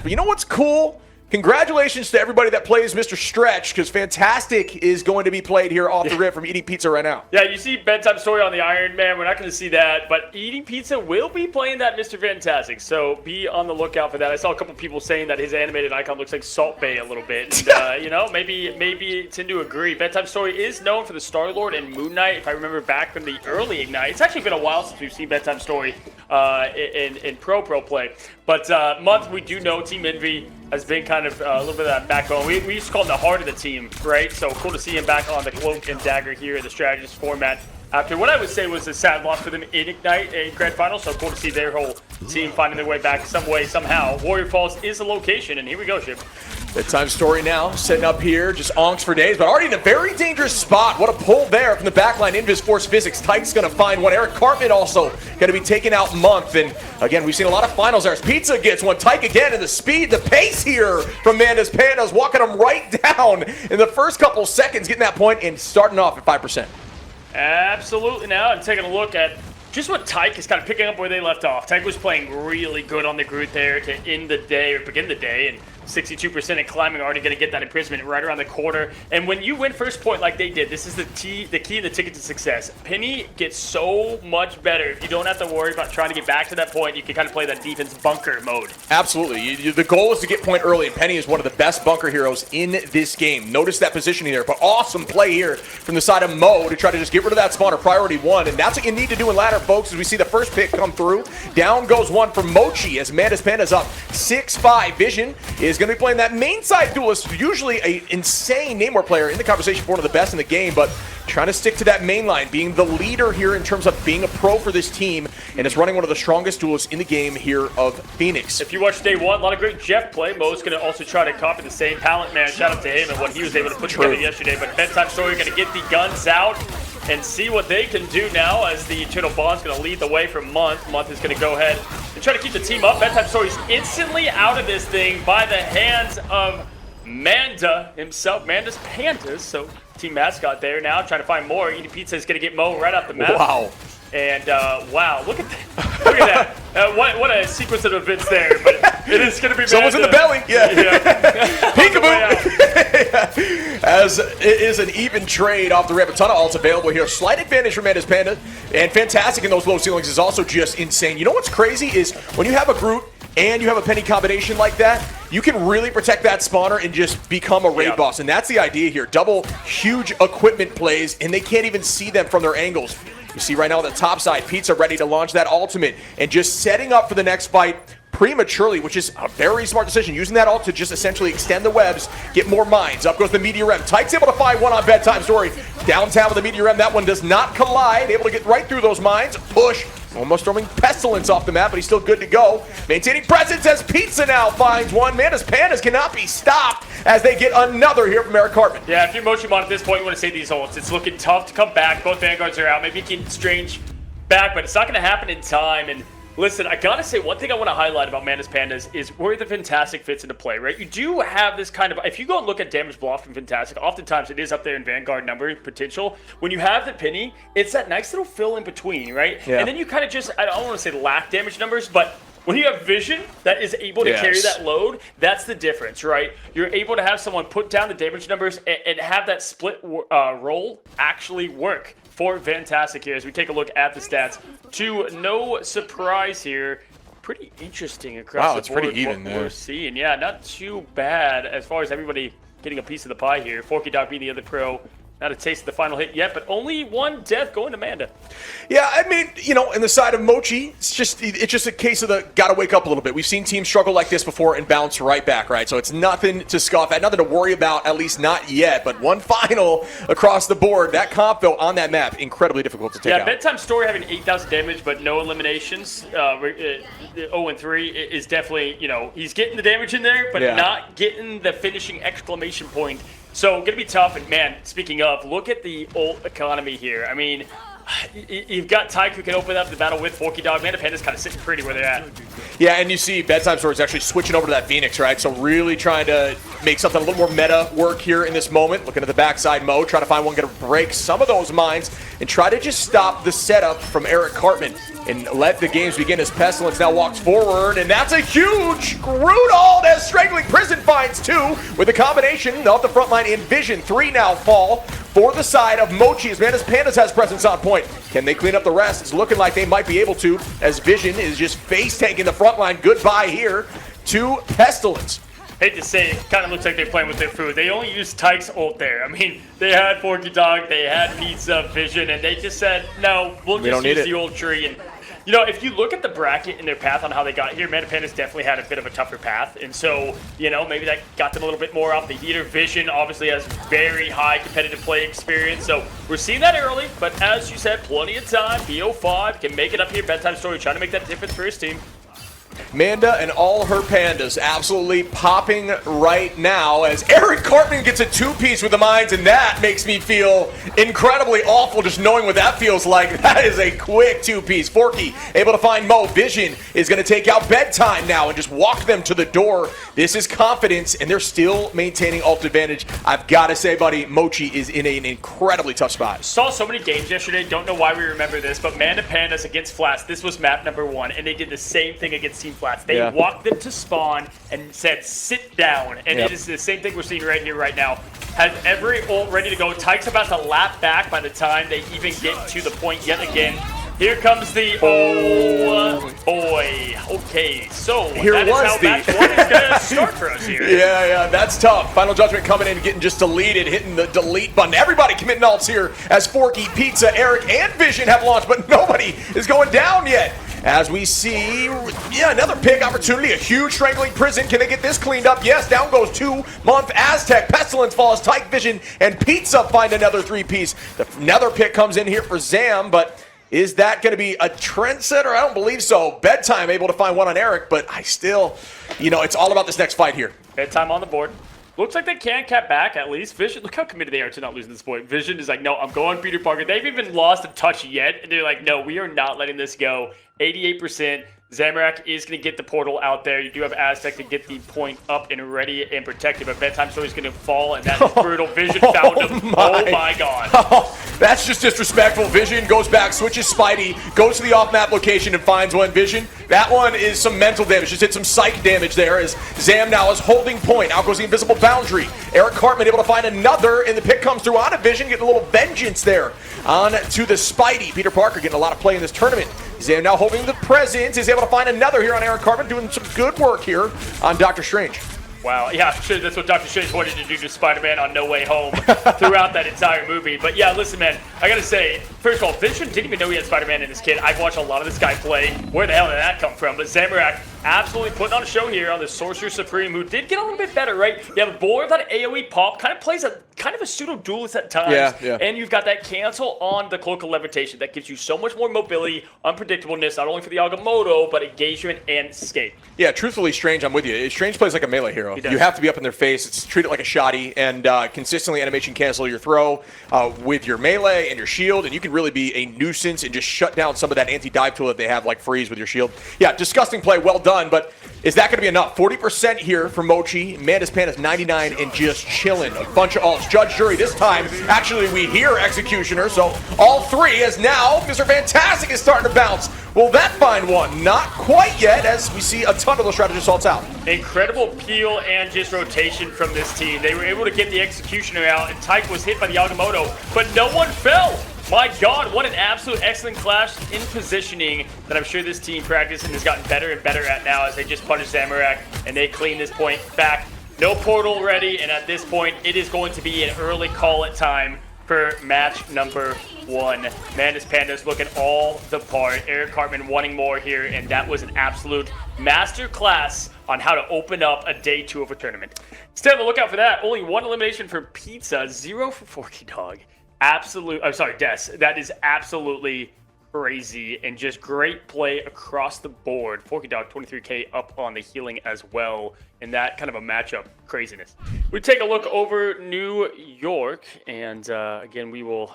But you know what's cool? Congratulations to everybody that plays Mr. Stretch, because Fantastic is going to be played here off the rip from Eating Pizza right now. Yeah, you see Bedtime Story on the Iron Man. We're not going to see that, but Eating Pizza will be playing that Mr. Fantastic, so be on the lookout for that. I saw a couple people saying that his animated icon looks like Salt Bae a little bit. And, maybe tend to agree. Bedtime Story is known for the Star-Lord and Moon Knight, if I remember back from the early Ignite. It's actually been a while since we've seen Bedtime Story in Pro play. But month, we do know Team Envy has been kind of a little bit of that backbone. We used to call him the heart of the team, right? So cool to see him back on the Cloak and Dagger here in the strategist format. After what I would say was a sad loss for them in Ignite in Grand Final, so cool to see their whole team finding their way back some way, somehow. Warrior Falls is the location, and here we go, Ship. Bedtime Story now, setting up here, just onks for days, but already in a very dangerous spot. What a pull there from the backline. Invis Force Physics. Tyke's going to find one. Eric Cartman also going to be taken out month. And again, we've seen a lot of finals there. Pizza gets one. Tyke again, and the speed, the pace here from Manda's Pandas, walking them right down in the first couple seconds, getting that point and starting off at 5%. Absolutely. Now I'm taking a look at just what Tyke is kind of picking up where they left off. Tyke was playing really good on the group there to end the day or begin the day, and 62% and climbing, already going to get that imprisonment right around the corner. And when you win first point like they did, this is the key and the ticket to success. Penny gets so much better if you don't have to worry about trying to get back to that point. You can kind of play that defense bunker mode. Absolutely. The goal is to get point early, and Penny is one of the best bunker heroes in this game. Notice that positioning there, but awesome play here from the side of Mo to try to just get rid of that spawner, priority one, and that's what you need to do in ladder, folks, as we see the first pick come through. Down goes one for Mochi as Manda's Panda's up 6-5. Vision is going to be playing that main side duelist, usually an insane Namor player in the conversation for one of the best in the game, but trying to stick to that main line, being the leader here in terms of being a pro for this team, and it's running one of the strongest duelists in the game here of Phoenix. If you watch day one, a lot of great Jeff play. Mo's going to also try to copy the same talent, man. Shout out to him and what he was able to put together yesterday. But Bedtime Story going to get the guns out and see what they can do now as the Eternal Bond's going to lead the way from Month. Month is going to go ahead and try to keep the team up. Bedtime Story's instantly out of this thing by the hands of Manda himself. Manda's Pandas, so team mascot there now, trying to find more. Eating Pizza is going to get Mo right off the map. Wow. And wow, look at that. Look at that. What a sequence of events there. But it is going to be someone's in the belly. Yeah. Peekaboo. As it is an even trade off the rip. A ton of ults available here. Slight advantage for Manda's Panda. And Fantastic in those low ceilings is also just insane. You know what's crazy is when you have a group and you have a Penny combination like that, you can really protect that spawner and just become a raid boss. And that's the idea here. Double huge equipment plays, and they can't even see them from their angles. You see right now on the top side, Pizza ready to launch that ultimate and just setting up for the next fight prematurely, which is a very smart decision. Using that ult to just essentially extend the webs, get more mines. Up goes the Meteor M. Tyke's able to find one on Bedtime Story. Downtown with the Meteor M. That one does not collide. Able to get right through those mines. Push. Almost throwing Pestilence off the map, but he's still good to go. Maintaining presence as Pizza now finds one. Manda's Pandas cannot be stopped as they get another here from Eric Cartman. Yeah, if you're Mochimon at this point, you want to save these ults. It's looking tough to come back. Both Vanguards are out. Maybe you can Strange back, but it's not going to happen in time. And listen, I gotta say, one thing I want to highlight about Manda's Pandas is where the Fantastic fits into play, right? You do have this kind of, if you go and look at damage block from Fantastic, oftentimes it is up there in Vanguard number potential. When you have the Penny, it's that nice little fill in between, right? Yeah. And then you kind of just, I don't want to say lack damage numbers, but when you have Vision that is able to carry that load, that's the difference, right? You're able to have someone put down the damage numbers and have that split roll actually work for Fantastic here as we take a look at the stats. To no surprise here, pretty interesting across the board. Wow, it's pretty even there. We're seeing, yeah, not too bad as far as everybody getting a piece of the pie here. Forky Dog being the other pro. Not a taste of the final hit yet, but only one death going to Manda. Yeah, I mean, you know, in the side of Mochi, it's just a case of the gotta wake up a little bit. We've seen teams struggle like this before and bounce right back, right? So it's nothing to scoff at, nothing to worry about, at least not yet. But one final across the board. That comp, though, on that map, incredibly difficult to take out. Yeah, Bedtime Story having 8,000 damage, but no eliminations. 0-3 is definitely, you know, he's getting the damage in there, but not getting the finishing exclamation point. So, going to be tough. And, man, speaking of, look at the ult economy here. I mean, You've got Tyke who can open up the battle with Forky Dog. Man, the Panda's kind of sitting pretty where they're at. Yeah, and you see Bedtime Stories actually switching over to that Phoenix, right? So really trying to make something a little more meta work here in this moment. Looking at the backside mode, trying to find one going to break some of those minds and try to just stop the setup from Eric Cartman and let the games begin as Pestilence now walks forward. And that's a huge Rudolph as Strangling Prison finds 2 with a combination off the front line in Vision. 3 now fall for the side of Mochi as Manus Pandas has presence on point. Can they clean up the rest? It's looking like they might be able to as Vision is just face tanking the front line. Goodbye here to Pestilence. Hate to say it, kind of looks like they're playing with their food. They only used Tyke's ult there. I mean, they had Forky Dog, they had Pizza, Vision, and they just said, no, we'll just use the old tree. And you know, if you look at the bracket and their path on how they got here, Mana Pandas definitely had a bit of a tougher path. And so, you know, maybe that got them a little bit more off the heater. Vision obviously has very high competitive play experience. So we're seeing that early. But as you said, plenty of time. BO5 can make it up here. Bedtime Story trying to make that difference for his team. Manda and all her pandas absolutely popping right now as Eric Cartman gets a 2-piece with the mines, and that makes me feel incredibly awful just knowing what that feels like. That is a quick 2-piece. Forky able to find Mo. Vision is going to take out Bedtime now and just walk them to the door. This is confidence, and they're still maintaining ult advantage. I've got to say, buddy, Mochi is in an incredibly tough spot. Saw so many games yesterday. Don't know why we remember this, but Mana Pandas against Flats, this was map number 1, and they did the same thing against Team Flats. They walked them to spawn and said, sit down. And it is the same thing we're seeing right here, right now. Has every ult ready to go. Tyke's about to lap back by the time they even get to the point yet again. Here comes the, oh boy. Okay, so here that is how match 1 is going to start for us here. Yeah, that's tough. Final Judgment coming in, getting just deleted, hitting the delete button. Everybody committing ults here as Forky, Pizza, Eric, and Vision have launched, but nobody is going down yet. As we see, another pick opportunity, a huge Strangling Prison. Can they get this cleaned up? Yes, down goes 2-month Aztec. Pestilence falls, Tyke, Vision, and Pizza find another 3-piece. Another pick comes in here for Zam, but is that going to be a trendsetter? I don't believe so. Bedtime able to find one on Eric, but I still, it's all about this next fight here. Bedtime on the board. Looks like they can cap back at least. Vision, look how committed they are to not losing this point. Vision is like, no, I'm going Peter Parker. They haven't even lost a touch yet. And they're like, no, we are not letting this go. 88%. Zamorak is going to get the portal out there. You do have Aztec to get the point up and ready and protected, but Bedtime Story is going to fall, and that is brutal. Vision found him. Oh my god. That's just disrespectful. Vision goes back, switches Spidey, goes to the off-map location and finds one. Vision, that one is some mental damage. Just hit some psych damage there as Zam now is holding point. Out goes the invisible boundary. Eric Cartman able to find another, and the pick comes through on a Vision, getting a little vengeance there on to the Spidey. Peter Parker getting a lot of play in this tournament. Zam now holding the presence, is able to find another here on Eric Cartman, doing some good work here on Doctor Strange. Wow, yeah, I'm sure that's what Doctor Strange wanted to do to Spider-Man on No Way Home throughout that entire movie. But yeah, listen, man, I gotta say, first of all, Vision didn't even know he had Spider-Man in his kit. I've watched a lot of this guy play. Where the hell did that come from? But Zamorak absolutely putting on a show here on the Sorcerer Supreme, who did get a little bit better, right? You have a bowler with that AoE pop, kind of plays a pseudo-duelist at times. Yeah. And you've got that cancel on the Cloak of Levitation that gives you so much more mobility, unpredictableness, not only for the Agamotto, but engagement and escape. Yeah, truthfully, Strange, I'm with you. Strange plays like a melee hero. You have to be up in their face. It's treat it like a shoddy and consistently animation cancel your throw with your melee and your shield, and you can really be a nuisance and just shut down some of that anti-dive tool that they have, like freeze with your shield. Yeah, disgusting play, well done, but is that going to be enough? 40% here for Mochi. Mantis Pandas 99 and just chilling. A bunch of ults. Judge, jury this time. Actually, we hear Executioner, so all three as now Mr. Fantastic is starting to bounce. Will that find one? Not quite yet, as we see a ton of those strategy assaults out. Incredible peel and just rotation from this team. They were able to get the Executioner out, and Tyke was hit by the Agamotto, but no one fell. My God, what an absolute excellent clash in positioning that I'm sure this team practiced and has gotten better and better at now as they just punish Zamorak and they clean this point back. No portal ready, and at this point, it is going to be an early call at time for match number 1. Mantis Pandas looking all the part. Eric Cartman wanting more here, and that was an absolute master class on how to open up a day 2 of a tournament. Stay on the lookout for that. Only 1 elimination for Pizza, 0 for Forky Dog. Des. That is absolutely crazy and just great play across the board. Forky Dog 23K up on the healing as well in that kind of a matchup craziness. We take a look over New York, and again, we will,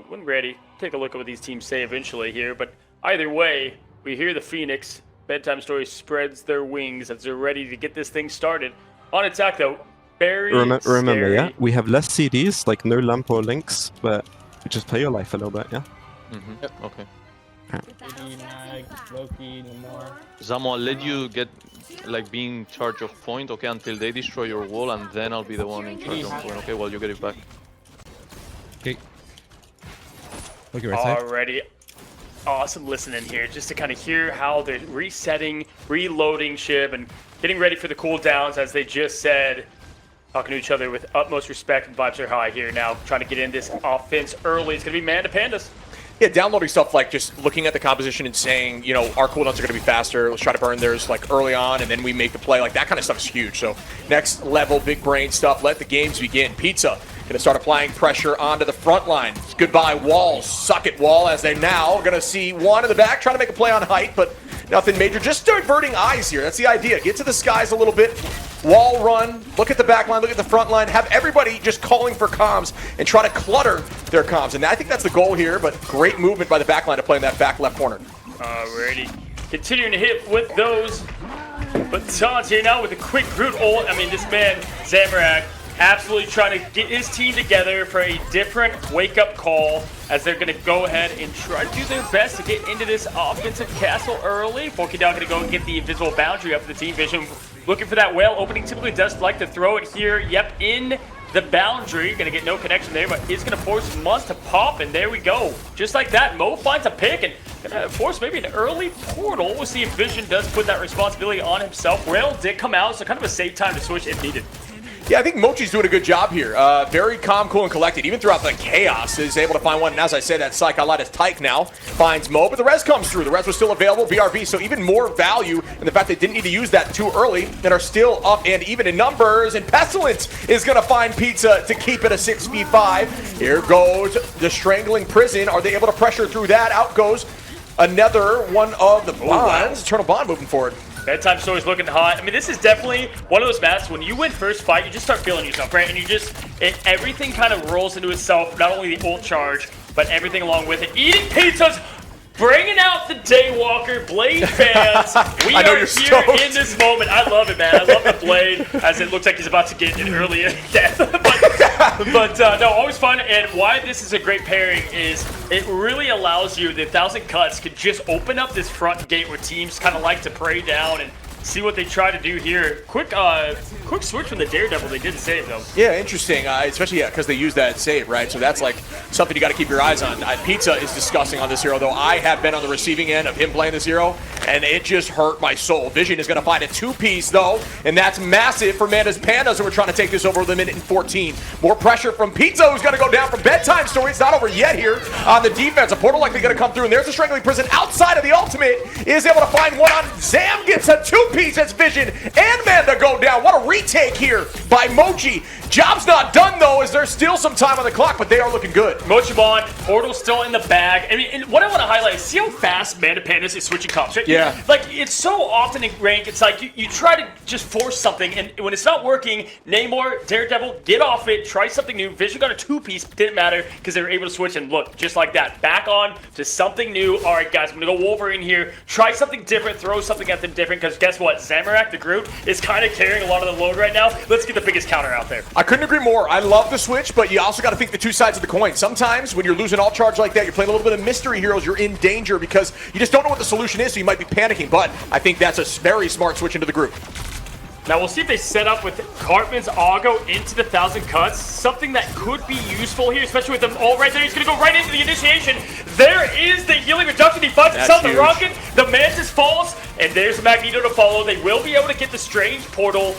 when ready, take a look at what these teams say eventually here. But either way, we hear the Phoenix. Bedtime Story spreads their wings as they're ready to get this thing started. On attack, though, very remember, yeah, we have less CDs, like no lamp or links, but we just play your life a little bit, yeah? Yep. Okay. Loki, no more. Zamo, I'll let you get, like, be in charge of point, okay, until they destroy your wall, and then I'll be the one in charge of point, okay, while you get it back. Okay. Loki right side. Already. Awesome listening here, just to kind of hear how they're resetting, reloading ship, and getting ready for the cooldowns, as they just said. Talking to each other with utmost respect, and vibes are high here now. Trying to get in this offense early. It's going to be man to pandas. Yeah, downloading stuff like just looking at the composition and saying, you know, our cooldowns are going to be faster. Let's try to burn theirs like early on, and then we make the play. Like that kind of stuff is huge. So next level, big brain stuff. Let the games begin. Pizza going to start applying pressure onto the front line. Goodbye, Wall. Suck it, Wall, as they now are going to see one in the back, trying to make a play on height, but nothing major. Just diverting eyes here. That's the idea. Get to the skies a little bit. Wall run. Look at the back line. Look at the front line. Have everybody just calling for comms and try to clutter their comms. And I think that's the goal here, but great movement by the back line to play in that back left corner. Alrighty. Continuing to hit with those. But Tons here now with a quick root ult. I mean, this man, Zamorak, absolutely trying to get his team together for a different wake-up call as they're going to go ahead and try to do their best to get into this offensive castle early. Forky Dog going to go and get the invisible boundary up for the team vision. Looking for that whale opening. Typically does like to throw it here. Yep, in the boundary. Going to get no connection there, but is going to force Muzz to pop, and there we go. Just like that, Mo finds a pick and going to force maybe an early portal. We'll see if Vision does put that responsibility on himself. Whale did come out, so kind of a safe time to switch if needed. Yeah, I think Mochi's doing a good job here. Very calm, cool, and collected. Even throughout the chaos, is able to find one. And as I said, that Psycholitis Tyke now finds Mo, but the res comes through. The res was still available, BRB, so even more value in the fact they didn't need to use that too early and are still up and even in numbers. And Pestilence is going to find Pizza to keep it a 6v5. Here goes the Strangling Prison. Are they able to pressure through that? Out goes another one of the bonds. Eternal Bond moving forward. Bedtime Story's looking hot. I mean, this is definitely one of those maps when you win first fight, you just start feeling yourself, right? And you just, everything kind of rolls into itself, not only the ult charge, but everything along with it. Eating pizzas, bringing out the Daywalker Blade fans. We are here stoked in this moment. I love it, man. I love the Blade, as it looks like he's about to get an early death. but no, always fun. And why this is a great pairing is it really allows you, the 1,000 Cuts could just open up this front gate where teams kind of like to prey down and see what they try to do here. Quick switch from the Daredevil. They didn't save though. Yeah, interesting. Especially because they use that save, right? So that's like something you got to keep your eyes on. Pizza is disgusting on this hero, though. I have been on the receiving end of him playing this hero, and it just hurt my soul. Vision is going to find a two-piece, though, and that's massive for Manda's Pandas, who are trying to take this over with a minute and 14. More pressure from Pizza, who's going to go down from Bedtime Story. It's not over yet here on the defense. A portal likely going to come through, and there's a Strangling Prison outside of the ultimate. Is able to find one on Zam, gets a two-piece. It's Vision and Manda go down. What a retake here by Mochi. Job's not done, though, as there's still some time on the clock, but they are looking good. Mochibon, Portal's still in the bag. I mean, and what I want to highlight is see how fast Manda Pandas is switching comps, right? Yeah. Like, it's so often in rank, it's like you try to just force something, and when it's not working, Namor, Daredevil, get off it, try something new. Vision got a two-piece, didn't matter, because they were able to switch, and look, just like that, back on to something new. All right, guys, I'm going to go Wolverine here, try something different, throw something at them different, because guess what? Zamorak, the group, is kind of carrying a lot of the load right now. Let's get the biggest counter out there. I couldn't agree more. I love the switch, but you also got to think the two sides of the coin. Sometimes when you're losing all charge like that, you're playing a little bit of mystery heroes, you're in danger because you just don't know what the solution is, so you might be panicking. But I think that's a very smart switch into the group. Now we'll see if they set up with Cartman's Augo into the 1,000 Cuts. Something that could be useful here, especially with them all right there. He's going to go right into the initiation. There is the healing reduction. He finds himself the rocket. The Mantis falls, and there's the Magneto to follow. They will be able to get the Strange Portal.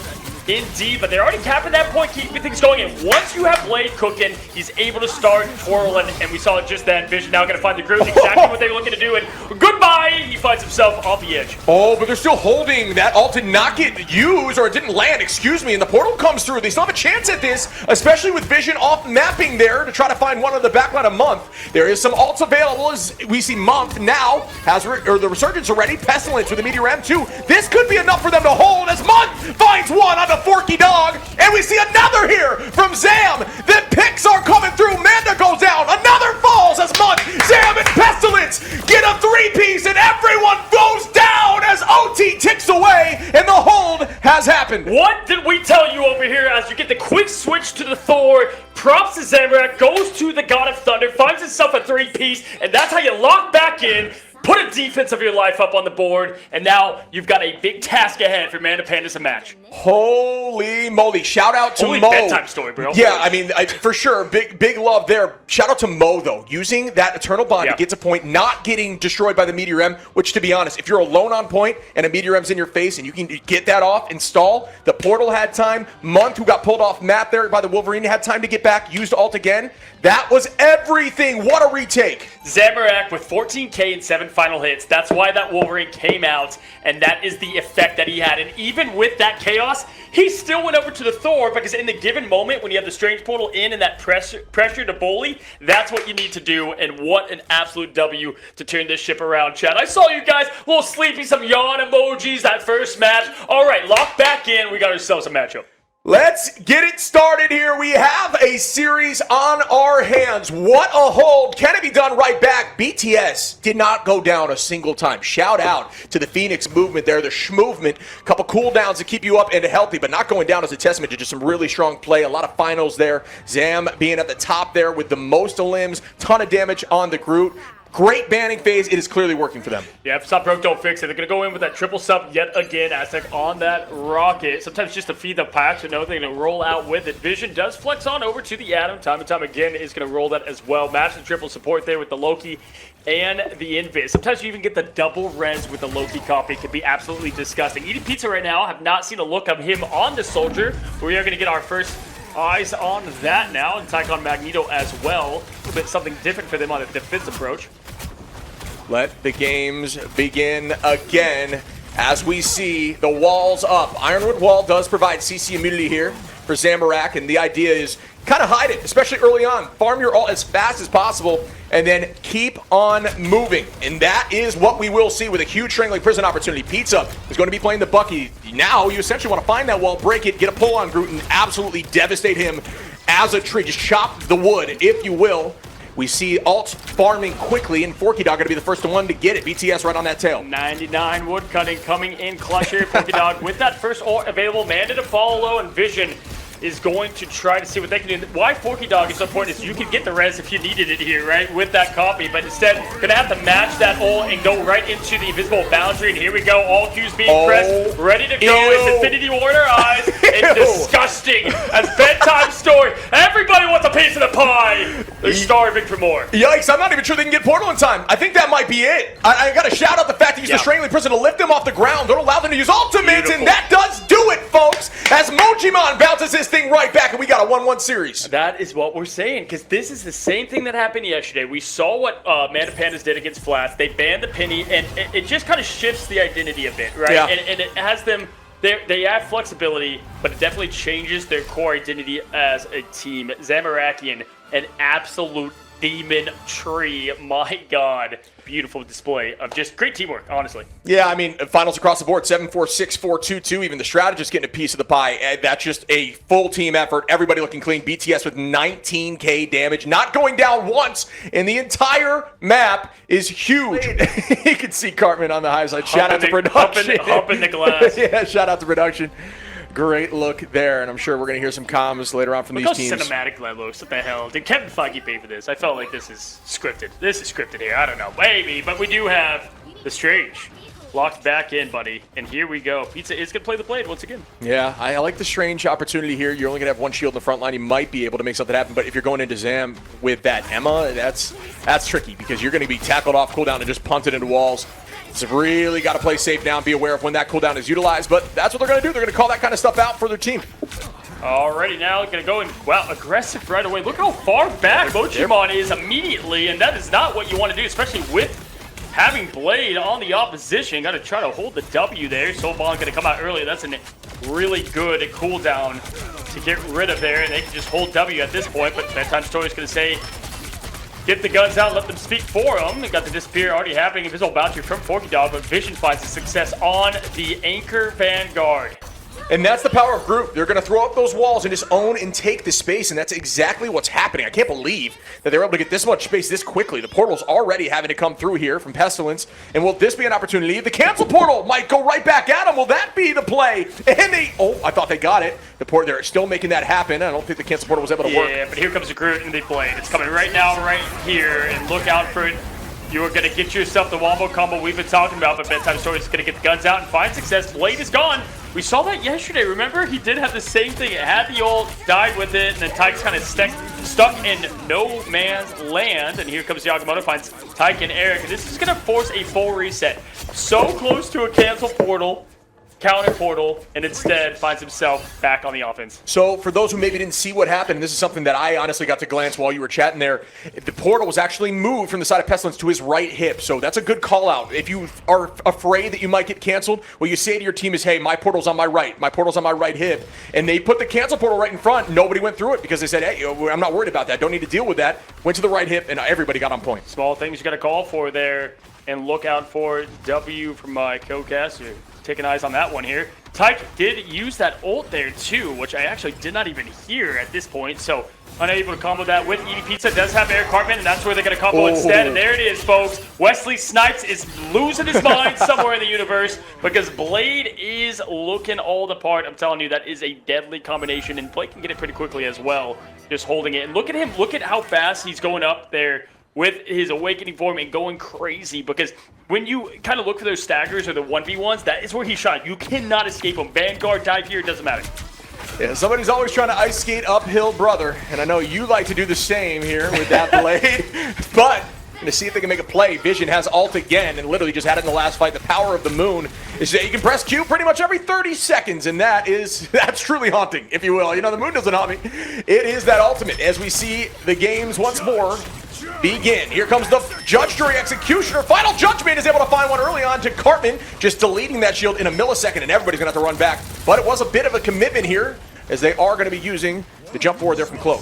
Indeed, but they're already capping that point, keeping things going. And once you have Blade cooking, he's able to start twirling. And we saw it just then. Vision now going to find the group, exactly what they were looking to do. And goodbye, he finds himself off the edge. Oh, but they're still holding. That ult did not get used, or it didn't land, excuse me. And the portal comes through. They still have a chance at this, especially with Vision off mapping there to try to find one on the backline of Month. There is some ults available as we see Month now has, the Resurgence already. Pestilence with the Meteor M2. This could be enough for them to hold as Month finds one on the Forky Dog, and we see another here from Zam. The picks are coming through. Manda goes down. Another falls as Munt, Zam, and Pestilence get a three-piece, and everyone goes down as OT ticks away, and the hold has happened. What did we tell you over here as you get the quick switch to the Thor? Props to Zamorak, goes to the God of Thunder, finds himself a three-piece, and that's how you lock back in. Put a defense of your life up on the board, and now you've got a big task ahead for Mana Pandas a match. Holy moly. Shout out to Holy Mo. bedtime story, bro. Yeah, I mean, for sure. Big love there. Shout out to Mo, though. Using that Eternal Bond to get to point, not getting destroyed by the Meteor M, which, to be honest, if you're alone on point and a Meteor M's in your face and you can get that off, install, the Portal had time. Munt, who got pulled off map there by the Wolverine, had time to get back, used ult again. That was everything. What a retake. Zamorak with 14K and 7 final hits. That's why that Wolverine came out, and that is the effect that he had. And even with that chaos, he still went over to the Thor, because in the given moment, when you have the Strange Portal in and that pressure to bully, that's what you need to do. And what an absolute W to turn this ship around, Chad. I saw you guys, a little sleepy, some yawn emojis that first match. All right, lock back in. We got ourselves a matchup. Let's get it started here. We have a series on our hands. What a hold. Can it be done right back? BTS did not go down a single time. Shout out to the Phoenix movement there, the Schmovement. A couple cooldowns to keep you up and healthy, but not going down as a testament to just some really strong play. A lot of finals there. Zam being at the top there with the most limbs. Ton of damage on the Groot. Great banning phase. It is clearly working for them. Yeah, if stop broke, don't fix it. They're going to go in with that triple sub yet again. Aztec on that rocket. Sometimes just to feed the pack, so no, they're going to roll out with it. Vision does flex on over to the Atom. Time and time again is going to roll that as well. Match the triple support there with the Loki and the Invis. Sometimes you even get the double res with the Loki copy. It can be absolutely disgusting. Eating Pizza right now, have not seen a look of him on the Soldier. We are going to get our first eyes on that now, and attack on Magneto as well. A little bit something different for them on a defense approach. Let the games begin again as we see the walls up. Ironwood Wall does provide CC immunity here for Zamorak, and the idea is kind of hide it, especially early on. Farm your ult as fast as possible, and then keep on moving. And that is what we will see with a huge Strangling Prison opportunity. Pizza is going to be playing the Bucky. Now you essentially want to find that wall, break it, get a pull on Groot, and absolutely devastate him as a tree. Just chop the wood, if you will. We see ult farming quickly, and Forky Dog going to be the first one to get it. BTS right on that tail. 99 wood cutting coming in clutch here. Forky Dog with that first ult available. Manda to follow low, and Vision is going to try to see what they can do. Why Forky Dog is so important is you can get the res if you needed it here, right, with that copy, but instead, gonna have to match that ult and go right into the invisible boundary, and here we go, all cues being pressed, ready to go. It's Infinity War in our eyes, and disgusting as bedtime story. Everybody wants a piece of the pie. They're starving for more. Yikes, I'm not even sure they can get Portal in time. I think that might be it. I gotta shout out the fact that he used the Strangling Prison to lift them off the ground. Don't allow them to use ultimates, and that does do it, folks, as Mojimon bounces his thing right back, and we got a 1-1 series. That is what we're saying, because this is the same thing that happened yesterday. We saw what Mana Pandas did against Flats. They banned the penny, and it just kind of shifts the identity a bit, right? Yeah. And it has them, they have flexibility, but it definitely changes their core identity as a team. Zamarakian, an absolute demon tree. My God. Beautiful display of just great teamwork, honestly. Yeah, I mean, finals across the board, 7-4, 6-4, 2-2. Even the strategist getting a piece of the pie. That's just a full team effort. Everybody looking clean. BTS with 19k damage. Not going down once in the entire map is huge. You can see Cartman on the high side. Shout out to production. Humping the glass. Yeah, shout out to production. Great look there, and I'm sure we're going to hear some comms later on from these teams. Look how cinematic that looks. What the hell? Did Kevin Feige pay for this? I felt like this is scripted. This is scripted here. I don't know. Maybe, but we do have the Strange locked back in, buddy. And here we go. Pizza is going to play the blade once again. Yeah, I like the Strange opportunity here. You're only going to have one shield in the front line. You might be able to make something happen, but if you're going into Zam with that Emma, that's tricky because you're going to be tackled off cooldown and just punted into walls. So really got to play safe now and be aware of when that cooldown is utilized, but that's what they're going to do. They're going to call that kind of stuff out for their team. Alrighty, now going to go in, wow, aggressive right away. Look how far back Mojimon is immediately, and that is not what you want to do, especially with having Blade on the opposition. Got to try to hold the W there. Soulbond going to come out early. That's a really good cooldown to get rid of there, and they can just hold W at this point, but Bedtime Story is going to say, get the guns out, let them speak for them. They got the disappear already happening. Invisible boundary from Forky Dog, but Vision finds the success on the Anchor Vanguard. And that's the power of group. They're going to throw up those walls and just own and take the space, and that's exactly what's happening. I can't believe that they were able to get this much space this quickly. The portal's already having to come through here from Pestilence, and will this be an opportunity? The cancel portal might go right back at them. Will that be the play? And I thought they got it. They're still making that happen. I don't think the cancel portal was able to work. Yeah, but here comes the Groot and the Blade. It's coming right now, right here, and look out for it. You are going to get yourself the wombo combo we've been talking about, but Bedtime Story is going to get the guns out and find success. Blade is gone. We saw that yesterday. Remember? He did have the same thing. It had the ult, died with it, and then Tyke's kind of stuck in no man's land. And here comes Yagamoto, finds Tyke and Eric. And this is going to force a full reset. So close to a cancel portal. Counter portal, and instead finds himself back on the offense. So for those who maybe didn't see what happened, and this is something that I honestly got to glance while you were chatting there, the portal was actually moved from the side of Pestilence to his right hip. So that's a good call out. If you are afraid that you might get canceled, what you say to your team is, hey, my portal's on my right. My portal's on my right hip. And they put the cancel portal right in front. Nobody went through it because they said, hey, I'm not worried about that. Don't need to deal with that. Went to the right hip, and everybody got on point. Small things you got to call for there, and look out for W from my co-cast. You're taking eyes on that one here. Tyke did use that ult there too, which I actually did not even hear at this point, so unable to combo that with Eating Pizza. Does have Eric Cartman, and that's where they're going to combo instead. And there it is, folks. Wesley Snipes is losing his mind somewhere in the universe because Blade is looking all the part. I'm telling you, that is a deadly combination, and Blade can get it pretty quickly as well, just holding it. And look at him. Look at how fast he's going up there with his awakening form and going crazy, because when you kind of look for those staggers or the 1v1s, that is where he shot. You cannot escape him. Vanguard, dive here, it doesn't matter. Yeah, somebody's always trying to ice skate uphill, brother, and I know you like to do the same here with that Blade, but to see if they can make a play. Vision has ult again and literally just had it in the last fight. The power of the moon is that you can press Q pretty much every 30 seconds, and that's truly haunting, if you will. You know, the moon doesn't haunt me. It is that ultimate as we see the games once more begin. Here comes the Judge, Jury, Executioner. Final Judgment is able to find one early on to Cartman, just deleting that shield in a millisecond, and everybody's going to have to run back. But it was a bit of a commitment here, as they are going to be using the jump forward there from Cloak.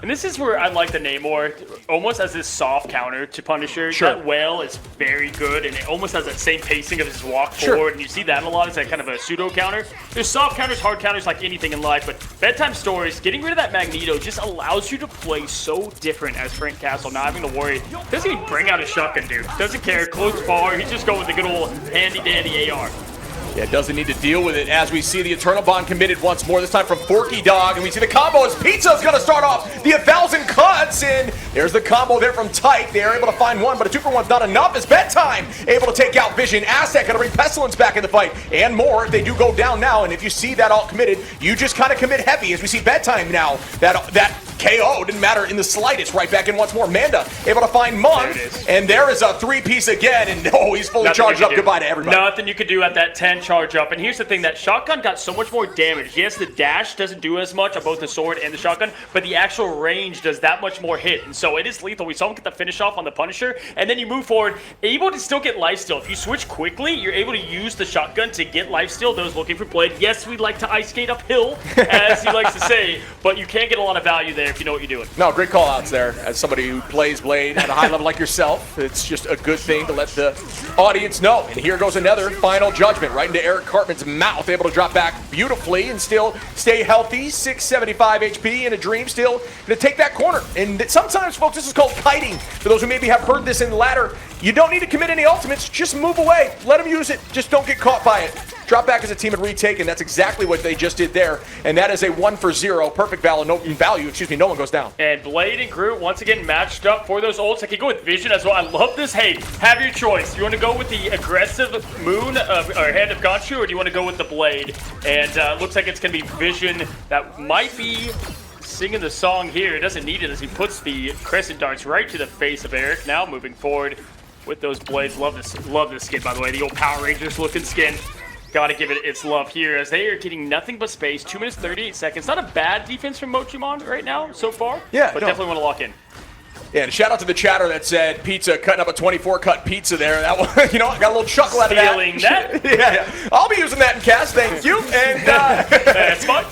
And this is where I like the Namor almost as this soft counter to Punisher. Sure. That whale is very good, and it almost has that same pacing of his walk forward, and you see that a lot as that kind of a pseudo counter. There's soft counters, hard counters, like anything in life, but Bedtime Stories, getting rid of that Magneto just allows you to play so different as Frank Castle, not having to worry. Doesn't even bring out his shotgun, dude. Doesn't care, close bar, he's just going with the good old handy-dandy AR. Yeah, doesn't need to deal with it as we see the Eternal Bond committed once more, this time from Forky Dog, and we see the combo as Pizza's going to start off the 1,000 cuts, and there's the combo there from Tyke. They are able to find one, but a 2-for-1's not enough. It's Bedtime able to take out Vision. Aztec going to bring Pestilence back in the fight, and more. They do go down now, and if you see that ult committed, you just kind of commit heavy as we see Bedtime now. That KO didn't matter in the slightest. Right back in once more. Manda able to find Mun, and there is a 3-piece again, and he's fully charged up. Goodbye to everybody. Nothing you could do at that 10 charge up. And here's the thing, that shotgun got so much more damage. Yes, the dash doesn't do as much on both the sword and the shotgun, but the actual range does that much more hit. And so it is lethal. We saw him get the finish off on the Punisher, and then you move forward, able to still get lifesteal. If you switch quickly, you're able to use the shotgun to get lifesteal. Those looking for Blade. Yes, we'd like to ice skate uphill, as he likes to say, but you can't get a lot of value there if you know what you're doing. No, great call outs there. As somebody who plays Blade at a high level like yourself, it's just a good thing to let the audience know. And here goes another Final Judgment right into Eric Cartman's mouth, able to drop back beautifully and still stay healthy. 675 HP in a dream, still going to take that corner. And sometimes, folks, this is called kiting. For those who maybe have heard this in the ladder, you don't need to commit any ultimates. Just move away. Let them use it. Just don't get caught by it. Drop back as a team and retake, and that's exactly what they just did there. And that is a 1-for-0. Perfect value. No one goes down. And Blade and Groot once again matched up for those ults. I can go with Vision as well. I love this. Hey, have your choice. You want to go with the aggressive Moon or Hand of Gonshu, or do you want to go with the Blade? And looks like it's going to be Vision that might be singing the song here. It doesn't need it as he puts the Crescent Darts right to the face of Eric. Now moving forward with those blades. Love this skin, by the way. The old Power Rangers looking skin. Gotta give it its love here as they are getting nothing but space. 2 minutes, 38 seconds. Not a bad defense from Mochimon right now so far. Yeah, but definitely want to lock in. Yeah, and shout out to the chatter that said pizza, cutting up a 24-cut pizza there. That one, you know, I got a little chuckle out of that. Stealing that? Yeah. I'll be using that in cast, thank you. And that's fun.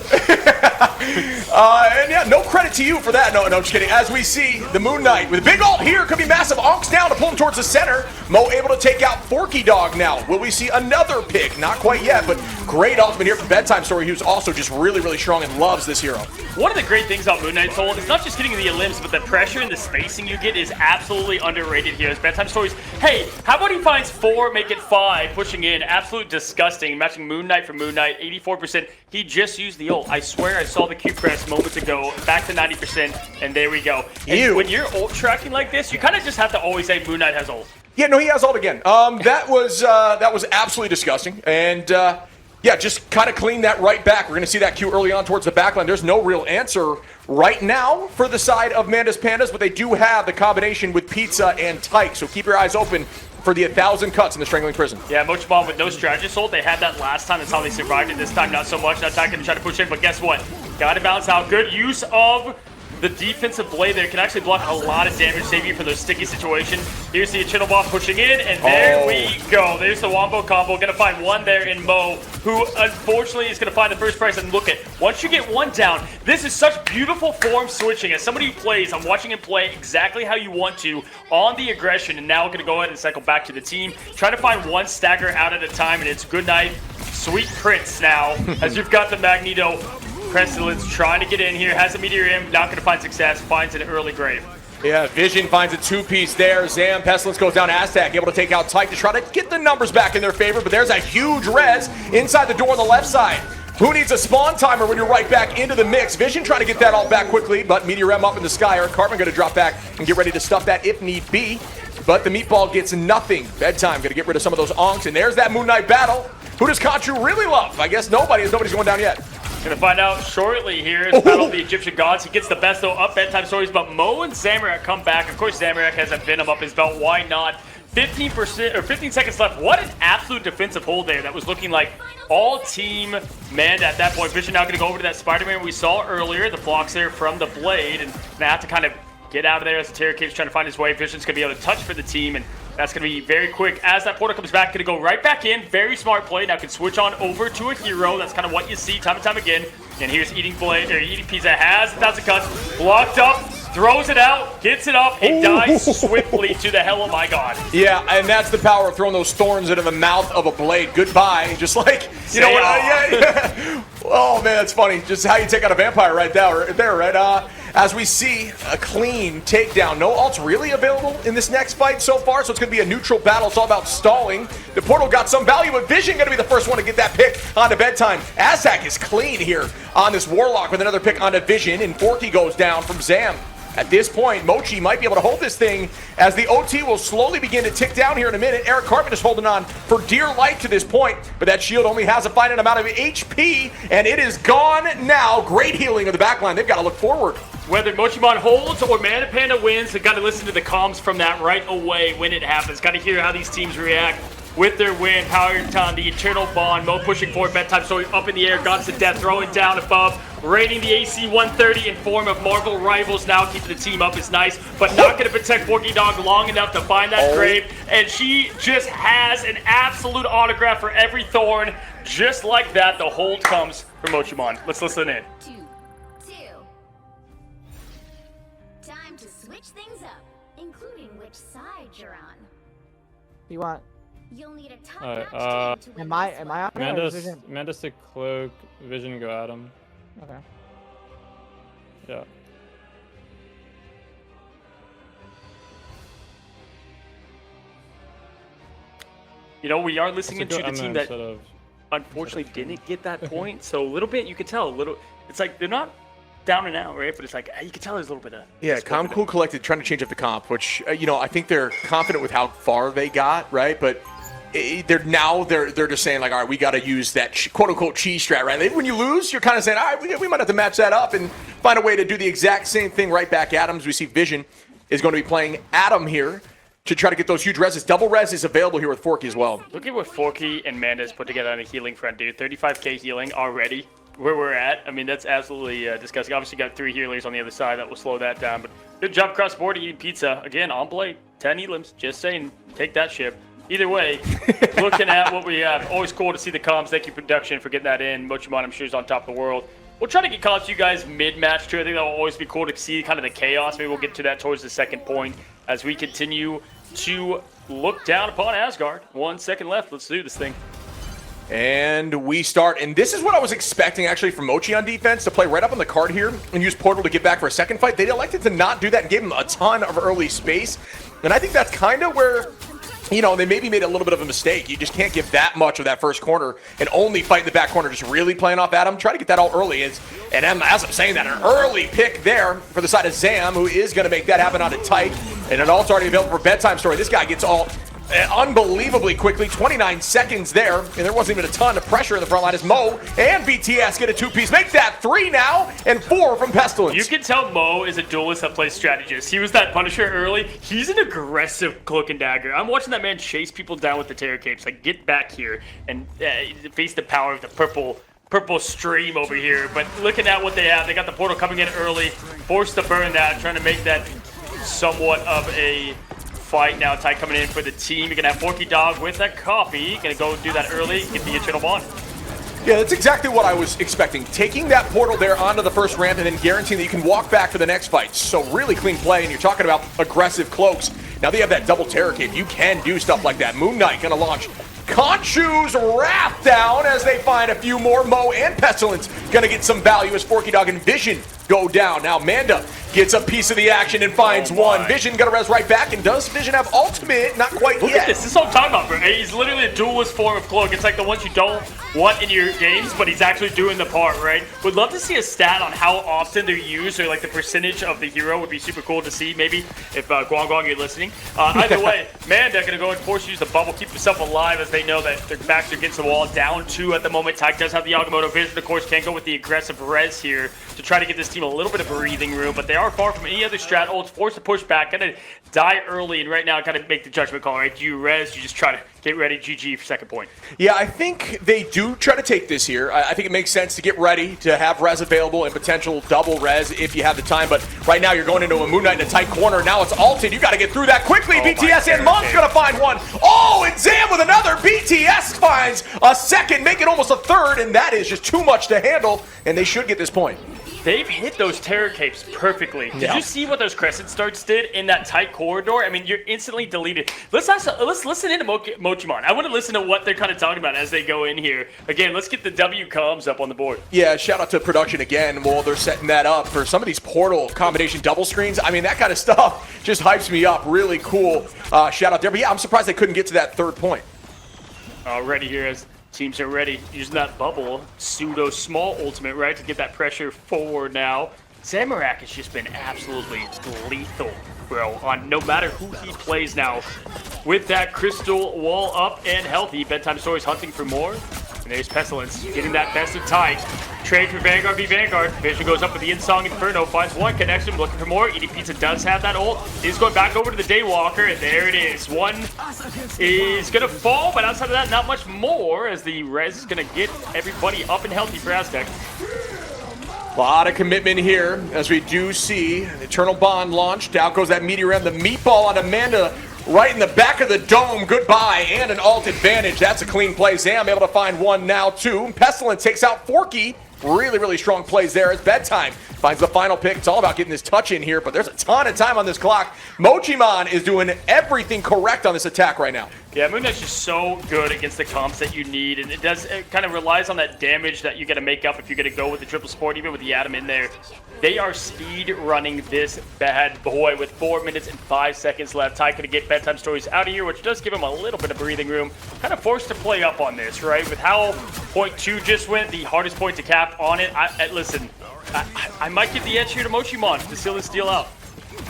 And yeah, no credit credit to you for that. No, I'm just kidding. As we see, the Moon Knight with a big ult here. Could be massive. Onks down to pull him towards the center. Mo able to take out Forky Dog now. Will we see another pick? Not quite yet, but great ultimate here from Bedtime Story, who's also just really, really strong and loves this hero. One of the great things about Moon Knight's ult is not just getting the limbs, but the pressure and the spacing you get is absolutely underrated here. As Bedtime Story's, hey, how about he finds 4, make it 5, pushing in. Absolute disgusting. Matching Moon Knight for Moon Knight, 84%. He just used the ult. I swear I saw the Q press moments ago, back to 90%, and there we go. And when you're ult tracking like this, you kind of just have to always say Moon Knight has ult. Yeah, no, he has ult again. That was absolutely disgusting, and yeah, just kind of clean that right back. We're going to see that Q early on towards the backline. There's no real answer right now for the side of Manda's Pandas, but they do have the combination with Pizza and Tyke, so keep your eyes open for the 1,000 cuts in the Strangling Prison. Yeah, Mochibon with no strategist ult. They had that last time. That's how they survived it. This time, not so much. Now Tyke going to try to push in, but guess what? Got to balance out. Good use of the defensive blade there. Can actually block a lot of damage, save you from those sticky situations. Here's the Channel Ball pushing in, and there we go. There's the Wombo combo. Gonna find one there in Mo, who unfortunately is gonna find the first prize. And look at, once you get one down, this is such beautiful form switching. As somebody who plays, I'm watching him play exactly how you want to on the aggression, and now gonna go ahead and cycle back to the team. Trying to find one stagger out at a time, and it's good night, sweet Prince now, as you've got the Magneto. Pestilence trying to get in here, has a Meteor Imp, not going to find success, finds an early grave. Yeah, Vision finds a 2-piece there. Zam, Pestilence goes down. Aztec able to take out Tyke to try to get the numbers back in their favor, but there's a huge res inside the door on the left side. Who needs a spawn timer when you're right back into the mix? Vision trying to get that all back quickly, but Meteor M up in the sky. Eric Cartman going to drop back and get ready to stuff that if need be. But the Meatball gets nothing. Bedtime going to get rid of some of those onks, and there's that Moon Knight battle. Who does Conchu really love? I guess nobody, as nobody's going down yet. Gonna find out shortly here as Battle of the Egyptian Gods. He gets the best though up Bedtime Stories, but Mo and Zamorak come back. Of course, Zamorak has a Venom up his belt. Why not? 15% or 15 seconds left. What an absolute defensive hold there. That was looking like all team man at that point. Vision now gonna go over to that Spider-Man we saw earlier. The blocks there from the blade, and now have to kind of get out of there as the Terror Cave's trying to find his way. Vision's gonna be able to touch for the team, and that's going to be very quick. As that portal comes back, going to go right back in. Very smart play. Now can switch on over to a hero. That's kind of what you see time and time again. And here's Eating Blade, or Eating Pizza has 1,000 cuts. Blocked up, throws it out, gets it up, and dies swiftly to the hell of my god. Yeah, and that's the power of throwing those thorns into the mouth of a blade. Goodbye. Just like, you know what? Yeah. Oh, man, that's funny. Just how you take out a vampire right there, right? As we see, a clean takedown. No ults really available in this next fight so far, so it's going to be a neutral battle. It's all about stalling. The portal got some value, but Vision going to be the first one to get that pick onto Bedtime. Aztec is clean here on this Warlock with another pick onto Vision, and Forky goes down from Zam. At this point, Mochi might be able to hold this thing as the OT will slowly begin to tick down here in a minute. Eric Cartman is holding on for dear life to this point, but that shield only has a finite amount of HP, and it is gone now. Great healing of the backline. They've got to look forward. Whether Mochimon holds or Mana Panda wins, they've got to listen to the comms from that right away when it happens. Got to hear how these teams react with their win. Power Ton, the Eternal Bond, Mo pushing forward, Bedtime Story up in the air, Gods to Death throwing down above, rating the AC 130 in form of Marvel Rivals now, keeping the team up is nice, but not going to protect Forky Dog long enough to find that grave, and she just has an absolute autograph for every thorn. Just like that, the hold comes from Mochimon. Let's listen in. Time to switch things up, including which side you're on. You want? You'll need a top-notch team to win Am I up there? or is Vision? Manda's to cloak, Vision go at him. Okay. Yeah. You know, we are listening to the Emma team that instead of unfortunately didn't get that point, so a little bit, you could tell, it's like they're not down and out, right? But it's like, you can tell there's a little bit of... Yeah, Calm Cool Collected trying to change up the comp, which, you know, I think they're confident with how far they got, right? But they're just saying, like, all right, we got to use that quote-unquote cheese strat, right? When you lose, you're kind of saying, all right, we might have to match that up and find a way to do the exact same thing right back at him. As we see Vision is going to be playing Adam here to try to get those huge reses. Double res is available here with Forky as well. Look at what Forky and Manda's put together on a healing front, dude. 35k healing already where we're at. I mean, that's absolutely disgusting. Obviously, got 3 healers on the other side that will slow that down. But good job cross board eating pizza. Again, on blade, 10 elims. Just saying, take that ship. Either way, looking at what we have, always cool to see the comms. Thank you, production, for getting that in. Mochimon, I'm sure, is on top of the world. We'll try to get caught to you guys mid-match too. I think that'll always be cool to see kind of the chaos. Maybe we'll get to that towards the second point as we continue to look down upon Asgard. 1 second left. Let's do this thing. And we start, and this is what I was expecting actually from Mochi on defense, to play right up on the card here and use Portal to get back for a second fight. They elected to not do that and gave him a ton of early space. And I think that's kind of where, you know, they maybe made a little bit of a mistake. You just can't give that much of that first corner and only fight in the back corner, just really playing off Adam. Try to get that all early. As I'm saying that, an early pick there for the side of Zam, who is going to make that happen on a tight. And an ult's already available for Bedtime Story. This guy gets ult unbelievably quickly, 29 seconds there, and there wasn't even a ton of pressure in the front line as Mo and BTS get a two-piece. Make that 3 now, and 4 from Pestilence. You can tell Mo is a duelist that plays strategist. He was that Punisher early. He's an aggressive cloak and dagger. I'm watching that man chase people down with the Terror Capes. Like, get back here and face the power of the purple stream over here. But looking at what they have, they got the portal coming in early, forced to burn that, trying to make that somewhat of a fight now. Ty coming in for the team. You're gonna have Forky Dog with that coffee. Gonna go do that early, get the eternal bond. Yeah, that's exactly what I was expecting. Taking that portal there onto the first ramp and then guaranteeing that you can walk back for the next fight. So really clean play, and you're talking about aggressive cloaks. Now they have that double Terror Cape. You can do stuff like that. Moon Knight gonna launch Conchu's Wrath down as they find a few more. Mo and Pestilence gonna get some value as Forky Dog and Vision go down. Now Manda gets a piece of the action and finds one. Vision gonna res right back, and does Vision have ultimate? Not quite Look yet. at this. This is what I'm talking about, bro. He's literally a duelist form of cloak. It's like the ones you don't want in your games, but he's actually doing the part, right? Would love to see a stat on how often they're used, or like the percentage of the hero would be super cool to see, maybe, if Guang you're listening. Either way, Manda gonna go and force you to use the bubble, keep himself alive as they know that their backs are against the wall. Down 2 at the moment. Tyke does have the Agamotto. Vision, of course, can't go with the aggressive res here to try to get this team a little bit of breathing room, but they are far from any other strat. Ult's forced to push back, gonna die early, and right now kind of make the judgment call, right? Do you res? You just try to get ready, GG for second point. Yeah, I think they do try to take this here. I think it makes sense to get ready to have res available and potential double res if you have the time. But right now you're going into a Moon Knight in a tight corner. Now it's ulted. You got to get through that quickly. BTS and Mon's going to find one. Oh, and Zam with another. BTS finds a second, make it almost a third, and that is just too much to handle, and they should get this point. They've hit those Terror Capes perfectly. Did you see what those Crescent Starts did in that tight corridor? I mean, you're instantly deleted. Let's listen into Mochimon. I want to listen to what they're kind of talking about as they go in here. Again, let's get the W comms up on the board. Yeah, shout out to production again while they're setting that up for some of these portal combination double screens. I mean, that kind of stuff just hypes me up. Really cool. Shout out there. But yeah, I'm surprised they couldn't get to that third point. Already here as teams are ready, using that bubble, pseudo small ultimate, right, to get that pressure forward now. Zamorak has just been absolutely lethal, bro, on no matter who he plays now. With that crystal wall up and healthy, Bedtime Story's hunting for more. And there's Pestilence, getting that best of Tide. Trade for Vanguard v Vanguard. Vision goes up with the Insong Inferno, finds one connection, looking for more. Eating Pizza does have that ult. He's going back over to the Daywalker, and there it is. One is going to fall, but outside of that, not much more, as the res is going to get everybody up and healthy for Aztec. A lot of commitment here, as we do see an Eternal Bond launched. Out goes that Meteor M, the meatball on Amanda, right in the back of the dome. Goodbye, and an ult advantage. That's a clean play. Zam able to find one now, too. Pestilence takes out Forky. Really strong plays there as Bedtime finds the final pick. It's all about getting this touch in here, but there's a ton of time on this clock. Mochimon is doing everything correct on this attack right now. Yeah, Moon Knight's just so good against the comps that you need, and it kind of relies on that damage that you got to make up if you're going to go with the triple support, even with the Atom in there. They are speed running this bad boy with 4 minutes and 5 seconds left. Ty going to get Bedtime Stories out of here, which does give him a little bit of breathing room. Kind of forced to play up on this, right? With how point 2 just went, the hardest point to cap on it. Listen, I might give the edge here to Mochimon to seal and steal out.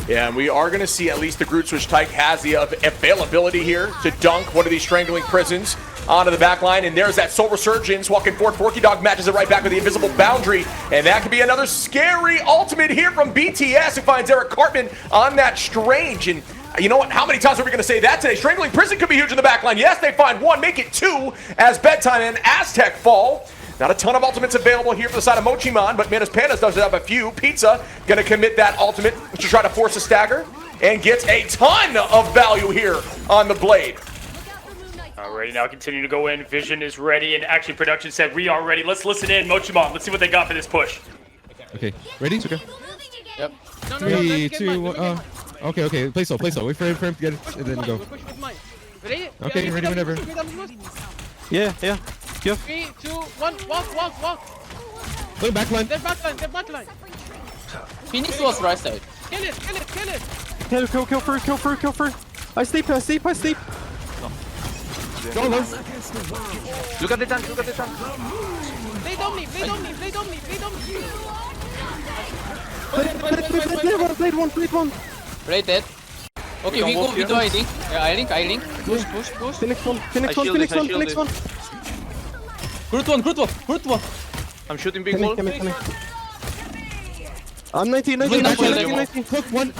Yeah, and we are going to see at least the Groot Switch Tyke has the availability here to dunk one of these strangling prisons onto the back line. And there's that Soul Resurgence walking forward. Forky Dog matches it right back with the Invisible Boundary. And that could be another scary ultimate here from BTS, who finds Eric Cartman on that Strange. And you know what? How many times are we going to say that today? Strangling Prison could be huge in the back line. Yes, they find one, make it 2 as Bedtime and Aztec fall. Not a ton of ultimates available here for the side of Mochimon, but Manus Pandas does have a few. Pizza gonna commit that ultimate to try to force a stagger and gets a ton of value here on the blade. Alrighty, now continue to go in. Vision is ready, and Action Production said we are ready. Let's listen in. Mochimon, let's see what they got for this push. Okay, ready? Okay. Yep. 3, 2, 1. Okay. Play slow. Wait for him to get it, and then go. Ready? Okay, ready whenever. Yeah. Go. 3, 2, 1, walk. Look, backline. They're backline. Phoenix was right side. Kill it. Kill first. I sleep. Go low. Look at the tank. Play Domini. Played one. Right dead. Okay, we do I-link. Yeah, I-link. Push. Phoenix one. Groot one. I'm shooting big wall. Coming. I'm 19. Hook one.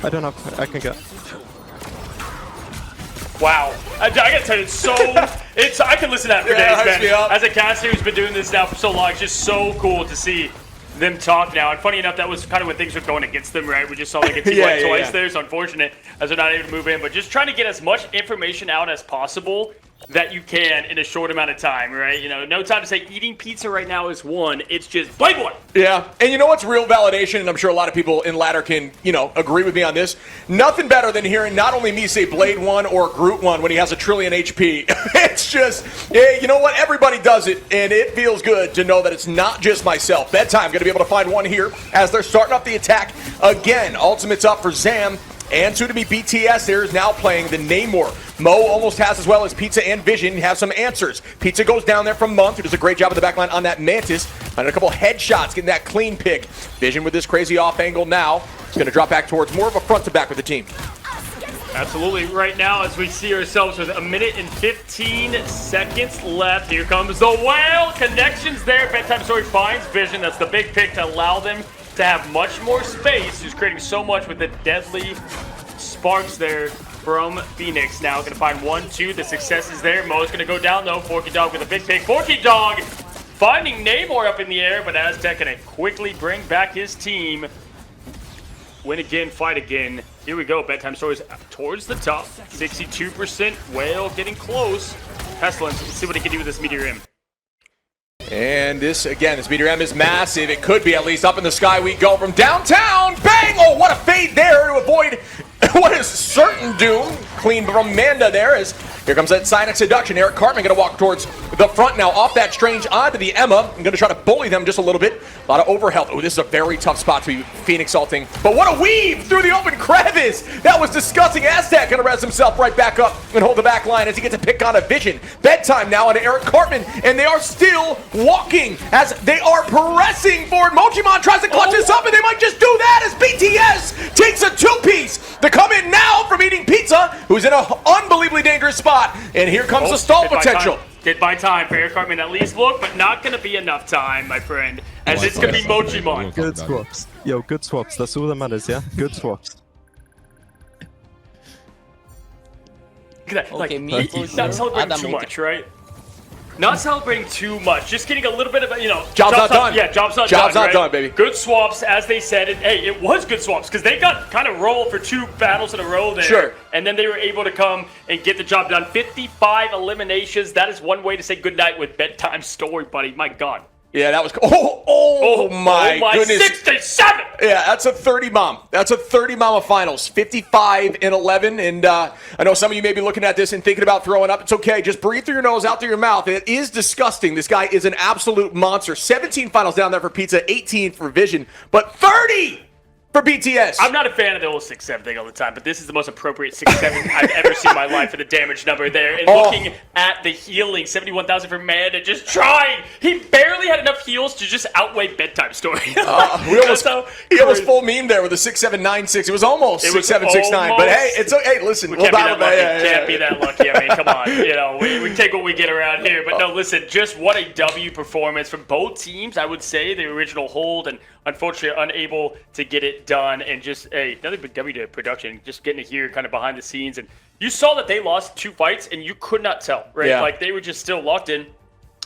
I don't have. I can get. Wow. I gotta tell you, I can listen to that for days, man. As a caster who's been doing this now for so long, it's just so cool to see them talk now. And funny enough, that was kind of when things were going against them, right? We just saw like a team twice there. It's unfortunate as they're not able to move in, but just trying to get as much information out as possible that you can in a short amount of time, right? You know, no time to say eating pizza right now is one. It's just Blade one. Yeah, and you know what's real validation, and I'm sure a lot of people in ladder can, agree with me on this. Nothing better than hearing not only me say Blade 1 or Groot 1 when he has a trillion HP. It's just, you know what? Everybody does it, and it feels good to know that it's not just myself. Bedtime, going to be able to find one here as they're starting up the attack again. Ultimate's up for Zam. And soon to be BTS there is now playing the Namor. Mo almost has as well as Pizza and Vision have some answers. Pizza goes down there from Month, who does a great job at the backline on that Mantis. And a couple headshots, getting that clean pick. Vision with this crazy off angle now. It's going to drop back towards more of a front to back with the team. Absolutely. Right now, as we see ourselves with 1 minute and 15 seconds left, here comes the whale. Connections there. Bedtime Story finds Vision. That's the big pick to allow them to have much more space. Who's creating so much with the deadly sparks there from Phoenix. Now going to find 1, 2. The success is there. Mo's going to go down though. Forky Dog with a big pick. Forky Dog finding Namor up in the air, but Aztec going to quickly bring back his team. Win again, fight again. Here we go. Bedtime Stories towards the top. 62%. Whale getting close. Pestilence. Let's see what he can do with this Meteor M. And this Meteor M is massive. It could be at least up in the sky. We go from downtown. Bang! Oh, what a fade there to avoid what is certain doom. Clean from Manda there as here comes that Sonic Seduction. Eric Cartman going to walk towards the front now. Off that Strange onto the Emma. I'm going to try to bully them just a little bit. A lot of overhealth. Oh, this is a very tough spot to be Phoenix ulting. But what a weave through the open crevice. That was disgusting. Aztec going to res himself right back up and hold the back line as he gets a pick on a Vision. Bedtime now on Eric Cartman. And they are still walking as they are pressing forward. Mochimon tries to clutch this up and they might just do that as BTS takes a two-piece to come in now from Eating Pizza, who's in an unbelievably dangerous spot. And here comes the stall potential. Did buy time for Eric Cartman at least look, but not going to be enough time, my friend, as it's going to be Mochimon. Good swaps. Yo, good swaps. That's all that matters, yeah? Good swaps. Look at that. Like, he's not celebrating too much, right? Not celebrating too much. Just getting a little bit of, job's not done. Yeah, job's not done, baby. Good swaps, as they said. And, hey, it was good swaps because they got kind of rolled for 2 battles in a row there. Sure. And then they were able to come and get the job done. 55 eliminations. That is one way to say goodnight with Bedtime Story, buddy. My God. Yeah, that was oh my goodness. 67! Yeah, that's a 30 bomb. That's a 30 bomb of finals. 55 and 11. And I know some of you may be looking at this and thinking about throwing up. It's okay. Just breathe through your nose, out through your mouth. It is disgusting. This guy is an absolute monster. 17 finals down there for Pizza, 18 for Vision, but 30 for BTS. I'm not a fan of the old 6-7 thing all the time, but this is the most appropriate 6-7 I've ever seen in my life for the damage number there. And looking at the healing, 71,000 for Manda, just trying. He barely had enough heals to just outweigh Bedtime Story. He almost full meme there with a 6-7-9-6. It was almost 6-7-6-9. But hey, it's okay. Hey, listen, we'll battle that. Can't be that lucky. I mean, come on. We take what we get around here. But no, listen, just what a W performance from both teams. I would say the original hold and unfortunately unable to get it done, and just another big W to production, just getting to hear kind of behind the scenes. And you saw that they lost 2 fights and you could not tell, right? Yeah. Like they were just still locked in.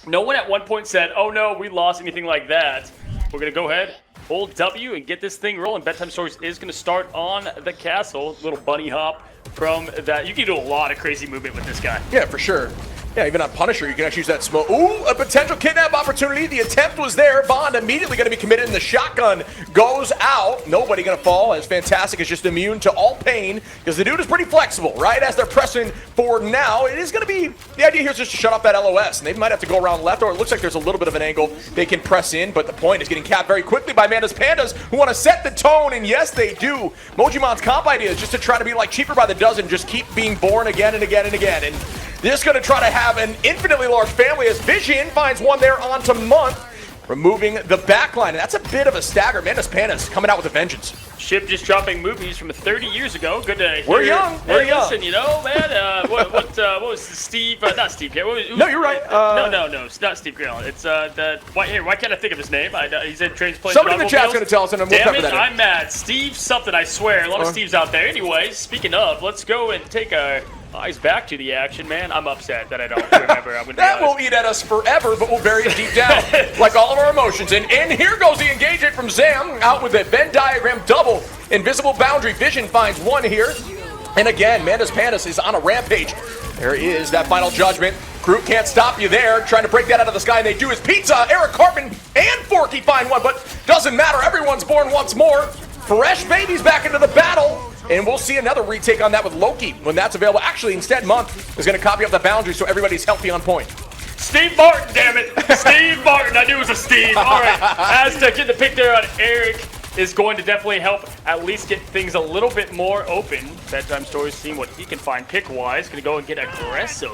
No one at one point said, oh no, we lost, anything like that. We're gonna go ahead hold W and get this thing rolling. Bedtime Stories is going to start on the castle. Little bunny hop from that. You can do a lot of crazy movement with this guy. Yeah, for sure. Yeah, even on Punisher, you can actually use that smoke. Ooh, a potential kidnap opportunity. The attempt was there. Bond immediately going to be committed, and the shotgun goes out. Nobody going to fall, as Fantastic is just immune to all pain, because the dude is pretty flexible, right? As they're pressing forward now, it is going to be, the idea here is just to shut off that LOS, and they might have to go around left, or it looks like there's a little bit of an angle they can press in, but the point is getting capped very quickly by Manda's Pandas, who want to set the tone, and yes, they do. Mojimon's comp idea is just to try to be like cheaper by the dozen, just keep being born again and again and again, and they're just going to try to have an infinitely large family as Vision finds one there onto Month, removing the backline. And that's a bit of a stagger. Manda's Pandas coming out with a vengeance. Ship just dropping movies from 30 years ago. Good to hear. We're young. We're young. Listen, you know, man, what was Steve, not Steve Carroll. No, you're right. No, it's not Steve Carroll. It's why can't I think of his name? He's in Trains Plays Somebody in the chat's going to tell us, and we'll Damn cover it, that in. I'm mad. Steve something, I swear. A lot of Steves out there. Anyways, speaking of, let's go and take our eyes back to the action, man. I'm upset that I don't remember. That will eat at us forever, but we'll bury it deep down, like all of our emotions. And here goes the engagement from Zam, out with a Venn diagram double. Invisible boundary. Vision finds one here. And again, Manda's Pandas is on a rampage. There is that final judgment. Group can't stop you there. Trying to break that out of the sky, and they do his pizza. Eric Cartman and Forky find one, but doesn't matter. Everyone's born once more. Fresh babies back into the battle. And we'll see another retake on that with Loki when that's available. Actually, instead, Month is going to copy up the boundary so everybody's healthy on point. Steve Martin, damn it. Steve Martin. I knew it was a Steve. All right. Aztec getting the pick there on Eric is going to definitely help at least get things a little bit more open. Bedtime Stories seeing what he can find pick-wise. Going to go and get aggressive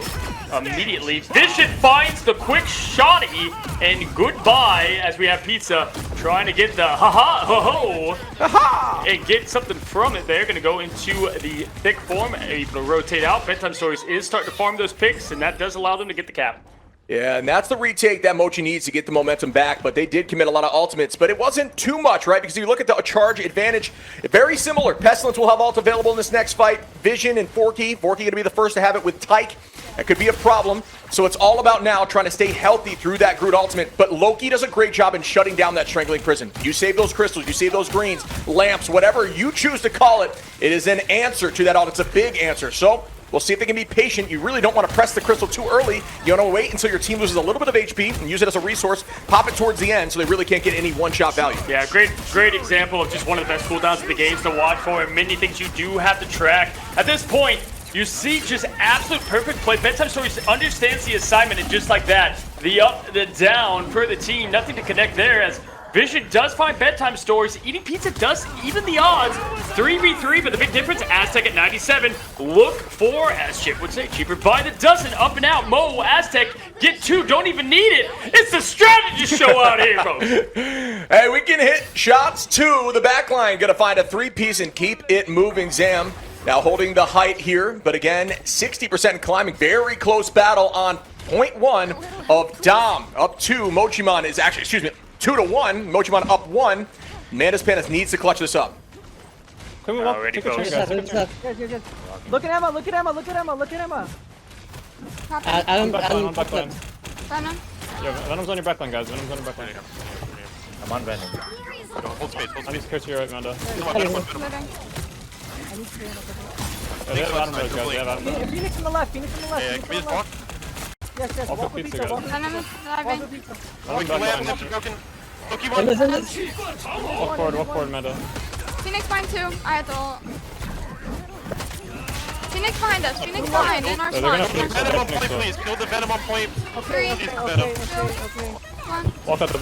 immediately. Vision finds the quick shotty, and goodbye as we have Pizza trying to get the ha-ha, and get something from it there. Going to go into the thick form, able to rotate out. Bedtime Stories is starting to farm those picks, and that does allow them to get the cap. Yeah, and that's the retake that Mochi needs to get the momentum back, but they did commit a lot of ultimates, but it wasn't too much, right? Because if you look at the charge advantage, very similar. Pestilence will have ult available in this next fight. Vision and Forky going to be the first to have it with Tyke. That could be a problem. So it's all about now trying to stay healthy through that Groot ultimate, but Loki does a great job in shutting down that Strangling Prison. You save those crystals, you save those greens, lamps, whatever you choose to call it, it is an answer to that ult. It's a big answer. So we'll see if they can be patient. You really don't want to press the crystal too early. You want to wait until your team loses a little bit of HP and use it as a resource. Pop it towards the end so they really can't get any one-shot value. Yeah, great example of just one of the best cooldowns of the games to watch for. Many things you do have to track. At this point, you see just absolute perfect play. Bedtime Stories understands the assignment, and just like that, the up, the down for the team. Nothing to connect there as Vision does find Bedtime Stories. Eating Pizza does even the odds. 3v3, but the big difference, Aztec at 97. Look for, as Chip would say, cheaper by the dozen. Up and out. Mo, Aztec, get two. Don't even need it. It's the strategist show out here, bro. Hey, we can hit shots to the back line. Gonna find a three-piece and keep it moving. Zam now holding the height here, but again, 60% climbing. Very close battle on point one of Dom. Up two. Mochimon is actually, 2-1. Mochimon up 1. Manda's Pandas needs to clutch this up. Already close. Good. Look at Emma, look at Emma, look at Emma, look at Emma. Adam, Venom. Yeah, Venom's on your backline, guys. Venom's on your backline. I'm on Venom. Hold space, hold I need to curse you right, Amanda. Phoenix on the left, Phoenix on the left. Yeah, can we just walk? Yes, I'll walk put with pizza, pizza, walk guys. with pizza. Walk the left, left is broken. Loki one. Walk forward, Amanda. Phoenix behind too. I had to ult. Phoenix behind us. Phoenix behind in our They're gonna spawn. finish Venom on point, please. Kill the Venom on point. 3, Okay. 1. Walk at them.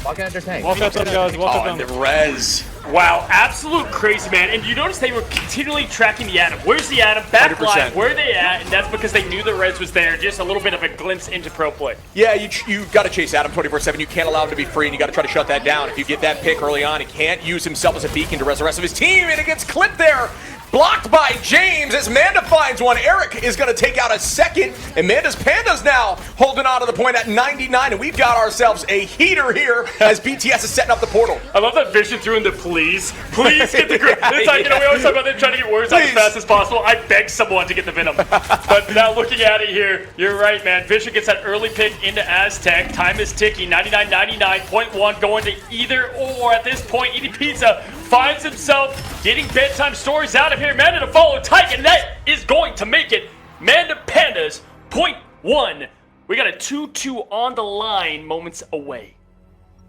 Walking at their tank. Walk at them, guys. Walk Oh, at and them. the res. Wow, absolute crazy, man. And you notice they were continually tracking the Atom. Where's the Atom? Back 100%. line, where are they at? And that's because they knew the res was there. Just a little bit of a glimpse into pro play. Yeah, you got to chase Adam 24/7. You can't allow him to be free, and you got to try to shut that down. If you get that pick early on, he can't use himself as a beacon to res the rest of his team, and it gets clipped there. Blocked by James as Manda finds one. Eric is going to take out a second. And Manda's Panda's now holding on to the point at 99. And we've got ourselves a heater here as BTS is setting up the portal. I love that Vision threw in the please. Please get the group. It's like, we always talk about them trying to get words out as fast as possible. I beg someone to get the Venom. But now looking at it here, you're right, man. Vision gets that early pick into Aztec. Time is ticking. 99, 99.1 going to either or. At this point, Eating Pizza finds himself getting bedtime stories out of here. Manda to follow Tyke, and that is going to make it Manda Pandas .1. We got a 2-2 on the line, moments away.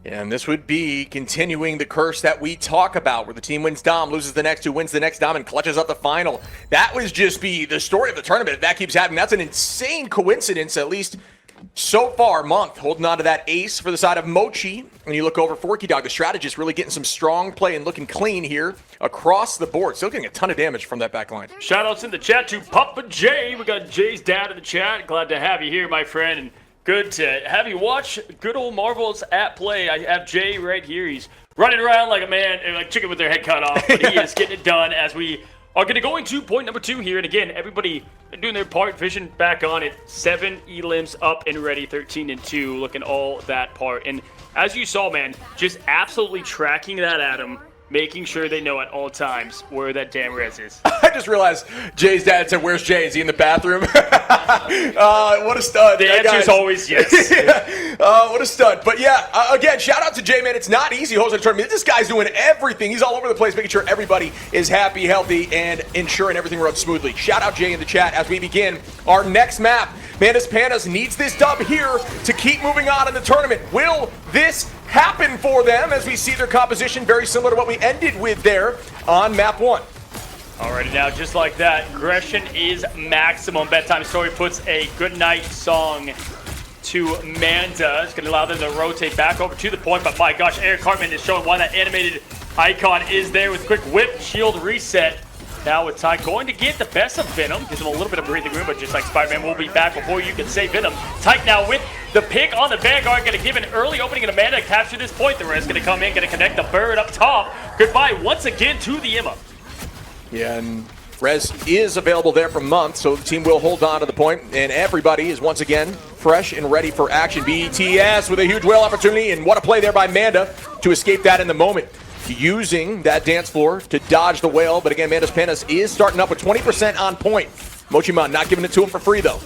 And this would be continuing the curse that we talk about, where the team wins Dom, loses the next two, wins the next Dom, and clutches up the final. That would just be the story of the tournament. If that keeps happening, that's an insane coincidence, at least so far. Month holding on to that ace for the side of Mochi. And you look over Forky Dog, the strategist, really getting some strong play and looking clean here across the board. Still getting a ton of damage from that back line. Shoutouts in the chat to Papa Jay. We got Jay's dad in the chat. Glad to have you here, my friend. And good to have you watch good old Marvels at play. I have Jay right here. He's running around like a man, like chicken with their head cut off. But he is getting it done as we are going to go into point number 2 here. And again, everybody doing their part. Vision back on it. 7 elims up and ready. 13 and 2. Looking all that part. And as you saw, man, just absolutely tracking that at him. Making sure they know at all times where that damn res is. I just realized Jay's dad said, "Where's Jay? Is he in the bathroom?" What a stud. The answer is always yes. What a stud. But yeah, again, shout out to Jay, man. It's not easy hosting a tournament. This guy's doing everything. He's all over the place, making sure everybody is happy, healthy, and ensuring everything runs smoothly. Shout out Jay in the chat as we begin our next map. Manda's Pandas needs this dub here to keep moving on in the tournament. Will this happen for them as we see their composition very similar to what we ended with there on map 1? Alrighty, now just like that, aggression is maximum. Bedtime Story puts a goodnight song to Manda. It's going to allow them to rotate back over to the point, but my gosh, Eric Hartman is showing why that animated icon is there with quick whip shield reset. Now with Ty going to get the best of Venom, gives him a little bit of breathing room, but just like Spider-Man will be back before you can say Venom. Tyke now with the pick on the Vanguard, going to give an early opening and Amanda to capture this point. The rest going to come in, going to connect the bird up top. Goodbye once again to the Emma. Yeah, and Rez is available there for months, so the team will hold on to the point, and everybody is once again fresh and ready for action. BTS with a huge whale opportunity, and what a play there by Manda to escape that in the moment. Using that dance floor to dodge the whale, but again, Manda's Pandas is starting up with 20% on point. Mochiman not giving it to him for free, though.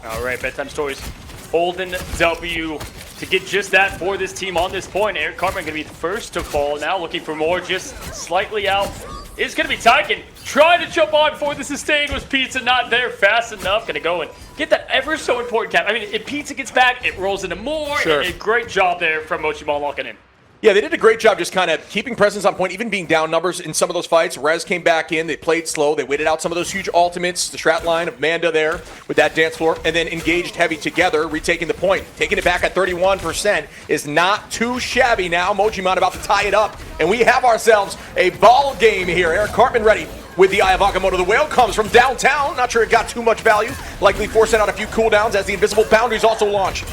All right, Bedtime Stories holding W to get just that for this team on this point. Eric Cartman going to be the first to fall now, looking for more, just slightly out. It's going to be Tyken trying to jump on for the sustain. Was Pizza not there fast enough? Going to go and get that ever so important cap. I mean, if Pizza gets back, it rolls into more. Sure. A great job there from Mochiman locking in. Yeah, they did a great job just kind of keeping presence on point, even being down numbers in some of those fights. Rez came back in. They played slow. They waited out some of those huge ultimates, the strat line of Manda there with that dance floor, and then engaged heavy together, retaking the point. Taking it back at 31% is not too shabby now. Mochiman about to tie it up, and we have ourselves a ball game here. Eric Cartman ready with the Eye of Agamotto. The whale comes from downtown. Not sure it got too much value. Likely forcing out a few cooldowns as the invisible boundaries also launch.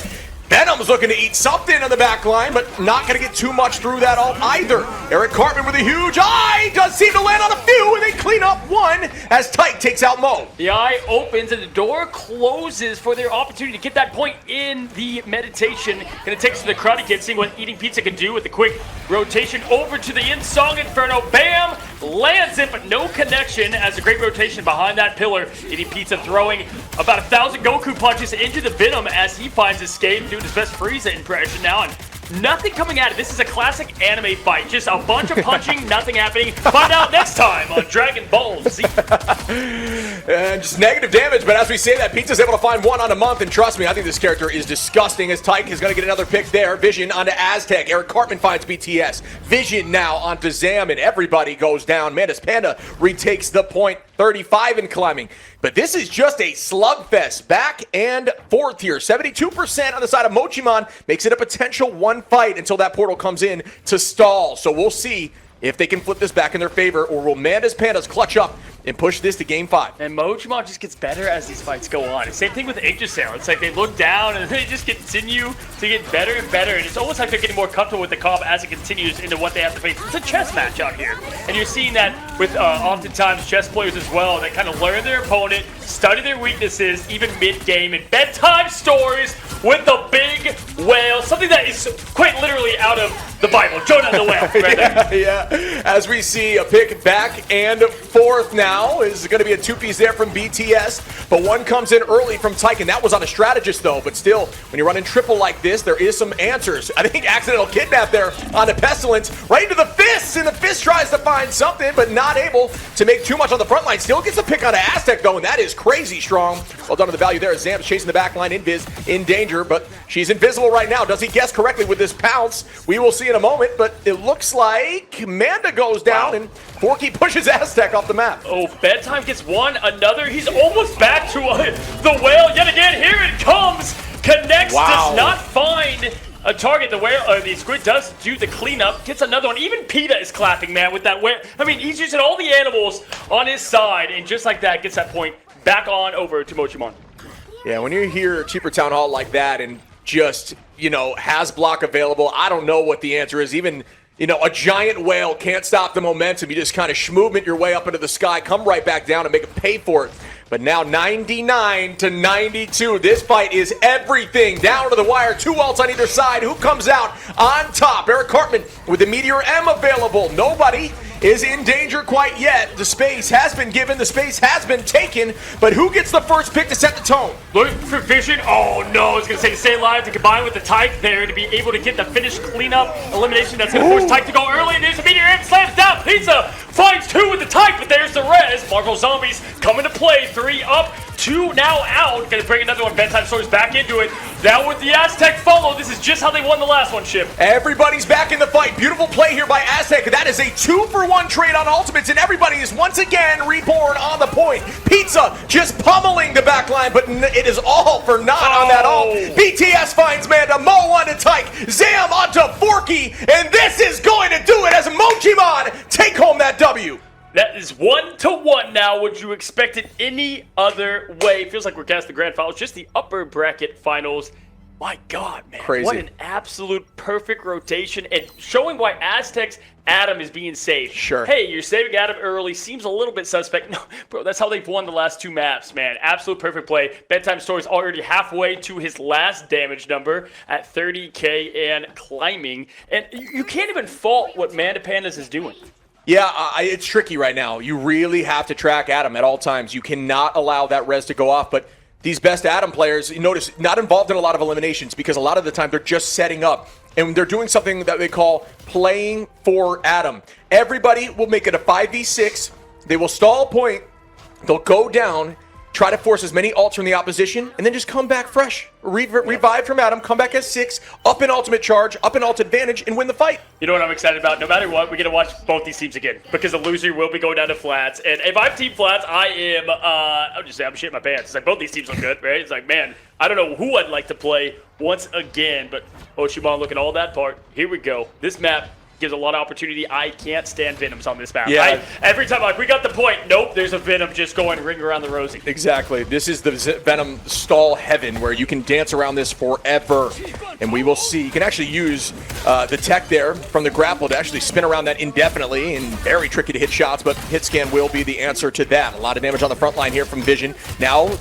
Venom's looking to eat something on the back line, but not going to get too much through that ult either. Eric Cartman with a huge eye does seem to land on a few, and they clean up one as Tyke takes out Mo. The eye opens and the door closes for their opportunity to get that point in the meditation. Going to take us to the Karate Kid, seeing what Eating Pizza can do with the quick rotation over to the end. Song Inferno, bam! Lands it, but no connection as a great rotation behind that pillar. Eating Pizza throwing about 1,000 Goku punches into the Venom as he finds escape, doing his best Frieza impression now, and nothing coming at it. This is a classic anime fight. Just a bunch of punching, nothing happening. Find out next time on Dragon Ball Z. And just negative damage, but as we say that, Pizza's able to find one on a month, and trust me, I think this character is disgusting as Tyke is going to get another pick there. Vision onto Aztec. Eric Cartman finds BTS. Vision now onto Zam, and everybody goes down. Manda's Panda retakes the point, 35 in climbing. But this is just a slugfest, back and forth here. 72% on the side of Mochiman makes it a potential one fight until that portal comes in to stall. So we'll see if they can flip this back in their favor, or will Manda's Pandas clutch up and push this to game 5. And Mojima just gets better as these fights go on. Same thing with Yggdrasil. It's like they look down and they just continue to get better and better. And it's almost like they're getting more comfortable with the comp as it continues into what they have to face. It's a chess match out here. And you're seeing that with oftentimes chess players as well. They kind of learn their opponent, study their weaknesses, even mid-game, and bedtime stories with the big whale. Something that is quite literally out of the Bible. Jonah the whale. Right there. Yeah. As we see a pick back and forth now is going to be a 2-piece there from BTS, but one comes in early from Tyken. That was on a strategist though, but still, when you're running triple like this, there is some answers. I think accidental kidnap there on the Pestilence, right into the Fist, and the Fist tries to find something, but not able to make too much on the front line. Still gets a pick on Aztec though, and that is crazy strong. Well done to the value there. Zam's chasing the back line. Invis in danger, but she's invisible right now. Does he guess correctly with this pounce? We will see in a moment, but it looks like Manda goes down, and Forky pushes Aztec off the map. Oh, Bedtime gets one, another. He's almost back to the whale yet again. Here it comes. Connects, does not find a target. The whale, the squid does do the cleanup, gets another one. Even PETA is clapping, man, with that whale. I mean, he's using all the animals on his side, and just like that, gets that point back on over to Mochimon. Yeah, when you hear cheaper Town Hall like that and just, has block available, I don't know what the answer is. Even, a giant whale can't stop the momentum. You just kind of schmovement your way up into the sky, come right back down and make it pay for it. But now 99 to 92. This fight is everything. Down to the wire. 2 ults on either side. Who comes out on top? Eric Cartman with the Meteor M available. Nobody is in danger quite yet. The space has been given. The space has been taken. But who gets the first pick to set the tone? Looking for Vision. Oh, no. It's going to say to stay alive to combine with the Tyke there to be able to get the finish cleanup elimination. That's going to force Tyke to go early. And there's a Meteor M. Slams down. Pizza finds 2 with the Tyke, but there's the res. Marvel Zombies coming to play. 3 up, 2 now out. Gonna bring another one. Bedtime Stories back into it. Now with the Aztec follow. This is just how they won the last one, Chip. Everybody's back in the fight. Beautiful play here by Aztec. That is a 2-for-1 trade on ultimates, and everybody is once again reborn on the point. Pizza just pummeling the back line, but it is all for naught on that ult. BTS finds Manda. Mo onto Tyke. Zam onto Forky, and this is going to do it as Mochimon take home that W. That is 1-1 now. Would you expect it any other way? Feels like we're past the grand finals, just the upper bracket finals. My God, man. Crazy. What an absolute perfect rotation, and showing why Aztec's Adam is being saved. Sure. Hey, you're saving Adam early. Seems a little bit suspect. No, bro, that's how they've won the last 2 maps, man. Absolute perfect play. Bedtime Stories already halfway to his last damage number at 30K and climbing. And you can't even fault what Manda Pandas is doing. Yeah, it's tricky right now. You really have to track Adam at all times. You cannot allow that res to go off, but these best Adam players, you notice, not involved in a lot of eliminations because a lot of the time they're just setting up, and they're doing something that they call playing for Adam. Everybody will make it a 5v6. They will stall a point. They'll go down, try to force as many ults from the opposition, and then just come back fresh. Revive from Adam, come back as 6, up in ultimate charge, up in ult advantage, and win the fight. You know what I'm excited about? No matter what, we get to watch both these teams again because the loser will be going down to Flats. And if I'm Team Flats, I am, I'll just say I'm shitting my pants. It's like both these teams look good, right? It's like, man, I don't know who I'd like to play once again, but Oshimon looking all that part. Here we go. This map gives a lot of opportunity. I can't stand Venoms on this map. Yeah. Every time, like, we got the point. Nope, there's a Venom just going ring around the rosy. Exactly. This is the Venom stall heaven where you can dance around this forever. And we will see. You can actually use the tech there from the grapple to actually spin around that indefinitely, and very tricky to hit shots, but hit scan will be the answer to that. A lot of damage on the front line here from Vision. Now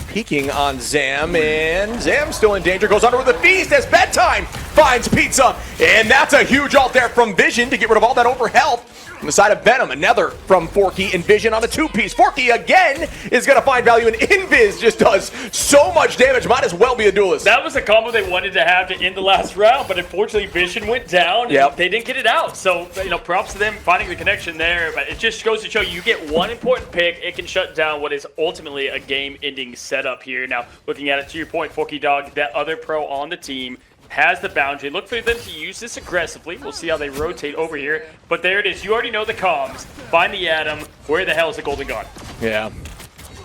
peeking on Zam, and Zam still in danger. Goes under with a feast as Bedtime finds Pizza, and that's a huge ult there from Vision to get rid of all that overhealth. On the side of Venom, another from Forky and Vision on the 2-piece. Forky again is going to find value, and Invis just does so much damage. Might as well be a duelist. That was the combo they wanted to have to end the last round, but unfortunately Vision went down and they didn't get it out. So, props to them finding the connection there, but it just goes to show you get one important pick, it can shut down what is ultimately a game-ending setup here. Now, looking at it, to your point, Forky Dog, that other pro on the team, has the boundary. Look for them to use this aggressively. We'll see how they rotate over here. But there it is. You already know the comms. Find the Atom. Where the hell is the Golden God? Yeah.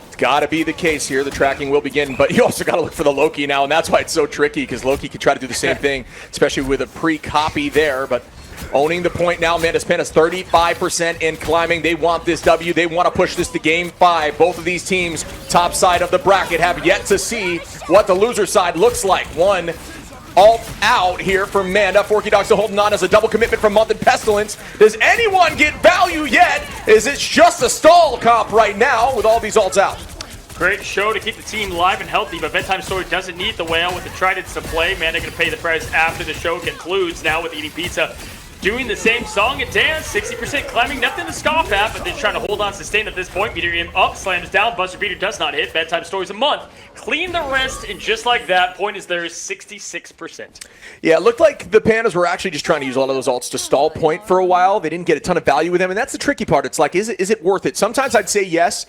It's got to be the case here. The tracking will begin, but you also got to look for the Loki now, and that's why it's so tricky, because Loki could try to do the same thing, especially with a pre-copy there, but owning the point now. Mantis Pandas 35% and climbing. They want this W. They want to push this to game 5. Both of these teams, top side of the bracket, have yet to see what the loser side looks like. One all out here for Manda. Forky Dog still holding on as a double commitment from Month and Pestilence. Does anyone get value yet? Is it just a stall comp right now with all these ults out? Great show to keep the team live and healthy, but Bedtime Story doesn't need the whale with the tridents to play. Manda going to pay the price after the show concludes. Now with Eating Pizza doing the same song and dance, 60% climbing, nothing to scoff at, but they're trying to hold on, sustain at this point. Meteor Im up, slams down, Buster Beater does not hit. Bedtime Stories a month. Clean the rest, and just like that, point is there is 66%. Yeah, it looked like the Pandas were actually just trying to use a lot of those ults to stall point for a while. They didn't get a ton of value with them, and that's the tricky part. It's like, is it worth it? Sometimes I'd say yes.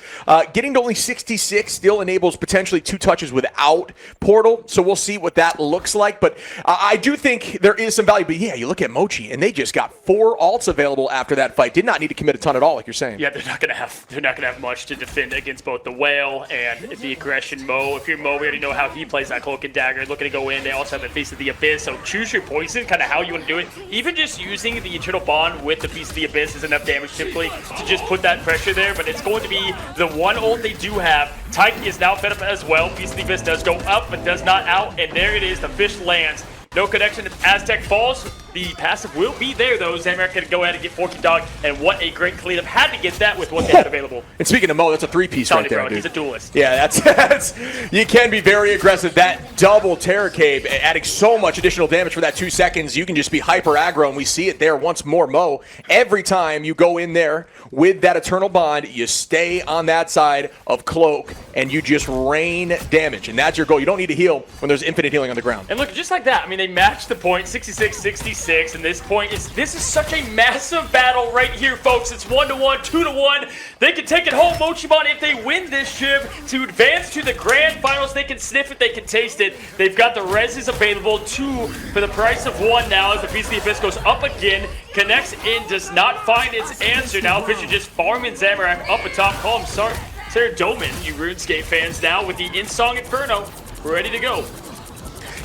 Getting to only 66 still enables potentially 2 touches without Portal, so we'll see what that looks like. But I do think there is some value. But yeah, you look at Mochi, and they just got 4 ults available after that fight. Did not need to commit a ton at all, like you're saying. Yeah, they're not gonna have much to defend against both the whale and the aggression Mo. If you're Mo, we already know how he plays that cloak and dagger, looking to go in. They also have the Face of the Abyss, so choose your poison, kind of how you want to do it. Even just using the Eternal Bond with the Face of the Abyss is enough damage simply to just put that pressure there, but it's going to be the one ult they do have. Tyke is now fed up as well. Face of the Abyss does go up, but does not out, and there it is. The fish lands. No connection if Aztec falls. The passive will be there, though. Zamorak can go ahead and get Forky Dog, and what a great cleanup. Had to get that with what they had available. And speaking of Mo, that's a 3-piece right there, bro, dude. He's a duelist. Yeah, that's you can be very aggressive. That double Terror Cave adding so much additional damage for that 2 seconds. You can just be hyper aggro, and we see it there once more. Mo, every time you go in there with that Eternal Bond, you stay on that side of Cloak, and you just rain damage, and that's your goal. You don't need to heal when there's infinite healing on the ground. And look, just like that, I mean, they matched the point, 66-66, and this point this is such a massive battle right here, folks. It's 1-1, 2-1. They can take it home, Mochimon, if they win this ship to advance to the grand finals. They can sniff it, they can taste it. They've got the reses available, 2 for the price of 1 now as the Beast of the Abyss goes up again, connects in, does not find its answer. Now Fisher just farming Zamorak up atop. Call him Sarah Doman, you RuneScape fans, now with the In-Song Inferno ready to go.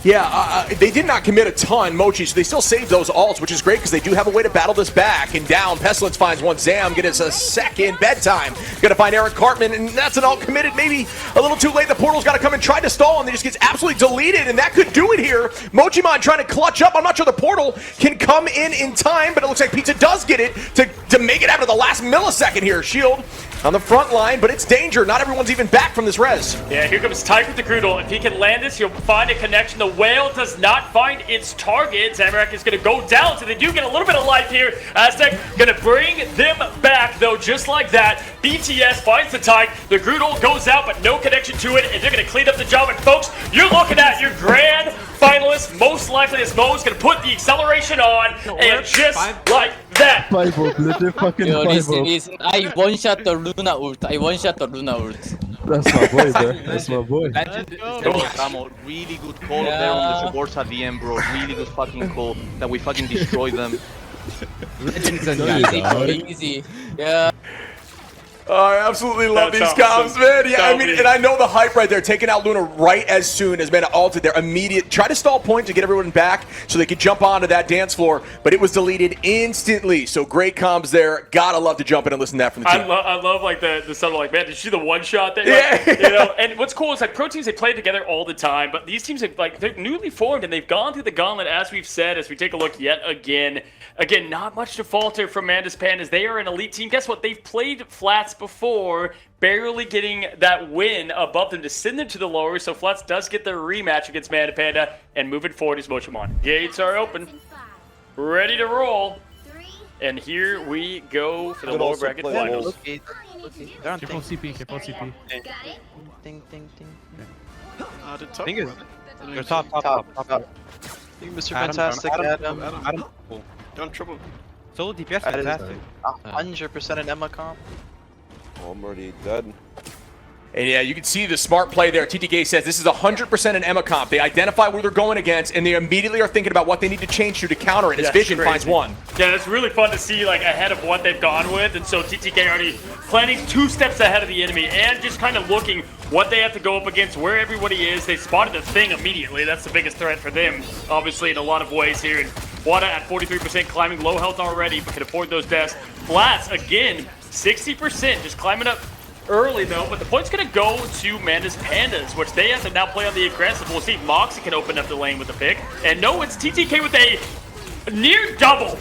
Yeah, they did not commit a ton, Mochi, so they still saved those ults, which is great because they do have a way to battle this back. And down, Pestilence finds one. Zam gets a second. Bedtime gonna find Eric Cartman, and that's an ult committed. Maybe a little too late. The Portal's got to come and try to stall, and they just gets absolutely deleted, and that could do it here. Mochimon trying to clutch up. I'm not sure the Portal can come in time, but it looks like Pizza does get it to make it out of the last millisecond here. Shield on the front line, but it's danger. Not everyone's even back from this res. Yeah, here comes Tyke with the Groodle. If he can land this, he'll find a connection. The whale does not find its target. Zamorak is going to go down, so they do get a little bit of life here. Aztec going to bring them back, though, just like that. BTS finds the Tyke. The Groodle goes out, but no connection to it, and they're going to clean up the job. And, folks, you're looking at your grand finalist. Most likely, as Mo's going to put the acceleration on, and just like that. Yo, listen, I one-shot the Luna ult. That's my boy, bro. That's my boy. Ramo, really good call there on the supports at the end, bro. Really good fucking call that we fucking destroyed them. Easy. Yeah. Oh, I absolutely love these comms, man. Yeah, I mean, and I know the hype right there. Taking out Luna right as soon as Manda ulted there. Immediate. Try to stall point to get everyone back so they could jump onto that dance floor, but it was deleted instantly. So great comms there. Gotta love to jump in and listen to that from the team. I love like the subtle, like, man, did you see the one shot there? Yeah. Like, you know, and what's cool is like pro teams, they play together all the time, but these teams, they're newly formed and they've gone through the gauntlet, as we've said, as we take a look yet again. Again, not much to falter from Mantis Pandas. They are an elite team. Guess what? They've played Flats before, barely getting that win above them to send them to the lower. So Flats does get their rematch against Manda Panda, and moving forward is Mochimon. Gates are open, ready to roll, and here we go for the lower bracket finals. Careful CP, careful CP. Ding. I think it's top. Mr. Fantastic, Adam. Don't trouble. Solo DPS fantastic. 100% an Emma comp. Oh, I'm already dead. And yeah, you can see the smart play there. TTK says this is 100% an Emma comp. They identify where they're going against, and they immediately are thinking about what they need to change to counter it as Vision finds one. Yeah, it's really fun to see like ahead of what they've gone with, and so TTK already planning 2 steps ahead of the enemy and just kind of looking what they have to go up against, where everybody is. They spotted the thing immediately. That's the biggest threat for them, obviously, in a lot of ways here. And Wada at 43%, climbing low health already, but can afford those deaths. Flats, again, 60%, just climbing up early though, but the point's going to go to Manda's Pandas, which they have to now play on the aggressive. We'll see if Moxie can open up the lane with the pick. And no, it's TTK with a near double,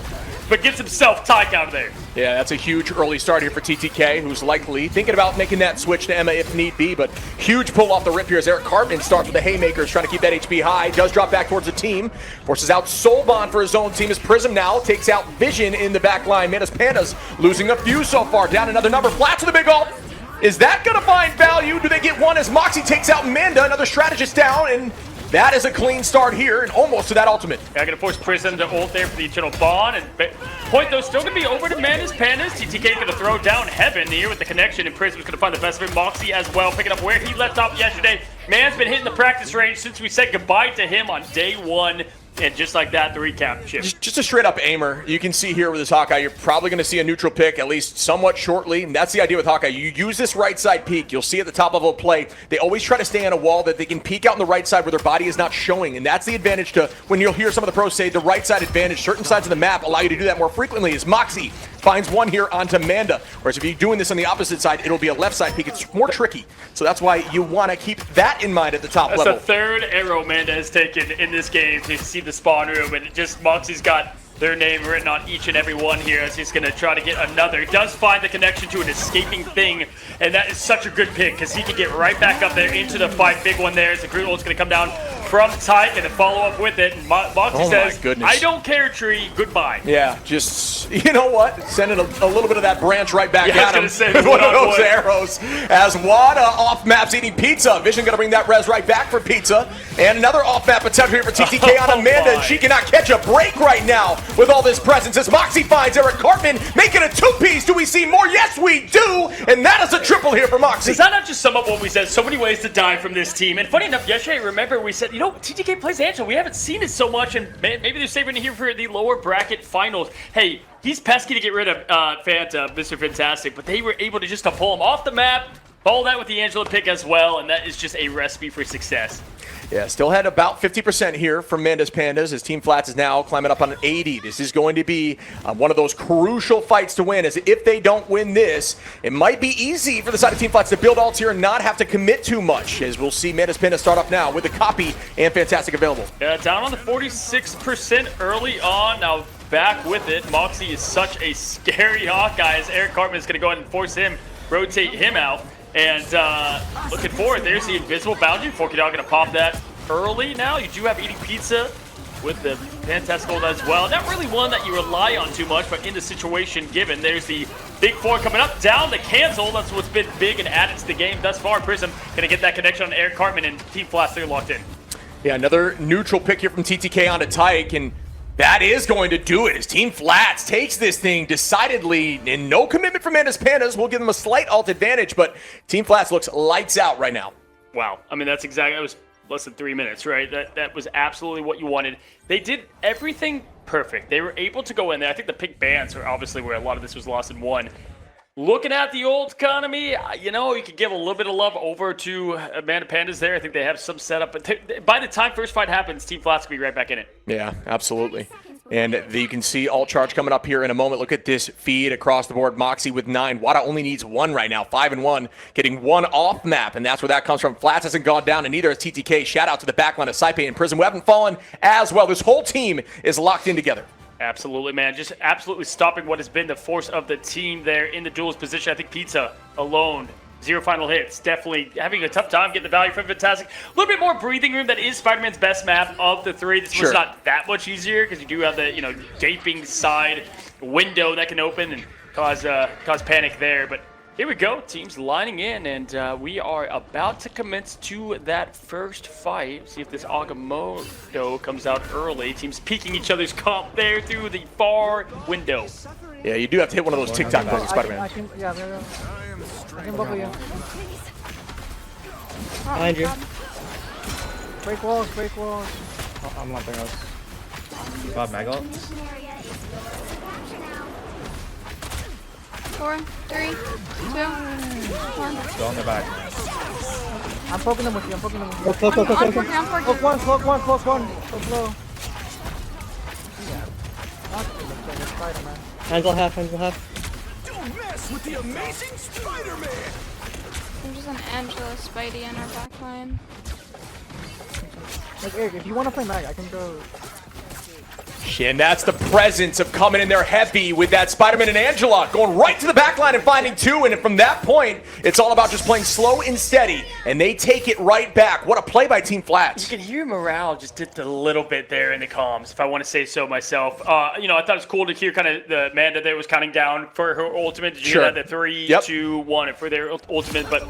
but gets himself Tyke out of there. Yeah, that's a huge early start here for TTK, who's likely thinking about making that switch to Emma if need be, but huge pull off the rip here as Eric Cartman starts with the haymakers, trying to keep that HP high. Does drop back towards the team, forces out Soulbond for his own team as Prism now takes out Vision in the back line. Manda's Pandas losing a few so far, down another number. Flats with a big ult. Is that going to find value? Do they get one as Moxie takes out Manda, another strategist down, and that is a clean start here and almost to that ultimate. Yeah, going to force Prism to ult there for the Eternal Bond. And point, though, still going to be over to Manda's Pandas. TTK going to throw down Heaven here with the connection, and Prism's going to find the best of it. Moxie as well, picking up where he left off yesterday. Man's been hitting the practice range since we said goodbye to him on day one. And just like that, the recap chip. Just a straight up aimer. You can see here with this Hawkeye, you're probably going to see a neutral pick at least somewhat shortly. And that's the idea with Hawkeye. You use this right side peek. You'll see at the top level of play, they always try to stay on a wall that they can peek out on the right side where their body is not showing. And that's the advantage to when you'll hear some of the pros say the right side advantage. Certain sides of the map allow you to do that more frequently as Moxie finds one here onto Manda. Whereas if you're doing this on the opposite side, it'll be a left side peek. It's more tricky. So that's why you want to keep that in mind at the top level. That's the third arrow Manda has taken in this game to see the spawn room. And just Moxie's got their name written on each and every one here as he's going to try to get another. He does find the connection to an escaping thing, and that is such a good pick because he can get right back up there into the fight. Big one there as the Groot ult's going to come down from Tyke and then follow up with it. And Moxie says, I don't care, Tree. Goodbye. Yeah, just, you know what? Sending a little bit of that branch right back at him. Say, with one of those arrows. As Wada off maps eating pizza. Vision going to bring that res right back for pizza. And another off map attempt here for TTK on Amanda. And she cannot catch a break right now with all this presence as Moxie finds Eric Cartman making a two-piece. Do we see more? Yes, we do. And that is a triple here for Moxie. Does that not just sum up what we said? So many ways to die from this team. And funny enough, yesterday, remember we said, you know, TTK plays Angel. We haven't seen it so much, and maybe they're saving it here for the lower bracket finals. Hey, he's pesky to get rid of Fanta, Mr. Fantastic, but they were able to just to pull him off the map, follow that with the Angela pick as well, and that is just a recipe for success. Yeah, still had about 50% here from Manda's Pandas as Team Flats is now climbing up on an 80. This is going to be one of those crucial fights to win, as if they don't win this, it might be easy for the side of Team Flats to build ults here and not have to commit too much, as we'll see Manda's Pandas start off now with the copy and Fantastic available. Yeah, down on the 46% early on. Now back with it. Moxie is such a scary Hawkeye as Eric Cartman is going to go ahead and force him, rotate him out. And looking forward, there's the invisible boundary. Forky Dog going to pop that early now. You do have eating pizza with the Fantastic Gold as well. Not really one that you rely on too much, but in the situation given, there's the big four coming up, down the cancel. That's what's been big and added to the game thus far. Prism going to get that connection on Eric Cartman, and Team Flats, they're locked in. Yeah, another neutral pick here from TTK onto Tyke, and that is going to do it as Team Flats takes this thing decidedly, and no commitment from Manda's Pandas. We'll give them a slight alt advantage, but Team Flats looks lights out right now. Wow. I mean, that was less than 3 minutes, right? That was absolutely what you wanted. They did everything perfect. They were able to go in there. I think the pick bans are obviously where a lot of this was lost in one. Looking at the old economy, you know, you could give a little bit of love over to Amanda Pandas there. I think they have some setup, but by the time first fight happens, Team Flats will be right back in it. Yeah, absolutely. And you can see alt charge coming up here in a moment. Look at this feed across the board. Moxie with 9. Wada only needs 1 right now. 5-1, getting 1 off map, and that's where that comes from. Flats hasn't gone down, and neither has TTK. Shout out to the backline of Saipe and Prism, who haven't fallen as well. This whole team is locked in together. Absolutely, man. Just absolutely stopping what has been the force of the team there in the duelist position. I think Pizza alone, 0 final hits. Definitely having a tough time getting the value from Fantastic. A little bit more breathing room. That is Spider-Man's best map of the 3. This one's not that much easier because you do have the, gaping side window that can open and cause panic there. But here we go. Teams lining in, and we are about to commence to that first fight. See if this Agamotto comes out early. Teams peeking each other's comp there through the far window. Yeah, you do have to hit one of those TikTok poses, Spider-Man. I can bubble you. Behind you. Break walls, break walls. Oh, I'm lumping us. You got Mega ult? 4, 3, 2, 1. Go on the back. I'm poking them with you, I'm poking them with you. Go. I'm 4. Cloak one. Cloak low. Spider-Man. Angel half, Angel half. Don't mess with the amazing Spider-Man. I'm just an Angela Spidey in our back line. Like, Eric, if you want to play Mag, I can go. And that's the presence of coming in there heavy with that Spider-Man and Angela going right to the back line and finding two. And from that point, it's all about just playing slow and steady. And they take it right back. What a play by Team Flats. You can hear morale just dipped a little bit there in the comms, if I want to say so myself. You know, I thought it was cool to hear kind of the Amanda there was counting down for her ultimate. Did you hear that? The 3, 2, 1 for their ultimate. But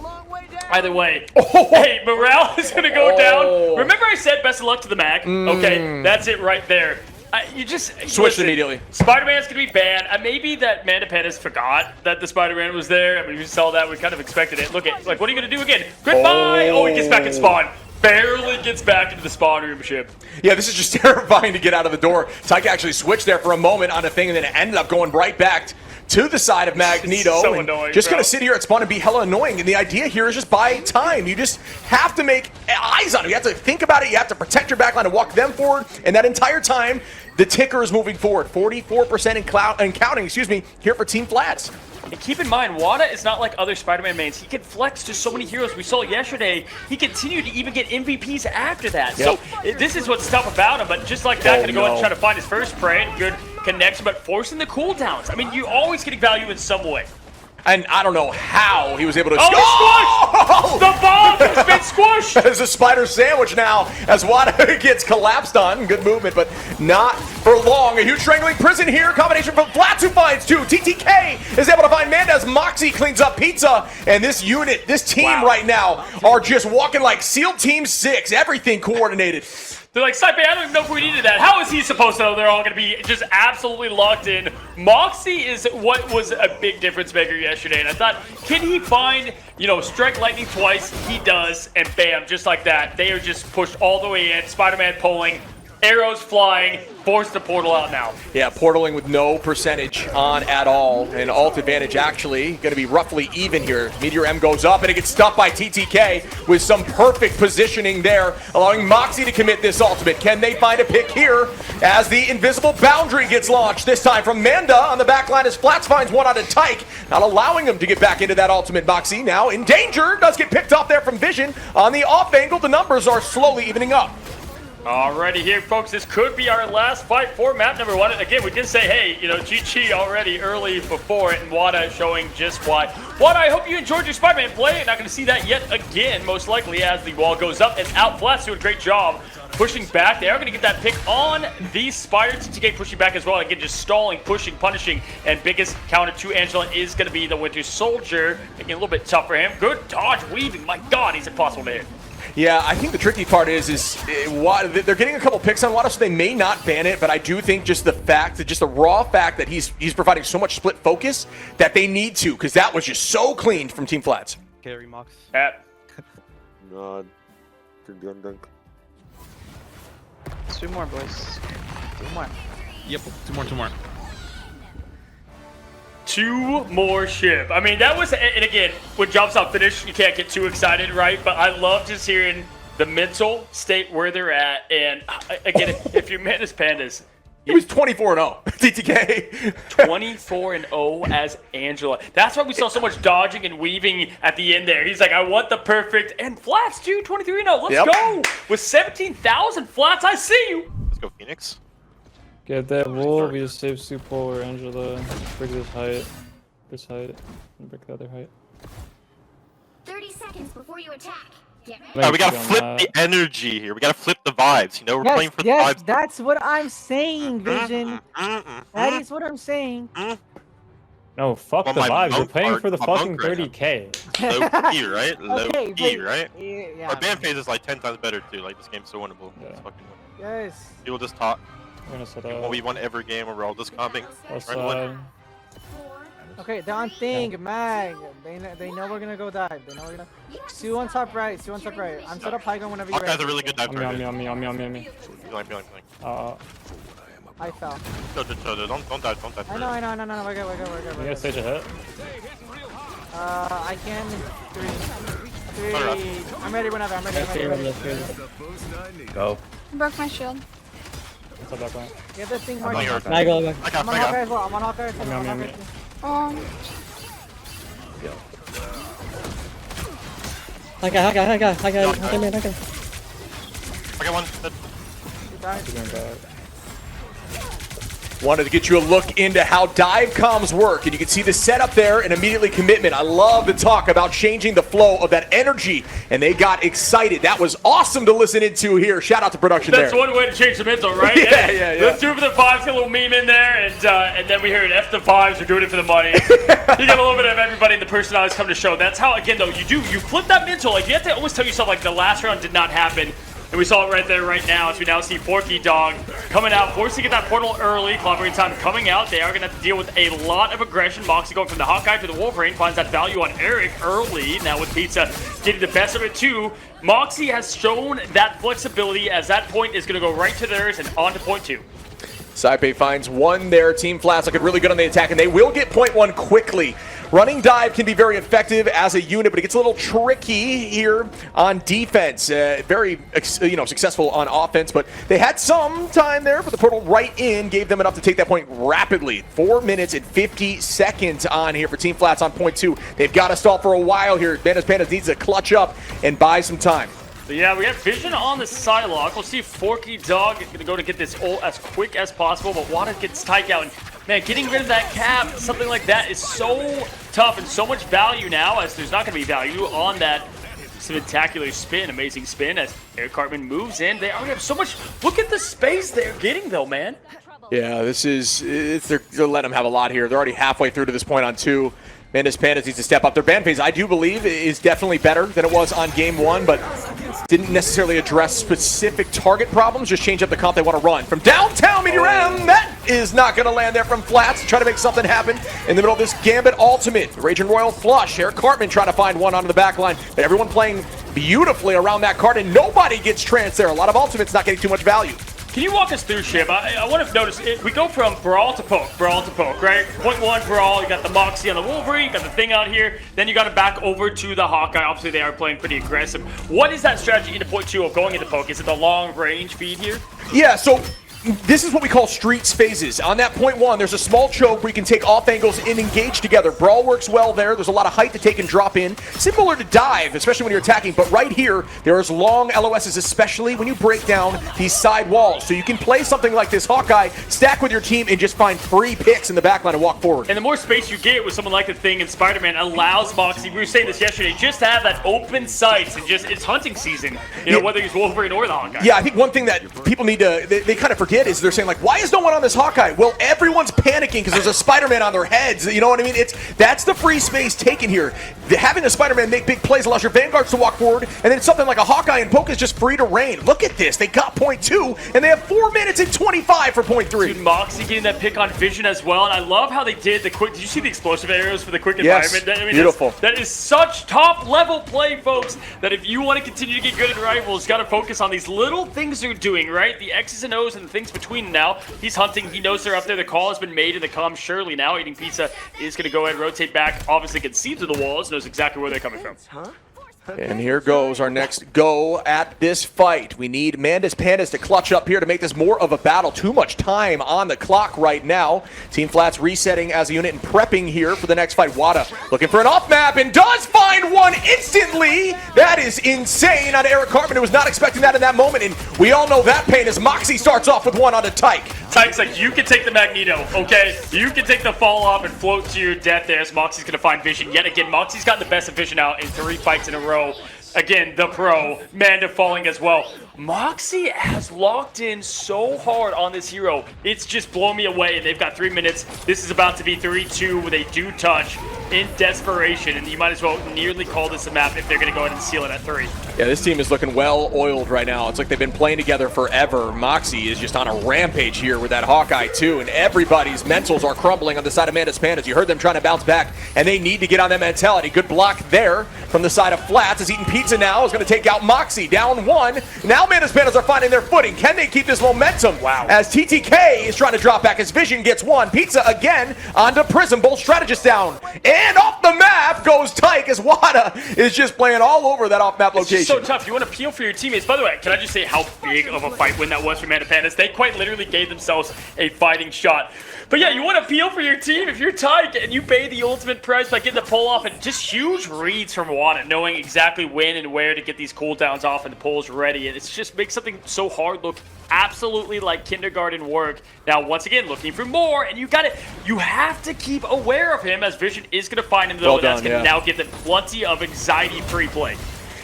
either way, hey, morale is going to go down. Remember I said best of luck to the Mag? Okay, that's it right there. You just switched immediately. Spider-Man's gonna be banned. Maybe that Amanda Pettis forgot that the Spider-Man was there. I mean, we saw that. We kind of expected it. Look at, like, what are you gonna do again? Goodbye. Oh, he gets back in spawn. Barely gets back into the spawn room ship. Yeah, this is just terrifying to get out of the door. Tyke actually switched there for a moment on a thing, and then it ended up going right back to the side of Magneto. So and annoying, just bro. gonna sit here at spawn and be hella annoying. And the idea here is just buy time. You just have to make eyes on it. You have to think about it. You have to protect your backline and walk them forward. And that entire time, the ticker is moving forward. 44% and counting, excuse me, here for Team Flats. And keep in mind, Wada is not like other Spider-Man mains. He can flex to so many heroes. We saw yesterday, he continued to even get MVPs after that. Yep. So this is what's tough about him. But just like that, gonna go ahead and try to find his first prey. Good connection, but forcing the cooldowns. I mean, you're always getting value in some way. And I don't know how he was able to squish! The bomb has been squished! There's a spider sandwich now as Wada gets collapsed on. Good movement, but not for long. A huge strangling prison here. Combination from Flats who finds two. TTK is able to find Manda as Moxie cleans up Pizza. And this unit, this team right now are just walking like SEAL Team 6. Everything coordinated. They're like, Saipe, I don't even know if we needed that. How is he supposed to know they're all going to be just absolutely locked in? Moxie is what was a big difference maker yesterday. And I thought, can he find, you know, strike lightning twice? He does. And bam, just like that. They are just pushed all the way in. Spider-Man pulling, arrows flying, forced the portal out now. Yeah, portaling with no percentage on at all. And ult advantage actually going to be roughly even here. Meteor M goes up and it gets stuffed by TTK with some perfect positioning there, allowing Moxie to commit this ultimate. Can they find a pick here as the invisible boundary gets launched, this time from Manda on the back line as Flats finds one out of Tyke, not allowing him to get back into that ultimate. Moxie now in danger, does get picked off there from Vision. On the off angle, the numbers are slowly evening up. Alrighty here, folks, this could be our last fight for map number 1. And again, we did say, hey, you know, GG already early before it, and Wada showing just why. Wada, I hope you enjoyed your Spider-Man play. You're not going to see that yet again, most likely, as the wall goes up and out. Flats doing a great job pushing back. They are going to get that pick on the Spider. TTK pushing back as well. Again, just stalling, pushing, punishing, and biggest counter to Angela is going to be the Winter Soldier. Making it a little bit tough for him. Good dodge, weaving. My God, he's impossible to hit. Yeah, I think the tricky part is they're getting a couple picks on Wada, so they may not ban it, but I do think just the raw fact that he's providing so much split focus that they need to, because that was just so clean from Team Flats. Carry Mox. God. Good dunk. 2 more, boys. 2 more. Yep, 2 more. 2 more ship. I mean, that was, and again, when jumps out finish, you can't get too excited, right? But I love just hearing the mental state where they're at. And again, if you're Mantis Pandas, he was 24-0. TTK. 24-0 as Angela. That's why we saw so much dodging and weaving at the end there. He's like, I want the perfect. And Flats, dude, 23-0. Let's go. With 17,000 Flats, I see you. Let's go, Phoenix. Get that wall, we just save Super or Angela. Break this height, and break the other height. 30 seconds before you attack. Get ready. Right, we gotta flip the energy here. We gotta flip the vibes. You know, we're playing for the vibes. Yes, that's what I'm saying, Vision. That is what I'm saying. No, fuck the vibes. We're playing for the fucking 30K. Low key, right? Low Okay, key, right? Yeah. Our ban phase is like 10 times better too. Like, this game's so winnable. Yeah. It's fucking winnable. Yes. People just talk. We're gonna set up. We won every game where we're all just comping. Outside. Okay, they're on thing, Mag. They know we're gonna go dive. They know we're gonna. Sue on top right. Sue on top right. I'm set up high gun whenever you're ready. Hawkeye's a really good dive target. On me. I fell. Chill. Don't dive. I know. We're good. You guys stage a hit? I can. 3. I'm ready whenever. Let's Go. Broke my shield. Top back line. Get this thing, I'm Mark. on I'm Hawkeye. I go. on Hawkeye as well. I'm on Hawkeye as well. I'm on me. Hawkeye. Hi guy, man. I got one. He's going back. Wanted to get you a look into how dive comms work, and you can see the setup there and immediately commitment. I love the talk about changing the flow of that energy, and they got excited. That was awesome to listen into here. Shout out to production That's there. one way to change the mental, right? Yeah. Let's do it for the fives, get a little meme in there, and then we heard F the fives, we're doing it for the money. You got a little bit of everybody in the personalities come to show. That's how, again, though, you flip that mental. Like, you have to always tell yourself, like, the last round did not happen. And we saw it right there, right now, as we now see Forky Dog coming out, forced to get that portal early. Clobbering time coming out. They are going to have to deal with a lot of aggression. Moxie going from the Hawkeye to the Wolverine, finds that value on Eric early. Now with Pizza getting the best of it too. Moxie has shown that flexibility, as that point is going to go right to theirs and on to point 2. Saipe finds one there. Team Flats looking really good on the attack, and they will get point 1 quickly. Running dive can be very effective as a unit, but it gets a little tricky here on defense. Very successful on offense, but they had some time there, but the portal right in gave them enough to take that point rapidly. 4 minutes and 50 seconds on here for Team Flats on point 2. They've got to stall for a while here. Pandas needs to clutch up and buy some time. So yeah, we have Vision on the Psylocke. We'll see Forky Dog going to go to get this ult as quick as possible, but Wada gets Tyke out. And man, getting rid of that cap, something like that, is so tough and so much value now, as there's not going to be value on that spectacular spin, amazing spin, as Eric Cartman moves in. They already have so much. Look at the space they're getting, though, man. Yeah, they're letting them have a lot here. They're already halfway through to this point on 2. Pandas needs to step up. Their ban phase, I do believe, is definitely better than it was on game 1, but didn't necessarily address specific target problems, just change up the comp they want to run. From downtown, Meteor M, that is not going to land there from Flats. Try to make something happen in the middle of this Gambit ultimate. Raging Royal flush. Eric Cartman trying to find one onto the back line, but everyone playing beautifully around that card, and nobody gets trans there. A lot of ultimates not getting too much value. Can you walk us through, Shib? I want to notice, we go from Brawl to Poke, right? Point 1, Brawl, you got the Moxie on the Wolverine, you got the thing out here, then you got it back over to the Hawkeye. Obviously, they are playing pretty aggressive. What is that strategy into point 2 of going into Poke? Is it the long range feed here? Yeah, so this is what we call streets phases. On that point 1, there's a small choke where you can take off angles and engage together. Brawl works well there. There's a lot of height to take and drop in. Similar to dive, especially when you're attacking. But right here, there's long LOSs, especially when you break down these side walls. So you can play something like this Hawkeye, stack with your team, and just find free picks in the backline and walk forward. And the more space you get with someone like the Thing and Spider-Man allows Moxie, we were saying this yesterday, just to have that open sights and just, it's hunting season, whether he's Wolverine or the Hawkeye. Yeah, I think one thing that people need to, they kind of forget is they're saying, like, why is no one on this Hawkeye? Well, everyone's panicking because there's a Spider-Man on their heads. You know what I mean? That's the free space taken here. Having a Spider-Man make big plays allows your Vanguards to walk forward, and then something like a Hawkeye and Poke is just free to reign. Look at this. They got point 2, and they have 4 minutes and 25 for point 3. Dude, Moxie getting that pick on Vision as well, and I love how they did the quick. Did you see the explosive arrows for the quick environment? I mean, beautiful. That is such top-level play, folks, that if you want to continue to get good at rivals, got to focus on these little things they're doing, right? The X's and O's and the things between now. He's hunting. He knows they're up there. The call has been made in the comm. Surely now Eating Pizza is going to go ahead and rotate back. Obviously can see through the walls. Knows exactly where they're coming from. And here goes our next go at this fight. We need Manda's Pandas to clutch up here to make this more of a battle. Too much time on the clock right now. Team Flats resetting as a unit and prepping here for the next fight. Wada looking for an off map and does find one instantly. That is insane on Eric Cartman, who was not expecting that in that moment. And we all know that pain as Moxie starts off with one on the Tyke. Tyke's like, you can take the Magneto, okay? You can take the fall off and float to your death there, as Moxie's going to find Vision. Yet again, Moxie's gotten the best of Vision out in 3 fights in a row. Again, the pro, Manda falling as well. Moxie has locked in so hard on this hero. It's just blown me away. They've got 3 minutes. This is about to be 3-2 with a do touch in desperation. And you might as well nearly call this a map if they're going to go ahead and seal it at 3. Yeah, this team is looking well oiled right now. It's like they've been playing together forever. Moxie is just on a rampage here with that Hawkeye too. And everybody's mentals are crumbling on the side of Manda's Pandas. You heard them trying to bounce back, and they need to get on that mentality. Good block there from the side of Flats as Eating Pizza now is going to take out Moxie. Down 1. Now Manda's Pandas are finding their footing. Can they keep this momentum? Wow. As TTK is trying to drop back as Vision gets 1. Pizza again onto Prism. Both strategists down. And and off the map goes Tyke as Wada is just playing all over that off-map location. It's just so tough. You want to peel for your teammates. By the way, can I just say how big of a fight win that was for Mana Pandas? They quite literally gave themselves a fighting shot. But yeah, you want to peel for your team if you're Tyke and you pay the ultimate price by getting the pull off, and just huge reads from Wada, knowing exactly when and where to get these cooldowns off and the pulls ready. And it's just makes something so hard look absolutely like kindergarten work. Now, once again, looking for more, and you have to keep aware of him, as Vision is going to find him, though, and that's going to now give them plenty of anxiety-free play.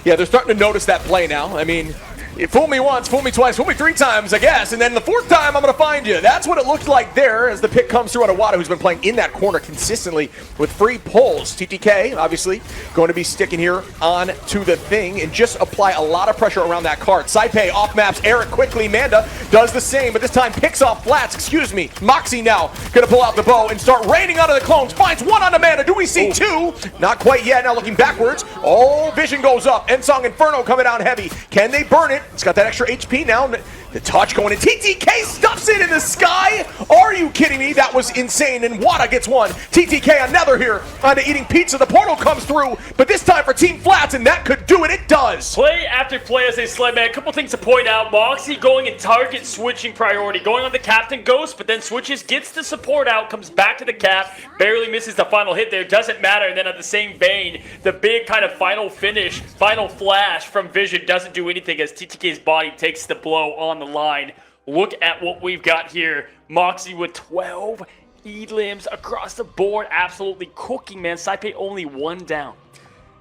Yeah, they're starting to notice that play now. I mean, you fool me once, fool me twice, fool me 3 times, I guess, and then the 4th time I'm going to find you. That's what it looked like there as the pick comes through on Wada, who's been playing in that corner consistently with free pulls. TTK, obviously, going to be sticking here on to the thing and just apply a lot of pressure around that card. Saipei off maps Eric quickly. Manda does the same, but this time picks off flats, excuse me. Moxie now going to pull out the bow and start raining onto the clones. Finds 1 on Manda. Do we see 2? Not quite yet. Now looking backwards. Oh, Vision goes up. Ensong Inferno coming down heavy. Can they burn it? It's got that extra HP now. The touch going in. TTK stuffs it in the sky. Are you kidding me? That was insane. And Wada gets 1. TTK another here onto eating pizza. The portal comes through, but this time for Team Flats, and that could do it. It does. Play after play as they sled, man. A couple things to point out. Moxie going in target switching priority. Going on the Captain Ghost, but then switches, gets the support out, comes back to the cap, barely misses the final hit there. Doesn't matter. And then on the same vein, the big kind of final finish, final flash from Vision doesn't do anything as TTK's body takes the blow on the line. Look at what we've got here. Moxie with 12 elims across the board. Absolutely cooking, man. Saipei only 1 down.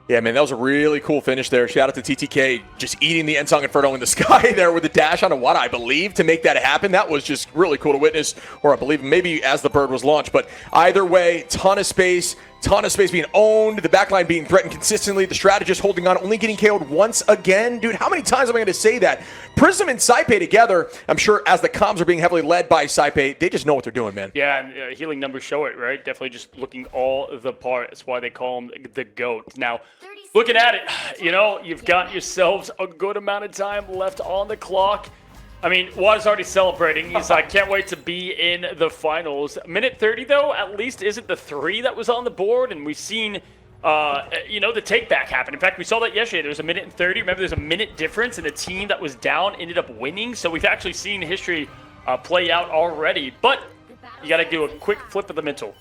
Yeah, man, that was a really cool finish there. Shout out to TTK just eating the Ensong Inferno in the sky there with the dash on Wada, I believe, to make that happen. That was just really cool to witness, or I believe maybe as the bird was launched. But either way, ton of space being owned, the backline being threatened consistently, the strategist holding on, only getting KO'd once again. Dude, how many times am I going to say that? Prism and Saipei together, I'm sure as the comms are being heavily led by Saipei, they just know what they're doing, man. Yeah, and healing numbers show it, right? Definitely just looking all the part. That's why they call him the GOAT. Now, looking at it, you know, you've got yourselves a good amount of time left on the clock. I mean, Wada's already celebrating. He's like, can't wait to be in the finals. Minute 30, though, at least isn't the 3 that was on the board, and we've seen, you know, the take-back happen. In fact, we saw that yesterday. There was a minute and 30. Remember, there's a minute difference, and the team that was down ended up winning. So we've actually seen history play out already. But you got to do a quick flip of the mental.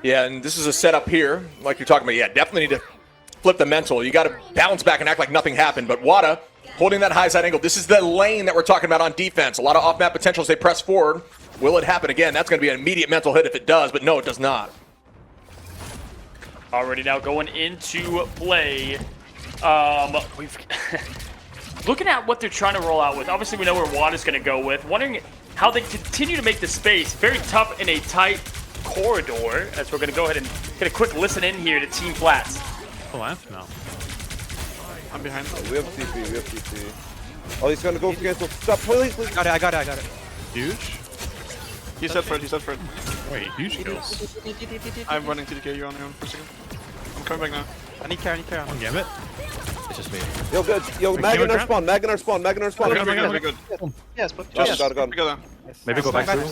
Yeah, and this is a setup here, like you're talking about. Yeah, definitely need to flip the mental. You got to bounce back and act like nothing happened. But Wada holding that high side angle. This is the lane that we're talking about on defense. A lot of off-map potential as they press forward. Will it happen again? That's going to be an immediate mental hit if it does, but no, it does not. Already now going into play. We've looking at what they're trying to roll out with. Obviously, we know where Wada's going to go with. Wondering how they continue to make the space very tough in a tight corridor. As we're going to go ahead and get a quick listen in here to Team Flats. Oh, I have to know. I'm behind. Oh, we have TP. Oh, he's gonna go against us. Stop, please. I got it. Huge? He's set for it. Wait, huge kills. I'm running TDK, you're on your own for a second. I'm coming back now. I need care on Gambit. It's just me. Yo, good. Yo, Mag in our spawn. We're good. Yes, but Got him. Maybe go back through.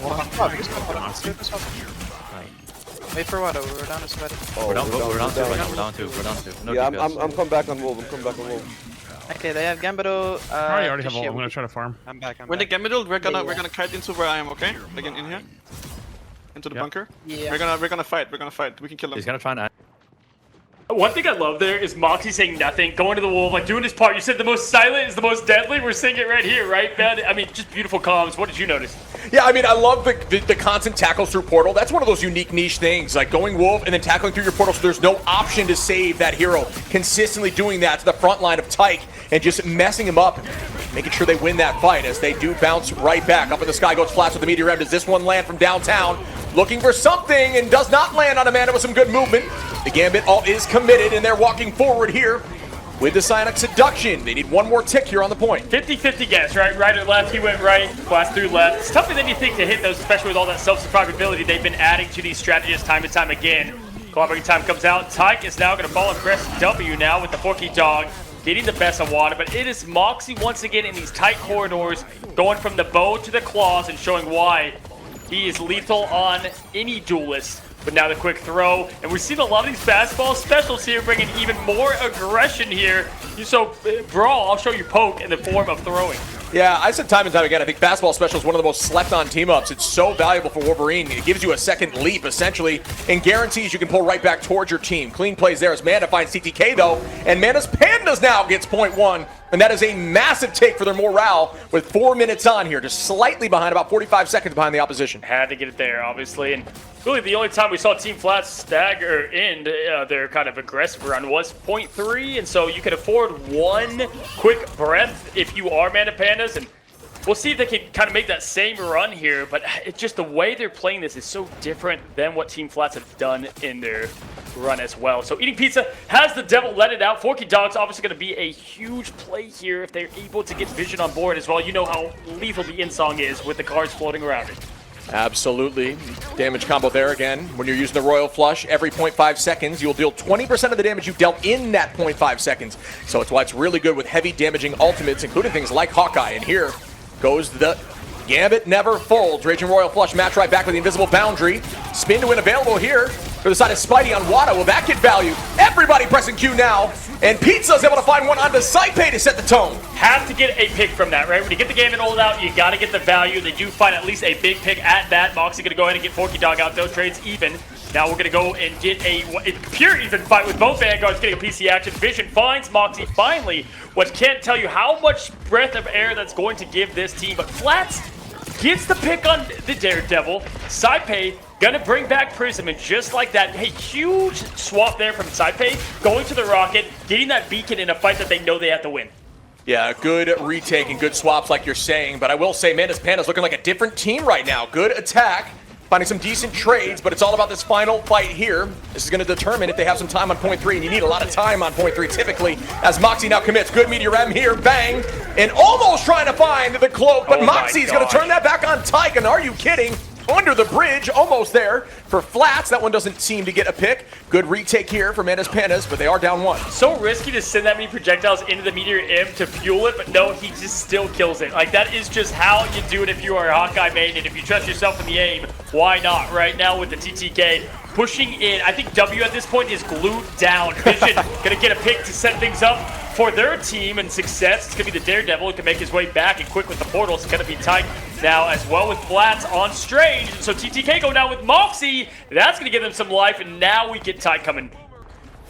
Wait for what? We're down to sweat. We're down two. No yeah, I'm coming back on Wolf. Okay, they have Gambito. I already have all. I'm gonna try to farm. I'm back. When they Gambito, we're gonna kite into where I am, okay? Like in here. Into the bunker. Yeah. We're gonna fight. We can kill them. He's gonna try and. One thing I love there is Moxie saying nothing, going to the wolf, like doing his part. You said the most silent is the most deadly. We're seeing it right here, right, man? I mean, just beautiful comms. What did you notice? Yeah, I mean, I love the constant tackles through portal. That's one of those unique niche things, like going wolf and then tackling through your portal so there's no option to save that hero. Consistently doing that to the front line of Tyke and just messing him up, making sure they win that fight as they do bounce right back. Up in the sky goes Flats with the meteor M. Does this one land from downtown? Looking for something and does not land on Amanda with some good movement. The Gambit ult is committed and they're walking forward here with the Psionic Seduction. They need one more tick here on the point. 50-50 guess, right? Right or left, he went right, Flats through left. It's tougher than you think to hit those, especially with all that self-survivability they've been adding to these strategists time and time again. Clobbering time comes out. Tyke is now going to fall and press W now with the Porky Dog, getting the best of Wada, but it is Moxie once again in these tight corridors, going from the bow to the claws and showing why he is lethal on any duelist. But now the quick throw, and we're seeing a lot of these fastball specials here bringing even more aggression here. So, Brawl, I'll show you poke in the form of throwing. Yeah, I said time and time again, I think fastball special is one of the most slept-on team-ups. It's so valuable for Wolverine. It gives you a second leap, essentially, and guarantees you can pull right back towards your team. Clean plays there as Manda finds TTK, though, and Manda's Pandas now gets .1, and that is a massive take for their morale with 4 minutes on here, just slightly behind, about 45 seconds behind the opposition. Had to get it there, obviously, and really the only time we saw Team Flat stagger end their kind of aggressive run was .3, and so you can afford one quick breath if you are Manda Pandas, and we'll see if they can kind of make that same run here, but it's just the way they're playing this is so different than what Team Flats have done in their run as well. So Eating Pizza has the Devil let it out. Forky Dog's obviously going to be a huge play here if they're able to get Vision on board as well. You know how lethal the in-song is with the cards floating around it. Absolutely. Damage combo there again. When you're using the Royal Flush, every 0.5 seconds, you'll deal 20% of the damage you dealt in that 0.5 seconds. So it's why it's really good with heavy damaging ultimates, including things like Hawkeye. And here goes the Gambit never folds. Raging Royal Flush match right back with the Invisible Boundary. Spin to win available here for the side of Spidey on Wada. Will that get value? Everybody pressing Q now. And Pizza's able to find one onto Saipei to set the tone. Have to get a pick from that, right? When you get the Gambit ult out, you got to get the value. They do find at least a big pick at that. Moxie going to go ahead and get Forky Dog out, though. Trades even. Now we're going to go and get a pure even fight with both Vanguards getting a PC action. Vision finds Moxie finally, which can't tell you how much breath of air that's going to give this team. But Flats gets the pick on the Daredevil. Saipei gonna bring back Prism, and just like that, hey, huge swap there from Saipei, going to the Rocket, getting that beacon in a fight that they know they have to win. Yeah, good retake and good swaps like you're saying, but I will say Manda's Panda's looking like a different team right now. Good attack, finding some decent trades, but it's all about this final fight here. This is going to determine if they have some time on .3, and you need a lot of time on .3 typically, as Moxie now commits. Good Meteor M here, bang, and almost trying to find the cloak, but Moxie's going to turn that back on Tyke, and are you kidding? Under the bridge, almost there for Flats. That one doesn't seem to get a pick. Good retake here for Manda's Pandas, but they are down one. So risky to send that many projectiles into the Meteor M to fuel it, but no, he just still kills it. Like, that is just how you do it if you are a Hawkeye main, and if you trust yourself in the aim, why not? Right now with the TTK pushing in, I think W at this point is glued down. Vision gonna get a pick to set things up for their team and success. It's going to be the Daredevil who can make his way back and quick with the portal. It's going to be Tyke now as well with Flats on Strange. And so TTK go down with Moxie. That's going to give them some life, and now we get Tyke coming.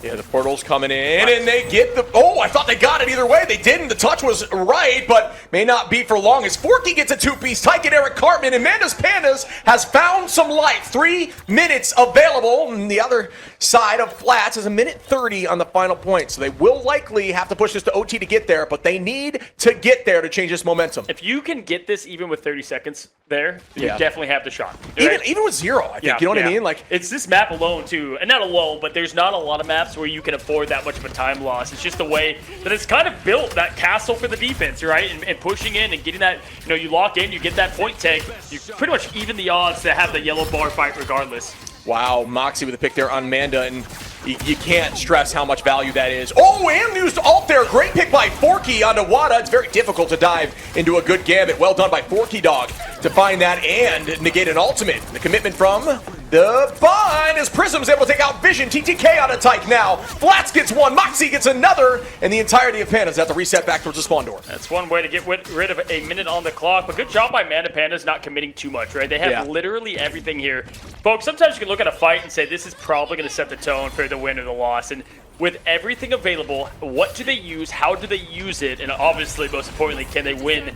Yeah, the portal's coming in, and they get the... Oh, I thought they got it either way. They didn't. The touch was right, but may not be for long as Forky gets a two-piece. Tyke and Eric Cartman, and Manda's Pandas has found some life. 3 minutes available. And the other side of Flats is 1:30 on the final point, so they will likely have to push this to OT to get there, but they need to get there to change this momentum. If you can get this even with 30 seconds there, you definitely have the shot. Right? Even with 0, I think. You know what I mean? Like, it's this map alone, too. And not alone, but there's not a lot of maps where you can afford that much of a time loss. It's just the way that it's kind of built, that castle for the defense, right? And pushing in and getting that, you lock in, you get that point take, you pretty much even the odds to have the yellow bar fight regardless. Wow, Moxie with a pick there on Manda, and you can't stress how much value that is. Oh, and used ult there. Great pick by Forky onto Wada. It's very difficult to dive into a good Gambit. Well done by Forky Dog to find that and negate an ultimate. The commitment from the bind as Prism's able to take out Vision. TTK on a Tyke now. Flats gets one. Moxie gets another. And the entirety of Pandas have to reset back towards the spawn door. That's one way to get rid of a minute on the clock. But good job by Manda Pandas not committing too much, right? They have literally everything here. Folks, sometimes you can look at a fight and say, this is probably going to set the tone for the win or the loss. And with everything available, what do they use? How do they use it? And obviously, most importantly, can they win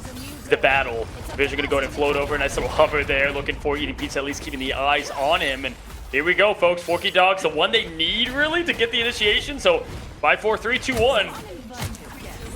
the battle? Vision going to go ahead and float over. Nice little hover there, looking for Eating Pizza, at least keeping the eyes on him. And here we go, folks. Forky Dog's the one they need, really, to get the initiation. So 5, 4, 3, 2, 1.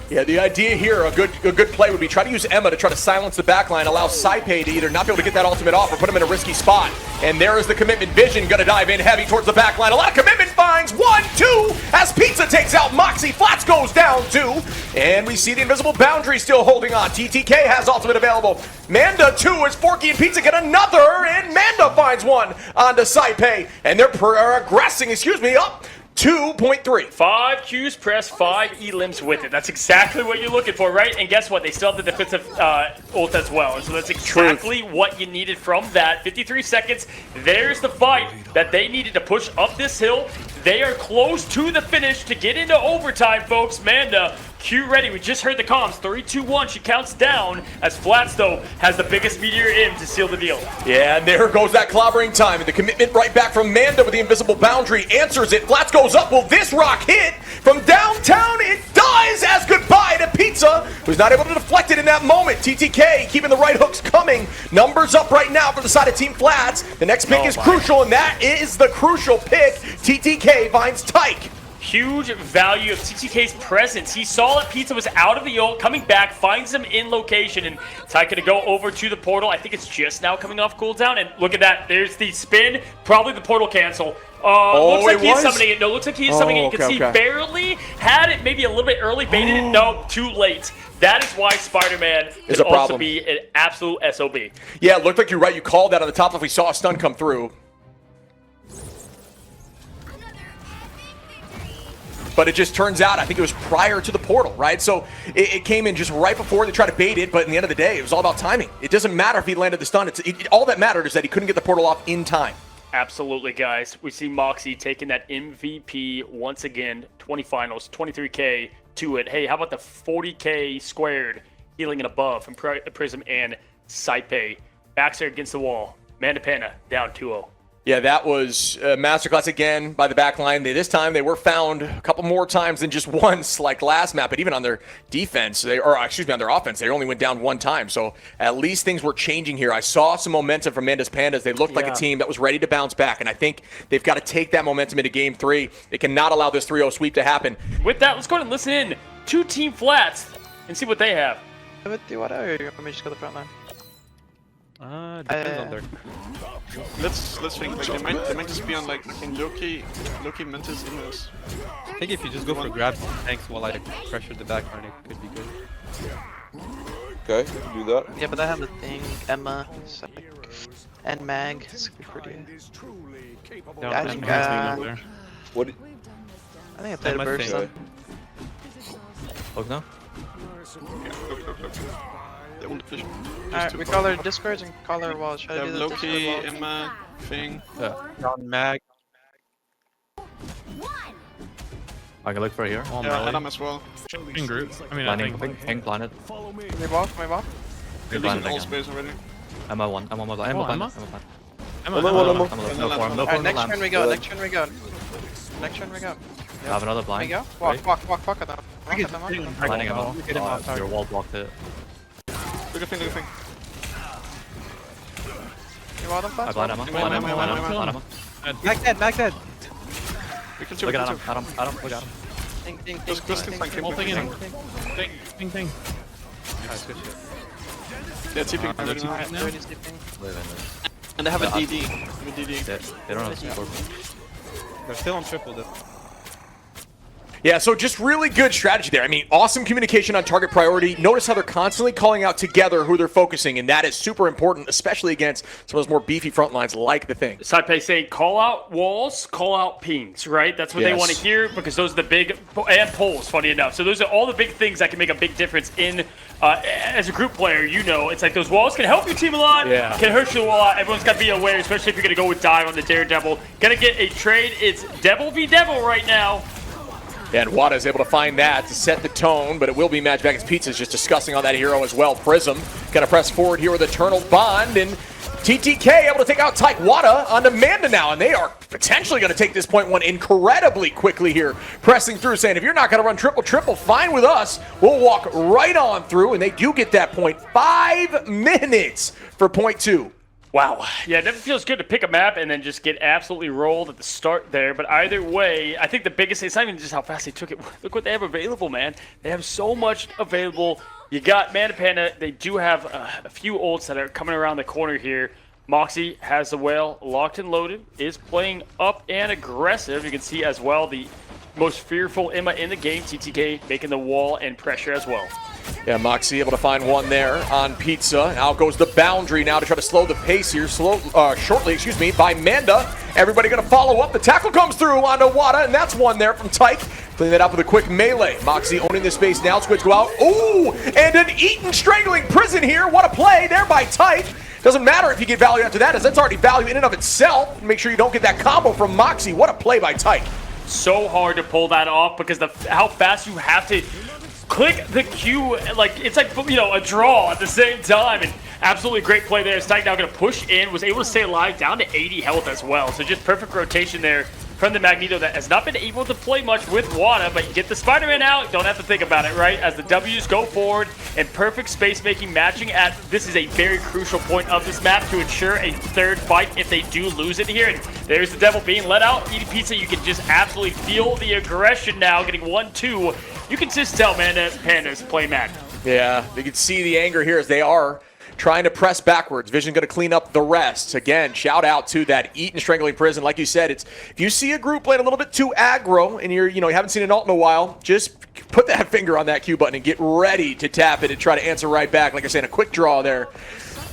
Yeah, the idea here, a good play would be try to use Emma to try to silence the backline, allow Saipei to either not be able to get that ultimate off or put him in a risky spot. And there is the commitment. Vision gonna dive in heavy towards the backline. A lot of commitment finds 1, 2, as Pizza takes out Moxie. Flats goes down 2. And we see the invisible boundary still holding on. TTK has ultimate available. Manda 2 as Forky and Pizza get another, and Manda finds one onto Saipei. And they're progressing, up 2.3. 5 Qs press, 5 E-limbs with it. That's exactly what you're looking for, right? And guess what? They still have the defensive ult as well. And so that's exactly what you needed from that. 53 seconds. There's the fight that they needed to push up this hill. They are close to the finish to get into overtime, folks. Manda, Q ready. We just heard the comms. 3, 2, 1. She counts down as Flats, though, has the biggest meteor in to seal the deal. Yeah, and there goes that clobbering time. And the commitment right back from Manda with the invisible boundary. Answers it. Flats goes up. Will this rock hit? From downtown, it does, as goodbye to Pizza, who's not able to deflect it in that moment. TTK keeping the right hooks coming. Numbers up right now for the side of Team Flats. The next pick is crucial, and that is the crucial pick. TTK finds Tyke. Huge value of TTK's presence. He saw that Pizza was out of the ult, coming back, finds him in location, and Tyke gonna go over to the portal. I think it's just now coming off cooldown, and look at that. There's the spin, probably the portal cancel. Looks like he's summoning it. No, looks like he's summoning it. You can see barely had it maybe a little bit early, baited it. No, too late. That is why Spider-Man could also be an absolute SOB. Yeah, it looked like you're right. You called that on the top if we saw a stun come through. But it just turns out, I think it was prior to the portal, right? So it came in just right before they tried to bait it, but in the end of the day, it was all about timing. It doesn't matter if he landed the stun. All that mattered is that he couldn't get the portal off in time. Absolutely, guys. We see Moxie taking that MVP once again. 20 finals, 23K to it. Hey, how about the 40K squared healing and above from Prism and Saipe? Backs there against the wall. Mandapana down 2-0. Yeah, that was a masterclass again by the backline. This time they were found a couple more times than just once like last map, but even on their defense, on their offense, they only went down one time. So at least things were changing here. I saw some momentum from Manda's Pandas. They looked like a team that was ready to bounce back, and I think they've got to take that momentum into Game 3. They cannot allow this 3-0 sweep to happen. With that, let's go ahead and listen in to Team Flats and see what they have. Do whatever. Let me just go to the front line. Depends on their... Let's think. Like they might just be on like in Loki Mentis Innos. I think if you just go for grabs and tanks while I pressure the back line, it could be good. Okay, do that. Yeah, but I have the thing, Emma, Psych, and Mag. It's pretty. Yeah, I think What? I think I played a burst on. Oh no? Alright, we call our discords and call our walls. Should I do the Loki, Emma, Thing. Down mag. I can look for here. Yeah, Adam as well. In group. I mean, I think planet. Can we walk? Can we walk? We're losing all space already. Emma 1. Emma 1. Emma 1. Emma. No form. No form. Next turn we go. Next turn we go. Next turn we go. I have another blind. We go. Walk at them. Walk at them. Blinding Emma. Your wall blocked it. Look at thing. You want them fast? I blind Emma. Back dead. We can look at Adam. Look at him. Think. Just thing in. Thing. Nice, good shit. Yeah, TP. And they have a DD. They don't have support. They're still on triple. Yeah, so just really good strategy there. I mean, awesome communication on target priority. Notice how they're constantly calling out together who they're focusing, and that is super important, especially against some of those more beefy front lines like the Thing. Saipe saying, call out walls, call out pings, right? That's what they want to hear, because those are the big, and polls, funny enough. So those are all the big things that can make a big difference in, as a group player, you know, it's like those walls can help your team a lot, can hurt you a lot. Everyone's got to be aware, especially if you're going to go with dive on the Daredevil. Going to get a trade. It's Devil v Devil right now. And Wada is able to find that to set the tone, but it will be Match Vegas Pizzas just discussing on that hero as well. Prism going to press forward here with Eternal Bond, and TTK able to take out Tyke Wada onto Manda now, and they are potentially going to take this point one incredibly quickly here, pressing through, saying, if you're not going to run triple, fine with us. We'll walk right on through, and they do get that point. 5 minutes for point 2. Wow. Yeah, it never feels good to pick a map and then just get absolutely rolled at the start there. But either way, I think the biggest thing, it's not even just how fast they took it. Look what they have available, man. They have so much available. You got Mandapanda. They do have a few ults that are coming around the corner here. Moxie has the whale locked and loaded, is playing up and aggressive. You can see as well the most fearful Emma in the game, TTK, making the wall and pressure as well. Yeah, Moxie able to find one there on Pizza. Out goes the boundary now to try to slow the pace here. Shortly, by Manda. Everybody going to follow up. The tackle comes through onto Wada, and that's one there from Tyke. Clean that up with a quick melee. Moxie owning the space now. Squids go out. Ooh, and an Eaton strangling prison here. What a play there by Tyke. Doesn't matter if you get value after that, as that's already value in and of itself. Make sure you don't get that combo from Moxie. What a play by Tyke. So hard to pull that off because how fast you have to click the Q, like it's like, you know, a draw at the same time. And absolutely great play there. Tyke now going to push in, was able to stay alive, down to 80 health as well. So just perfect rotation there from the Magneto that has not been able to play much with Wada, but you get the Spider-Man out, don't have to think about it, right? As the W's go forward and perfect space making matching at, this is a very crucial point of this map to ensure a third fight if they do lose it here. And there's the Devil being let out, eating pizza. You can just absolutely feel the aggression now, getting 1-2. You can just tell, man, that Panda's play mad. Yeah, you can see the anger here as they are trying to press backwards. Vision going to clean up the rest. Again, shout out to that Eaton strangling prison. Like you said, it's if you see a group playing a little bit too aggro and you haven't seen an ult in a while, just put that finger on that Q button and get ready to tap it and try to answer right back. Like I said, a quick draw there.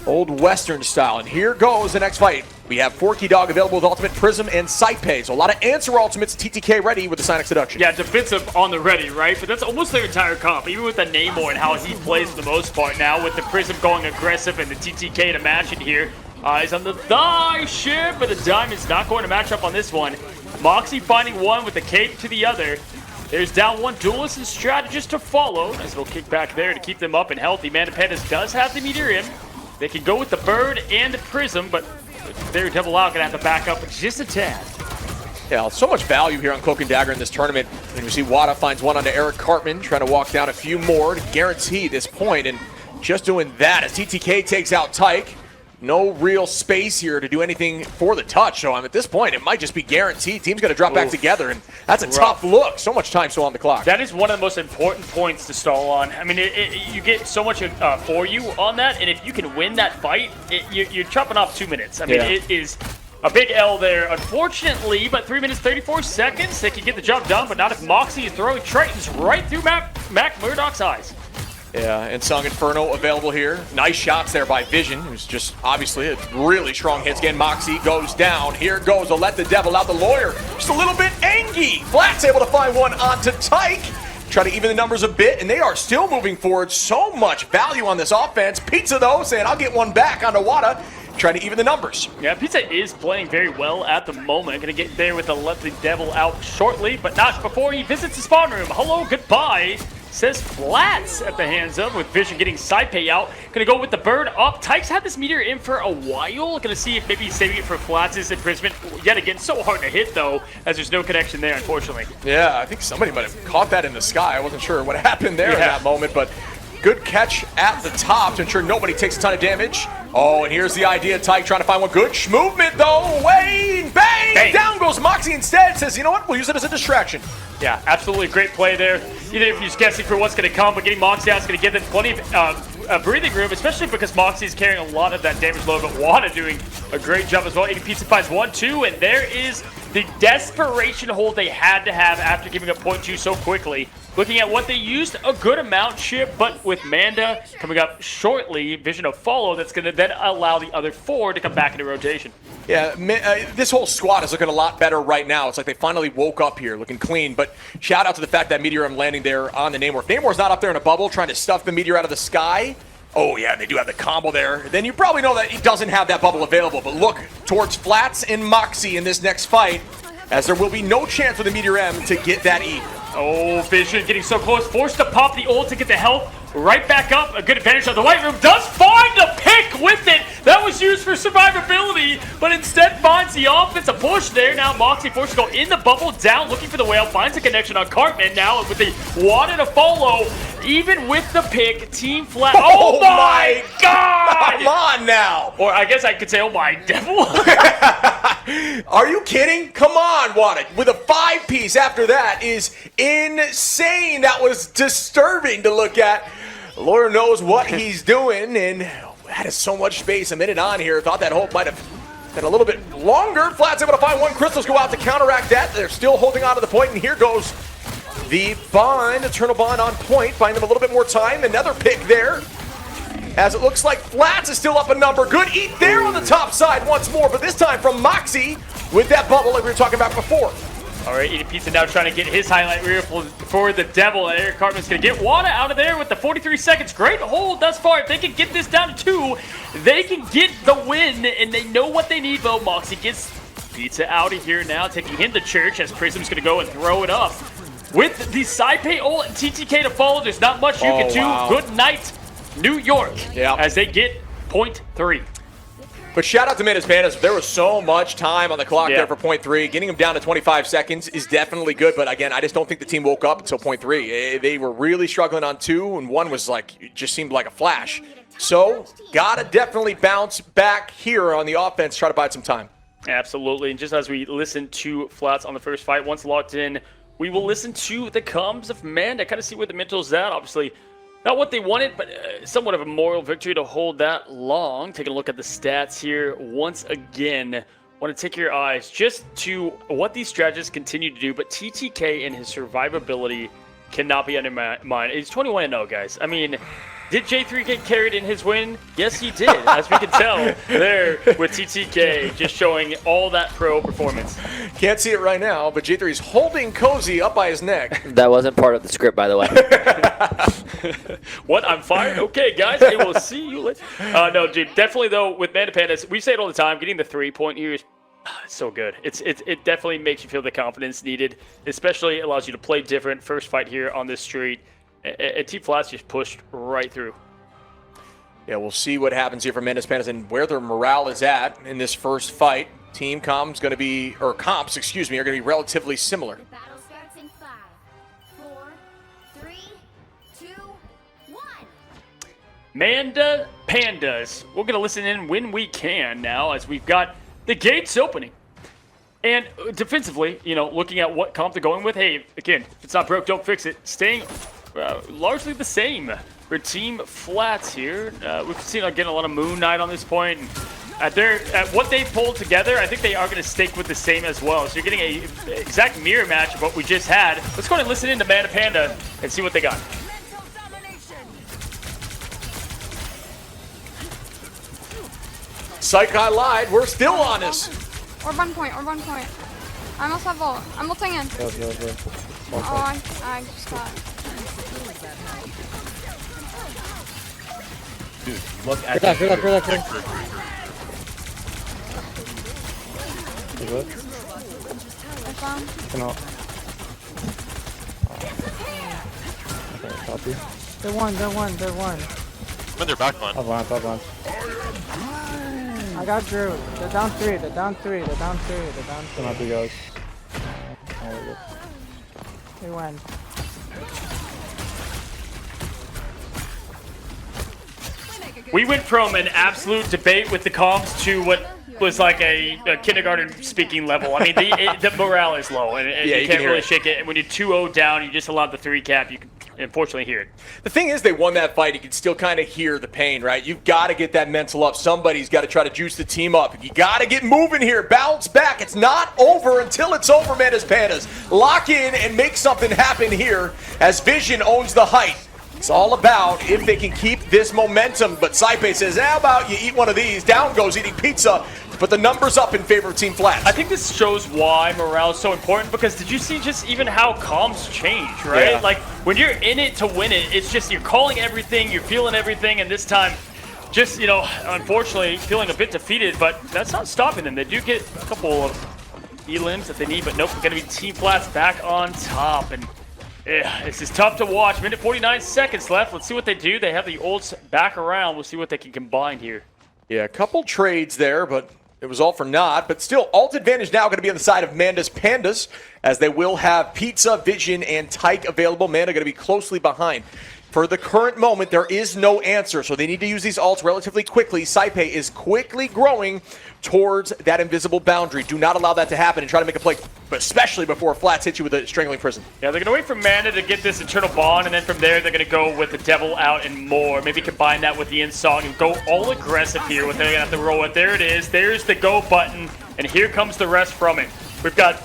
Old Western style. And here goes the next fight. We have Forky Dog available with Ultimate Prism and Saipe. So a lot of answer ultimates, TTK ready with the Sonic Seduction. Yeah, defensive on the ready, right? But that's almost their entire comp, even with the Namor and how he plays for the most part now, with the Prism going aggressive and the TTK to match it here. Eyes on the thigh ship, but the Diamond's not going to match up on this one. Moxie finding one with the cape to the other. There's down one duelist and strategist to follow. Nice little kick back there to keep them up and healthy. Mana Pandas does have the meteor in. They can go with the bird and the prism, but their Devil Out gonna have to back up just a tad. Yeah, so much value here on Cloak and Dagger in this tournament. And we see Wada finds one onto Eric Cartman, trying to walk down a few more to guarantee this point. And just doing that as TTK takes out Tyke. No real space here to do anything for the touch. So at this point, it might just be guaranteed. Team's going to drop back together, and that's a tough look. So much time still on the clock. That is one of the most important points to stall on. I mean, you get so much for you on that, and if you can win that fight, you're chopping off 2 minutes. I mean, it is a big L there, unfortunately, but 3 minutes, 34 seconds. They can get the job done, but not if Moxie is throwing Tritons right through Mac Murdoch's eyes. Yeah, and Song Inferno available here. Nice shots there by Vision, who's just obviously a really strong hits. Again, Moxie goes down. Here goes to let the Devil out. The Lawyer just a little bit angy. Flat's able to find one onto Tyke. Try to even the numbers a bit, and they are still moving forward. So much value on this offense. Pizza, though, saying, I'll get one back onto Wada. Trying to even the numbers. Yeah, Pizza is playing very well at the moment. Going to get there with the let the Devil out shortly, but not before he visits the spawn room. Hello, goodbye. Says Flats at the hands of, with Vision getting Saipe out. Gonna go with the bird up. Tyke's had this meteor in for a while. Gonna see if maybe he's saving it for Flats' imprisonment. Yet again, so hard to hit though, as there's no connection there, unfortunately. Yeah, I think somebody might have caught that in the sky. I wasn't sure what happened there in that moment, but good catch at the top to ensure nobody takes a ton of damage. Oh, and here's the idea. Tyke trying to find one. Good movement though. Wayne, bang! Down goes Moxie instead. Says, you know what? We'll use it as a distraction. Yeah, absolutely great play there. Either if you're guessing for what's going to come, but getting Moxie out is going to give them plenty of breathing room, especially because Moxie is carrying a lot of that damage load, but Wada doing a great job as well. 80 Pizza finds 1-2, and there is the desperation hold they had to have after giving up 0.2 so quickly. Looking at what they used, a good amount ship, but with Manda coming up shortly, Vision of Follow, that's going to then allow the other 4 to come back into rotation. Yeah, this whole squad is looking a lot better right now. It's like they finally woke up here, looking clean. But shout out to the fact that Meteor landing there on the Namor. If Namor's not up there in a bubble trying to stuff the Meteor out of the sky, oh yeah, they do have the combo there. Then you probably know that he doesn't have that bubble available. But look towards Flats and Moxie in this next fight, as there will be no chance for the Meteor M to get that E. Oh, Vision getting so close, forced to pop the ult to get the health right back up. A good advantage of the White Room, does find a pick with it. That was used for survivability, but instead finds the offensive push there. Now Moxie forced to go in the bubble, down, looking for the whale, finds a connection on Cartman now with the Wada to follow. Even with the pick, Team Flat. Oh my God! Come on now! Or I guess I could say, oh my devil. Are you kidding? Come on, Wada. With a 5-piece after that is insane. That was disturbing to look at. Lord knows what he's doing, and that is so much space. A minute on here. Thought that hold might have been a little bit longer. Flat's able to find one. Crystals go out to counteract that. They're still holding on to the point, and here goes the Bond, Eternal Bond on point, buying them a little bit more time. Another pick there. As it looks like Flats is still up a number. Good eat there on the top side once more, but this time from Moxie with that bubble like we were talking about before. All right, Eating Pizza now trying to get his highlight reel for the Devil. And Eric Cartman's going to get Wada out of there with the 43 seconds. Great hold thus far. If they can get this down to 2, they can get the win, and they know what they need, though. Moxie gets Pizza out of here now, taking him to church as Prism's going to go and throw it up. With the Saipei ult and TTK to follow, there's not much you can do. Wow. Good night, New York, as they get point 3. But shout out to Manus Pandas. There was so much time on the clock there for point 3. Getting them down to 25 seconds is definitely good. But again, I just don't think the team woke up until point 3. They were really struggling on 2, and 1 was like, it just seemed like a flash. So, gotta definitely bounce back here on the offense, try to buy some time. Absolutely. And just as we listen to Flats on the first fight, once locked in, we will listen to the comms of Man to kind of see where the mental's at. Obviously, not what they wanted, but somewhat of a moral victory to hold that long. Taking a look at the stats here once again. Want to take your eyes just to what these strategists continue to do, but TTK and his survivability cannot be undermined. He's 21-0, guys. I mean, did Jay3 get carried in his win? Yes, he did, as we can tell there with TTK just showing all that pro performance. Can't see it right now, but Jay3 is holding Cozy up by his neck. That wasn't part of the script, by the way. What? I'm fired? Okay, guys, I will see you later. No, dude, definitely, though, with Mana Pandas, we say it all the time, getting the 3-point here is so good. It definitely makes you feel the confidence needed, especially allows you to play different. First fight here on this street. And Team Flats just pushed right through. Yeah, we'll see what happens here for Manus Pandas and where their morale is at in this first fight. Team comps going to be, or comps, excuse me, are going to be relatively similar. The battle starts in 5, 4, 3, 2, 1. Manda Pandas. We're going to listen in when we can now as we've got the gates opening. And defensively, you know, looking at what comp they're going with, hey, again, if it's not broke, don't fix it. Staying largely the same for Team Flats here. We've seen again a lot of Moon Knight on this point. And at what they pulled together, I think they are going to stick with the same as well. So you're getting a exact mirror match of what we just had. Let's go ahead and listen in to Mana Panda and see what they got. Psych, I lied. We're still on this. Or 1 point, or 1 point. I almost have ult. I'm ulting in. Oh, I just got. Dude, look at that. Good. They're one. I'm in their back line. Top line. I got Drew. They're down 3. Come out, you guys. They win. We went from an absolute debate with the comms to what was like a kindergarten speaking level. I mean, the morale is low, and you can't really shake it. And when you're 2-0 down, you just allowed the 3 cap, you can unfortunately hear it. The thing is, they won that fight. You can still kind of hear the pain, right? You've got to get that mental up. Somebody's got to try to juice the team up. You got to get moving here. Bounce back. It's not over until it's over, Manus Pandas. Lock in and make something happen here as Vision owns the height. It's all about if they can keep this momentum. But Saipei says, how about you eat one of these? Down goes Eating Pizza to put the numbers up in favor of Team Flats. I think this shows why morale is so important, because did you see just even how comms change, right? Yeah. Like, when you're in it to win it, it's just you're calling everything, you're feeling everything, and this time, just, you know, unfortunately, feeling a bit defeated, but that's not stopping them. They do get a couple of elims that they need, but nope, we're going to be Team Flats back on top, and this is tough to watch. Minute 49 seconds left. Let's see what they do. They have the ults back around. We'll see what they can combine here. Yeah, a couple trades there, but it was all for naught. But still, ult advantage now going to be on the side of Manda's Pandas, as they will have Pizza, Vision, and Tyke available. Manda going to be closely behind. For the current moment, there is no answer, so they need to use these ults relatively quickly. Saipei is quickly growing towards that invisible boundary. Do not allow that to happen and try to make a play, especially before Flats hits you with a Strangling Prison. Yeah, they're going to wait for Mana to get this Eternal Bond, and then from there, they're going to go with the Devil out and more. Maybe combine that with the Insult and go all aggressive here. What they're going to have to roll it. There it is. There's the go button, and here comes the rest from it. We've got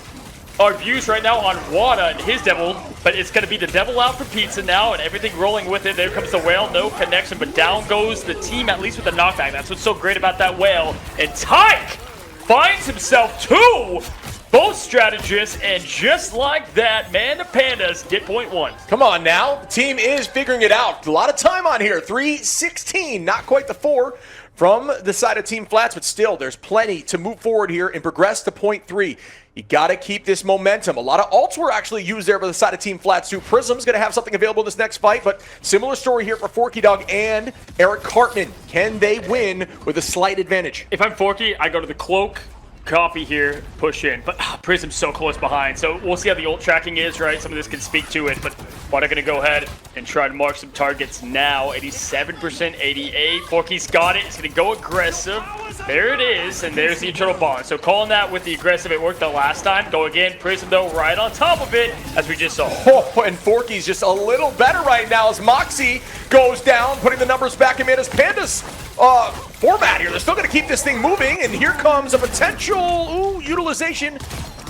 our views right now on Wada and his Devil but it's going to be the devil out for Pizza now, and everything rolling with it. There comes the whale, no connection, but down goes the team, at least with the knockback. That's what's so great about that whale. And Tyke finds himself 2. Both strategists, and just like that, man, the Pandas get .1. Come on now. The team is figuring it out. A lot of time on here. 3:16, not quite the 4 from the side of Team Flats, but still, there's plenty to move forward here and progress to .3. You got to keep this momentum. A lot of ults were actually used there by the side of Team Flats too. Prism's going to have something available in this next fight, but similar story here for Forky Dog and Eric Cartman. Can they win with a slight advantage? If I'm Forky, I go to the cloak, copy here, push in. But Prism's so close behind, so we'll see how the ult tracking is, right? Some of this can speak to it, but Water going to go ahead and try to mark some targets now. 87%, 88. Forky's got it. He's going to go aggressive. There it is, and there's the eternal bond. So calling that with the aggressive, it worked the last time. Go again. Prism, though, right on top of it, as we just saw. Oh, and Forky's just a little better right now as Moxie goes down, putting the numbers back in Manus Panda's format here. They're still going to keep this thing moving, and here comes a potential utilization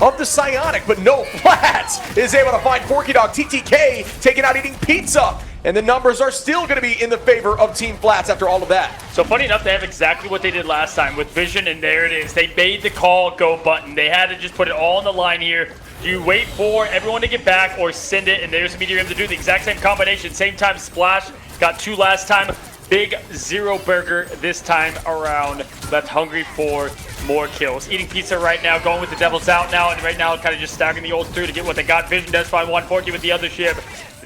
of the Psionic, but no, Flats is able to find Forky Dog. TTK taking out Eating Pizza, and the numbers are still going to be in the favor of Team Flats after all of that. So funny enough, they have exactly what they did last time with Vision, and there it is. They made the call go button. They had to just put it all on the line here. Do you wait for everyone to get back or send it? And there's Meteor to do the exact same combination. Same time Splash, got 2 last time. Big Zero Burger this time around. Left hungry for more kills. Eating Pizza right now, going with the Devil's Out now, and right now kind of just staggering the ults through to get what they got. Vision does find 140 with the other ship.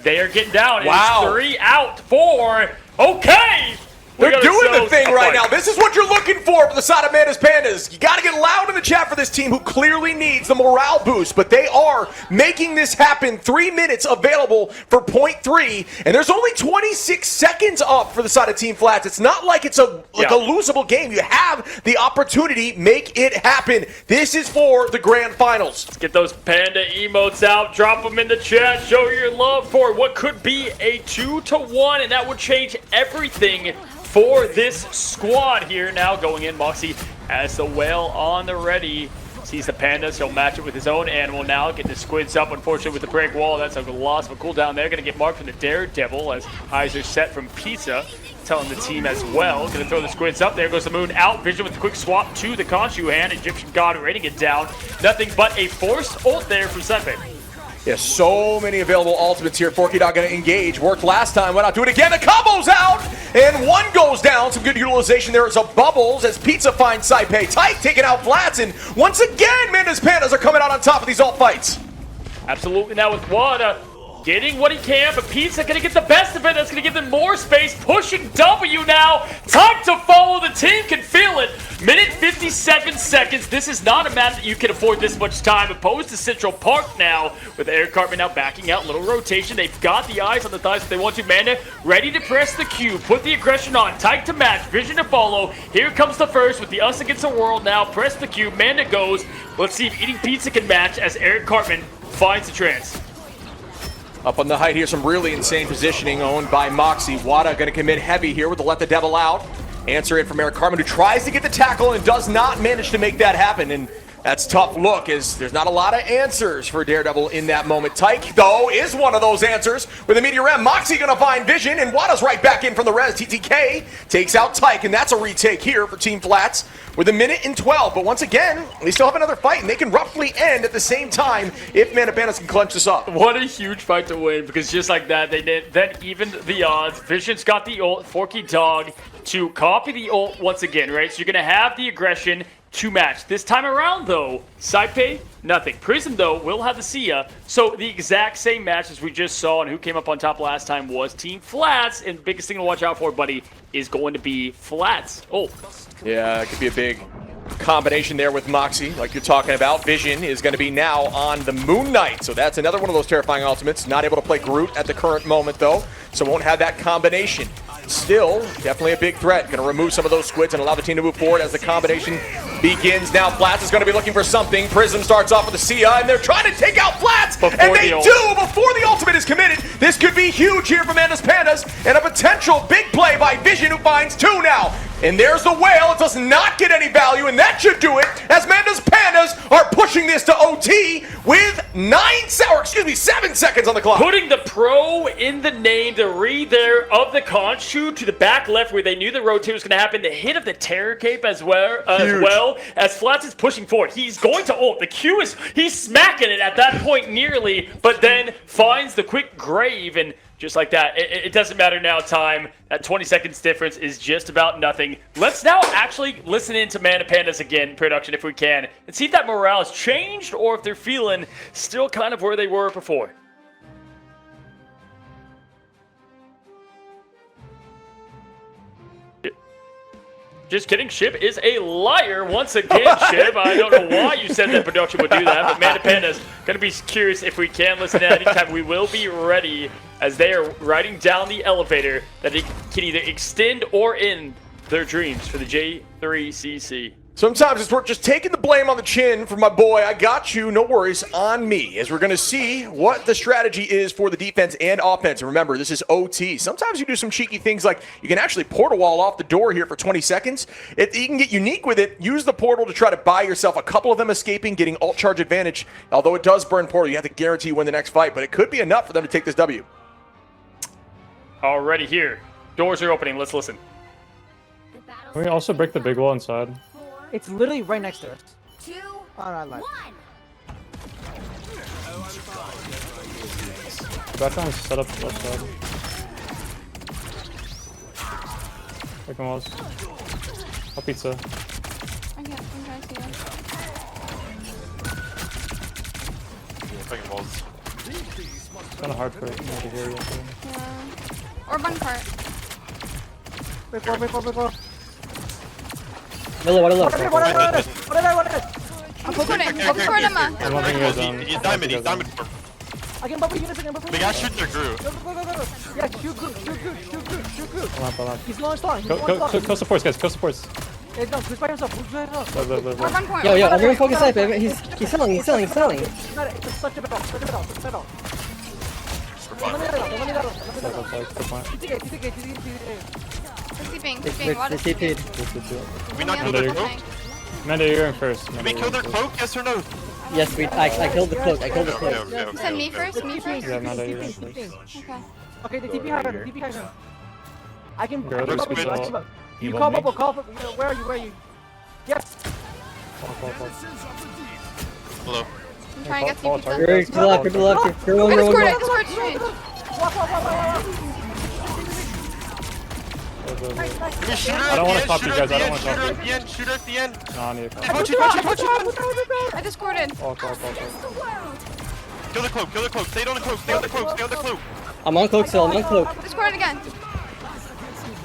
They are getting down. Wow. It's 3 out, 4. Okay. They're doing the thing right now. This is what you're looking for the side of Manus Pandas. You got to get loud in the chat for this team who clearly needs the morale boost, but they are making this happen. 3 minutes available for .3, and there's only 26 seconds up for the side of Team Flats. It's not like it's a losable game. You have the opportunity. Make it happen. This is for the grand finals. Let's get those Panda emotes out. Drop them in the chat. Show your love for what could be a 2-1, and that would change everything for this squad here. Now going in, Moxie has the whale on the ready. Sees the Pandas, he'll match it with his own animal now. Getting the squids up, unfortunately, with the break wall. That's a loss of a cooldown there. Going to get marked from the Daredevil as eyes are set from Pizza. Telling the team as well. Going to throw the squids up. There goes the moon out. Vision with the quick swap to the Khonshu hand. Egyptian God raining it down. Nothing but a forced ult there from Sunpay. Yeah, so many available ultimates here. Forky Dog going to engage. Worked last time. Went out. Do it again. The combo's out. And 1 goes down. Some good utilization there as a Bubbles as Pizza finds Saipei. Tyke taking out Flats. And once again, Manus Pandas are coming out on top of these ult fights. Absolutely. Now with Wada getting what he can, but Pizza going to get the best of it. That's going to give them more space. Pushing W now. Time to follow. The team can feel it. Minute 57 seconds. This is not a match that you can afford this much time. Opposed to Central Park now, with Eric Cartman now backing out. Little rotation. They've got the eyes on the thighs if they want to. Manda ready to press the Q. Put the aggression on. Tyke to match. Vision to follow. Here comes the first with the us against the world now. Press the Q. Manda goes. Let's see if Eating Pizza can match as Eric Cartman finds the trance. Up on the height here, some really insane positioning owned by Moxie. Wada going to commit heavy here with the Let the Devil Out. Answer it from Eric Cartman, who tries to get the tackle and does not manage to make that happen. And that's tough look, as there's not a lot of answers for Daredevil in that moment. Tyke, though, is one of those answers. With a Meteor M, Moxie going to find Vision, and Wada's right back in from the res. TTK takes out Tyke, and that's a retake here for Team Flats with 1:12. But once again, they still have another fight, and they can roughly end at the same time if Manus Pandas can clench this up. What a huge fight to win, because just like that, they did then evened the odds. Vision's got the ult, Forky Dog to copy the ult once again, right? So you're going to have the aggression to match. This time around, though, Saipei, nothing. Prism, though, will have the Sia. So the exact same match as we just saw, and who came up on top last time was Team Flats. And the biggest thing to watch out for, buddy, is going to be Flats. Oh. Yeah, it could be a big combination there with Moxie, like you're talking about. Vision is going to be now on the Moon Knight, so that's another one of those terrifying ultimates. Not able to play Groot at the current moment, though, so won't have that combination. Still, definitely a big threat. Going to remove some of those squids and allow the team to move forward as the combination begins. Now Flats is going to be looking for something. Prism starts off with the Sia, and they're trying to take out Flats, and they do before the ultimate is committed. This could be huge here for Manus Pandas, and a potential big play by Vision, who finds 2 now. And there's the whale. It does not get any value, and that should do it, as Manus Pandas are pushing this to OT with Excuse me, 7 seconds on the clock. Putting the pro in the name, the read there of the Khonshu to the back left where they knew the rotate was going to happen. The hit of the Terror Cape as well as Flats is pushing forward. He's going to ult. The Q is, he's smacking it at that point nearly, but then finds the quick grave, and just like that, it doesn't matter now time. That 20 seconds difference is just about nothing. Let's now actually listen into Mana Pandas again, production, if we can, and see if that morale has changed or if they're feeling still kind of where they were before. Just kidding, Shib is a liar once again, Shib. I don't know why you said that production would do that, but Mana Panda's going to be curious if we can listen to that anytime. We will be ready as they are riding down the elevator that it can either extend or end their dreams for the J3 CC. Sometimes it's worth just taking the blame on the chin for my boy. I got you, no worries, on me. As we're going to see what the strategy is for the defense and offense. And remember, this is OT. Sometimes you do some cheeky things like you can actually portal wall off the door here for 20 seconds. You can get unique with it. Use the portal to try to buy yourself a couple of them escaping, getting ult charge advantage. Although it does burn portal, you have to guarantee you win the next fight. But it could be enough for them to take this W. Already here. Doors are opening. Let's listen. Can we also break the big wall inside? It's literally right next to us. 2, Oh, no, I lied. 1. Background set up left side. Breaking walls. A pizza. I can't see him. Fucking balls. It's kind of hard for me to hear you. Yeah. Or one part. Wait, go. What I'm Recording. Record him. I don't think you guys He's diamond, he's diamond. I can bubble units again. They got shoot their Gru. Go. Yeah, shoot good. Hold on. He's low and strong. Go supports, guys. Go supports. Yeah, no, he's by himself. Or one point. Yo, I'm gonna focus snipe. He's selling. It's such a battle. Sleeping. We not kill their cloak? Amanda, you're in first. Did we kill their cloak, yes or no? Yes, I killed the cloak. Okay. You said me first? Yeah, Amanda, you're in first. Okay. Okay, the TP high ground. I can Girl, bubble. You call bubble. Where are you? Yes. Hello. I'm trying to get TP. You're to the left. You're I one. discord strange. I don't want to copy you guys. I don't want to copy you. Shoot her at the end. No, I need to copy. Punch you. I discorded. Call. Kill the cloak. Stay on the cloak. I'm on cloak still. Discord again.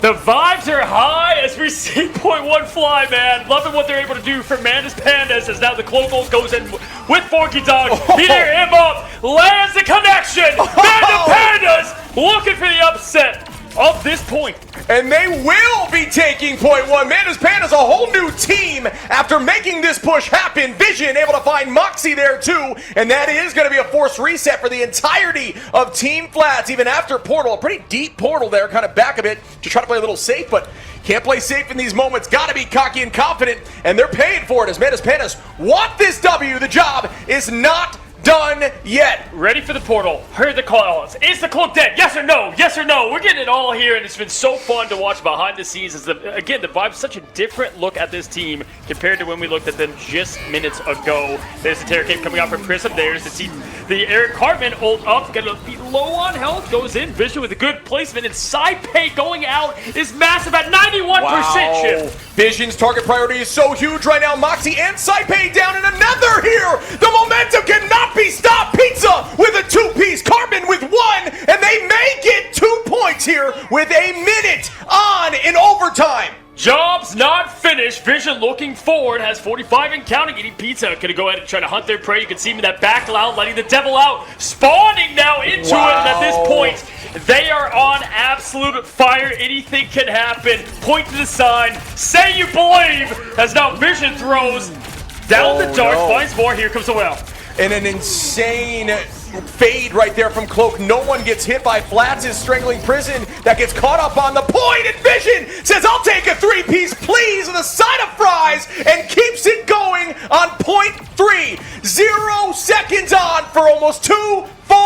The vibes are high as we see .1 fly, man. Loving what they're able to do for Manda's Pandas as now the cloak ult goes in with Forky Dog. Beating him up, lands the connection. Manda Pandas looking for the upset of this point. And they will be taking .1. Manda's Panda's a whole new team after making this push happen. Vision able to find Moxie there too. And that is going to be a forced reset for the entirety of Team Flats. Even after Portal, a pretty deep Portal there, kind of back a bit to try to play a little safe, but can't play safe in these moments. Got to be cocky and confident, and they're paying for it as Manda's Pandas want this W. The job is not done yet. Ready for the portal. Heard the calls. Is the cloak dead? Yes or no? Yes or no? We're getting it all here, and it's been so fun to watch behind the scenes. As again, the vibe's such a different look at this team compared to when we looked at them just minutes ago. There's the Terror Cape coming out from Prism. There's the team. The Eric Cartman ult up, gonna be low on health, goes in. Vision with a good placement, and Saipei going out is massive at 91% chip. Vision's target priority is so huge right now. Moxie and Saipei down in another here. The momentum cannot be stopped. Pizza with a two-piece, Cartman with one, and they may get 2 points here with a minute on in overtime. Job's not finished. Vision looking forward, has 45 and counting. Eating pizza. Gonna go ahead and try to hunt their prey. You can see him in that back loud, letting the devil out. Spawning now into it. And at this point, they are on absolute fire. Anything can happen. Point to the sign. Say you believe. As now Vision throws down the dart. Finds more. Here comes the well. And an insane fade right there from Cloak. No one gets hit by Flats' strangling prison that gets caught up on the point, and Vision says, I'll take a three-piece, please, with a side of fries, and keeps it going on point 3. 0 seconds on for almost 2 full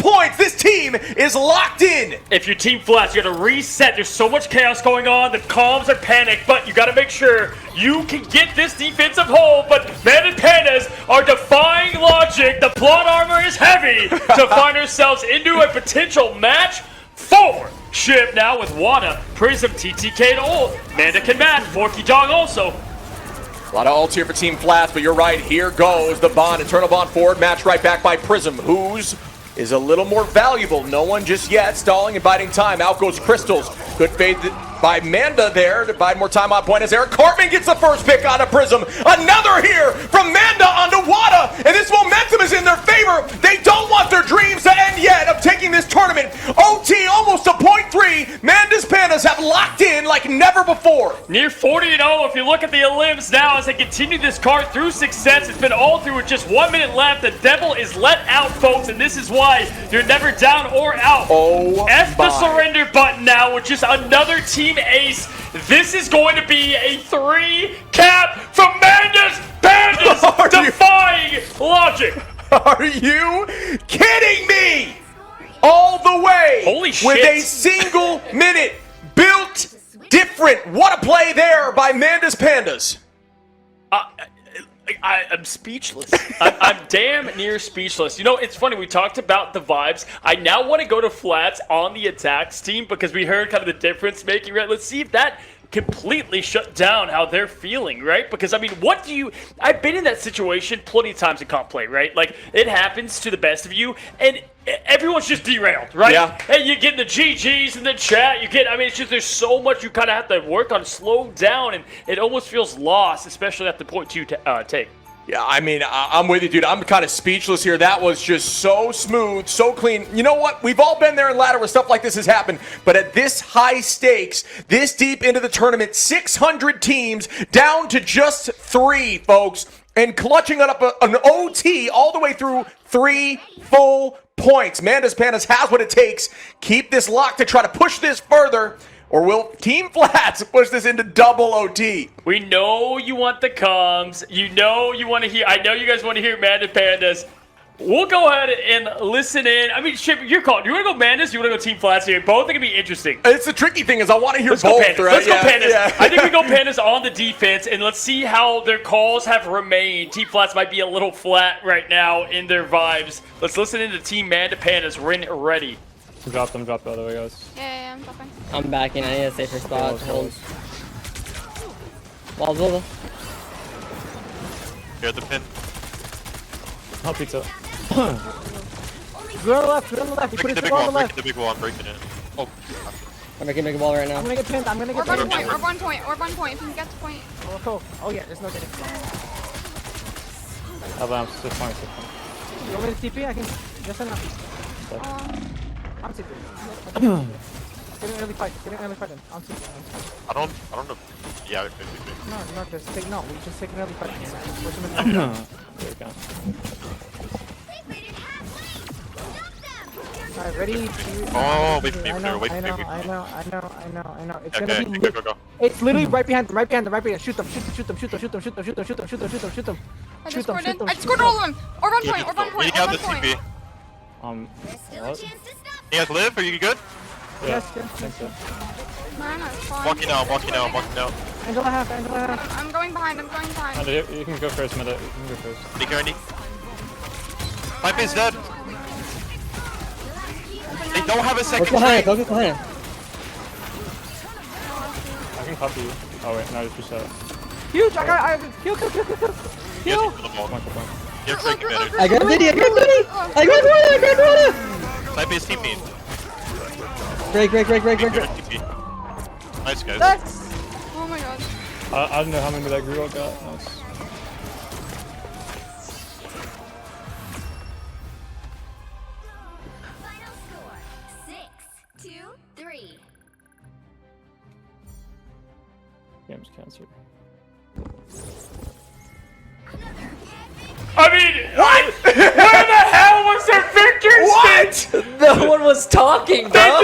points. This team is locked in. If you're Team Flats, you gotta reset. There's so much chaos going on. The comms are panicked, but you gotta make sure you can get this defensive hold. But Man and Pandas are defying logic. The plot armor is heavy to find ourselves into a potential match 4. Ship now with Wada, Prism, TTK, and ult. Manda can match. Forky Dog also. A lot of ults here for Team Flats, but you're right. Here goes the Bond. Eternal Bond forward, match right back by Prism, whose is a little more valuable. No one just yet. Stalling and biding time. Out goes Crystals. Good fade by Manda there to bide more time on point as Eric Cartman gets the first pick on a Prism. Another here from Manda onto Wada, and this momentum is in their favor. They don't want their dreams to end yet of taking this tournament. OT almost to .3. Manda's Pandas have locked in like never before. Near 40-0 if you look at the elims now as they continue this card through success. It's been all through with just 1 minute left. The devil is let out, folks, and this is why you're never down or out. Oh, F the surrender button now with just another team ace. This is going to be a 3 cap from Manda's Pandas, defying logic. Are you kidding me? All the way. Holy shit. With a single minute built different. What a play there by Manda's Pandas. I'm speechless. I'm damn near speechless. You know, it's funny. We talked about the vibes. I now want to go to Flats on the attacks team because we heard kind of the difference making. Right? Let's see if that completely shut down how they're feeling, right? Because, I mean, what do you... I've been in that situation plenty of times in comp play, right? Like, it happens to the best of you, and everyone's just derailed, right? Yeah. And you get the GGs in the chat, you get... I mean, it's just there's so much you kind of have to work on, slow down, and it almost feels lost, especially at the point 2 take. Yeah, I mean, I'm with you, dude. I'm kind of speechless here. That was just so smooth, so clean. You know what? We've all been there in ladder where stuff like this has happened. But at this high stakes, this deep into the tournament, 600 teams down to just 3, folks. And clutching up an OT all the way through 3 full points. Manda's Pandas has what it takes. Keep this lock to try to push this further. Or will Team Flats push this into double OT? We know you want the comms. You know you want to hear. I know you guys want to hear Manda Pandas. We'll go ahead and listen in. I mean, Chip, you're called. You want to go Mandas? You want to go Team Flats here? Both are going to be interesting. It's the tricky thing is I want to hear both. Right? Let's go Pandas. Yeah. I think we go Pandas on the defense, and let's see how their calls have remained. Team Flats might be a little flat right now in their vibes. Let's listen into Team Manda Pandas. Rin ready. Drop them, drop the other way, guys. Yeah, I'm dropping. I'm backing. I need a safer spot. Hold. Walls. Here at the pin. Oh, pizza. Go on the left, go on the left. You put it Breaking on the left. the big wall, I'm breaking it. Oh. I'm making a big wall right now. I'm gonna get pinned, I'm gonna get Orb pinned. on point. If you can get to point. Oh, cool. Oh yeah, there's no getting. Lamps, just fine. You want me to TP? I can. Just enough. I'm TP. Get an early fight. I'm TP. I don't know. Yeah, okay. No, just take, no, we just take an early fight. There we go. Alright, ready? Oh, wait for me, I know. It's okay, gonna be. go. It's literally right behind them. Shoot them. I scored all of them. Orb on point. You got the TP. What? You guys live? Are you good? Yes. Walking out. Angela half. I'm going behind. Manda, you can go first, Manda. You can go first. Andy. Pipe is dead. They don't have a second Go tree. behind. I can copy you. Oh wait, no, just reset. Huge! I kill! Come on. You're freaking better. I got Diddy! Pipe is TP. Break. Nice, guys. Oh my god. I don't know how many that Gruel got. Nice. Final score 6-3. Game's cancer. I mean, what? Where the hell was their victor instinct? No one was talking, bro.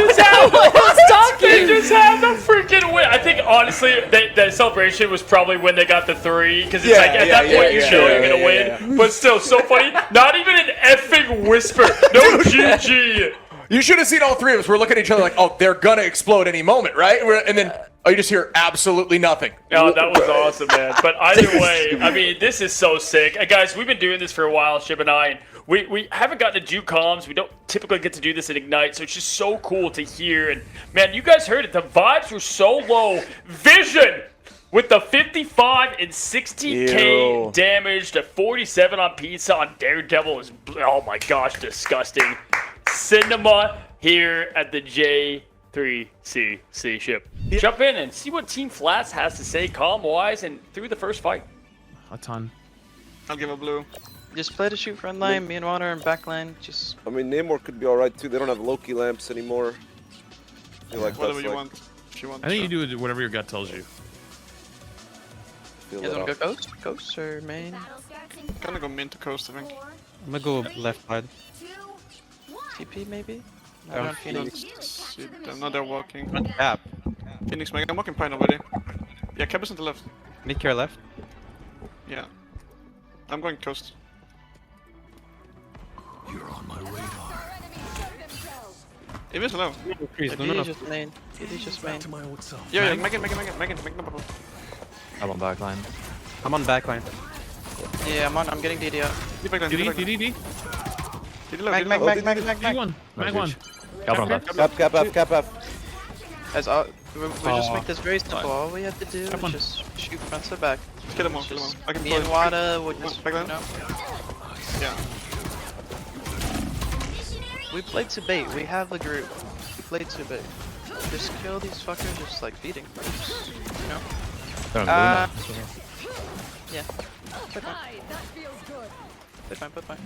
They just had the freaking win. I think honestly, the celebration was probably when they got the 3, because it's like at that point you know you're gonna win. But still, so funny. Not even an effing whisper. No GG. You should have seen all three of us. We're looking at each other like, oh, they're gonna explode any moment, right? And then you just hear absolutely nothing. No, that was awesome, man. But either way, I mean, this is so sick. Guys, we've been doing this for a while, Shib and I, and we haven't gotten to do comms. We don't typically get to do this at Ignite, so it's just so cool to hear. And man, you guys heard it. The vibes were so low. Vision with the 55 and 60k damage to 47 on Pizza on Daredevil is, oh my gosh, disgusting. Cinema here at the J3 ship. Jump in and see what Team Flats has to say comm-wise and through the first fight. A ton. I'll give a blue. Just play the shoot front line, me and Water and back line. Just. I mean, Namor could be alright too. They don't have Loki lamps anymore. I feel like whatever that's you like, want. If you want. I think you do whatever your gut tells you. You guys wanna go coast? Coast or main? I'm gonna go main to coast, I think. I'm gonna go left side. TP maybe? Around Phoenix. I'm not there walking. Cap. Phoenix, Mega. I'm walking Pine already. Yeah, Cap is on the left. Make care left. Yeah. I'm going coast. You're on my radar. It is low. He's just main. He's just main. Yeah, Megan. I'm on backline. I'm on backline. Yeah, I'm getting DD out. DD. Mag. Mag one. Cap up. As we just make this very simple. All we have to do is just shoot front to back. Kill him all. I can me and Wada would just, Yeah. We played to bait. We have the group. We played to bait. Just kill these fuckers, just like beating. Just, you know. Yeah. Put fine.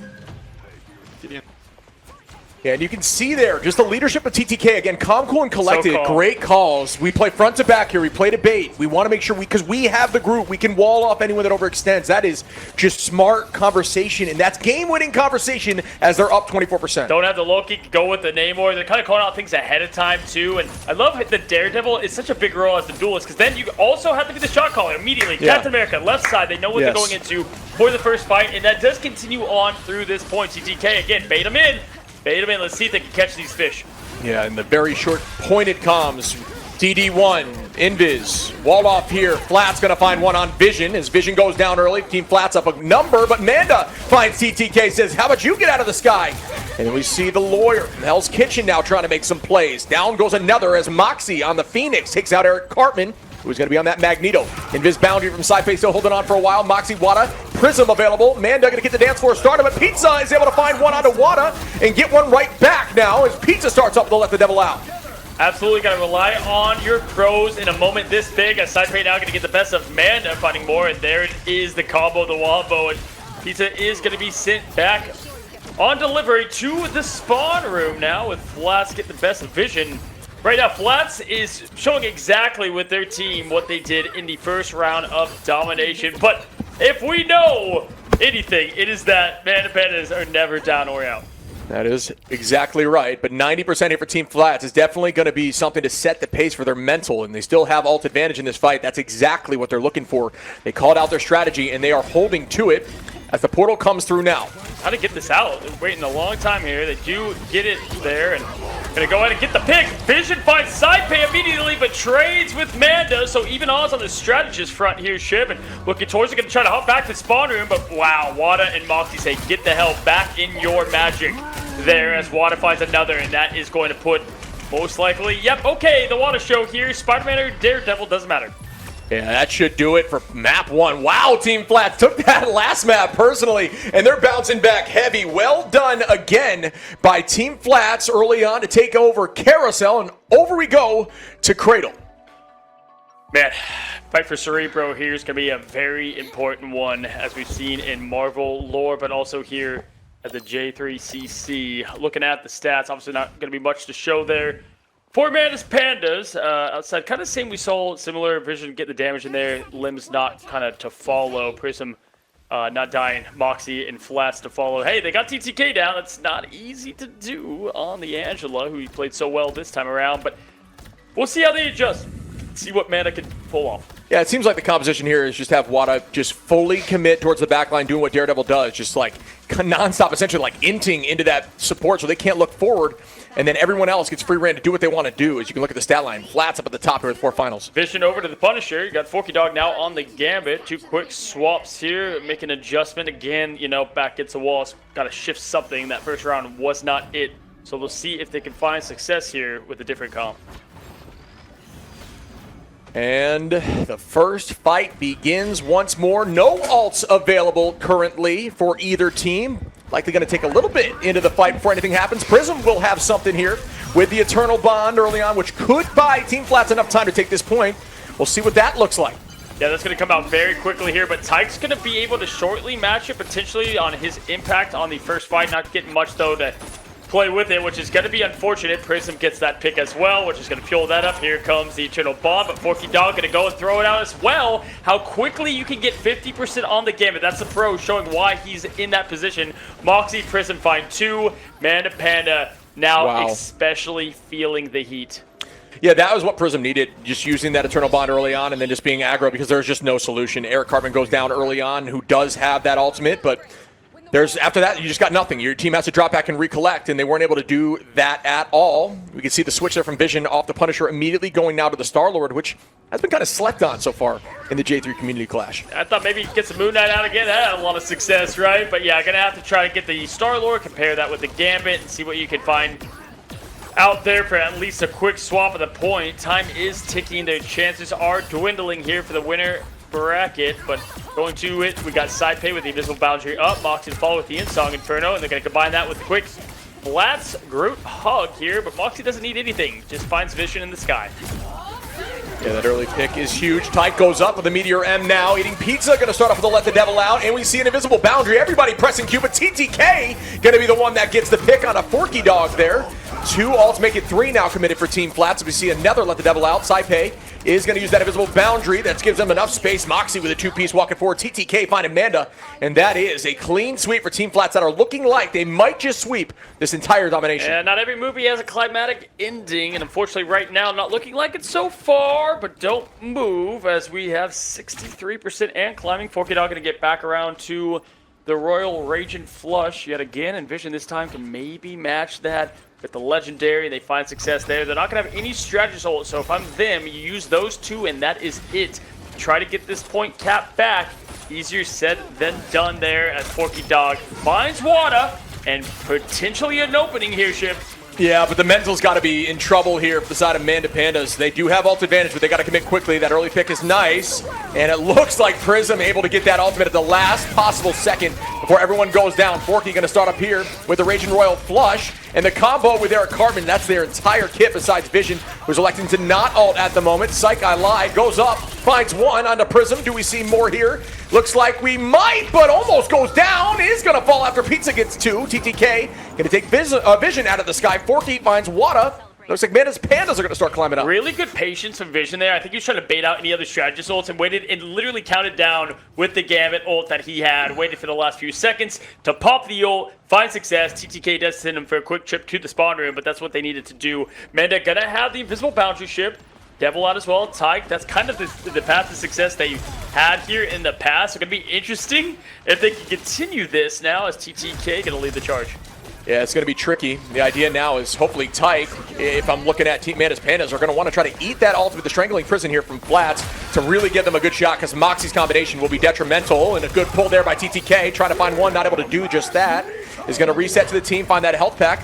Yeah, and you can see there, just the leadership of TTK. Again, calm, cool, and collected. So calm. Great calls. We play front to back here. We play to bait. We want to make sure because we have the group, we can wall off anyone that overextends. That is just smart conversation, and that's game-winning conversation as they're up 24%. Don't have the Loki, go with the Namor. They're kind of calling out things ahead of time, too. And I love the Daredevil is such a big role as the duelist, because then you also have to be the shot caller immediately. Yeah. Captain America, left side, they know what they're going into for the first fight, and that does continue on through this point. TTK, again, bait them in. Let's see if they can catch these fish. Yeah, and the very short pointed comms. DD1, Invis, wall off here. Flat's going to find one on Vision as Vision goes down early. Team Flat's up a number, but Manda finds TTK, says, how about you get out of the sky? And we see the lawyer from Hell's Kitchen now trying to make some plays. Down goes another as Moxie on the Phoenix takes out Eric Cartman, who's going to be on that Magneto. Invis boundary from side face still holding on for a while. Moxie, Wada, Prism available. Manda going to get the dance floor started, but Pizza is able to find one onto Wada and get one right back now as Pizza starts up to let the devil out. Absolutely got to rely on your pros in a moment this big. As Cypher now going to get the best of Manda, finding more, and there it is, the combo, the wombo, and Pizza is going to be sent back on delivery to the spawn room now with Flats get the best of Vision. Right now, Flats is showing exactly with their team what they did in the first round of domination. But if we know anything, it is that Mana Pandas are never down or out. That is exactly right, but 90% here for Team Flats is definitely going to be something to set the pace for their mental, and they still have ult advantage in this fight. That's exactly what they're looking for. They called out their strategy, and they are holding to it as the portal comes through now. How to get this out? They're waiting a long time here. They do get it there, and gonna go ahead and get the pick. Vision finds side pay immediately, but trades with Manda, so even odds on the strategist front here, Shib, and looking towards it, gonna try to hop back to spawn room, but wow, Wada and Moxie say, get the hell back in your magic there as Wada finds another, and that is going to put, most likely, yep, okay, the Wada show here, Spider-Man or Daredevil, doesn't matter. Yeah, that should do it for map one. Wow, Team Flats took that last map personally, and they're bouncing back heavy. Well done again by Team Flats early on to take over Carousel, and over we go to Cradle. Man, fight for Cerebro here is going to be a very important one, as we've seen in Marvel lore, but also here at the J3CC. Looking at the stats, obviously not going to be much to show there. For Manus Pandas, outside, kind of same we saw, similar Vision get the damage in there, Limbs not kind of to follow, Prism not dying, Moxie and Flats to follow. Hey, they got TTK down, that's not easy to do on the Angela, who played so well this time around, but we'll see how they adjust, see what Mana can pull off. Yeah, it seems like the composition here is just have Wada just fully commit towards the back line, doing what Daredevil does, just like nonstop, essentially like inting into that support so they can't look forward, and then everyone else gets free reign to do what they want to do. As you can look at the stat line, Flats up at the top here with 4 finals. Vision over to the Punisher. You got Forky Dog now on the Gambit. 2 quick swaps here, make an adjustment. Again, you know, back against the walls. Got to shift something. That first round was not it. So we'll see if they can find success here with a different comp. And the first fight begins once more. No ults available currently for either team. Likely going to take a little bit into the fight before anything happens. Prism will have something here with the Eternal Bond early on, which could buy Team Flats enough time to take this point. We'll see what that looks like. Yeah, that's going to come out very quickly here, but Tyke's going to be able to shortly match it, potentially on his impact on the first fight. Not getting much, though, to play with it, which is going to be unfortunate. Prism gets that pick as well, which is going to fuel that up. Here comes the Eternal Bond, but Forky Dog going to go and throw it out as well. How quickly you can get 50% on the Gambit. That's the pro showing why he's in that position. Moxie, Prism find 2. Manda Panda now especially feeling the heat. Yeah, that was what Prism needed, just using that Eternal Bond early on and then just being aggro because there's just no solution. Eric Cartman goes down early on, who does have that ultimate, but after that, you just got nothing. Your team has to drop back and recollect, and they weren't able to do that at all. We can see the switch there from Vision off the Punisher, immediately going now to the Star-Lord, which has been kind of slept on so far in the J3 Community Clash. I thought maybe he'd get some Moon Knight out again. That had a lot of success, right? But yeah, gonna have to try to get the Star-Lord, compare that with the Gambit, and see what you can find out there for at least a quick swap of the point. Time is ticking. Their chances are dwindling here for the winner bracket, but going to it, we got side pay with the Invisible Boundary up. Moxie to follow with the Insong Inferno, and they're going to combine that with quick Flats Groot Hug here, but Moxie doesn't need anything, just finds Vision in the sky. Yeah, that early pick is huge. Tyke goes up with a Meteor M now. Eating Pizza, going to start off with the Let the Devil Out, and we see an Invisible Boundary. Everybody pressing Q, but TTK going to be the one that gets the pick on a Forky Dog there. 2 ults make it 3 now committed for Team Flats. We see another Let the Devil Out. Saipei is going to use that Invisible Boundary. That gives them enough space. Moxie with a 2-piece walking forward. TTK finding Manda. And that is a clean sweep for Team Flats that are looking like they might just sweep this entire domination. And not every movie has a climatic ending. And unfortunately right now, not looking like it so far. But don't move as we have 63% and climbing. Forky Dog going to get back around to the Royal Raging Flush yet again. And Vision this time can maybe match that with the Legendary. They find success there. They're not going to have any strategies hold, so if I'm them, you use those 2, and that is it. Try to get this point cap back. Easier said than done there as Forky Dog finds Wada, and potentially an opening here, Ship. Yeah, but the mental's got to be in trouble here for the side of Manda Pandas. They do have ult advantage, but they got to commit quickly. That early pick is nice, and it looks like Prism able to get that ultimate at the last possible second before everyone goes down. Forky going to start up here with the Raging Royal Flush, and the combo with Eric Cartman. That's their entire kit besides Vision, who's electing to not ult at the moment. Psych, I lied, goes up, finds 1 onto Prism. Do we see more here? Looks like we might, but almost goes down. Is going to fall after Pizza gets 2. TTK going to take Vision out of the sky. Forky finds Wada. Looks like Manda's Pandas are going to start climbing up. Really good patience from Vision there. I think he was trying to bait out any other strategist ults and waited and literally counted down with the Gambit ult that he had. Waited for the last few seconds to pop the ult, find success. TTK does send him for a quick trip to the spawn room, but that's what they needed to do. Manda going to have the Invisible Boundary Ship. Devil out as well. Tyke, that's kind of the path to success they had here in the past. It's going to be interesting if they can continue this now as TTK going to lead the charge. Yeah, it's going to be tricky. The idea now is hopefully Tyke, if I'm looking at Team Manda's Pandas, are going to want to try to eat that ult with the Strangling Prison here from Flats to really get them a good shot, because Moxie's combination will be detrimental, and a good pull there by TTK, trying to find 1, not able to do just that. Is going to reset to the team, find that health pack.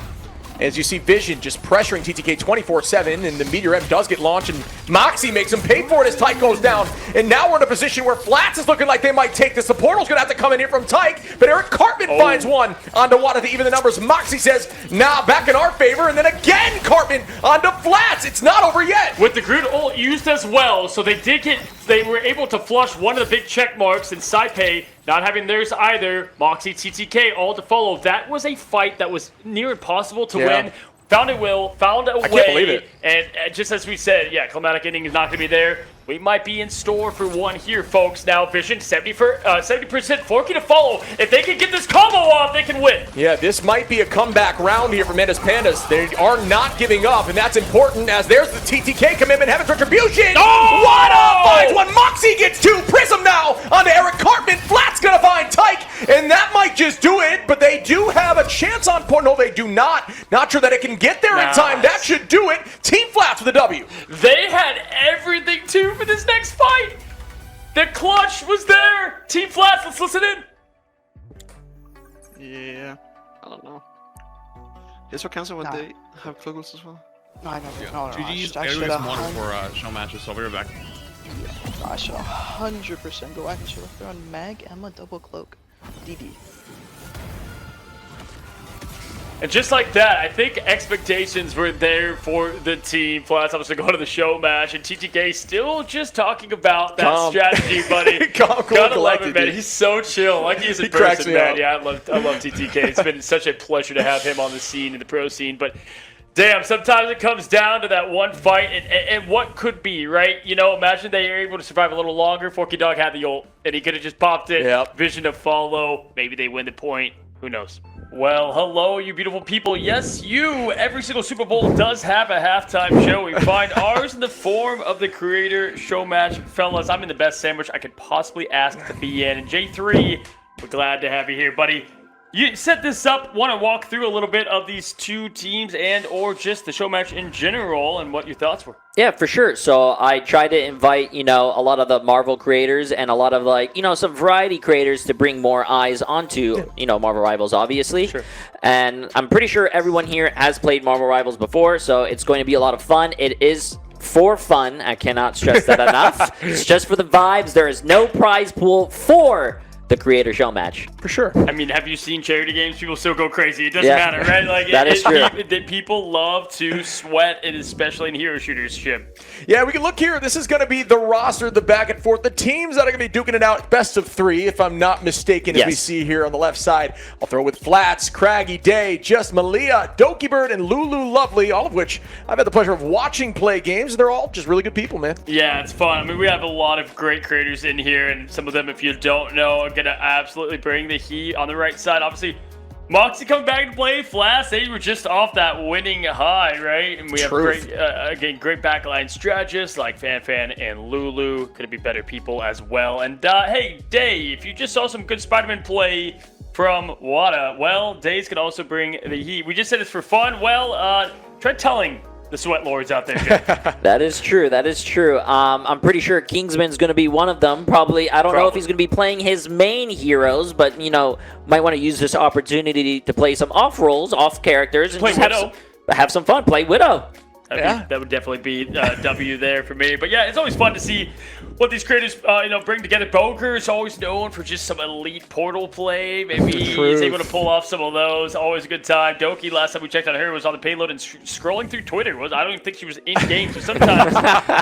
As you see Vision just pressuring TTK 24/7, and the Meteor M does get launched, and Moxie makes him pay for it as Tyke goes down. And now we're in a position where Flats is looking like they might take this. The portal's going to have to come in here from Tyke, but Eric Cartman finds 1 onto Wada to even the numbers. Moxie says, nah, back in our favor, and then again Cartman onto Flats. It's not over yet. With the Groot ult used as well, so they were able to flush one of the big check marks, and Saipei not having theirs either. Moxie, TTK, all to follow. That was a fight that was near impossible to win. Found a way. I can't believe it. And just as we said, yeah, climatic ending is not going to be there. we might be in store for one here, folks. Now, Vision, 70% Forky to follow. If they can get this combo off, they can win. Yeah, this might be a comeback round here for Menace Pandas. They are not giving up, and that's important as there's the TTK commitment. Heaven's Retribution. Oh! Wada finds one. Moxie gets two. Prism now onto Eric Cartman. Flat's going to find Tyke, and that might just do it, but they do have a chance on point. No, they do not. Not sure that it can get there in time. That should do it. Team Flats with a W. They had everything, too, for this next fight. The clutch was there. Team Flats, let's listen in. Yeah, I don't know. Is what cancel when they have Cloggles as well? No, I know. Yeah. No. GG's I should everybody's have wanted for show matches, so I'll be right back. I should 100% go back and should have thrown Mag, Emma, double cloak, DD. And just like that, I think expectations were there for the Team Flats. Obviously going to the show match, and TTK still just talking about that strategy, buddy. Gotta love it, man. He's so chill. Like he's in person, man. Yeah, I love TTK. It's been such a pleasure to have him on the scene, in the pro scene. But damn, sometimes it comes down to that one fight and what could be, right? You know, imagine they were able to survive a little longer. Forky Dog had the ult, and he could have just popped it. Yep. Vision to follow. Maybe they win the point. Who knows? Well, hello, you beautiful people. Yes, you. Every single Super Bowl does have a halftime show. We find ours in the form of the Creator Show Match. Fellas, I'm in the best sandwich I could possibly ask to be in. And Jay3, we're glad to have you here, buddy. You set this up. Want to walk through a little bit of these two teams and or just the show match in general and what your thoughts were? Yeah, for sure. So I tried to invite, a lot of the Marvel creators and a lot of some variety creators to bring more eyes onto, Marvel Rivals, obviously. Sure. And I'm pretty sure everyone here has played Marvel Rivals before, so it's going to be a lot of fun. It is for fun. I cannot stress that enough. It's just for the vibes. There is no prize pool for the Creator Show Match. For sure. I mean, have you seen charity games? People still go crazy. It doesn't matter, right? Like that is true. People love to sweat, and especially in hero shooters. Yeah, we can look here. This is going to be the roster, the back and forth, the teams that are going to be duking it out. Best of three, if I'm not mistaken, as we see here on the left side. I'll throw with Flats, Craggy Day, Just Malia, Doki Bird, and Lulu Lovely, all of which I've had the pleasure of watching play games. They're all just really good people, man. Yeah, it's fun. I mean, we have a lot of great creators in here, and some of them, if you don't know, are going to absolutely bring the heat. On the right side, obviously, Moxie coming back to play. Flash, they were just off that winning high, right? And we have great backline strategists like Fan and Lulu. Could it be better people as well? And hey, Day, if you just saw some good Spider-Man play from Wada, well, Days could also bring the heat. We just said it's for fun. Well, try telling the sweat lords out there, Jay. That is true. That is true. I'm pretty sure Kingsman's going to be one of them. Probably. I don't know if he's going to be playing his main heroes, but might want to use this opportunity to play some off roles, off characters, and play Widow. Have some fun. Play Widow. That would definitely be W there for me. But yeah, it's always fun to see what these creators bring together. Boker is always known for just some elite portal play. Maybe he's able to pull off some of those. Always a good time. Doki, last time we checked on her, was on the payload and scrolling through Twitter. I don't even think she was in game. So sometimes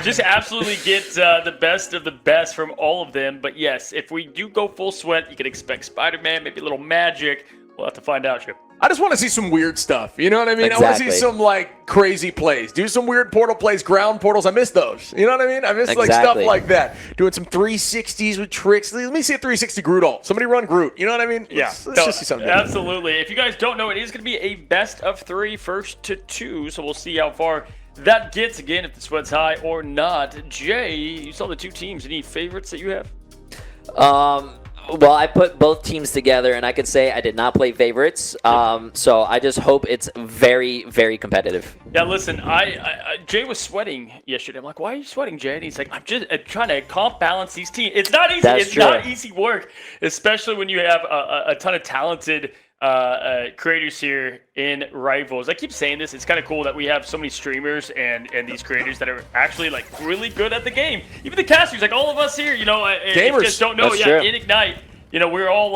just absolutely get the best of the best from all of them. But yes, if we do go full sweat, you can expect Spider-Man, maybe a little magic. We'll have to find out, Chip. I just want to see some weird stuff. You know what I mean? Exactly. I want to see some crazy plays. Do some weird portal plays, ground portals. I miss those. You know what I mean? I miss stuff like that. Doing some 360s with tricks. Let me see a 360 Groot ult. Somebody run Groot. You know what I mean? Yeah. Let's just see something. Absolutely. If you guys don't know, it is going to be a best of 3, first to 2. So we'll see how far that gets. Again, if the sweat's high or not. Jay, you saw the two teams. Any favorites that you have? Well, I put both teams together, and I could say I did not play favorites. So I just hope it's very, very competitive. Yeah, listen, Jay was sweating yesterday. I'm like, why are you sweating, Jay? And he's like, I'm just trying to comp balance these teams. It's not easy. It's not easy work, especially when you have a ton of talented creators here in Rivals. I keep saying this. It's kind of cool that we have so many streamers and these creators that are actually really good at the game. Even the casters, all of us here, gamers. If you just don't know, in Ignite, we're all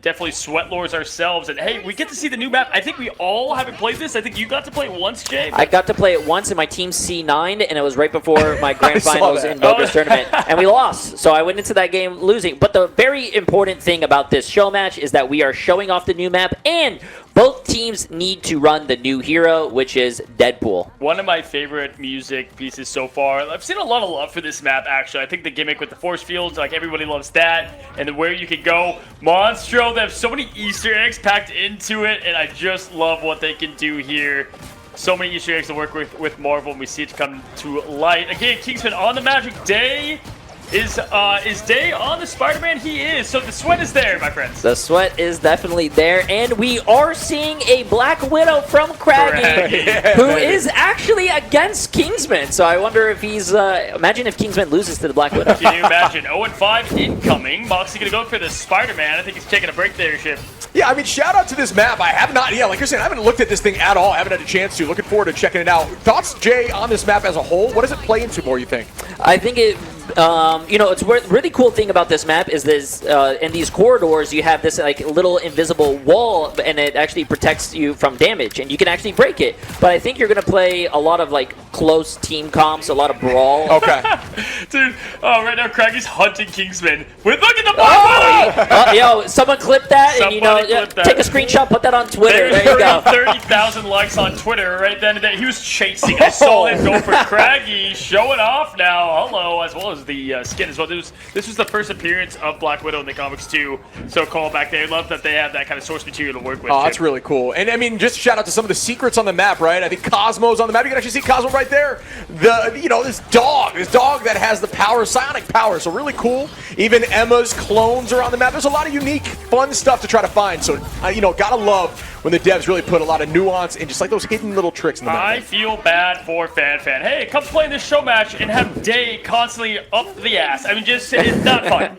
definitely sweat lords ourselves. And hey, we get to see the new map. I think we all haven't played this. I think you got to play it once, Jay. I got to play it once in my team C9, and it was right before my grand finals in Bogus tournament, and we lost. So I went into that game losing. But the very important thing about this show match is that we are showing off the new map, and both teams need to run the new hero, which is Deadpool. One of my favorite music pieces so far. I've seen a lot of love for this map, actually. I think the gimmick with the force fields, like everybody loves that. And then where you can go. Monstro, they have so many Easter eggs packed into it, and I just love what they can do here. So many Easter eggs to work with Marvel, and we see it come to light. Again, Kingsman on the Magic Day. Is Day on the Spider-Man? He is. So the sweat is there, my friends. The sweat is definitely there, and we are seeing a Black Widow from Craggy, who is actually against Kingsman. So I wonder if he's, imagine if Kingsman loses to the Black Widow. Can you imagine? 0-5 incoming. Moxie gonna go for the Spider-Man. I think he's taking a break there, Ship. Yeah, I mean, shout out to this map. I have not, like you're saying, I haven't looked at this thing at all. I haven't had a chance to. Looking forward to checking it out. Thoughts, Jay, on this map as a whole? What does it play into more, you think? I think it, it's really cool thing about this map is this, in these corridors, you have this like little invisible wall, and it actually protects you from damage, and you can actually break it. But I think you're going to play a lot of like close team comps, a lot of brawl. Okay. Dude, right now Craggy's hunting Kingsman. Look at the Black Widow! Yo, someone clip that, and take a screenshot, put that on Twitter. There you go. 30,000 likes on Twitter right then and there. He was chasing. I saw him go for Craggy, showing off now. Hello, as well as the skin as well. This was the first appearance of Black Widow in the comics too. So call back there. Love that they have that kind of source material to work with. Oh, that's really cool. And I mean, just shout out to some of the secrets on the map, right? I think Cosmo's on the map. You can actually see Cosmo right there. This dog that has the power, psionic power. So really cool. Even Emma's clones are on the map. There's a lot of unique, fun stuff to try to find. So, gotta love when the devs really put a lot of nuance and just like those hidden little tricks in the map. I feel bad for Fan. Hey, come play this show match and have Day constantly up the ass. I mean, just, it's not fun.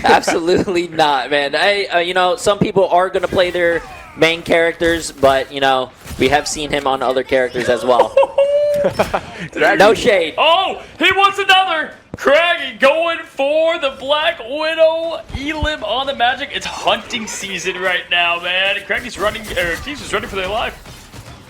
Absolutely not, man. Some people are going to play their main characters, but, we have seen him on other characters as well. No shade. Oh, he wants another. Craggy going for the Black Widow. Elim on the Magic. It's hunting season right now, man. Craggy's running, Kingsman's running for their life.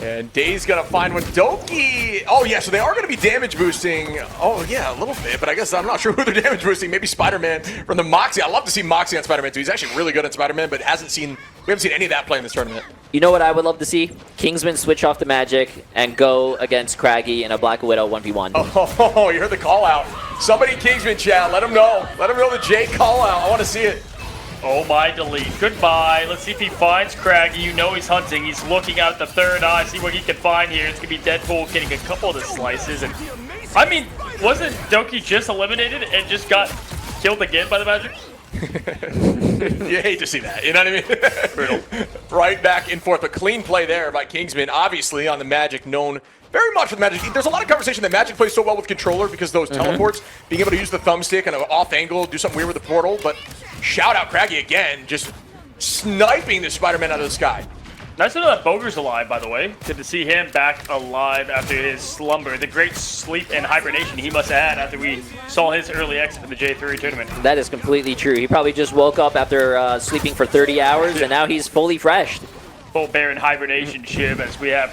And Day's gonna find one. Doki. Oh yeah, so they are gonna be damage boosting. Oh yeah, a little bit, but I guess I'm not sure who they're damage boosting. Maybe Spider-Man from the Moxie. I love to see Moxie on Spider-Man too. He's actually really good at Spider-Man, but we haven't seen any of that play in this tournament. You know what I would love to see? Kingsman switch off the Magic and go against Craggy in a Black Widow 1v1. Oh, you heard the call out. Somebody Kingsman chat. Let him know. Let him know the Jay call out. I want to see it. Oh my, delete. Goodbye. Let's see if he finds Craggy. He's hunting. He's looking out the third eye, see what he can find here. It's going to be Deadpool getting a couple of the slices. And I mean, wasn't Doki just eliminated and just got killed again by the Magic? You hate to see that. You know what I mean? Brutal. Right back and forth. A clean play there by Kingsman. Obviously on the Magic, known very much with Magic. There's a lot of conversation that Magic plays so well with controller because those teleports, being able to use the thumbstick and an off angle, do something weird with the portal. But shout out Craggy again, just sniping the Spider-Man out of the sky. Nice to know that Boger's alive, by the way. Good to see him back alive after his slumber. The great sleep and hibernation he must have had after we saw his early exit from the J3 tournament. That is completely true. He probably just woke up after sleeping for 30 hours, and now he's fully fresh. Full bear in hibernation, Shib, as we have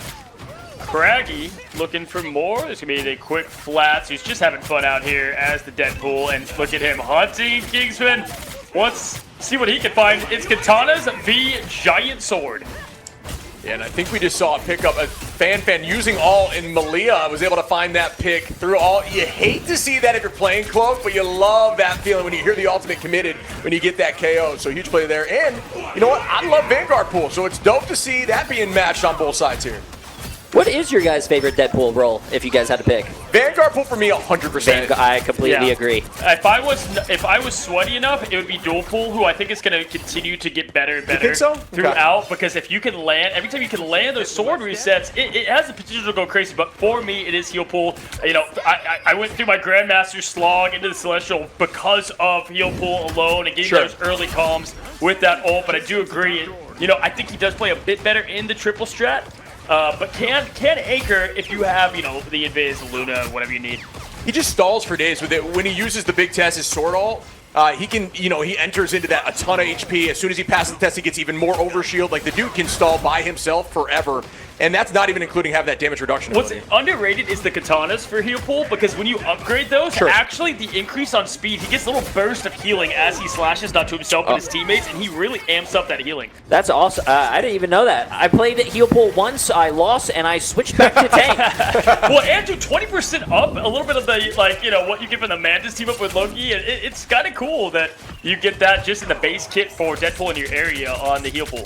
Craggy looking for more. There's going to be a quick flats. He's just having fun out here as the Deadpool. And look at him hunting Kingsman. Let's see what he can find. It's Katana's V Giant Sword. Yeah, and I think we just saw a pickup. A fan using all in Malia was able to find that pick through all. You hate to see that if you're playing Cloak, but you love that feeling when you hear the ultimate committed when you get that KO. So huge play there. And you know what? I love Vanguard pool, so it's dope to see that being matched on both sides here. What is your guys' favorite Deadpool role, if you guys had to pick? Vanguard pool for me, 100%. I completely agree. If I was sweaty enough, it would be dual pool, who I think is going to continue to get better and better throughout. Because if you can land, every time you can land those sword resets, it has the potential to go crazy. But for me, it is heal pool. I went through my Grandmaster slog into the Celestial because of heal pool alone and getting those early calms with that ult. But I do agree. I think he does play a bit better in the triple strat. But can anchor if you have, the Invis, Luna, whatever you need. He just stalls for days with it. When he uses the big test, his sword ult, he can, he enters into that a ton of HP. As soon as he passes the test, he gets even more overshield. Like, the dude can stall by himself forever. And that's not even including having that damage reduction What's ability. underrated is the katanas for heal pool, because when you upgrade those, actually the increase on speed, he gets a little burst of healing as he slashes, not to himself but his teammates, and he really amps up that healing. That's awesome. I didn't even know that. I played heal pool once, I lost, and I switched back to tank. Well, Andrew, 20% up, a little bit of the, like, you know, what you get from the Mantis team up with Loki, and it's kind of cool that you get that just in the base kit for Deadpool in your area on the heal pool.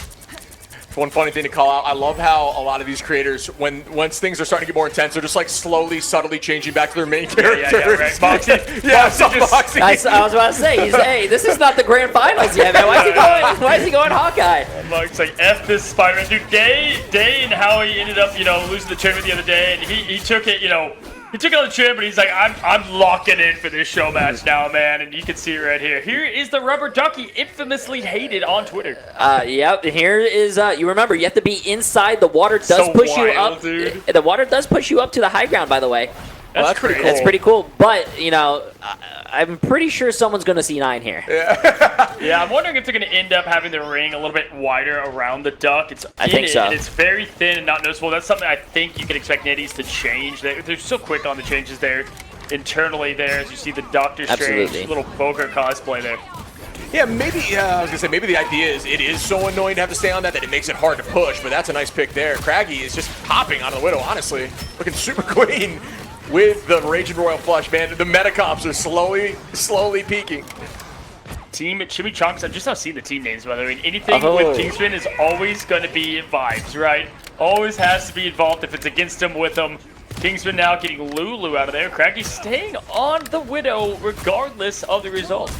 One funny thing to call out, I love how a lot of these creators, once things are starting to get more intense, they're just like slowly, subtly changing back to their main character. Yeah, right. Moxie. Moxie. I was about to say, hey, this is not the grand finals yet, man. Why is he going Hawkeye? Moxie's like, F this Spider-Man. Dude, Day and Howie ended up, you know, losing the tournament the other day, and he took it, you know, he took it on the chin, but he's like, I'm locking in for this show match now, man. And you can see it right here. Here is the rubber ducky, infamously hated on Twitter. Yep. Here is you remember you have to be inside. The water does push you up. Dude. The water does push you up to the high ground, by the way. That's pretty cool. That's pretty cool. But you know, I'm pretty sure someone's going to see 9 here. Yeah, I'm wondering if they're going to end up having the ring a little bit wider around the duck. I think so. And it's very thin and not noticeable. That's something I think you can expect Nitties to change. They're so quick on the changes there internally there as you see the Doctor Strange little Boker cosplay there. Yeah, maybe, I was going to say, maybe the idea is it is so annoying to have to stay on that it makes it hard to push, but that's a nice pick there. Craggy is just popping on the Widow, honestly. Looking super clean with the Raging Royal Flush, man. The metacomps are slowly peaking. Team Chimichangas, I've just not seen the team names, by the way. Anything with Kingsman is always going to be vibes, right? Always has to be involved if it's against him, with him. Kingsman now getting Lulu out of there. Craggy staying on the Widow regardless of the result.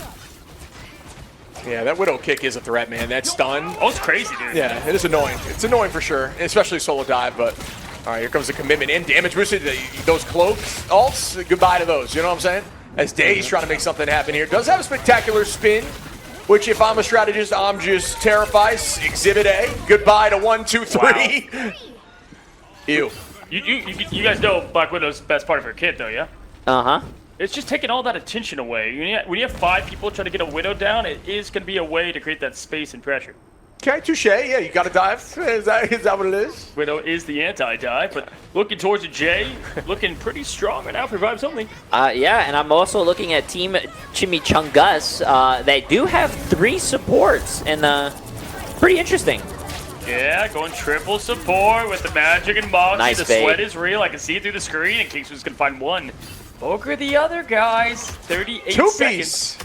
Yeah, that Widow kick is a threat, man. That stun. Oh, it's crazy, dude. Yeah, it is annoying. It's annoying for sure, especially solo dive, but all right, here comes the commitment and damage boosted. Those cloaks, ults, goodbye to those. You know what I'm saying? As Day's trying to make something happen here. Does have a spectacular spin, which if I'm a strategist, I'm just terrified. Exhibit A. Goodbye to 1, 2, 3. Wow. Ew. You guys know Black Widow's best part of her kit, though, yeah? Uh-huh. It's just taking all that attention away. When you have 5 people trying to get a Widow down, it is going to be a way to create that space and pressure. Okay, touche. Yeah, you got to dive. Is that what it is? Widow is the anti-dive, but looking towards a Jay, looking pretty strong right now for Vibes only. Yeah, and I'm also looking at Team Chimichangas. They do have 3 supports, and pretty interesting. Yeah, going triple support with the magic and Moxie. Nice the bait. sweat is real. I can see it through the screen, and Kingsman's going to find one. Over the other guys. 38 seconds.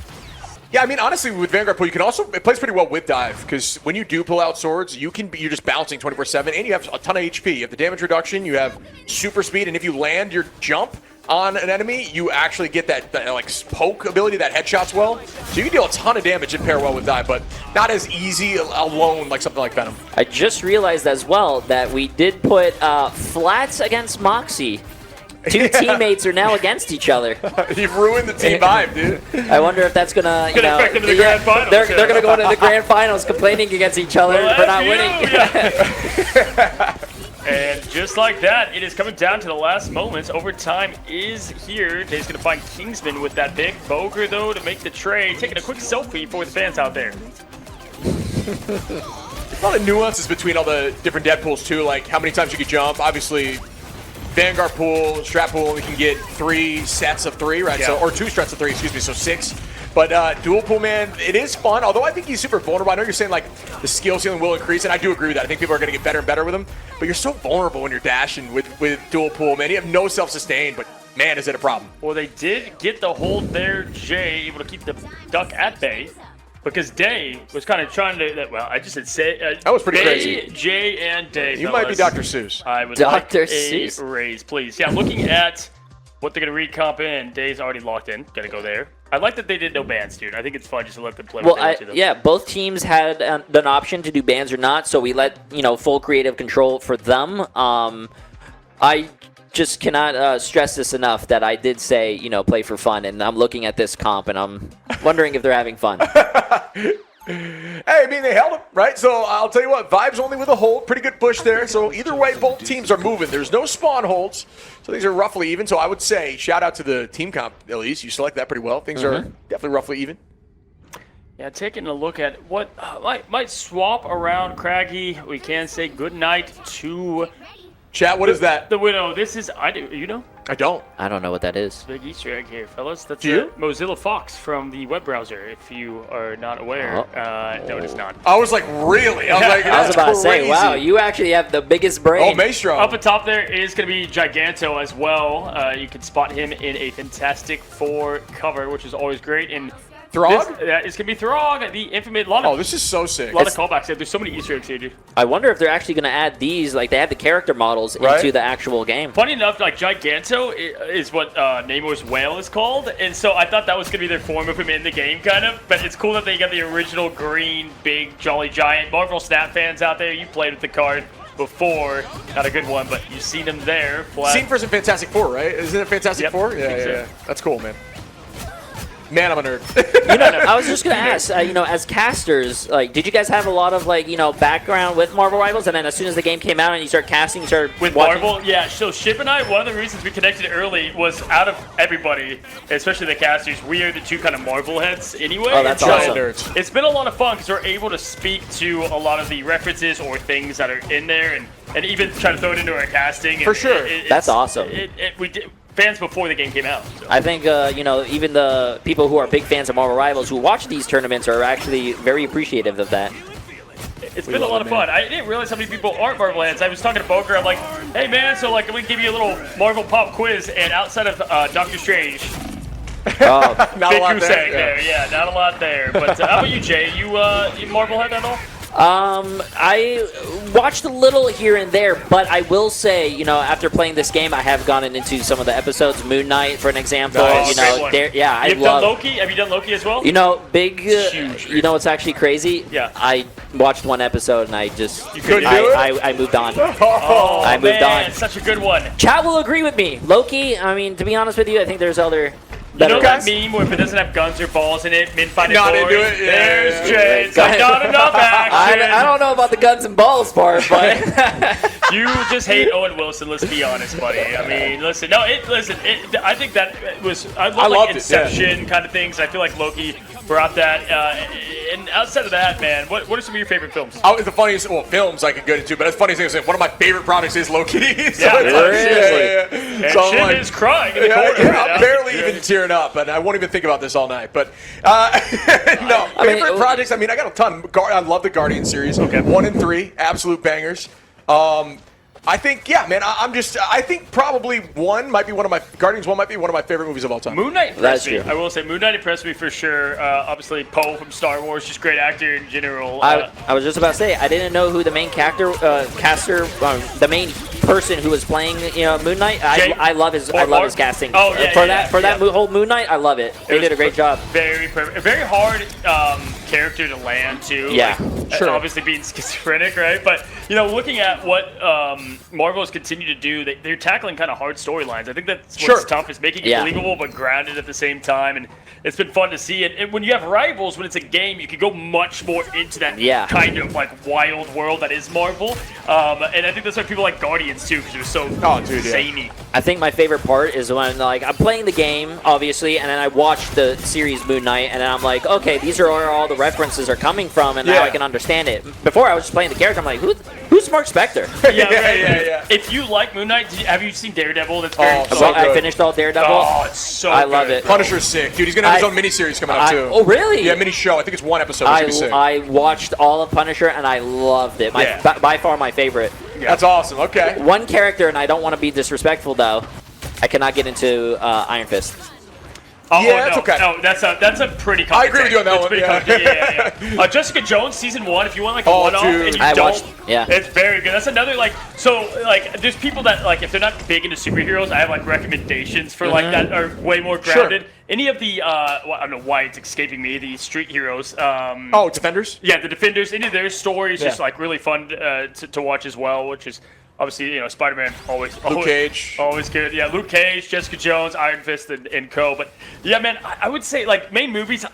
Yeah, I mean, honestly, with Vanguard Pool, you can also, it plays pretty well with dive, because when you do pull out swords, you're just bouncing 24/7, and you have a ton of HP. You have the damage reduction, you have super speed, and if you land your jump on an enemy, you actually get that like poke ability, that headshots well. So you can deal a ton of damage and pair well with dive, but not as easy alone like something like Venom. I just realized as well that we did put Flats against Moxie. 2 teammates are now against each other. You've ruined the team vibe, dude. I wonder if that's gonna, affect them in the grand finals. They're gonna go into the grand finals complaining against each other for not winning. And just like that, it is coming down to the last moments. Overtime is here. Day's gonna find Kingsman with that pick. Boker, though, to make the trade. Taking a quick selfie for the fans out there. There's a lot of nuances between all the different dead pools, too, like how many times you can jump. Obviously, Vanguard pool, Strat pool, we can get 3 sets of 3, right? Yeah. So, or 2 sets of 3, excuse me, so 6. But dual pool, man, it is fun, although I think he's super vulnerable. I know you're saying, like, the skill ceiling will increase, and I do agree with that. I think people are going to get better and better with him. But you're so vulnerable when you're dashing with dual pool, man. You have no self-sustain, but, man, is it a problem. Well, they did get the hold there, Jay, able to keep the duck at bay. Because Day was kind of trying to, well, I just said say. That was pretty crazy. Jay and Day. You might be Dr. Seuss. I would Dr. like Seuss. a raise, please. Yeah, looking at what they're going to recomp in, Day's already locked in. Got to go there. I like that they did no bans, dude. I think it's fun just to let them play. Well, yeah, both teams had an option to do bans or not, so we let full creative control for them. I just cannot stress this enough that I did say play for fun, and I'm looking at this comp and I'm wondering if they're having fun. Hey, I mean, they held him, right? So I'll tell you what, Vibes only with a hold. Pretty good push there. So either way, both teams are moving. There's no spawn holds. So these are roughly even. So I would say shout out to the team comp, at least. You select that pretty well. Things are definitely roughly even. Yeah, taking a look at what might swap around Craggy. We can say goodnight to Chat, what is that? The Widow. This is, I do, you know? I don't. I don't know what that is. Big Easter egg here, fellas. That's Do you? Mozilla Fox from the web browser, if you are not aware. No, it is not. I was like, really? I was like, I was that's about to say, crazy. wow, you actually have the biggest brain. Oh, Maestro. Up atop there is going to be Giganto as well. You can spot him in a Fantastic Four cover, which is always great. And Throg? It's going to be Throg, the infamous. Oh, this is so sick. A lot of callbacks. There's so many Easter eggs here, dude. I wonder if they're actually going to add these, like they have the character models into the actual game. Funny enough, like Giganto is what Namor's whale is called, and so I thought that was going to be their form of him in the game, kind of. But it's cool that they got the original green, big, jolly giant. Marvel Snap fans out there, you played with the card before, not a good one, but you've seen him there. Seen for some Fantastic Four, right? Isn't it Fantastic Four? Yeah. That's cool, man. Man, I'm a nerd. I was just gonna ask, as casters, like, did you guys have a lot of background with Marvel Rivals, and then as soon as the game came out and you start casting, you started with watching? Marvel? Yeah. So Ship and I, one of the reasons we connected early was out of everybody, especially the casters, we are the two kind of Marvel heads anyway. Oh, that's awesome. It's been a lot of fun because we're able to speak to a lot of the references or things that are in there, and even try to throw it into our casting. For sure. That's awesome. We did. Fans before the game came out. So. I think, even the people who are big fans of Marvel Rivals who watch these tournaments are actually very appreciative of that. It's been a lot of fun. I didn't realize how many people aren't Marvel fans. I was talking to Boker. I'm like, hey, man, so like, we give you a little Marvel pop quiz, and outside of Doctor Strange, not a lot there. Yeah, not a lot there. But how about you, Jay? You Marvel head at all? I watched a little here and there, but I will say, after playing this game, I have gone into some of the episodes. Moon Knight, for an example. Nice. I You've done Loki? Have you done Loki as well? Big. What's actually crazy? Yeah. I watched one episode and I just I moved on. Oh, I moved on. It's such a good one. Chat will agree with me. Loki. I mean, to be honest with you, I think there's other. You know that meme where if it doesn't have guns or balls in it, men find it boring? Into it. There's Jay. It's like, not enough action. I don't know about the guns and balls part, but you just hate Owen Wilson. Let's be honest, buddy. I mean, listen. No, I think that was. I love like Inception kind of things. I feel like Loki brought that. And outside of that, man, what are some of your favorite films? Oh, the funniest, films I could go into, but the funniest thing is one of my favorite products is Loki. Seriously. And So Shin is crying in the corner. Right I'm barely even tearing up, and I won't even think about this all night. But favorite projects. I mean, I got a ton. I love the Guardian series. Okay, 1 and 3, absolute bangers. I think, man. I think probably Guardians 1 might be one of my favorite movies of all time. Moon Knight impressed me. I will say Moon Knight impressed me for sure. Obviously, Poe from Star Wars, just great actor in general. I was just about to say I didn't know who the main the main person who was playing Moon Knight. I love his casting. Oh yeah, for that whole Moon Knight, I love it. They did a great job. Very perfect. Very hard character to land too. Yeah, sure. Obviously being schizophrenic, right? But looking at what Marvel has continued to do, they're tackling kind of hard storylines. I think that's what's tough, is making it believable but grounded at the same time. And it's been fun to see it. And when you have Rivals, when it's a game, you can go much more into that kind of like wild world that is Marvel. And I think that's why people like Guardians too, because they're so samey. I think my favorite part is when I'm playing the game, obviously, and then I watch the series Moon Knight, and then I'm like, okay, these are where all the references are coming from, and now I can understand it. Before I was just playing the character, I'm like, who's Mark Spector? Yeah. If you like Moon Knight, have you seen Daredevil? That's very I finished all Daredevil. Oh, it's so I love it. Punisher's sick, dude. He's gonna have his own miniseries coming out too. Oh, really? Yeah, mini show. I think it's 1 episode. It's gonna be sick. I watched all of Punisher and I loved it. By far my favorite. That's awesome. Okay. One character, and I don't want to be disrespectful though. I cannot get into Iron Fist. It's okay. No, that's a pretty. I agree with you on that one. Jessica Jones season 1. If you want like a one-off and you it's very good. That's another there's people that if they're not big into superheroes, I have like recommendations for like that are way more grounded. Sure. Any of the I don't know why it's escaping me. The street heroes. Defenders. Yeah, the Defenders. Any of their stories just like really fun to watch as well, which is. Obviously, Spider-Man always Cage. Always good. Yeah, Luke Cage, Jessica Jones, Iron Fist, and co. But yeah, man, I would say main movies.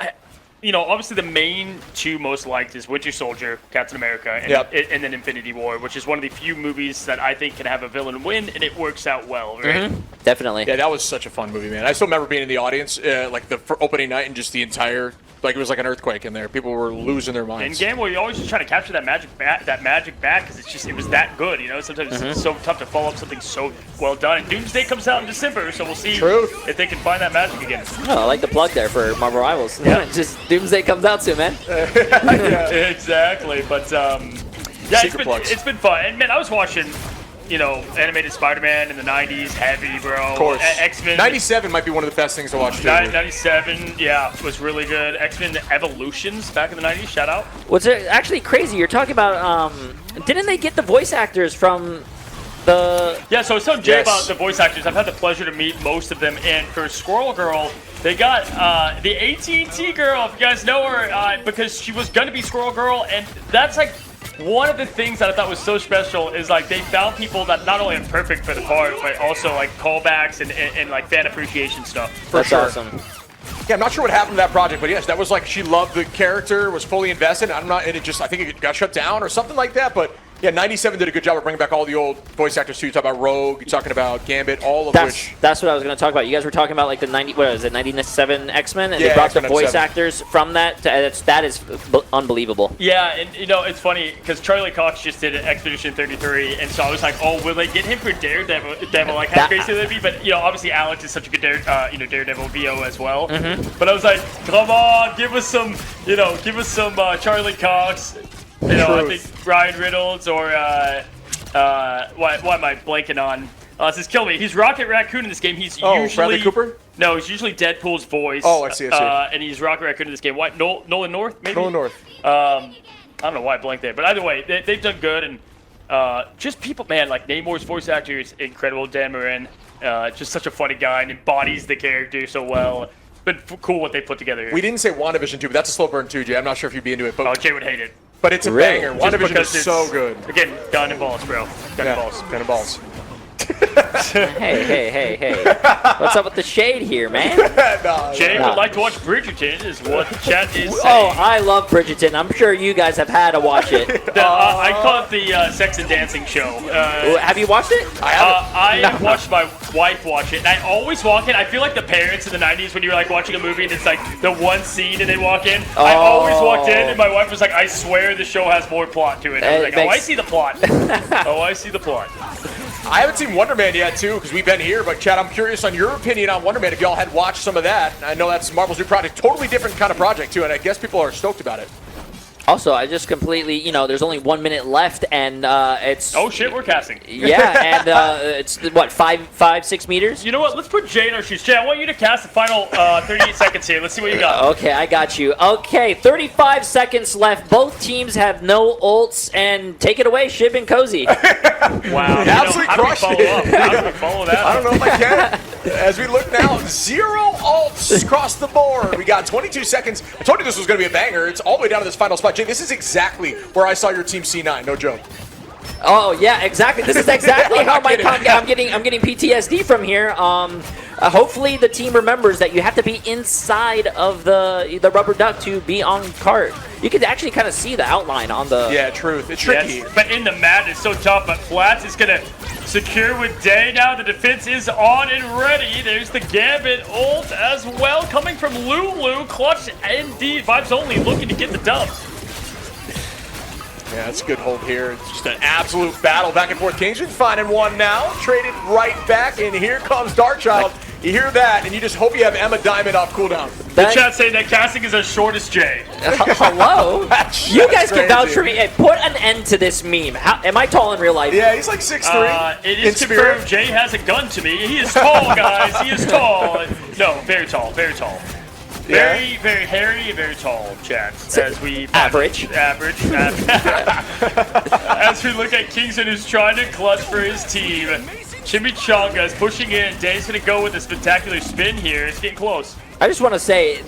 Obviously the main 2 most liked is Winter Soldier, Captain America, and then Infinity War, which is one of the few movies that I think can have a villain win, and it works out well, right? Mm-hmm. Definitely. Yeah, that was such a fun movie, man. I still remember being in the audience, for opening night, and just the like it was like an earthquake in there. People were losing their In minds. game where you always just try to capture that magic back, because it was that good. You know, sometimes it's so tough to follow up something so well done. And Doomsday comes out in December, so we'll see if they can find that magic again. Oh, I like the plug there for Marvel Rivals. Yeah, just Doomsday comes out soon, man. Exactly, but yeah, it's been fun. And man, I was watching, you know, animated Spider-Man in the 90s, heavy, bro. Of course. X-Men. 97 might be one of the best things to watch, too. 97, yeah, was really good. X-Men Evolutions back in the 90s, shout out. What's actually crazy, you're talking about, didn't they get the voice actors from the... Yeah, so I was telling Jay about the voice actors. I've had the pleasure to meet most of them, and for Squirrel Girl, they got the AT&T girl, if you guys know her, because she was going to be Squirrel Girl, and that's like one of the things that I thought was so special is like they found people that not only are perfect for the part, but also like callbacks and like fan appreciation stuff. That's awesome. Yeah, I'm not sure what happened to that project, but yes, that was like she loved the character, was fully invested. And I think it got shut down or something like that. But yeah, 97 did a good job of bringing back all the old voice actors too. You talk about Rogue, you're talking about Gambit, all of which. That's what I was going to talk about. You guys were talking about like the 97 X-Men, and they brought the voice actors from that. That is unbelievable. Yeah, and you know it's funny because Charlie Cox just did Expedition 33, and so I was like, oh, will they get him for Daredevil? Like how crazy would that be? But you know, obviously Alex is such a good Daredevil VO as well. But I was like, come on, give us some Charlie Cox. You know, I think Ryan Reynolds or what am I blanking on? Says kill me. He's Rocket Raccoon in this game. He's usually Bradley Cooper. No, he's usually Deadpool's voice. Oh, I see. And he's Rocket Raccoon in this game. What? Nolan North, maybe. Nolan North. I don't know why I blanked there, but either way, they've done good, and just people, man, like Namor's voice actor is incredible. Dan Marin, just such a funny guy and embodies the character so well. But cool what they put together here. We didn't say WandaVision too, but that's a slow burn too, Jay. I'm not sure if you'd be into it. But Jay would hate it. But it's a banger. WandaVision is so good. Again, gun and balls, bro. Gun and balls. Gun and balls. Hey. What's up with the shade here, man? Jay would like to watch Bridgerton, is what the chat is saying. Oh, I love Bridgerton. I'm sure you guys have had to watch it. I call it the Sex and Dancing show. Have you watched it? I have watched my wife watch it, and I always walk in. I feel like the parents in the 90s when you were like watching a movie and it's like the one scene and they walk in. I always walked in and my wife was like, I swear the show has more plot to it. I was like, oh, I see the plot. I see the plot. I haven't seen Wonder Man yet, too, because we've been here. But, Chad, I'm curious on your opinion on Wonder Man, if y'all had watched some of that. I know that's Marvel's new project. Totally different kind of project, too, and I guess people are stoked about it. Also, I just completely, there's only 1 minute left, and it's... Oh, shit, we're casting. Yeah, and it's, what, 6 meters? You know what? Let's put Jay in our shoes. Jay, I want you to cast the final 38 seconds here. Let's see what you got. Okay, I got you. Okay, 35 seconds left. Both teams have no ults, and take it away, Shib and Cozy. Wow. Absolutely crushed it. How do we follow that? I don't know if I can. As we look now, 0 ults across the board. We got 22 seconds. I told you this was going to be a banger. It's all the way down to this final spot. Jay, this is exactly where I saw your team C9. No joke. Oh yeah, exactly. This is exactly how I'm getting PTSD from here. Hopefully the team remembers that you have to be inside of the rubber duck to be on cart. You can actually kind of see the outline on the... Yeah, truth. It's tricky. Yes, but in the mat, it's so tough. But Flats is going to secure with Day now. The defense is on and ready. There's the Gambit ult as well. Coming from Lulu. Clutch indeed. Vibes only looking to get the dub. Yeah, that's a good hold here. It's just an absolute battle back and forth. Kingsman finding one now. Traded right back, and here comes Darkchild. You hear that, and you just hope you have Emma Diamond off cooldown. The chat saying that casting is as short as Jay. Hello? You guys can vouch for me. Hey, put an end to this meme. Am I tall in real life? Yeah, he's like 6'3". It is confirmed Jay has a gun to me. He is tall, guys. He is tall. No, very tall. Very tall. Very, very hairy, very tall, chat. As we average. As we look at Kingston, who's trying to clutch for his team. Chimichanga is pushing in. Day's gonna go with a spectacular spin here. It's getting close. I just want to say,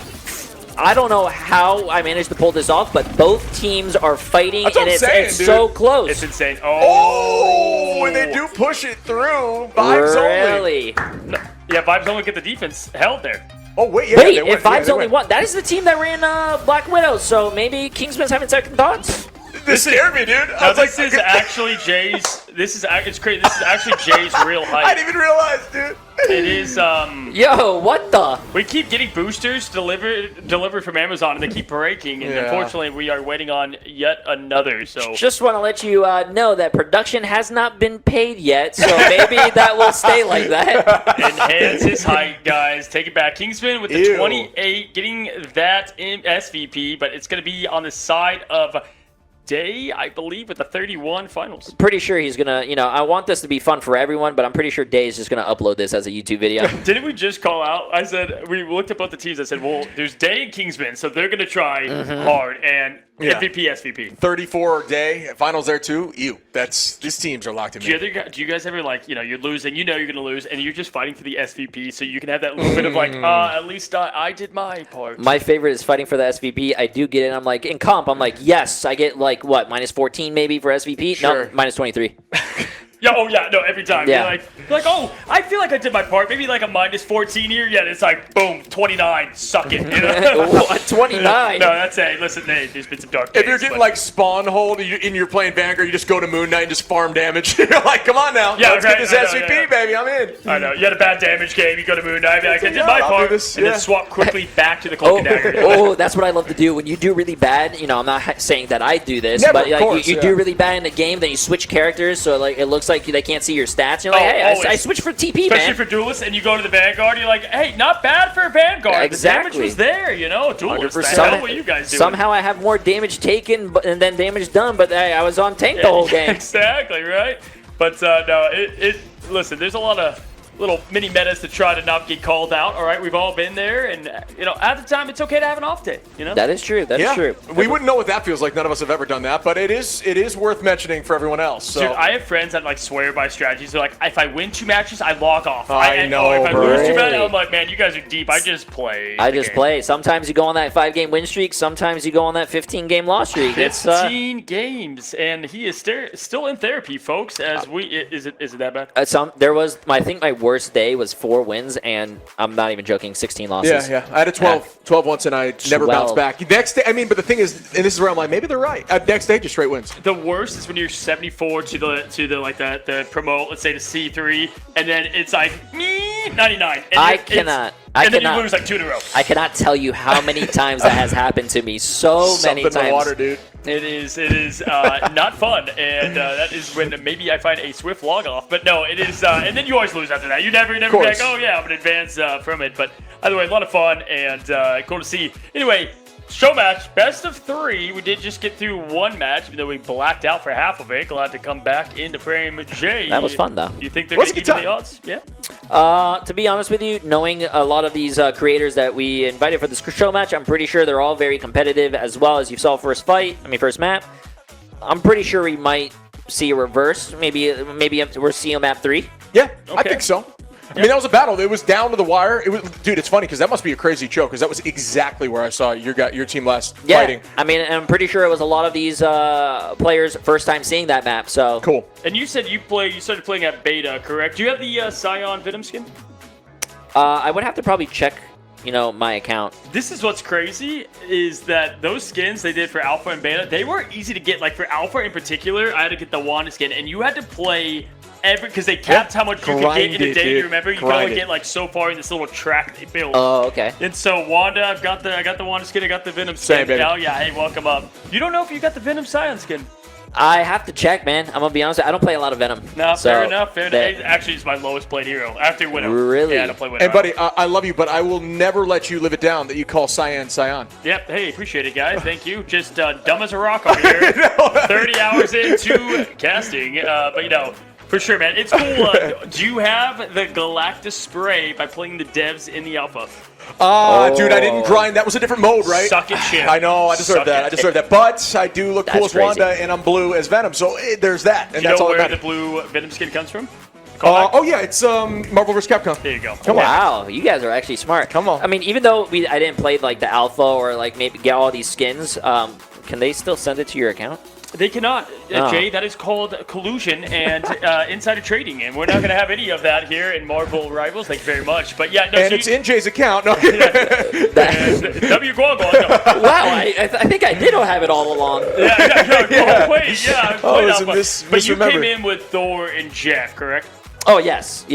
I don't know how I managed to pull this off, but both teams are fighting, and it's so close. It's insane. Oh, when they do push it through, Vibes really? Only. Yeah, Vibes only get the defense held there. Oh, wait, yeah. Wait, if Vibes only won, that is the team that ran Black Widow, so maybe Kingsman's having second thoughts? This scared me, dude. Now, this is actually Jay's this is it's crazy. This is actually Jay's real height. I didn't even realize, dude. It is. Yo, what the? We keep getting boosters delivered from Amazon, and they keep breaking. And unfortunately, we are waiting on yet another. So just want to let you know that production has not been paid yet, so maybe that will stay like that. Enhance his height, guys. Take it back. Kingsman with the 28, getting that in SVP, but it's going to be on the side of Day, I believe, with the 31 finals. Pretty sure he's gonna, I want this to be fun for everyone, but I'm pretty sure Day is just gonna upload this as a YouTube video. Didn't we just call out? I said, we looked at both the teams. I said, well, there's Day and Kingsman, so they're gonna try hard. And MVP, SVP. 34 Day, finals there too. These teams are locked in. Do you guys ever you're losing, you're gonna lose, and you're just fighting for the SVP, so you can have that little bit of at least I did my part. My favorite is fighting for the SVP. I do get it. I'm like, in comp, I'm like, yes, I get what, minus 14 maybe for SVP? Sure. No, minus 23. Every time. Yeah. You're like, oh, I feel like I did my part. Maybe like a minus 14 here. Yeah, it's like, boom, 29. Suck it. What, 29? No, that's it. Listen, there's been some dark days. If you're getting spawn hold and you're playing Vanguard, you just go to Moon Knight and just farm damage. You're like, come on now. Let's get this SVP, baby. I'm in. I know. You had a bad damage game. You go to Moon Knight. Be like, I did my part. And then swap quickly back to the Cloak and Dagger. That's what I love to do. When you do really bad, I'm not saying that I do this, but you do really bad in the game, then you switch characters, so it looks like they can't see your stats. You're like, hey, I switched for TP, Especially for Duelists, and you go to the Vanguard, you're like, hey, not bad for a Vanguard. Exactly. The damage was there, Duelists. The hell were you guys doing? Somehow I have more damage taken and then damage done, but I was on tank the whole game. Exactly, right? But no, listen, there's a lot of little mini metas to try to not get called out. All right, we've all been there, and at the time, it's okay to have an off day. That is true. That is true. We wouldn't know what that feels like. None of us have ever done that, but it is worth mentioning for everyone else. So. Dude, I have friends that swear by strategies. They're like, if I win 2 matches, I log off. I know. If I lose 2 matches, I'm like, man, you guys are deep. I just play. Play. Sometimes you go on that 5-game win streak. Sometimes you go on that 15-game loss streak. 15 games, and he is still in therapy, folks. Is it that bad? There was, I think my worst day was 4 wins, and I'm not even joking, 16 losses. Yeah. I had a 12 once, and I never bounced back. Next day, but the thing is, and this is where I'm like, maybe they're right. Next day, just straight wins. The worst is when you're 74 to the promote, let's say the C3, and then it's like 99. And then you lose 2 in a row. I cannot tell you how many times that has happened to me. So many times. Something in the water, dude. It is not fun, and that is when maybe I find a swift log off. But no, it is, and then you always lose after that. You never be like, oh yeah, I'm gonna advance from it. But either way, a lot of fun and cool to see. Anyway, show match, best of 3. We did just get through 1 match, even though we blacked out for half of it. Glad to come back into frame. Jay, that was fun though. You think they're gonna give the odds? Yeah. To be honest with you, knowing a lot of these creators that we invited for this show match, I'm pretty sure they're all very competitive, as well as you saw first map. I'm pretty sure we might see a reverse. Maybe we're seeing map 3. Yeah, okay. I think so. I mean, that was a battle. It was down to the wire. Dude, it's funny because that must be a crazy choke because that was exactly where I saw your team last fighting. I mean, I'm pretty sure it was a lot of these players' first time seeing that map. So cool. And you said you started playing at beta, correct? Do you have the Scion Venom skin? I would have to probably check, my account. This is what's crazy is that those skins they did for Alpha and Beta, they weren't easy to get. Like for Alpha in particular, I had to get the Wanda skin, and you had to play because they capped how much you could get in a day. You remember, you could only get so far in this little track they built. Oh, okay. And so Wanda, I got the Wanda skin, I got the Venom skin. Same, oh yeah, hey, welcome up. You don't know if you got the Venom Scion skin. I have to check, man. I'm gonna be honest. I don't play a lot of Venom. No, fair enough. Actually, it's my lowest played hero after Widow. Really? Yeah, I don't play Widow. And buddy, I love you, but I will never let you live it down that you call Cyan. Yep. Hey, appreciate it, guys. Thank you. Just dumb as a rock over here. 30 hours into casting, but for sure, man. It's cool. Do you have the Galactus spray by playing the devs in the alpha? Dude, I didn't grind. That was a different mode, right? Suck it, shit. I know. I deserve that. But I do look cool as Wanda, and I'm blue as Venom. So there's that. And that's all where the blue Venom skin comes from? It's Marvel vs. Capcom. There you go. Wow, you guys are actually smart. Come on. I mean, even though I didn't play the alpha or maybe get all these skins, can they still send it to your account? They cannot, Jay. That is called collusion and insider trading, and we're not going to have any of that here in Marvel Rivals. Thank you very much. But yeah, no, and it's in Jay's account. No. W Guaguan. No. Wow, I think I did have it all along. But you came in with Thor and Jeff, correct? Oh yes.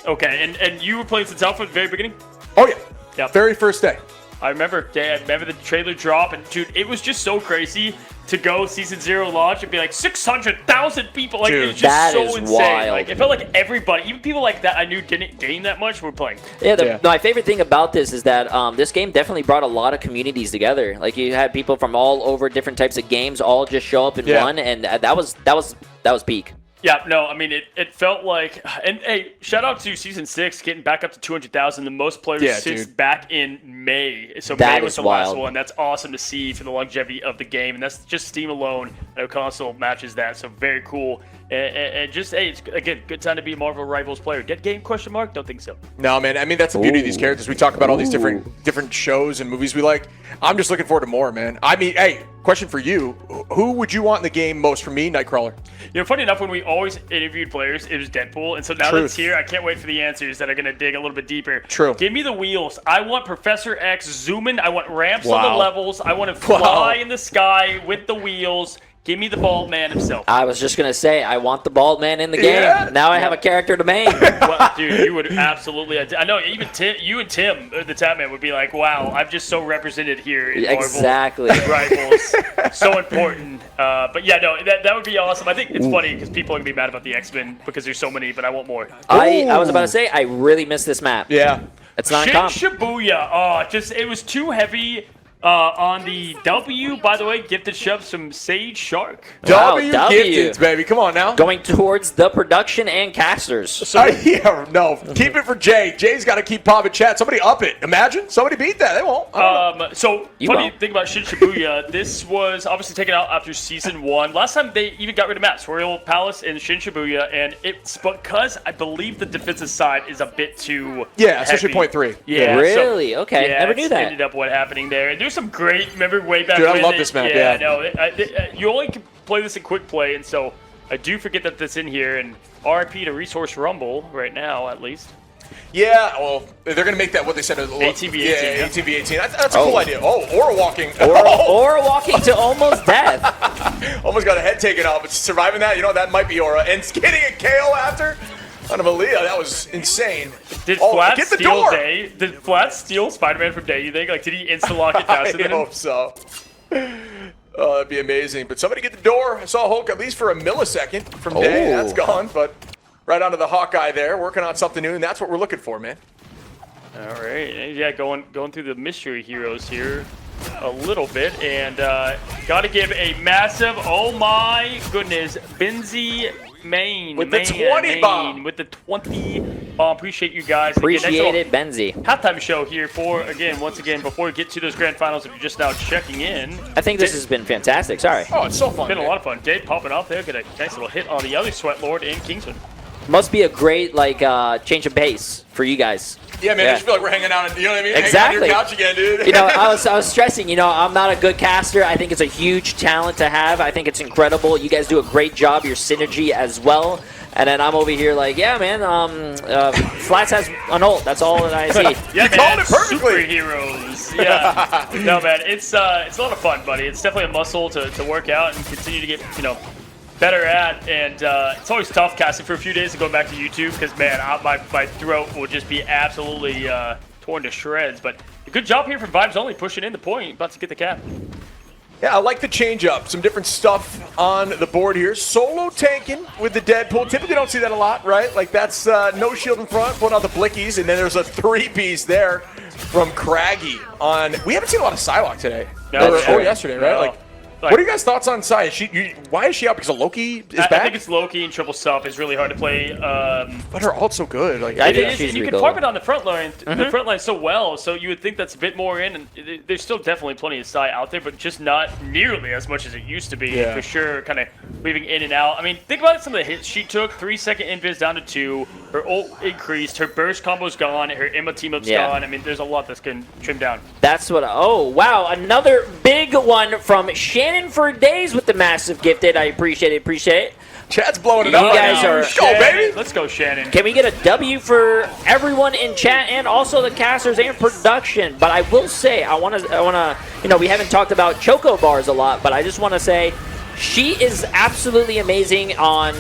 Okay, and you were playing since Alpha at the very beginning. Oh yeah. Very first day. I remember the trailer drop, and dude, it was just so crazy to go Season 0 launch and be like 600,000 people. Like, it was just so insane. Wild. Like, it felt like everybody, even people like that I knew didn't game that much, were playing. Yeah, my favorite thing about this is that this game definitely brought a lot of communities together. Like, you had people from all over different types of games all just show up in one, and that was peak. Yeah, no, I mean, it felt like, and hey, shout out to Season 6 getting back up to 200,000, the most players since back in May. So May was the last one. That's awesome to see for the longevity of the game, and that's just Steam alone. No console matches that, so very cool. And just, hey, it's, again, good time to be a Marvel Rivals player. Dead game, question mark? Don't think so. No, man, I mean, that's the beauty of these characters. We talk about all these different shows and movies we like. I'm just looking forward to more, man. I mean, hey, question for you. Who would you want in the game most? For me, Nightcrawler. You know, funny enough, when we always interviewed players, it was Deadpool. And so now that it's here, I can't wait for the answers that are going to dig a little bit deeper. True. Give me the wheels. I want Professor X zooming. I want ramps on the levels. I want to fly in the sky with the wheels. Give me the bald man himself. I was just going to say, I want the bald man in the game. Now I have a character to main. Well, dude, you would absolutely. I know, even you and Tim, the Tapman, would be like, wow, I'm just so represented here in Marvel Rivals. So important. But yeah, no, that would be awesome. I think it's funny because people are going to be mad about the X-Men because there's so many, but I want more. I was about to say, I really miss this map. Yeah. It's not a comp. Shibuya. Oh, it was too heavy. On the W, by the way, gifted shove some Sage Shark. W gifted, baby. Come on now. Going towards the production and casters. Keep it for Jay. Jay's got to keep popping chat. Somebody up it. Imagine somebody beat that. They won't. Funny thing about Shin Shibuya, this was obviously taken out after Season 1. Last time they even got rid of maps, Royal Palace and Shin Shibuya, and it's because I believe the defensive side is a bit too especially heavy. .3. Yeah. Really? Okay. Yeah, Never knew that. Ended up what happening there. And there's some great, remember way back when. Dude, I love this map. Yeah. No, you only can play this in quick play, and so I do forget that that's in here. And RIP to Resource Rumble right now, at least. Yeah, well, they're going to make that what they said. ATV 18. Yeah, ATV 18. That's a cool idea. Oh, Aura walking. Aura walking to almost death. Almost got a head taken off. But surviving that, that might be Aura. And getting a KO after. On Malia, that was insane. Did Flat steal Day? Did Flat steal Spider-Man from Day, you think? Like, did he insta-lock it faster than him? I hope so. Oh, that'd be amazing. But somebody get the door. I saw Hulk at least for a millisecond from Day. That's gone, but right onto the Hawkeye there, working on something new, and that's what we're looking for, man. All right. Yeah, going through the mystery heroes here a little bit, and got to give a massive, oh my goodness, Benzie main with the 20 bomb. With the 20 bomb. Appreciate you guys. Appreciate it, Benzie. Halftime show here once again, before we get to those grand finals, if you're just now checking in. I think this has been fantastic. Sorry. Oh, it's so fun. It's been a lot of fun. Dave popping off there, get a nice little hit on the other Sweat Lord and Kingsman. Must be a great change of pace for you guys. Yeah, man, I just feel like we're hanging out, you know what I mean? Exactly. Hanging on your couch again, dude. I was stressing, I'm not a good caster. I think it's a huge talent to have. I think it's incredible. You guys do a great job, your synergy as well. And then I'm over here like, yeah, man, Flats has an ult. That's all that I see. Yeah, you called it perfectly. Superheroes. Yeah. No, man, it's a lot of fun, buddy. It's definitely a muscle to work out and continue to get, better at, and it's always tough casting for a few days and going back to YouTube because, man, my throat will just be absolutely torn to shreds. But a good job here from Vibes Only, pushing in the point, about to get the cap. Yeah, I like the change up. Some different stuff on the board here. Solo tanking with the Deadpool. Typically don't see that a lot, right? Like that's no shield in front, pulling out the blickies, and then there's a 3-piece there from Craggy on. We haven't seen a lot of Psylocke today. No, or yesterday, right? No. What are you guys' thoughts on Psy? Why is she out? Because of Loki is back? I think it's Loki and triple sub is really hard to play. But her ult's so good. Like, it is, and you can farm it on the front line. The front line so well, so you would think that's a bit more in. And there's still definitely plenty of Psy out there, but just not nearly as much as it used to be. For sure, kind of weaving in and out. I mean, think about some of the hits she took. 3-second invis down to 2. Her ult increased. Her burst combo's gone. Her Emma team-up's gone. I mean, there's a lot that's getting trimmed down. That's what. Oh, wow. Another big one from Shannon for days with the massive gifted. I appreciate it. Appreciate it. Chat's blowing it up. You guys are. Let's go, baby. Let's go, Shannon. Can we get a W for everyone in chat and also the casters and production? But I will say, I want to, you know, we haven't talked about Choco Bars a lot, but I just want to say, she is absolutely amazing on,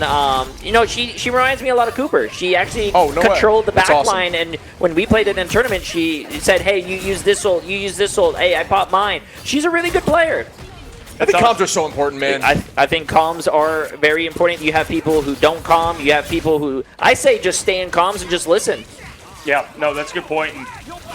you know, she reminds me a lot of Cooper. She actually controlled the back line, and when we played it in tournament, she said, hey, you use this ult, you use this ult, hey, I pop mine. She's a really good player. I think comms are so important, man. I think comms are very important. You have people who don't comm. You have people who, I say just stay in comms and just listen. Yeah, no, that's a good point. And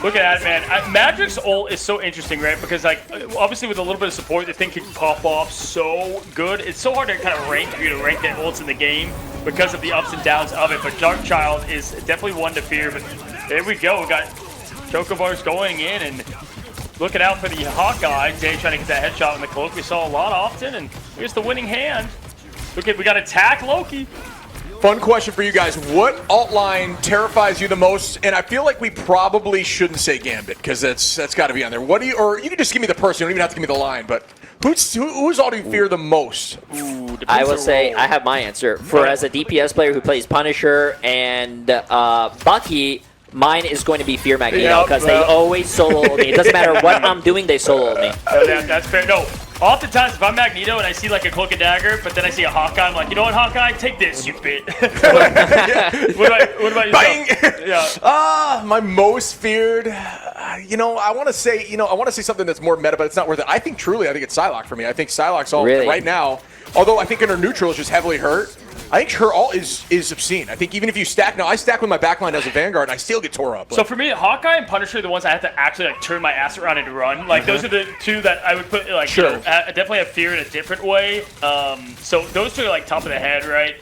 look at that, man. Magic's ult is so interesting, right? Because, like, obviously with a little bit of support, the thing can pop off so good. It's so hard to kind of rank their ults in the game because of the ups and downs of it. But Dark Child is definitely one to fear. But there we go. We got Chocobars going in and looking out for the Hawkeye. Jay trying to get that headshot in the cloak. We saw a lot often, and here's the winning hand. Look at, we got attack Loki. Fun question for you guys. What alt line terrifies you the most? And I feel like we probably shouldn't say Gambit, because that's got to be on there. What do you, or you can just give me the person. You don't even have to give me the line, but who's alt do you fear the most? I will say I have my answer. For as a DPS player who plays Punisher and Bucky, mine is going to be Fear Magneto, because they always solo me. It doesn't matter what I'm doing, they solo me. That's fair. No, oftentimes if I'm Magneto and I see like a Cloak and Dagger, but then I see a Hawkeye, I'm like, you know what, Hawkeye, take this, you bit. what about yourself? Yeah. My most feared. You know, I want to say something that's more meta, but it's not worth it. I think it's Psylocke for me. I think Psylocke's ult right now, although I think in her neutral is just heavily hurt. I think her ult is obscene. I think even if you stack, now I stack with my backline as a Vanguard and I still get tore up. So for me, Hawkeye and Punisher are the ones I have to actually like turn my ass around and run. Like those are the two that I would put like, you know, I definitely have fear in a different way. So those two are like top of the head, right?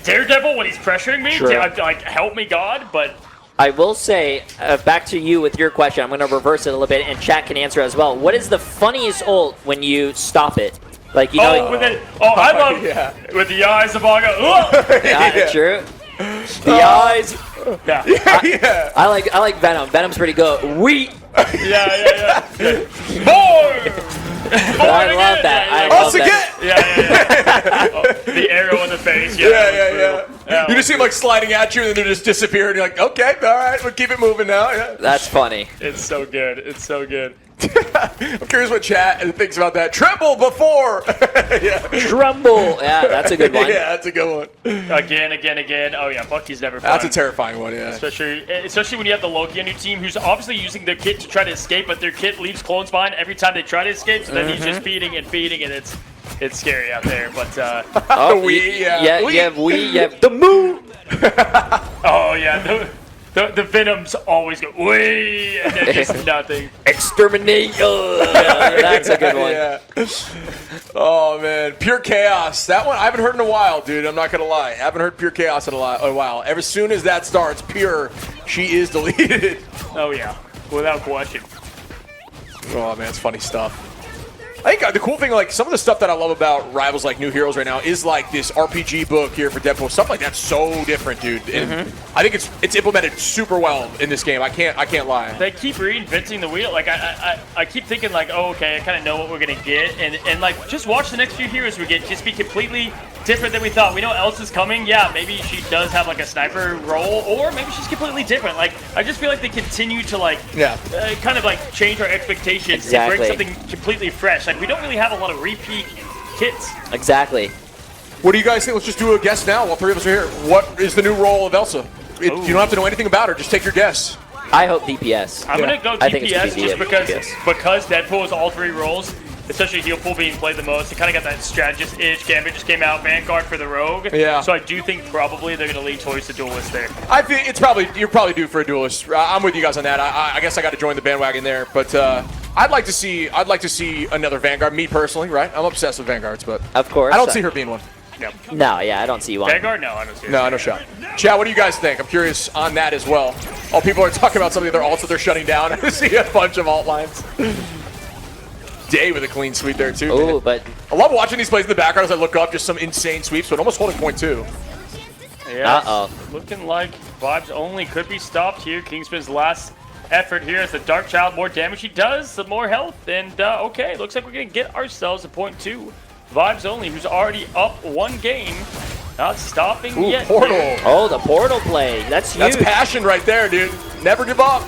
Daredevil, when he's pressuring me, like help me God, but I will say, back to you with your question, I'm going to reverse it a little bit, and chat can answer as well. What is the funniest ult when you stop it? Like, you know, I love with the eyes of Aga. True. The eyes. Yeah. I like Venom. Venom's pretty good. Yeah. More. I love that. I love that. The arrow in the face. Yeah. You just see him like sliding at you, and then they just disappear, and you're like, okay, all right, we'll keep it moving now. Yeah. That's funny. It's so good. It's so good. I'm curious what chat thinks about that. Tremble before. Tremble. Yeah, that's a good one. Yeah, that's a good one. Again. Oh yeah, Bucky's never fun. That's a terrifying one. Yeah. Especially when you have the Loki on your team, who's obviously using their kit to try to escape, but their kit leaves clones behind every time they try to escape. So then he's just feeding, and it's scary out there. But you have the moon. Oh yeah. The Venoms always go, wee, and then just nothing. Exterminate. That's a good one. Yeah. Oh, man. Pure Chaos. That one I haven't heard in a while, dude. I'm not going to lie. I haven't heard Pure Chaos in a while. As soon as that starts, Pure, she is deleted. Oh, yeah. Without question. Oh, man. It's funny stuff. I think the cool thing, like, some of the stuff that I love about Rivals, like New Heroes right now, is like this RPG book here for Deadpool. Stuff like that's so different, dude. And I think it's implemented super well in this game. I can't lie. They keep reinventing the wheel. Like I keep thinking like, oh, okay, I kind of know what we're gonna get, and like just watch the next few heroes we get just be completely different than we thought. We know Elsa's coming. Yeah, maybe she does have like a sniper role, or maybe she's completely different. Like I just feel like they continue to like kind of like change our expectations and bring something completely fresh. Like we don't really have a lot of repeat kits. Exactly. What do you guys think? Let's just do a guess now while three of us are here. What is the new role of Elsa? You don't have to know anything about her. Just take your guess. I hope DPS. I'm gonna go DPS just because Deadpool is all three roles. Especially heal pool being played the most. It kind of got that strategist itch. Gambit just came out. Vanguard for the Rogue. Yeah. So I do think probably they're going to lean towards the Duelist there. I think you're probably due for a Duelist. I'm with you guys on that. I guess I got to join the bandwagon there. But I'd like to see another Vanguard. Me personally, right? I'm obsessed with Vanguards, but of course I don't see her being one. No, I don't see one. Vanguard? No, I don't see her. No shot. Chad, what do you guys think? I'm curious on that as well. People are talking about some of their alts that they're shutting down. I see a bunch of alt lines. day with a clean sweep there, too. Oh, but I love watching these plays in the background as I look up. Just some insane sweeps, but almost holding point, too. Yeah, looking like Vibes only could be stopped here. Kingsman's last effort here as the Dark Child, more damage he does, the more health. And okay, looks like we're going to get ourselves a point 2. Vibes only, who's already up 1 game. Not stopping yet. Portal. Here. Oh, the portal play. That's huge. That's passion right there, dude. Never give up.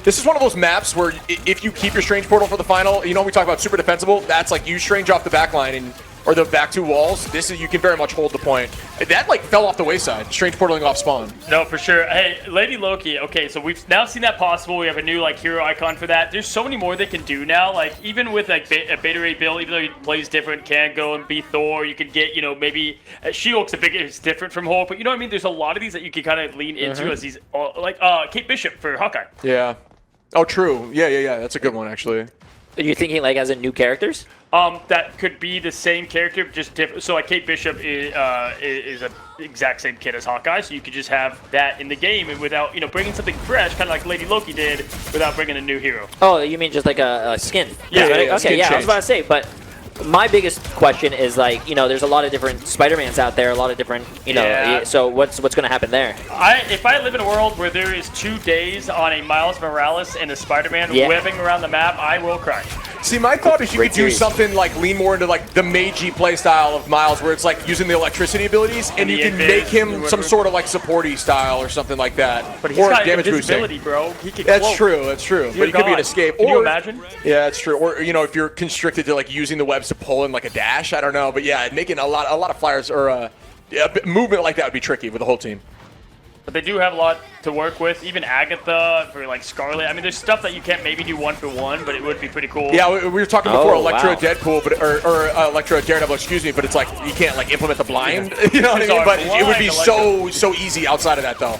This is one of those maps where if you keep your Strange Portal for the final, you know, we talk about super defensible. That's like you Strange off the back line and or the back 2 walls. This is, you can very much hold the point. That like fell off the wayside. Strange portaling off spawn. No, for sure. Hey, Lady Loki. Okay, so we've now seen that possible. We have a new like hero icon for that. There's so many more they can do now. Like even with like a beta rate build, even though he plays different, can go and be Thor. You could get, you know, maybe She-Hulk's is different from Hulk, but you know what I mean. There's a lot of these that you can kind of lean into as these like Kate Bishop for Hawkeye. Yeah. Oh, true. Yeah. That's a good one actually. Are you thinking like as in new characters? That could be the same character, just different. So like Kate Bishop is a exact same kid as Hawkeye, so you could just have that in the game and without, you know, bringing something fresh, kind of like Lady Loki did, without bringing a new hero. Oh, you mean just like a skin? Yeah. Okay, yeah. I was about to say, but my biggest question is like, you know, there's a lot of different Spider-Mans out there, a lot of different, you know. So what's going to happen there? If I live in a world where there is 2 days on a Miles Morales and a Spider-Man whipping around the map, I will cry. See, my thought is you could do something like lean more into like the Meiji playstyle of Miles, where it's like using the electricity abilities, and you can make him some sort of like supporty style or something like that. But he's got invisibility, bro. He can That's true. That's true. But he could be an escape. Can you imagine? Yeah, that's true. Or you know, if you're constricted to like using the webs to pull in like a dash, I don't know. But yeah, making a lot of flyers or movement like that would be tricky with the whole team. But they do have a lot to work with. Even Agatha for like Scarlet. I mean, there's stuff that you can't maybe do 1-for-1, but it would be pretty cool. Yeah, we were talking before Electro Deadpool, but or Electro Daredevil, excuse me. But it's like you can't like implement the blind. You know what I mean? But it would be so easy outside of that though.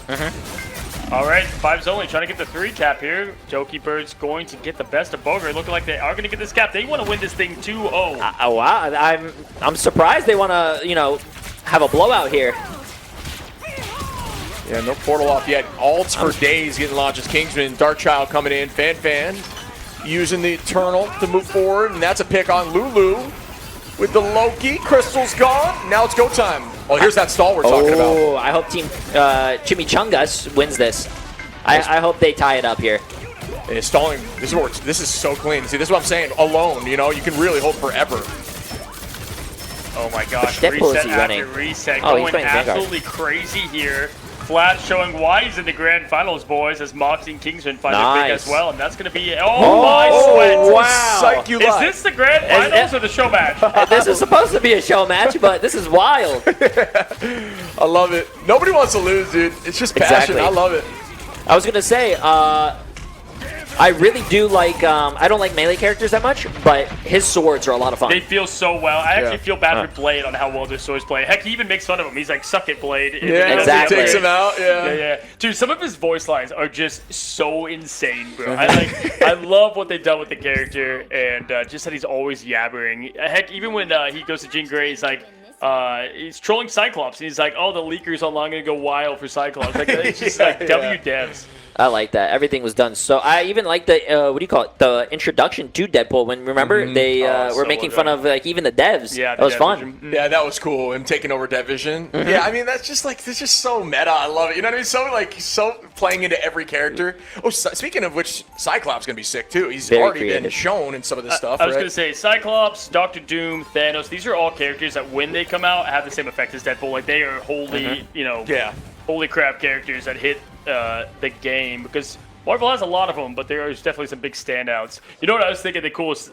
All right, Vibes only trying to get the 3 cap here. Jokey Bird's going to get the best of Bogart. Looking like they are going to get this cap. They want to win this thing 2-0. Wow, I'm surprised they want to, you know, have a blowout here. Yeah, no portal off yet. Ults for days getting launched as Kingsman. Darkchild coming in. Fan using the Eternal to move forward. And that's a pick on Lulu with the Loki. Crystal's gone. Now it's go time. Oh, here's that stall we're talking about. Oh, I hope Team Chimichangas wins this. I hope they tie it up here. It's stalling. This is so clean. See, this is what I'm saying. Alone, you know, you can really hold forever. Oh my gosh, Deadpool reset is after running. reset. Oh, Going absolutely crazy here. Flat showing why he's in the grand finals, boys, as Moxie and Kingsman find it big as well. And that's going to be, my sweat. Wow. Psych you Is this the grand finals or the show match? This is supposed to be a show match, but this is wild. I love it. Nobody wants to lose, dude. It's just passion. Exactly. I love it. I was going to say, I really do like, I don't like melee characters that much, but his swords are a lot of fun. They feel so well. I actually feel bad for Blade on how well their swords play. Heck, he even makes fun of him. He's like, suck it, Blade. Yeah, exactly. Takes him out, yeah. Dude, some of his voice lines are just so insane, bro. I love what they've done with the character, and just that he's always yabbering. Heck, even when he goes to Jean Grey, he's like, he's trolling Cyclops. He's like, oh, the leakers online gonna go wild for Cyclops. Like, it's just W devs. I like that. Everything was done. So I even like the what do you call it? The introduction to Deadpool. When remember they were making fun of like even the devs. Yeah, that was fun. Yeah, that was cool. Him taking over Dev Vision. Yeah, I mean that's just so meta. I love it. You know what I mean? So playing into every character. Oh, speaking of which, Cyclops gonna be sick too. He's already been shown in some of this stuff. I was gonna say Cyclops, Doctor Doom, Thanos. These are all characters that when they come out have the same effect as Deadpool. Like they are holy, holy crap characters that hit the game, because Marvel has a lot of them, but there's definitely some big standouts. You know what I was thinking? The coolest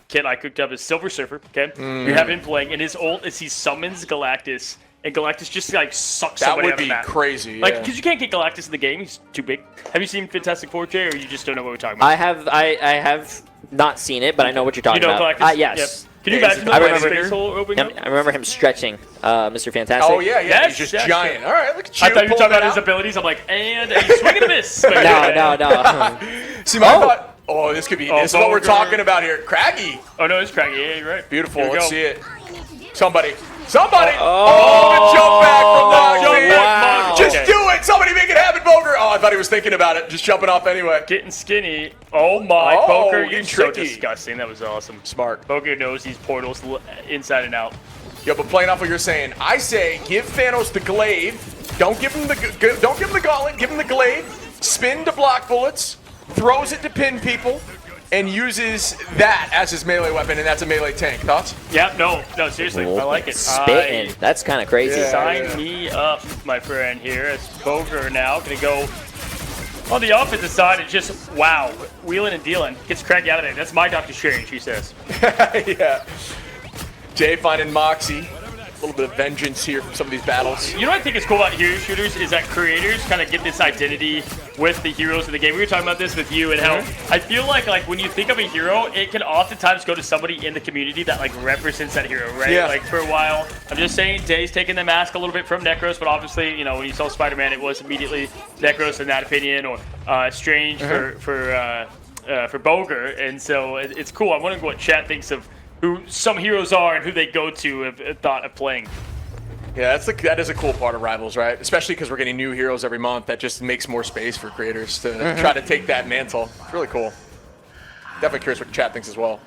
kit I cooked up is Silver Surfer. Okay, we have him playing, and his ult is he summons Galactus, and Galactus just like sucks somebody out of the map. That would be crazy. Like, because you can't get Galactus in the game; he's too big. Have you seen Fantastic Four, Jay, or you just don't know what we're talking about? I have not seen it, but I know what you're talking about. Galactus? Yes. Yep. Can you imagine I remember him stretching, Mr. Fantastic. Oh yeah, he's just giant. All right, look at you. I thought you were talking about his abilities. I'm like, and a swing and a miss. No. See, my thought. Oh, this could be. This is what we're talking about here. Craggy. Oh no, it's Craggy. Yeah, you're right. Beautiful. Let's see it. Somebody. Oh, the jump back from that. Wow. Just do it. Somebody make it happen, Boger. Oh, I thought he was thinking about it, just jumping off anyway. Getting skinny. Oh my, Oh, Poker, you're getting so tricky. disgusting. That was awesome. Smart. Poker knows these portals inside and out. Yeah, but playing off what you're saying, I say give Thanos the glaive. Don't give him the gauntlet. Give him the glaive. Spin to block bullets. Throws it to pin people, and uses that as his melee weapon, and that's a melee tank. Thoughts? Yeah, no, seriously, I like it. Spitting. That's kind of crazy. Sign me up, my friend. Here, it's Poker now gonna go on the offensive side and just wow, wheeling and dealing. Gets Craggy out of there. That's my Doctor Strange, he says. Yeah. Jay finding Moxie. A little bit of vengeance here from some of these battles. You know what I think is cool about hero shooters is that creators kind of get this identity with the heroes of the game. We were talking about this with you and how I feel like when you think of a hero, it can oftentimes go to somebody in the community that represents that hero, right? Yeah. Like for a while, I'm just saying Jay's taking the mask a little bit from Necros, but obviously, when you saw Spider-Man, it was immediately Necros in that opinion, or Strange for Boger, and so it's cool. I'm wondering what chat thinks of who some heroes are and who they go to if thought of playing. Yeah, that is a cool part of Rivals, right? Especially because we're getting new heroes every month. That just makes more space for creators to try to take that mantle. It's really cool. Definitely curious what chat thinks as well.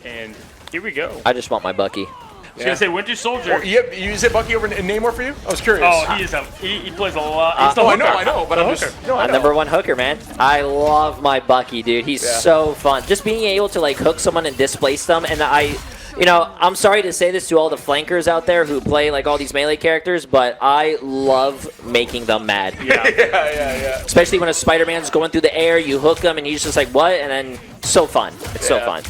And here we go. I just want my Bucky. I was gonna say Winter Soldier. Or, you said Bucky over in Namor for you? I was curious. Oh, he plays a lot. He's the hooker. I know, but I'm just I'm number one hooker, man. I love my Bucky, dude. He's so fun. Just being able to hook someone and displace them, and I'm sorry to say this to all the flankers out there who play all these melee characters, but I love making them mad. Yeah. yeah. Especially when a Spider-Man's going through the air, you hook him, and he's just like, what? And then so fun. It's so fun.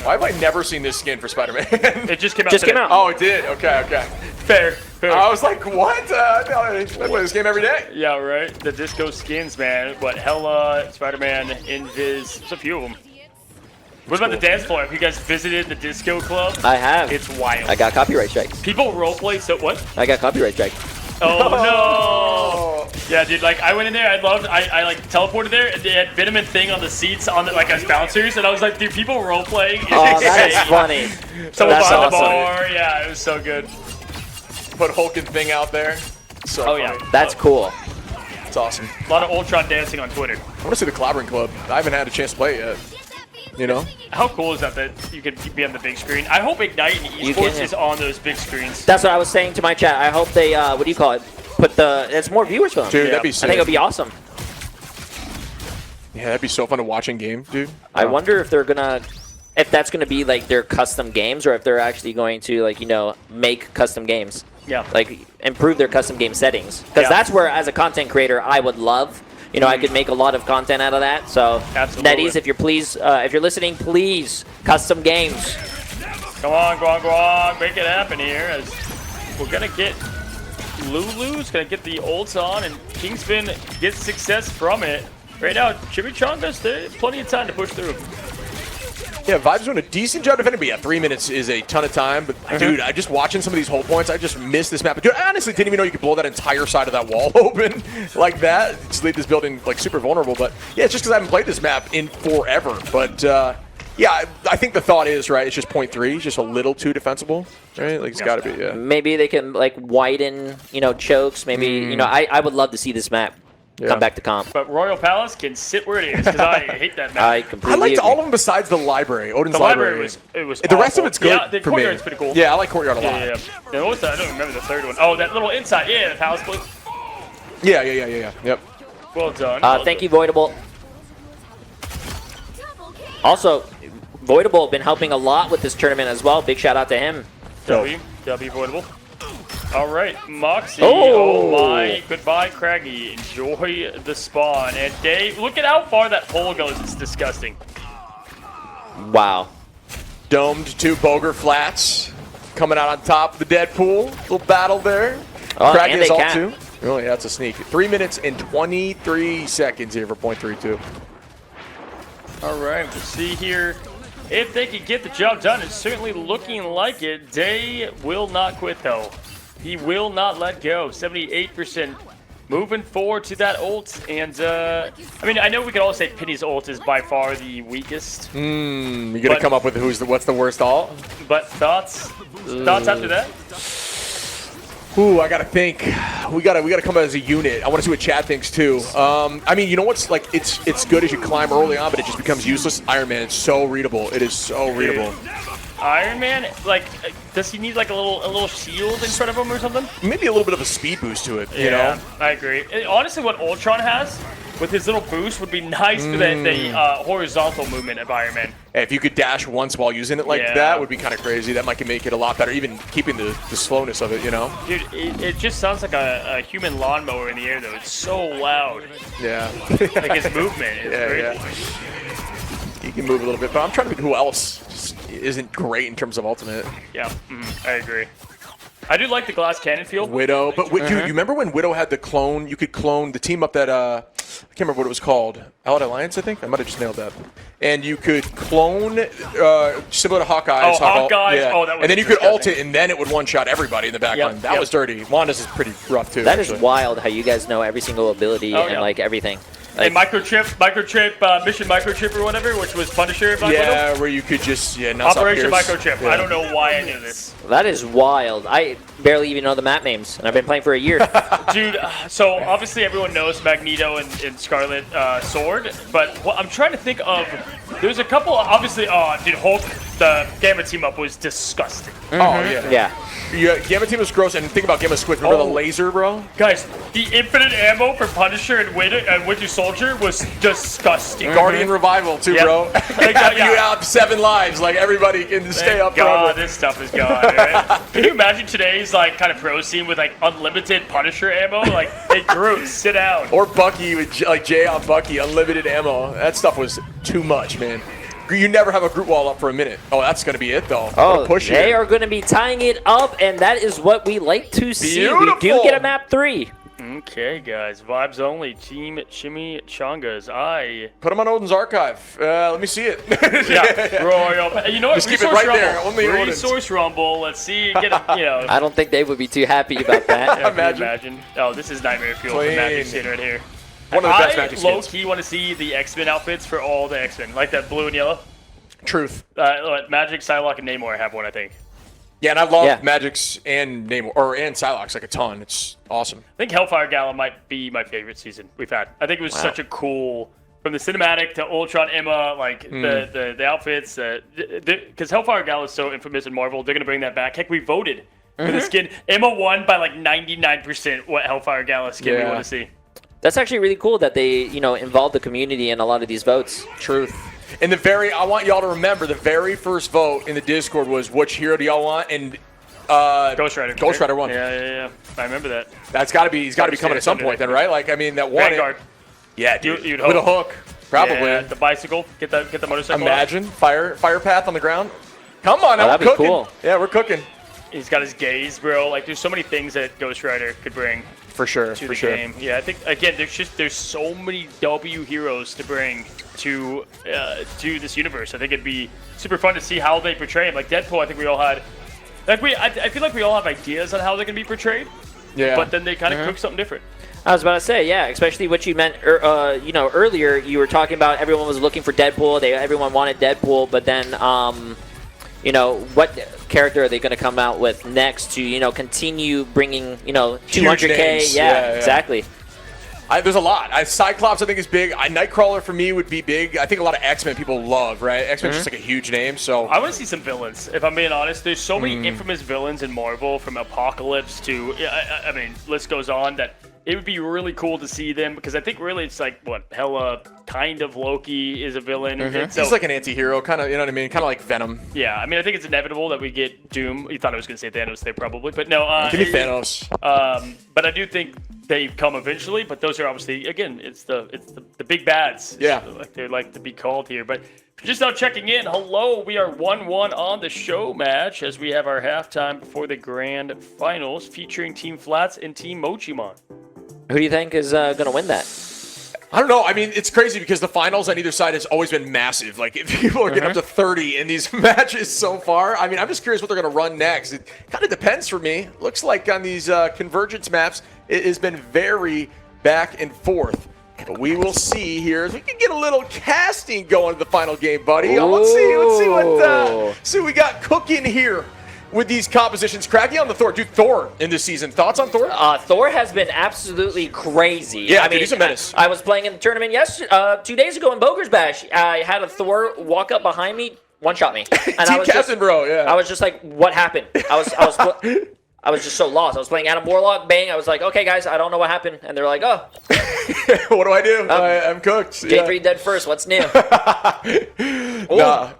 Why have I never seen this skin for Spider-Man? It just came out. Oh, it did? Okay. Fair. I was like, what? I play this game every day. Yeah, right. The disco skins, man. What, Hella, Spider-Man, Invis. There's a few of them. What about the dance floor? Have you guys visited the disco club? I have. It's wild. I got copyright strikes. People roleplay so what? I got copyright strike. Oh no! Yeah, dude. I went in there. I teleported there. And they had Venom and Thing on the seats as bouncers, and I was like, dude, people role playing. Oh, that is funny. Someone That's behind the awesome. bar. Yeah, it was so good. Put Hulk and Thing out there. So funny. Yeah, that's cool. It's awesome. A lot of Ultron dancing on Twitter. I want to see the Clobbering Club. I haven't had a chance to play it yet. How cool is that you can be on the big screen? I hope Ignite and Esports is on those big screens. That's what I was saying to my chat. I hope they, what do you call it? It's more viewers for them. Dude, that'd be sick. I think it would be awesome. Yeah, that'd be so fun to watch in game, dude. I wonder if that's gonna be their custom games, or if they're actually going to make custom games. Yeah. Improve their custom game settings. Because that's where, as a content creator, I would love. I could make a lot of content out of that. So, Absolutely. Netties, if you're listening, please custom games. Come on, make it happen here. As we're gonna get Lulu's gonna get the ults on, and Kingspin gets success from it. Right now, Chimichangas, there's plenty of time to push through. Yeah, Vibe's doing a decent job defending, but yeah, 3 minutes is a ton of time. But dude, I just watching some of these hold points, I just missed this map. Dude, I honestly didn't even know you could blow that entire side of that wall open like that. Just leave this building super vulnerable. But yeah, it's just because I haven't played this map in forever. But yeah, I think the thought is, right, it's just 0.3, it's just a little too defensible, right? It's got to be, yeah. Maybe they can widen, chokes. Maybe I would love to see this map come back to comp. But Royal Palace can sit where it is, because I hate that map. I liked all of them besides the library, Odin's the library. was the awful. Rest of it's good yeah, the for me. Courtyard's pretty cool. Yeah, I like Courtyard a lot. Yeah. And what was that? I don't remember the third one. Oh, that little inside. Yeah, the Palace place. Yeah. Yep. Well done. Thank you, Voidable. Also, Voidable been helping a lot with this tournament as well. Big shout out to him. W Voidable. All right, Moxie. Oh my. Goodbye, Craggy. Enjoy the spawn. And Dave, look at how far that pole goes. It's disgusting. Wow. Domed to Boger Flats. Coming out on top of the Deadpool. Little battle there. Oh, Craggy and is they all can. too. Oh, yeah, that's a sneak. 3 minutes and 23 seconds here for 0.32. All right, we'll see here if they can get the job done. It's certainly looking like it. Day will not quit, though. He will not let go. 78% moving forward to that ult. And, I mean, I know we could all say Penny's ult is by far the weakest. You're going to come up with what's the worst ult? But thoughts? Thoughts after that? Ooh, I gotta think. We gotta come as a unit. I want to see what chat thinks too. I mean, you know what's like? It's good as you climb early on, but it just becomes useless. Iron Man, it's so readable. It is so readable. Iron Man, like, does he need like a little shield in front of him or something? Maybe a little bit of a speed boost to it. Yeah, You know. I agree. Honestly, what Ultron has with his little boost would be nice for the horizontal movement of Iron Man. If you could dash once while using it like that, would be kind of crazy. That might make it a lot better, even keeping the slowness of it, you know? Dude, it just sounds like a human lawnmower in the air, though. It's so loud. Yeah. Like his movement is crazy. He can move a little bit, but I'm trying to think who else just isn't great in terms of ultimate. Yeah, I agree. I do like the glass cannon feel. Widow, but dude, you remember when Widow had the clone? You could clone the team up that I can't remember what it was called. Allied Alliance, I think. I might have just nailed that. And you could clone similar to Hawkeye. Oh, Hawkeye. Yeah. Oh, that was and then you could ult it, and then it would one-shot everybody in the backline. That was dirty. Wanda's is pretty rough too. That is wild how you guys know every single ability and like everything. Like, microchip, mission microchip or whatever, which was Punisher. Yeah, where you could just Operation Microchip. I don't know why I knew this. That is wild. I barely even know the map names, and I've been playing for a year. Dude, so obviously everyone knows Magneto and Scarlet Sword, but what I'm trying to think of, there's a couple, obviously, dude, Hulk, the Gamma team up was disgusting. Oh, yeah. Gamma team was gross, and think about Gamma Squid. Remember the laser, bro? Guys, the infinite ammo for Punisher and Winter Soldier was disgusting. Guardian Revival, too, bro. After you have 7 lives, like, everybody can stay up God, this stuff is gone, right? Can you imagine today's, like, kind of pro scene with, like, unlimited Punisher ammo? Like, hey, Groot, sit down. Or Bucky, with like Jay on Bucky, unlimited ammo. That stuff was too much, man. You never have a Groot wall up for a minute. Oh, that's going to be it, though. Oh, they are going to be tying it up, and that is what we like to see. Beautiful. We do get a map 3. Okay, guys. Vibes only. Team Shimmy Chongas. Put them on Odin's archive. Let me see it. Royal. You know what? Just keep it right there. Only Resource Rumble. Let's see. Get a, you know. I don't think they would be too happy about that. Imagine. Oh, this is Nightmare Fuel. The Magic Scene right here. One of the best Magic skins. Low-key want to see the X-Men outfits for all the X-Men. Like that blue and yellow. Truth. Magic, Psylocke, and Namor have one, I think. Yeah, and I love Magic's and Namor, and Psylocke's like a ton. It's awesome. I think Hellfire Gala might be my favorite season we've had. I think it was such a cool, from the cinematic to Ultron Emma, like the outfits. Because Hellfire Gala is so infamous in Marvel, they're going to bring that back. Heck, we voted for the skin. Emma won by like 99% what Hellfire Gala skin we want to see. That's actually really cool that they, involve the community in a lot of these votes. Truth. And I want y'all to remember the very first vote in the Discord was which hero do y'all want, and Ghost Rider. Ghost Rider won. Yeah. I remember that. That's got to be. He's got to be coming at some point, then, right? Like, I mean, that won. Vanguard. Yeah, dude. You'd with a hope. hook, probably. Yeah, the bicycle. Get the motorcycle. Imagine fire path on the ground. Come on, that'd we're be cooking. Cool. Yeah, we're cooking. He's got his gaze, bro. Like, there's so many things that Ghost Rider could bring. For sure. To the game. Yeah, I think again, there's so many W heroes to bring to this universe. I think it'd be super fun to see how they portray him. Like Deadpool, I think we all had. I feel like we all have ideas on how they're gonna be portrayed. Yeah. But then they kind of cook something different. I was about to say, yeah, especially what you meant, earlier. You were talking about everyone was looking for Deadpool. Everyone wanted Deadpool, but then, what character are they going to come out with next to, continue bringing, 200K? Yeah, exactly. There's a lot. Cyclops, I think, is big. Nightcrawler, for me, would be big. I think a lot of X-Men people love, right? X-Men's just like a huge name, so... I want to see some villains, if I'm being honest. There's so many infamous villains in Marvel, from Apocalypse to... I mean, list goes on, that it would be really cool to see them, because I think really it's like, Hela, kind of Loki is a villain. So, he's like an anti-hero, kind of, you know what I mean? Kind of like Venom. Yeah, I mean, I think it's inevitable that we get Doom. You thought I was going to say Thanos there, probably, but no. Give me Thanos. But I do think they come eventually, but those are obviously, again, it's the big bads. Yeah. Like they like to be called here. But just now checking in, hello, we are 1-1 on the show match as we have our halftime before the grand finals featuring Team Flats and Team Mochimon. Who do you think is going to win that? I don't know. I mean, it's crazy because the finals on either side has always been massive. Like, if people are getting up to 30 in these matches so far, I mean, I'm just curious what they're going to run next. It kind of depends for me. Looks like on these convergence maps, it has been very back and forth. But we will see here. We can get a little casting going to the final game, buddy. Let's see what we got cooking here with these compositions. Craggy on the Thor. Dude, Thor in this season. Thoughts on Thor? Thor has been absolutely crazy. Yeah, I dude, he's a menace. I was playing in the tournament 2 days ago in Boger's Bash. I had a Thor walk up behind me, one-shot me. And Team captain, bro, yeah. I was just like, what happened? I was just so lost. I was playing Adam Warlock, bang. I was like, okay, guys, I don't know what happened. And they're like, oh. What do I do? I'm cooked. J3 dead first. What's new? Nah,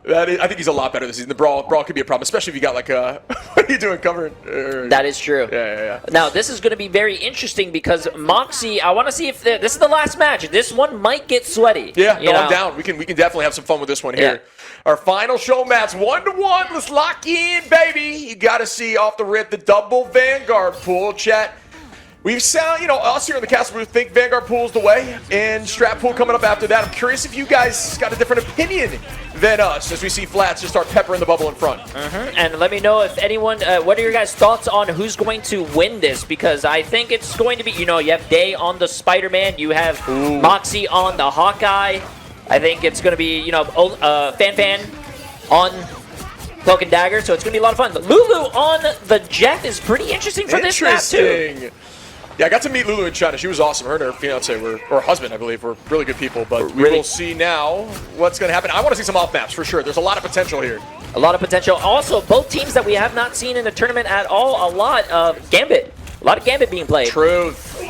I think he's a lot better this season. The brawl could be a problem, especially if you got like what are you doing covering? That is true. Yeah. Now, this is going to be very interesting because Moxie, I want to see if this is the last match. This one might get sweaty. Yeah, I'm down. We can definitely have some fun with this one here. Our final show match, 1-1. Let's lock in, baby. You got to see off the rip the double Vanguard pool, chat. We've sound, us here in the Castle Booth think Vanguard pool's the way, and Strat pool coming up after that. I'm curious if you guys got a different opinion than us as we see Flats just start peppering the bubble in front. And let me know if anyone, what are your guys' thoughts on who's going to win this? Because I think it's going to be, you have Day on the Spider-Man, you have Moxie on the Hawkeye. I think it's going to be, Fan on Cloak and Dagger, so it's going to be a lot of fun. But Lulu on the Jeff is pretty interesting for this map, too. Yeah, I got to meet Lulu in China. She was awesome. Her and her fiance or husband, I believe, were really good people. But we will see now what's going to happen. I want to see some off maps for sure. There's a lot of potential here. A lot of potential. Also, both teams that we have not seen in the tournament at all, a lot of Gambit. A lot of Gambit being played. Truth.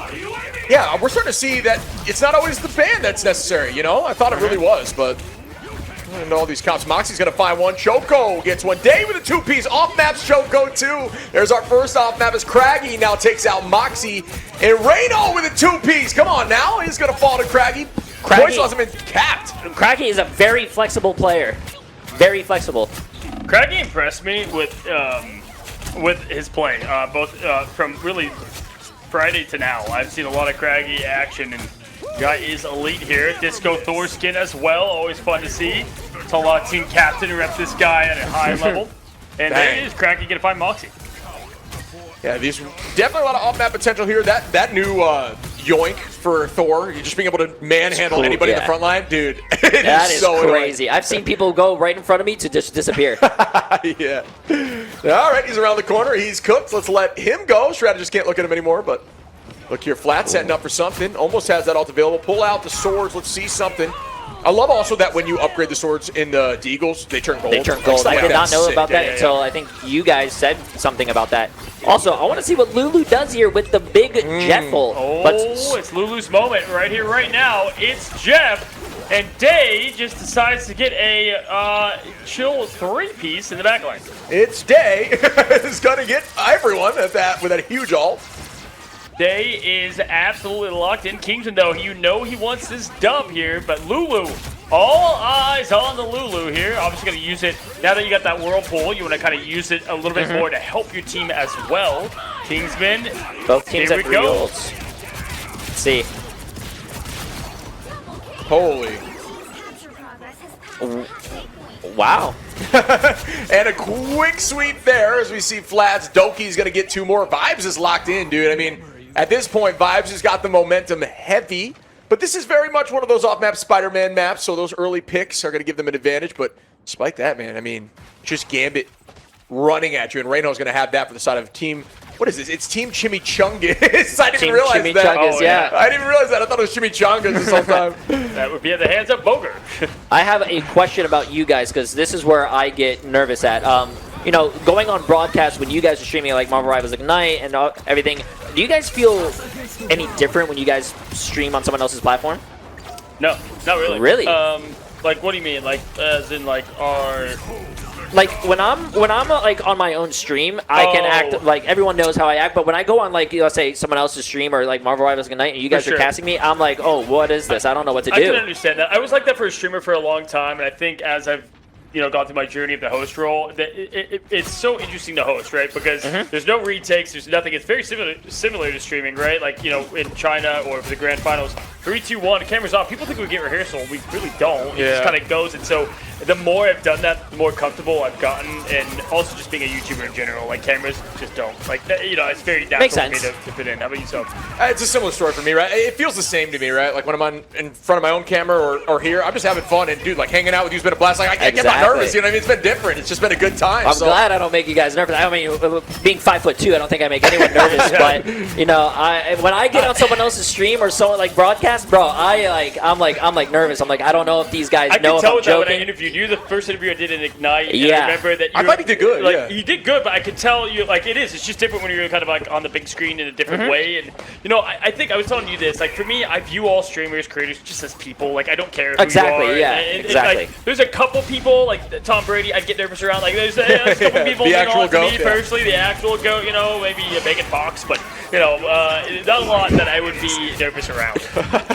Yeah, we're starting to see that it's not always the ban that's necessary, I thought it really was, but and all these cops. Moxie's going to find one. Choco gets one. Day with a two-piece. Off-maps Choco, too. There's our first off-map as Craggy now takes out Moxie. And Reno with a two-piece. Come on now. He's going to fall to Craggy. Points hasn't been capped. Craggy is a very flexible player. Very flexible. Craggy impressed me with his play, both from really Friday to now. I've seen a lot of Craggy action, and guy is elite here. Disco Thor skin as well, always fun to see. It's a lot of team captain who reps this guy at a high level. And there it is, Craggy gonna find Moxie. Yeah, these definitely a lot of off-map potential here. That new yoink for Thor, you just being able to manhandle anybody in the front line, dude. That is so crazy. I've seen people go right in front of me to just disappear. Yeah. All right, he's around the corner. He's cooked. Let's let him go. Strategist can't look at him anymore, but look here, Flat setting up for something. Almost has that ult available. Pull out the swords. Let's see something. I love also that when you upgrade the swords in the Deagles, they turn gold. They turn gold. I did not know about that until I think you guys said something about that. Also, I want to see what Lulu does here with the big Jeffel. Oh, it's Lulu's moment right here, right now. It's Jeff, and Day just decides to get a chill three-piece in the backline. It's Day. It's going to get everyone at that with that huge ult. Day is absolutely locked in. Kingsman, though, he wants this dub here, but Lulu, all eyes on the Lulu here. Obviously going to use it, now that you got that Whirlpool, you want to kind of use it a little bit more to help your team as well. Kingsman, both teams here have we go. ults. Let's see. Holy. Wow. And a quick sweep there as we see Flats. Doki's going to get two more. Vibes is locked in, dude. I mean, at this point, Vibes has got the momentum heavy. But this is very much one of those off-map Spider-Man maps, so those early picks are going to give them an advantage. But despite that, man, I mean, just Gambit running at you. And Reno's going to have that for the side of team. What is this? It's Team Chimichangas. I didn't realize that. Oh, yeah. I didn't realize that. I thought it was Chimichangas this whole time. That would be at the hands of Boger. I have a question about you guys, because this is where I get nervous at. Going on broadcast when you guys are streaming like Marvel Rivals Ignite and everything, do you guys feel any different when you guys stream on someone else's platform? No, not really. Really? Like, what do you mean? Like, as in, like, our... Like, when I'm like on my own stream, I can act like everyone knows how I act. But when I go on, like, let's say someone else's stream or like Marvel Rivals Ignite, and you guys are casting me, I'm like, oh, what is this? I don't know what to do. I can understand that. I was like that for a streamer for a long time, and I think as I've gone through my journey of the host role, that it's so interesting to host, right? Because there's no retakes, there's nothing. It's very similar to streaming, right? Like, in China or for the grand finals, 3, 2, 1. Camera's off. People think we get rehearsal. We really don't. It Yeah. just kind of goes. And so the more I've done that, the more comfortable I've gotten. And also just being a YouTuber in general, like cameras just don't. Like, you know, it's very natural Makes for me sense. to fit in. How about yourself? It's a similar story for me, right? It feels the same to me, right? Like when I'm in front of my own camera or here, I'm just having fun. And dude, like hanging out with you's been a blast. Like I get not nervous, you know what I mean? It's been different. It's just been a good time. I'm glad I don't make you guys nervous. I mean, being 5'2", I don't think I make anyone nervous. But you know, when I get on someone else's stream or someone like broadcast, bro, I'm like nervous. I'm like, I don't know if these guys know if I'm I could tell that when I joking. interviewed you, the first interview I did in Ignite. Yeah. I remember that you I thought you did good. Like, Yeah. you did good, but I could tell you like it is. It's just different when you're kind of like on the big screen in a different way. And you know, I think I was telling you this. Like for me, I view all streamers, creators just as people. Like I don't care who Exactly, you are. yeah, Like, there's a couple people like Tom Brady. I'd get nervous around. Like there's a couple people. The you know, actual to me goat, yeah. personally, the actual goat. You know, maybe Megan Fox, but you know, not a lot that I would be nervous around.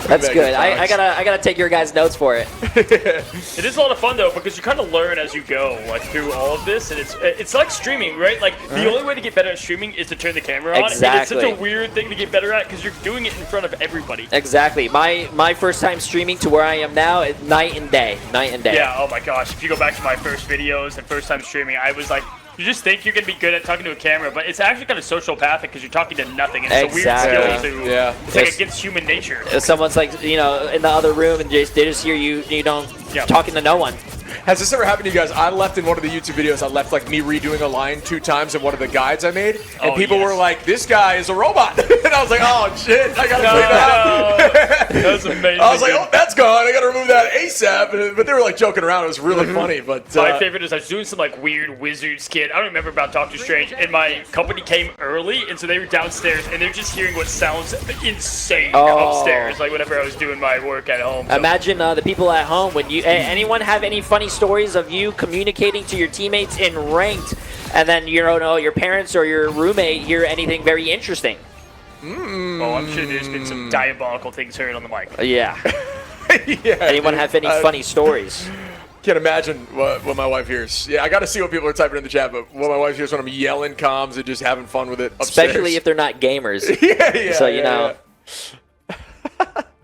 That's good. I gotta take your guys' notes for it. It is a lot of fun though because you kind of learn as you go, like through all of this, and it's like streaming, right? Like the only way to get better at streaming is to turn the camera on. And it's Exactly. such a weird thing to get better at because you're doing it in front of everybody. Exactly. My first time streaming to where I am now is night and day. Night and day. Yeah. Oh my gosh. If you go back to my first videos and first time streaming, I was like. You just think you're gonna be good at talking to a camera, but it's actually kind of sociopathic because you're talking to nothing. And it's a weird skill too. Yeah. It's like against human nature. If someone's like, you know, in the other room and they just hear you don't talking to no one. Has this ever happened to you guys? I left in one of the YouTube videos, I left like me redoing a line 2 times in one of the guides I made, and people were like, this guy is a robot. And I was like, oh shit, I gotta clean that up. That was amazing. I was like, oh, that's gone. I gotta remove that ASAP. But they were like joking around. It was really funny. But my favorite is I was doing some like weird wizard skit. I don't remember about Doctor Strange, and my company came early, and so they were downstairs, and they're just hearing what sounds insane upstairs, like whenever I was doing my work at home. So. Imagine the people at home. When you anyone have any funny stories of you communicating to your teammates in ranked, and then you don't know your parents or your roommate hear anything very interesting? Oh, I'm sure there's been some diabolical things heard on the mic. Yeah. yeah. Anyone have any funny stories? Can't imagine what my wife hears. Yeah, I got to see what people are typing in the chat, but what my wife hears when I'm yelling comms and just having fun with it upstairs. Especially if they're not gamers. yeah. So you know.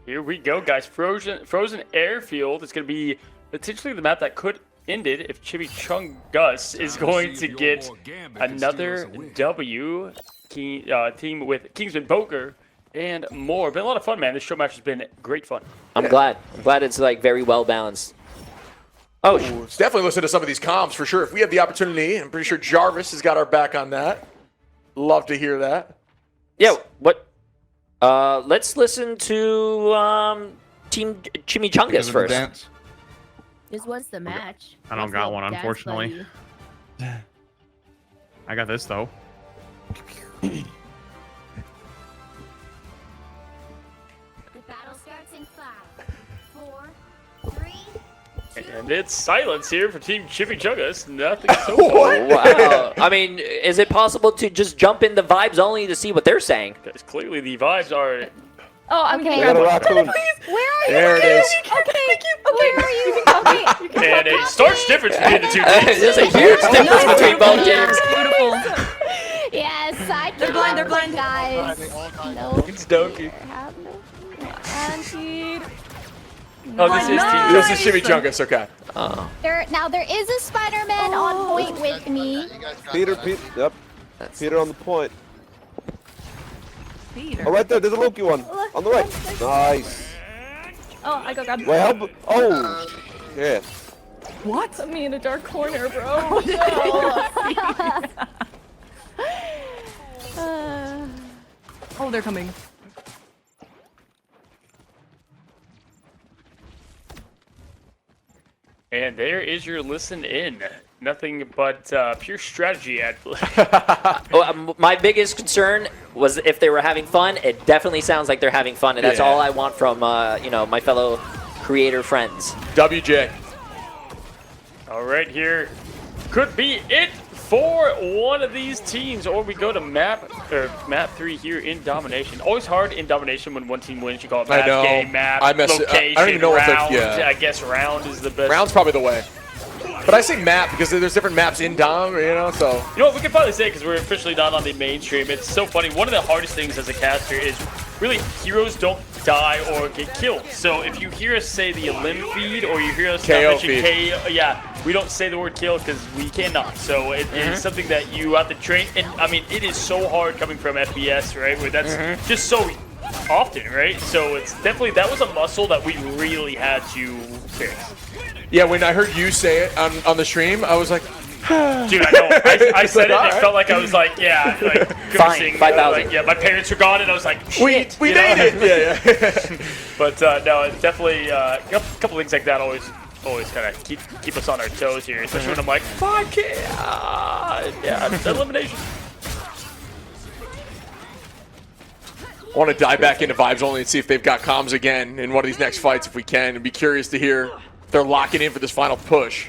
Here we go, guys. Frozen Airfield is going to be potentially the map that could end it if Chimichungus is going to get another W. Team with Kingsman Poker and more. Been a lot of fun, man. This show match has been great fun. I'm glad. I'm glad it's like very well balanced. Oh, let's definitely listen to some of these comms for sure. If we have the opportunity, I'm pretty sure Jarvis has got our back on that. Love to hear that. Yeah. What? Let's listen to Team Chimichungus first. This was the match. I don't got one, unfortunately. I got this though. The battle starts in 5, 4, 3. And it's silence here for Team Chimichungus. Nothing so Oh, wow. I mean, is it possible to just jump in the vibes only to see what they're saying? Because clearly the vibes are... Oh, I'm Okay. gonna grab one. Where are you? There it is. Okay, where are you? Okay. And a stark difference between the two teams. There's a huge difference between both teams. Beautiful. Yes, I can. They're blind, guys. No. It's Donkey. Oh, This is Chimichungus, okay. Oh. Now there is a Spider-Man on point with me. Peter, yep. Peter on the point. Peter. Oh, right there. There's a Loki one. On the right. Nice. Oh, I got grabbed. Wait, help. Oh. Yeah. What? Put me in a dark corner, bro. No. Oh, they're coming. And there is your listen in. Nothing but pure strategy at My biggest concern was if they were having fun. It definitely sounds like they're having fun, and that's all I want from you know, my fellow creator friends. WJ. All right, here could be it for one of these teams, or we go to map 3 here in domination. Always hard in domination when one team wins. You call it I map, know. game, map, I mess it- location, I don't even know what the- round. yeah. I guess round is the best. Round's probably the way. But I say map because there's different maps in Dom, you know, so. You know what, we can probably say, because we're officially not on the mainstream, it's so funny. One of the hardest things as a caster is really heroes don't die or get killed. So if you hear us say the limb feed or you hear us mention K, we don't say the word kill because we cannot. So it is something that you have to train. And I mean, it is so hard coming from FPS, right? Where that's just so often, right? So it's definitely, that was a muscle that we really had to fix. Yeah, when I heard you say it on the stream, I was like, dude, I know. I said it and it felt like I was like, yeah, like fine, 5,000. Like, yeah, my parents were gone and I was like, shit. We made it. Yeah. But no, it's definitely a couple things like that always kind of keep us on our toes here, especially when I'm like 5K. Yeah, elimination. I want to dive back into Vibes Only and see if they've got comms again in one of these next fights if we can. I'd be curious to hear if they're locking in for this final push.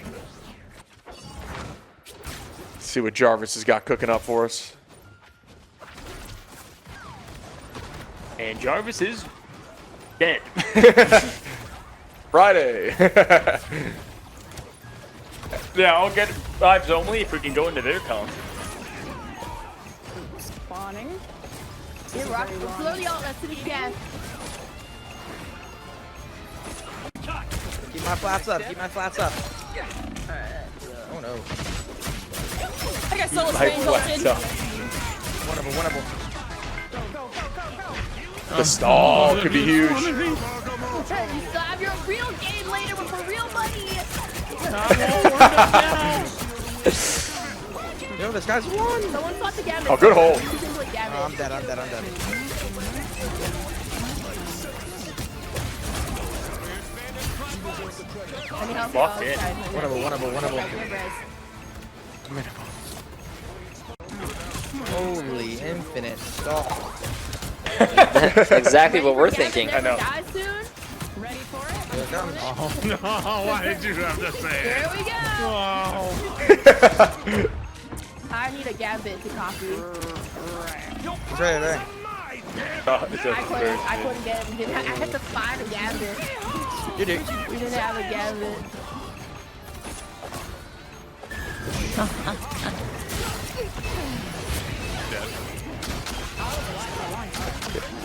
Let's see what Jarvis has got cooking up for us. And Jarvis is dead. Friday. Yeah, I'll get Vibes Only if we can go into their comms. Spawning. Here, Rock. Blow the ult. Let's see what you can. Keep my flats up. Keep my flats up. Oh no. I got solo range ulted. Winnable. The stall could be huge. You still have your real game later with for real money. Yo, this guy's won. Someone fought the Gambit. Oh, good hold. Oh, I'm dead. Locked in. Winnable. Holy infinite stall. That's exactly what we're thinking. I know. Die soon. Ready for it? Oh no, why did you have to say it? Here we go. Oh. I need a Gambit to copy. It's right there. I couldn't get him. I had to find a Gambit. You do. We didn't have a Gambit.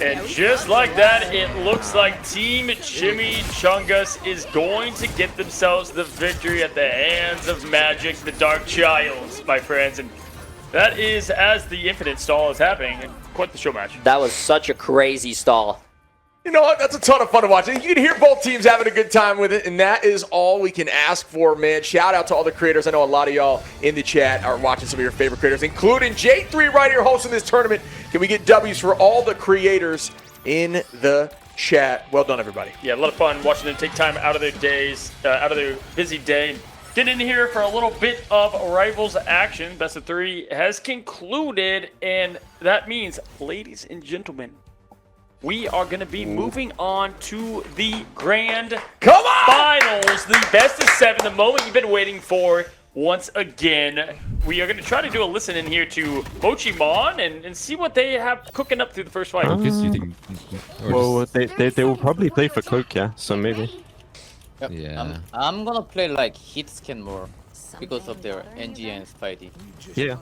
And just like that, it looks like Team Jimmy Chungus is going to get themselves the victory at the hands of Magic the Dark Childs, my friends. And that is as the Infinite stall is happening. And quite the show match. That was such a crazy stall. You know what? That's a ton of fun to watch. You can hear both teams having a good time with it, and that is all we can ask for, man. Shout out to all the creators. I know a lot of y'all in the chat are watching some of your favorite creators, including Jay3 right here hosting this tournament. Can we get W's for all the creators in the chat? Well done, everybody. Yeah, a lot of fun watching them take time out of their days, out of their busy day. Get in here for a little bit of Rivals action. Best of 3 has concluded, and that means, ladies and gentlemen, we are going to be moving on to the grand finals, the best of 7, the moment you've been waiting for once again. We are going to try to do a listen in here to Mochimon and see what they have cooking up through the first fight. Well, they will probably play for Cloak, yeah, so maybe. Yep. Yeah. I'm gonna play like hit scan more because of their NG and Spidey. Yeah.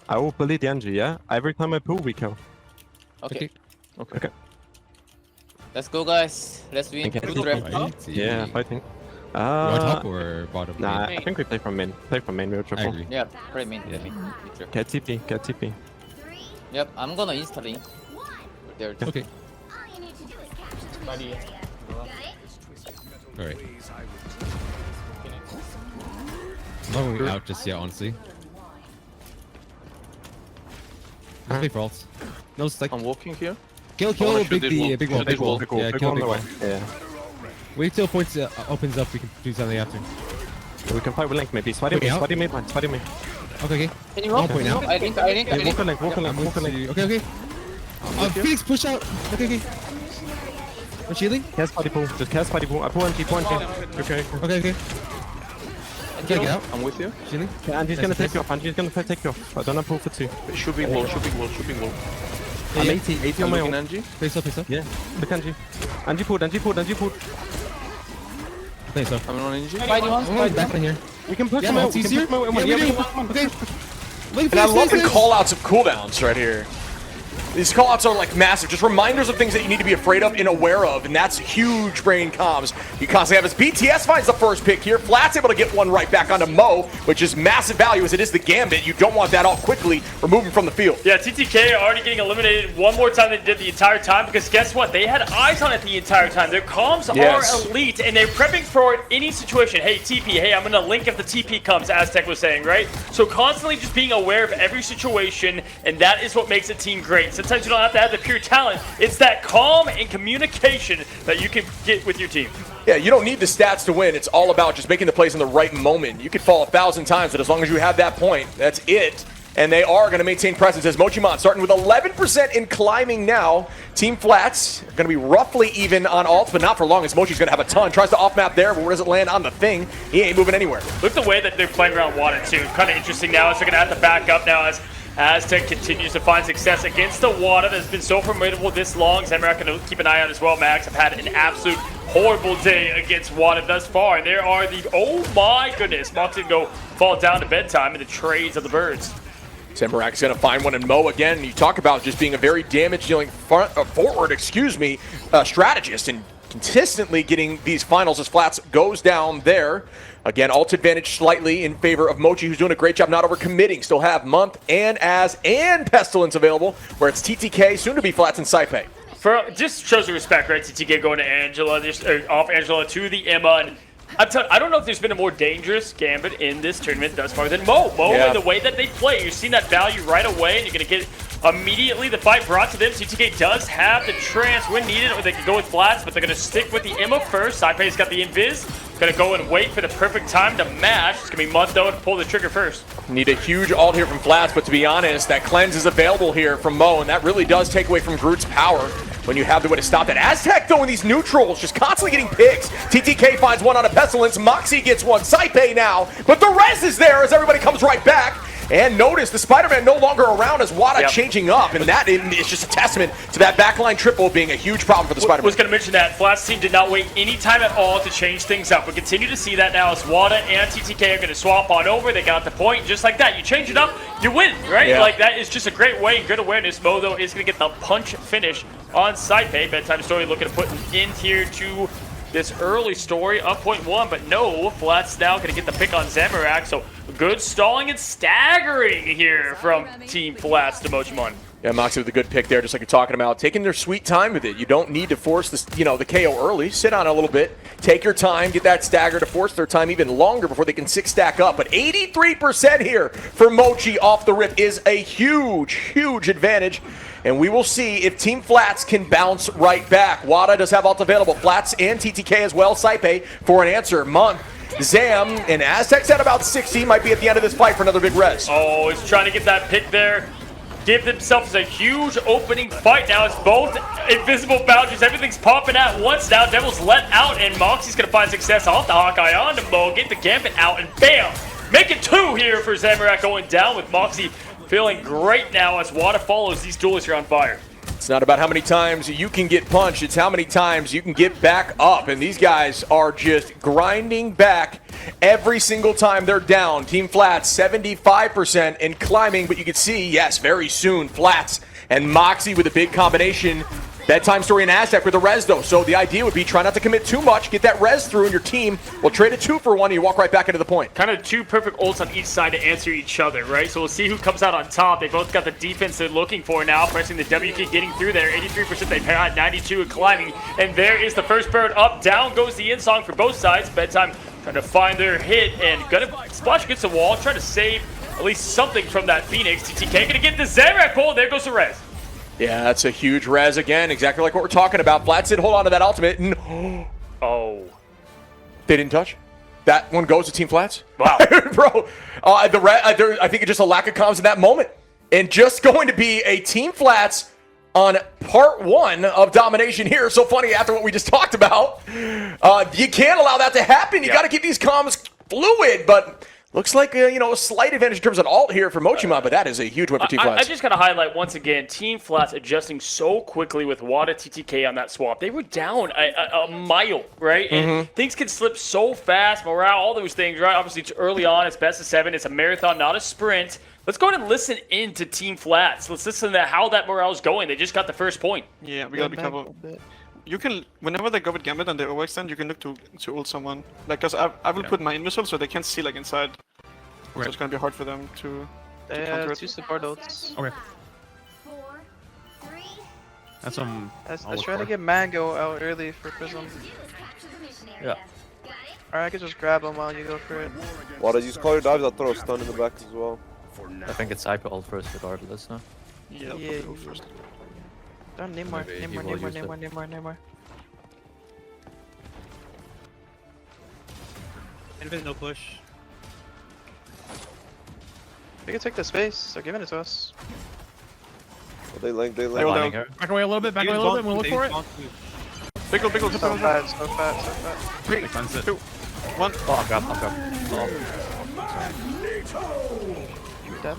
I will play the NG, yeah? Every time I pull, we kill. Okay. Okay. Let's go, guys. Let's win. Okay. Good draft. Yeah, fighting. You want top or bottom? Nah, I think we play from main. Play from main, we'll triple. I agree. Yeah, play main. Yeah. Get TP, get TP. Yep, I'm gonna install link. There. Okay. Alright. I'm not going out just yet, honestly. Let's play for ults. No, it's like... I'm walking here. Kill, big wall. Yeah, kill big wall. Yeah. Wait till points opens up, we can do something after. We can fight with Link maybe. Spidey mid, Spidey mid. Can Okay. you walk? Point now. I think. Walk a link. Okay. Phoenix, push out. Okay. I'm shielding. Cast Spidey pool. Just cast Spidey pool. I pull NG. Okay. Okay. Get out. I'm with you. Shielding. Yeah, Andy's gonna take you off. I don't have pull for 2. Should be low. I'm 80 on my own. Face up. Yeah, look Angie. Angie pulled. think so. I'm on NG. I'm back in here. We can push Yeah, him out. Maltese We can here. push him out. Yeah, we do. Okay. And I love the call-outs of cooldowns right here. These call-outs are like massive, just reminders of things that you need to be afraid of and aware of, and that's huge brain comms. You constantly have his BTS finds the first pick here. Flat's able to get one right back onto Mo, which is massive value as it is the Gambit. You don't want that all quickly removing from the field. Yeah, TTK already getting eliminated one more time than they did the entire time, because guess what? They had eyes on it the entire time. Their comms are elite, and they're prepping for any situation. Hey, TP, hey, I'm going to link if the TP comes, Aztec was saying, right? So constantly just being aware of every situation, and that is what makes a team great. Sometimes you don't have to have the pure talent. It's that calm and communication that you can get with your team. Yeah, you don't need the stats to win. It's all about just making the plays in the right moment. You could fall 1,000 times, but as long as you have that point, that's it. And they are going to maintain presence as Mochimon starting with 11% in climbing now. Team Flats going to be roughly even on ults, but not for long as Mochi's going to have a ton. Tries to off-map there, but where does it land on the thing? He ain't moving anywhere. Look at the way that they're playing around water, too. Kind of interesting now as they're going to have to back up now as Aztec continues to find success against the water that's been so formidable this long. Zamorak going to keep an eye on as well, Max. I've had an absolute horrible day against water thus far. There are the, oh my goodness, Mox going to go fall down to bedtime in the trades of the birds. Zamorak is going to find one in Mo again. You talk about just being a very damage-dealing forward, strategist and consistently getting these finals as Flats goes down there. Again, ult advantage slightly in favor of Mochi, who's doing a great job not overcommitting. Still have Month and Az and Pestilence available, where it's TTK, soon to be Flats and Saipe. Just shows the respect, right? TTK going to Angela, just off Angela to the Emma. And I don't know if there's been a more dangerous Gambit in this tournament thus far than Mo. And the way that they play, you're seeing that value right away, and you're going to get immediately the fight brought to them. TTK does have the trance when needed, or they can go with Flats, but they're going to stick with the Emma first. Saipe's got the Invis. Going to go and wait for the perfect time to mash. It's going to be Month, though, to pull the trigger first. Need a huge ult here from Flats, but to be honest, that cleanse is available here from Mo, and that really does take away from Groot's power when you have the way to stop that. Aztec, though, in these neutrals, just constantly getting picks. TTK finds one on a Pestilence. Moxie gets one. Saipe now, but the res is there as everybody comes right back. And notice the Spider-Man no longer around as Wada changing up, and that is just a testament to that backline triple being a huge problem for the Spider-Man. I was going to mention that. Flats team did not wait any time at all to change things up. We continue to see that now as Wada and TTK are going to swap on over. They got the point just like that. You change it up, you win, right? Yeah. Like, that is just a great way and good awareness. Mo, though, is going to get the punch finish on Saipe. Bedtime Story looking to put an end here to this early story of point one, but no, Flats now going to get the pick on Zamorak, so good stalling and staggering here from Team Flats to Mochimon. Yeah, Moxie with a good pick there, just like you're talking about. Taking their sweet time with it. You don't need to force this, the KO early. Sit on it a little bit. Take your time. Get that stagger to force their time even longer before they can 6-stack up. But 83% here for Mochi off the rip is a huge, huge advantage. And we will see if Team Flats can bounce right back. Wada does have ult available. Flats and TTK as well. Saipe for an answer. Month, Zam, and Aztec's at about 60. Might be at the end of this fight for another big res. Oh, he's trying to get that pick there. Give themselves a huge opening fight now. It's both invisible boundaries. Everything's popping at once now. Devil's let out, and Moxie's going to find success off the Hawkeye on to Mo. Get the Gambit out, and bam! Make it 2 here for Zamorak going down with Moxie feeling great now as Wada follows these duelists here on fire. It's not about how many times you can get punched. It's how many times you can get back up. And these guys are just grinding back every single time they're down. Team Flats, 75% and climbing. But you can see, yes, very soon, Flats and Moxie with a big combination. Bedtime Story and Aztec with the res, though. So the idea would be try not to commit too much, get that res through, and your team will trade a 2 for 1, and you walk right back into the point. Kind of 2 perfect ults on each side to answer each other, right? So we'll see who comes out on top. They both got the defense they're looking for now, pressing the W key, getting through there. 83% they had, 92 and climbing. And there is the first bird up. Down goes the in-song for both sides. Bedtime trying to find their hit, and gonna splash against the wall, trying to save at least something from that Phoenix. TTK gonna get the Zamorak pull. There goes the res. Yeah, that's a huge res again, exactly like what we're talking about. Flats did hold on to that ultimate, and they didn't touch. That one goes to Team Flats. Wow, bro. I think it's just a lack of comms in that moment, and just going to be a Team Flats on part 1 of domination here. So funny after what we just talked about. You can't allow that to happen. You got to keep these comms fluid, but Looks like, a slight advantage in terms of ult here for Mochimon, but that is a huge win for Team Flats. I just got to highlight once again, Team Flats adjusting so quickly with Wada TTK on that swap. They were down a mile, right? And things can slip so fast, morale, all those things, right? Obviously, it's early on. It's best of 7. It's a marathon, not a sprint. Let's go ahead and listen in to Team Flats. Let's listen to how that morale is going. They just got the first point. Yeah, we got to be careful. You can, whenever they go with Gambit and they overextend, you can look to ult someone. Like, cause I will put my invisible so they can't see like inside. So it's gonna be hard for them to counter it. 2 support ults. Okay. That's some. I try to get Mango out early for Prism. Yeah. Or I could just grab him while you go for it. Why did you call your dives? I'll throw a stun in the back as well. I think it's IP ult first regardless, no? Yeah, ult first. Don't need more, need more. Invis no push. We can take the space, they're giving it to us. Oh, they link. Back away a little bit, we'll look for it. Pickle, so fat. 3, 2, 1. Oh, I'm grabbed. Dead.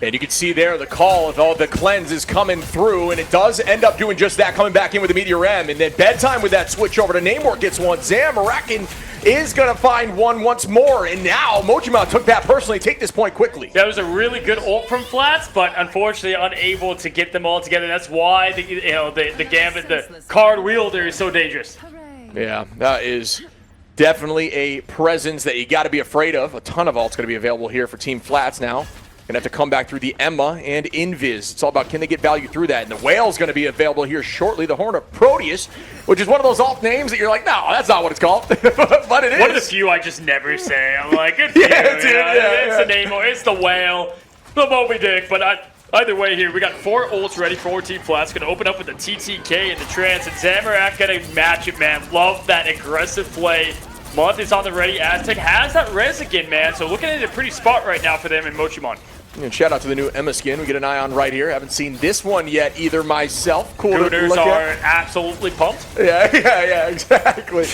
And you can see there the call of all the cleanse is coming through, and it does end up doing just that, coming back in with the Meteor M. And then bedtime with that switch over to Namor gets one. Zamorakin is going to find one once more, and now Mochimon took that personally. Take this point quickly. That was a really good ult from Flats, but unfortunately unable to get them all together. That's why the Gambit, the card wielder, is so dangerous. Yeah, that is definitely a presence that you got to be afraid of. A ton of ults going to be available here for Team Flats now. Going to have to come back through the Emma and Invis. It's all about can they get value through that. And the Whale's going to be available here shortly. The Horn of Proteus, which is one of those alt names that you're like, no, that's not what it's called. But it is. One of the few I just never say. I'm like, it's the name, or it's the Whale, the Moby Dick. But either way here, we got 4 ults ready for Team Flats. Going to open up with the TTK and the Trance. And Zamorak going to match it, man. Love that aggressive play. Month is on the ready. Aztec has that res again, man. So looking at a pretty spot right now for them in Mochimon. And shout out to the new Emma skin. We get an eye on right here. Haven't seen this one yet either myself. Cool to Gooners look are at. absolutely pumped. Yeah, exactly.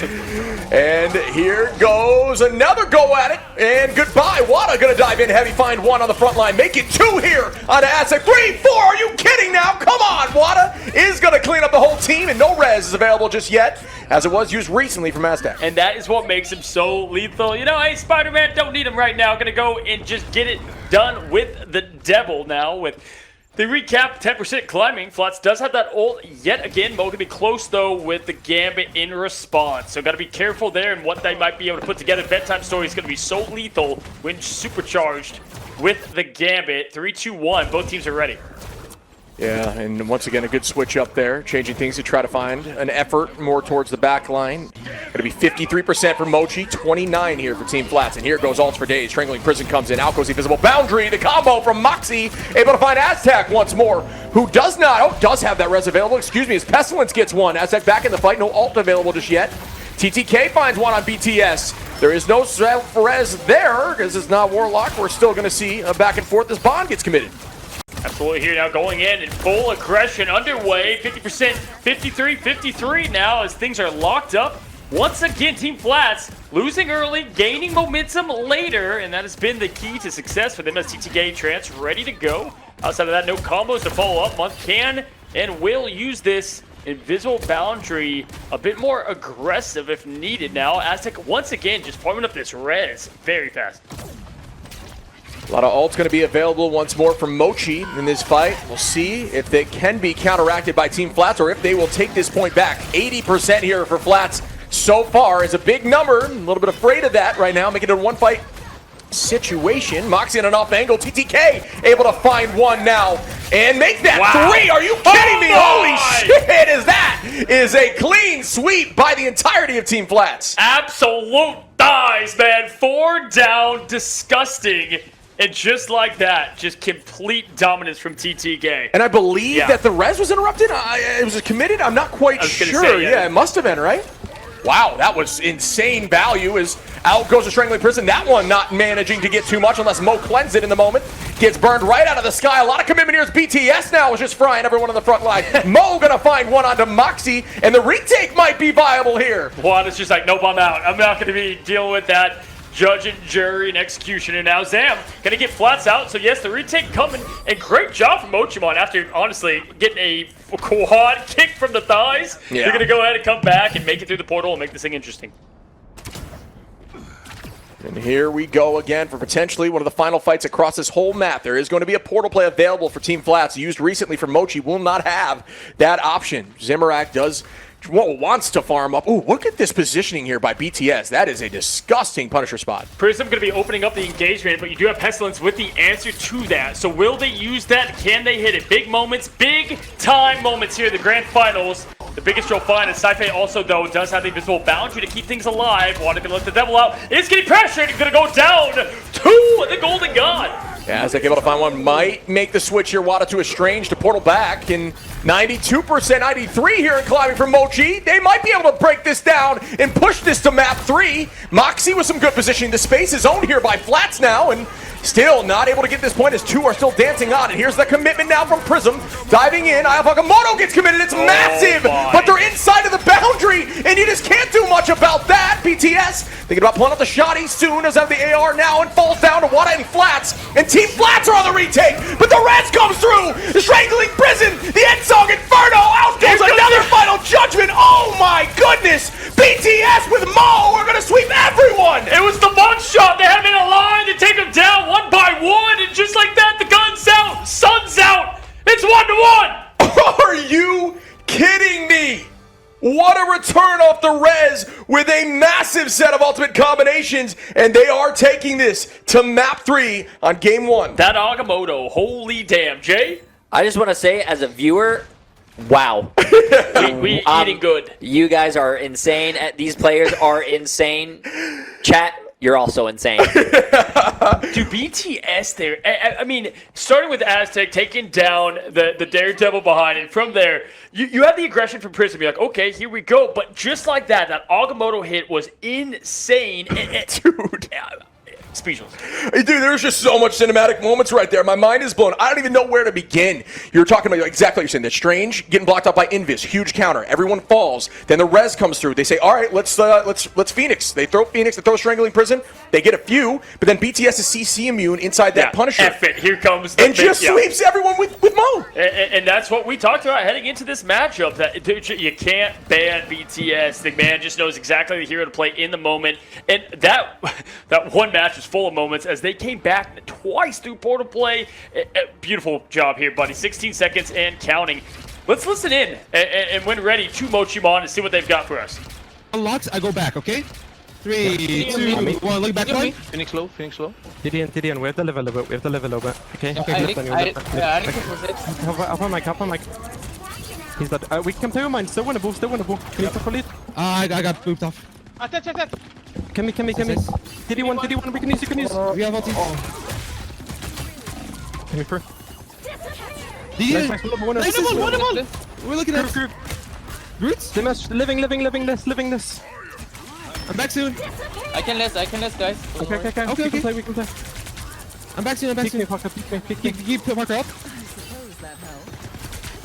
And here goes another go at it. And goodbye. Wada going to dive in heavy. Find 1 on the front line. Make it 2 here on Aztec. 3, 4. Are you kidding now? Come on. Wada is going to clean up the whole team. And no res is available just yet, as it was used recently from Aztec. And that is what makes him so lethal. You know, hey, Spider-Man, don't need him right now. Going to go and just get it done with the Devil now with the recap 10% climbing. Flats does have that ult yet again. Mo can be close though with the Gambit in response. So got to be careful there and what they might be able to put together. Bedtime Story is going to be so lethal when supercharged with the Gambit. 3, 2, 1. Both teams are ready. Yeah, and once again, a good switch up there, changing things to try to find an effort more towards the back line. Going to be 53% for Mochi, 29 here for Team Flats. And here goes ults for days. Strangling Prison comes in. Out goes the Invisible Boundary. The combo from Moxie, able to find Aztec once more, who does have that res available. Excuse me, as Pestilence gets one. Aztec back in the fight. No ult available just yet. TTK finds one on BTS. There is no self-res there, because it's not Warlock. We're still going to see a back and forth as Bond gets committed. Absolutely here now, going in full aggression underway. 50%, 53, 53 now as things are locked up. Once again, Team Flats losing early, gaining momentum later, and that has been the key to success for them as TTK Trance ready to go. Outside of that, no combos to follow up. Month can and will use this Invisible Boundary a bit more aggressive if needed now. Aztec once again just farming up this res very fast. A lot of ults going to be available once more from Mochi in this fight. We'll see if they can be counteracted by Team Flats or if they will take this point back. 80% here for Flats so far is a big number. A little bit afraid of that right now, making it a one-fight situation. Moxie on an off angle. TTK able to find one now and make that 3. Are you kidding me? Holy shit, that is a clean sweep by the entirety of Team Flats. Absolute dies, man. 4 down, disgusting. And just like that, just complete dominance from TTK. And I believe that the res was interrupted. It was committed. I'm not quite sure. Say, yeah, it must have been, right? Wow, that was insane value as out goes the Strangling Prison. That one not managing to get too much unless Mo cleansed it in the moment. Gets burned right out of the sky. A lot of commitment here as BTS now is just frying everyone on the front line. Mo gonna find one onto Moxie, and the retake might be viable here. Juan is just like, nope, I'm out. I'm not gonna be dealing with that. Judge and jury and executioner. Now Zam gonna get flats out. So yes, the retake coming, and great job from Mochimon after honestly getting a quad kick from the thighs. Yeah. They're gonna go ahead and come back and make it through the portal and make this thing interesting. And here we go again for potentially one of the final fights across this whole map. There is going to be a portal play available for Team Flats. Used recently for Mochi, will not have that option. Zimmerak wants to farm up. Ooh, look at this positioning here by BTS. That is a disgusting Punisher spot. Prism going to be opening up the engagement, but you do have Pestilence with the answer to that. So will they use that? Can they hit it? Big moments, big time moments here in the grand finals. The biggest you'll find is Sci-Fi also, though, does have the invisible boundary to keep things alive. Wanted to let the devil out. It's getting pressured. Going to go down to the Golden God. Yeah, as they able to find one, might make the switch here. Wada to Estrange to portal back, and 92%, 93 here in climbing from Mochi. They might be able to break this down and push this to map 3. Moxie with some good positioning. The space is owned here by Flats now, and still not able to get this point as 2 are still dancing on. And here's the commitment now from Prism. Diving in, Ayafakamoto gets committed. It's massive, but they're inside of the boundary, and you just can't do much about that. BTS thinking about pulling out the shotty soon as have the AR now and falls down to Wada and Flats. And Team Flats are on the retake, but the Reds comes through. The Strangling Prison, the End Song Inferno. Out goes another final judgment. Oh my goodness. BTS with Mo are going to sweep everyone. It was the mug shot. They have him in a line to take him down one by one, and just like that, the gun's out, sun's out. It's 1-1. Are you kidding me? What a return off the res with a massive set of ultimate combinations, and they are taking this to map 3 on game 1. That Agamotto, holy damn. Jay? I just want to say, as a viewer, wow. we eating good. You guys are insane. These players are insane. Chat, you're also insane. Dude, BTS there. I mean, starting with Aztec, taking down the Daredevil behind, and from there, you have the aggression from Prism. You're like, okay, here we go. But just like that Agamotto hit was insane. Dude. Speechless. Dude, there's just so much cinematic moments right there. My mind is blown. I don't even know where to begin. You're talking about exactly what you're saying. The Strange getting blocked out by Invis. Huge counter. Everyone falls. Then the res comes through. They say, all right, let's Phoenix. They throw Phoenix. They throw Strangling Prison. They get a few, but then BTS is CC immune inside that Punisher. F it. Here comes the and just sweeps everyone with Mo. And that's what we talked about heading into this matchup. That dude, you can't ban BTS. The man just knows exactly the hero to play in the moment. And that one match was full of moments as they came back twice through portal play. Beautiful job here, buddy. 16 seconds and counting. Let's listen in and when ready to Mochimon and see what they've got for us. Unlocks, I go back, okay? 3, 2, 1, look back one. Phoenix low, Phoenix low. TDN, we have the level over. We have the level over. Okay. Up on mic. He's dead. We can play your mind. Still winnable. Can you stop a lead? I got booped off. Can we? TD1, we can use. We have ulti. Can we through? One. We're looking at group. Roots? Living this. I'm back soon. I can less, guys. Okay. We can play. I'm back soon. Pick me. Keep Parker up.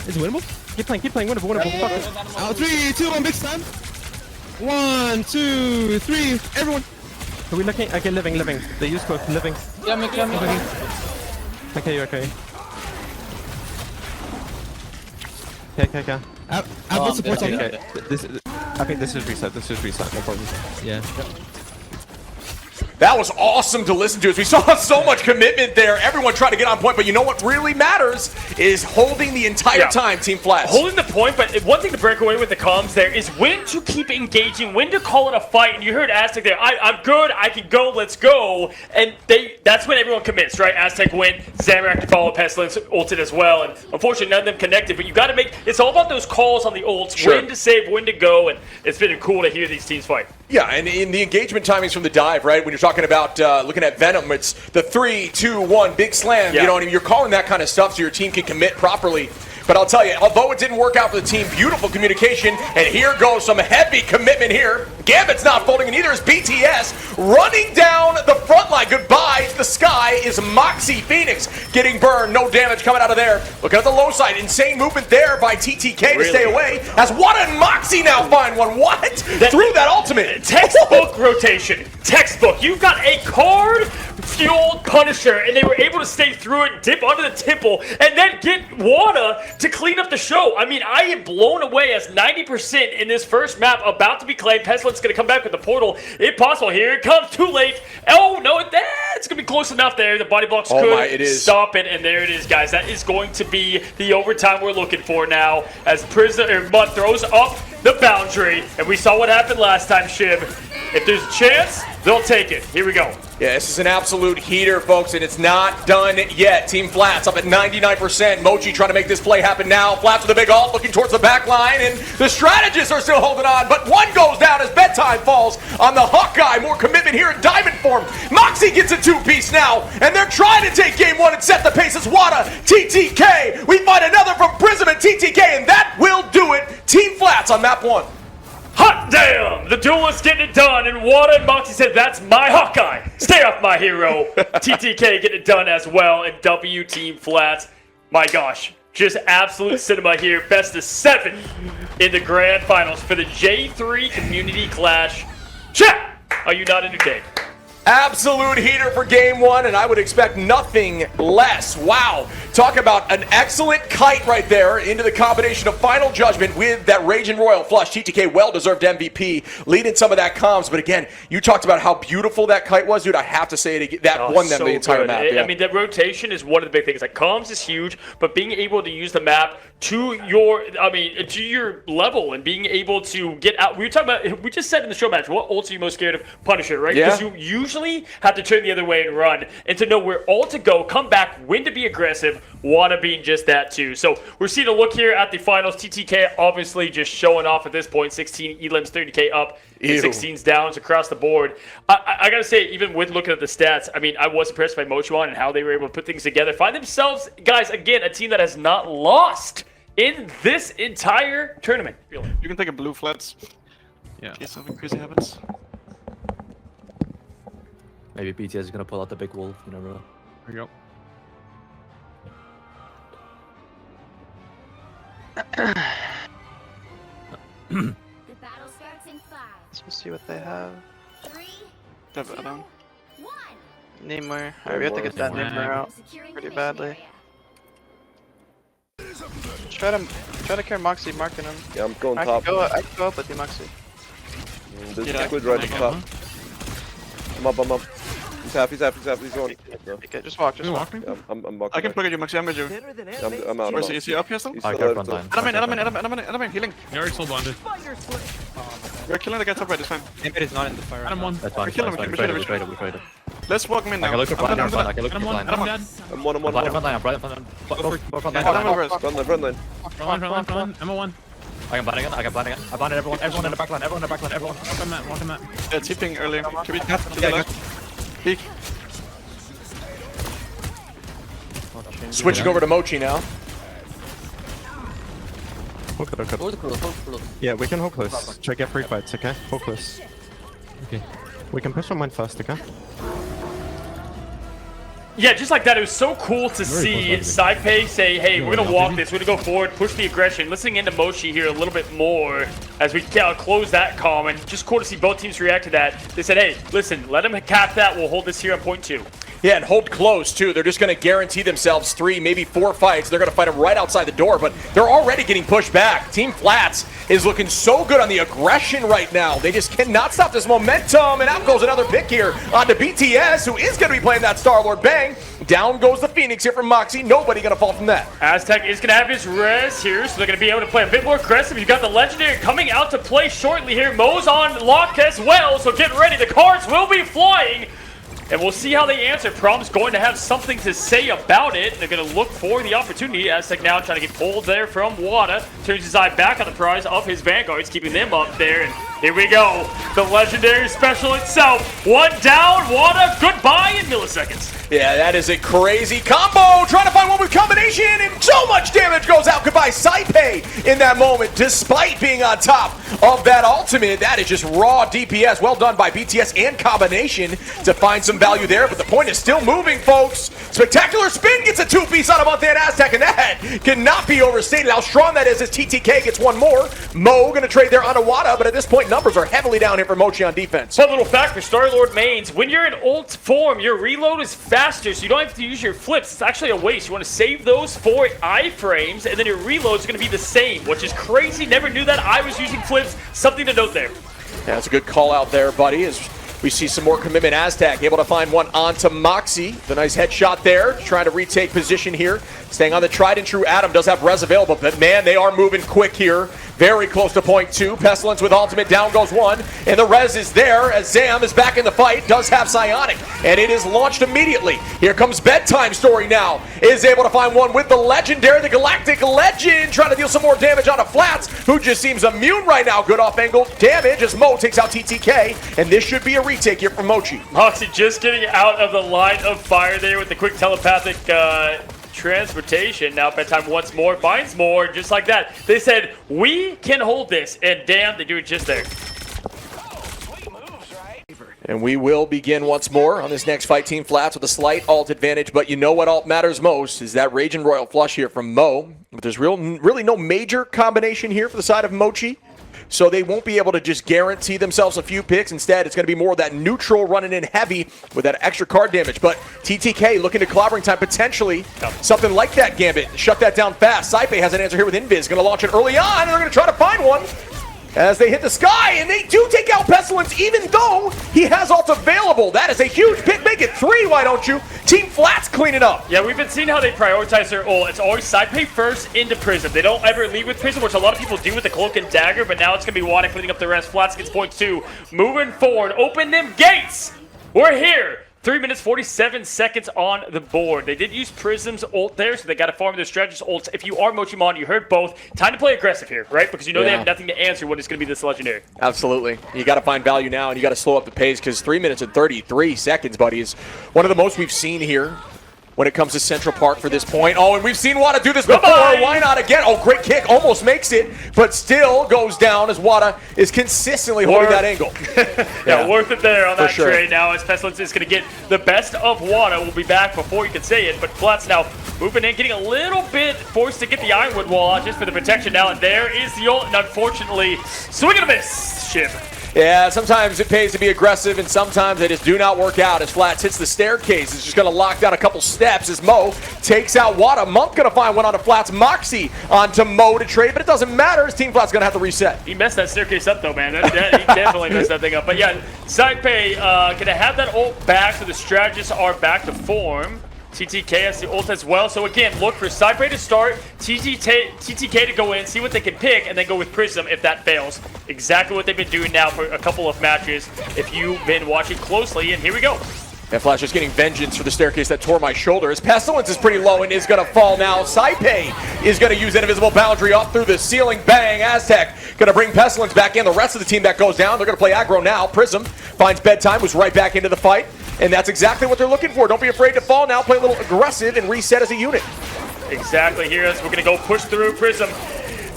Is it winnable? Keep playing. Winnable. 3, 2, 1, big slam. 1, 2, 3. Everyone. Are we looking? Okay, living. They use both living. Clear me. Okay, okay. I've got support on okay. I think this is reset. No problem. Yeah. That was awesome to listen to as we saw so much commitment there. Everyone trying to get on point, but you know what really matters is holding the entire time, Team Flats. Holding the point, but one thing to break away with the comms there is when to keep engaging, when to call it a fight. And you heard Aztec there, I'm good, I can go, let's go. And that's when everyone commits, right? Aztec went, Zamorak to follow, Pestilence ulted as well. And unfortunately, none of them connected, but you got to it's all about those calls on the ults, when to save, when to go. And it's been cool to hear these teams fight. Yeah, and in the engagement timings from the dive, right? When you're talking about looking at Venom, it's the 3, 2, 1, big slam. Yeah. You know, and you're calling that kind of stuff so your team can commit properly. But I'll tell you, although it didn't work out for the team, beautiful communication. And here goes some heavy commitment here. Gambit's not folding, and neither is BTS. Running down the front line. Goodbye to the sky is Moxie Phoenix getting burned. No damage coming out of there. Look at the low side. Insane movement there by TTK to stay away. As Wada and Moxie now find one. What? Through that ultimate. Textbook rotation. Textbook. You've got a card-fueled Punisher, and they were able to stay through it, dip under the temple, and then get Wada to clean up the show. I mean, I am blown away as 90% in this first map about to be claimed. Pestilence going to come back with the portal. If possible, here it comes. Too late. Oh, no, it's going to be close enough there. The body blocks could stop it, and there it is, guys. That is going to be the overtime we're looking for now as Mud throws up the boundary, and we saw what happened last time, Shib. If there's a chance, they'll take it. Here we go. Yeah, this is an absolute heater, folks, and it's not done yet. Team Flats up at 99%. Mochi trying to make this play happen now. Flats with a big ult, looking towards the back line, and the strategists are still holding on, but one goes down as bedtime falls on the Hawkeye. More commitment here in diamond form. Moxie gets a two-piece now, and they're trying to take game one and set the pace. It's Wada, TTK. We find another from Prism and TTK, and that will do it. Team Flats on map one. Hot damn! The duelist getting it done, and Wada and Moxie said, that's my Hawkeye. Stay off my hero. TTK getting it done as well, and W Team Flats. My gosh, just absolute cinema here. Best of 7 in the grand finals for the J3 Community Clash. Chat! Are you not entertained? Absolute heater for game one, and I would expect nothing less. Wow. Talk about an excellent kite right there into the combination of Final Judgment with that Raging Royal flush. TTK, well-deserved MVP, leading some of that comms. But again, you talked about how beautiful that kite was. Dude, I have to say it again. That won them so the entire good. map. I mean, the rotation is one of the big things. Like, comms is huge, but being able to use the map to your level and being able to get out. We just said in the show match, what ults are you most scared of? Punisher, right? Yeah. Because you usually have to turn the other way and run, and to know where all to go, come back, when to be aggressive, Wada being just that too. So we're seeing a look here at the finals. TTK obviously just showing off at this point. 16 elims, 30k up, and 16s downs across the board. I gotta say, even with looking at the stats, I mean, I was impressed by Mochuan and how they were able to put things together. Find themselves, guys, again, a team that has not lost in this entire tournament. You can take a blue Flats. Yeah. In case something crazy happens. Maybe BTS is gonna pull out the big wolf. You never know. There you go. The battle starts in 5. Let's see what they have. 3, Have it down. 1. Namor. Alright, we have to get that Namor out pretty badly. Try to carry Moxie, marking him. Yeah, I'm going I top. Can go up with you, Moxie. There's a squid right at the top. I'm up. He's half, he's going. No. Okay, just walk, Yeah, I'm walking. I can plug at you, Moxie, I'm with you. I'm out. Where's he? Is he up here still? Enemy, healing. You're so blinded. We're killing the guy top right, it's fine. Enemy is not in the fire. Adam one. That's fine. We kill him, we traded. Let's walk him in now. I can look at blind. I can look at blind. I'm dead. I'm one. I'm blind in front line. I'm blind in front line. Front line. Front line. Emma one. I can blind again. I blinded everyone. Everyone in the back line. Everyone. Walk on that. Yeah, tipping earlier. Can we tap to the left? Peek. Switching over to Mochi now. Hold close. Yeah, we can hold close. Try to get free fights, okay? Hold close. Okay. We can push on mine first, okay? Yeah, just like that, it was so cool to see Saipei say, hey, we're going to walk this, we're going to go forward, push the aggression. Listening into Mochi here a little bit more as we close that comm, and just cool to see both teams react to that. They said, hey, listen, let them cap that, we'll hold this here on point 2. Yeah, and hold close, too. They're just going to guarantee themselves 3, maybe 4 fights. They're going to fight them right outside the door, but they're already getting pushed back. Team Flats is looking so good on the aggression right now. They just cannot stop this momentum, and out goes another pick here onto BTS, who is going to be playing that Star-Lord. Bang! Down goes the Phoenix here from Moxie. Nobody going to fall from that. Aztec is going to have his res here, so they're going to be able to play a bit more aggressive. You've got the Legendary coming out to play shortly here. Mo's on lock as well, so get ready. The cards will be flying. And we'll see how they answer. Prom's going to have something to say about it. They're going to look for the opportunity. Aztec now trying to get pulled there from Wada. Turns his eye back on the prize of his Vanguards, keeping them up there. And Here we go. The legendary special itself. One down, Wada, goodbye in milliseconds. Yeah, that is a crazy combo. Trying to find one with combination, and so much damage goes out. Goodbye, Saipe in that moment, despite being on top of that ultimate. That is just raw DPS. Well done by BTS and combination to find some value there, but the point is still moving, folks. Spectacular spin gets a two-piece on a Month-End Aztec, and that cannot be overstated. How strong that is as TTK gets one more. Mo going to trade there on Wada, but at this point, numbers are heavily down here for Mochi on defense. Fun little fact for Star-Lord mains, when you're in ult form, your reload is faster, so you don't have to use your flips. It's actually a waste. You want to save those for iframes, and then your reload is going to be the same, which is crazy. Never knew that. I was using flips. Something to note there. Yeah, that's a good call out there, buddy, as we see some more commitment. Aztec able to find one onto Moxie. The nice headshot there, trying to retake position here. Staying on the tried and true. Adam does have res available, but man, they are moving quick here. Very close to point two. Pestilence with ultimate, down goes one. And the res is there as Zam is back in the fight. Does have Psionic, and it is launched immediately. Here comes Bedtime Story now. Is able to find one with the legendary, the Galactic Legend, trying to deal some more damage onto Flats, who just seems immune right now. Good off-angle damage as Mo takes out TTK, and this should be a retake here from Mochi. Moxie just getting out of the line of fire there with the quick telepathic transportation. Now Bedtime once more finds more, just like that. They said, we can hold this, and damn, they do it just there. And we will begin once more on this next fight. Team Flats with a slight ult advantage, but you know what ult matters most is that Rage and Royal Flush here from Mo. But there's really no major combination here for the side of Mochi. So they won't be able to just guarantee themselves a few picks. Instead, it's going to be more of that neutral running in heavy with that extra card damage. But TTK looking to clobbering time, potentially something like that Gambit. Shut that down fast. Saipe has an answer here with Invis. Going to launch it early on, and they're going to try to find one as they hit the sky, and they do take out Pestilence even though he has ult available. That is a huge pick. Make it 3, why don't you? Team Flats cleaning up. Yeah, we've been seeing how they prioritize their ult. It's always Saipe first into Prism. They don't ever lead with Prism, which a lot of people do with the Cloak and Dagger, but now it's going to be Wada cleaning up the rest. Flats gets point 2. Moving forward, open them gates. We're here. 3 minutes, 47 seconds on the board. They did use Prism's ult there, so they got to farm their strategist ults. If you are Mochimon, you heard both. Time to play aggressive here, right? Because you know they have nothing to answer when it's going to be this legendary. Absolutely. You got to find value now, and you got to slow up the pace because 3 minutes and 33 seconds, buddy, is one of the most we've seen here when it comes to Central Park for this point. Oh, and we've seen Wada do this before. Why not again? Oh, great kick. Almost makes it, but still goes down as Wada is consistently holding that angle. Yeah, worth it there on that trade now as Pestilence is going to get the best of Wada. We'll be back before you can say it, but Flats now moving in, getting a little bit forced to get the Ironwood wall out just for the protection now, and there is the ult, and unfortunately, swing and a miss, Shib. Yeah, sometimes it pays to be aggressive, and sometimes they just do not work out as Flats hits the staircase. It's just going to lock down a couple steps as Mo takes out Wada. Monk going to find one onto Flats. Moxie onto Mo to trade, but it doesn't matter. His Team Flats going to have to reset. He messed that staircase up, though, man. He definitely messed that thing up. But yeah, Saipe going to have that ult back, so the strategists are back to form. TTK has the ult as well. So again, look for Saipe to start, TTK to go in, see what they can pick, and then go with Prism if that fails. Exactly what they've been doing now for a couple of matches if you've been watching closely, and here we go. And Flash is getting vengeance for the staircase that tore my shoulder. His Pestilence is pretty low and is going to fall now. Saipe is going to use that invisible boundary up through the ceiling. Bang! Aztec going to bring Pestilence back in. The rest of the team that goes down, they're going to play aggro now. Prism finds Bedtime, who's right back into the fight. And that's exactly what they're looking for. Don't be afraid to fall now. Play a little aggressive and reset as a unit. Exactly here as we're going to go push through Prism.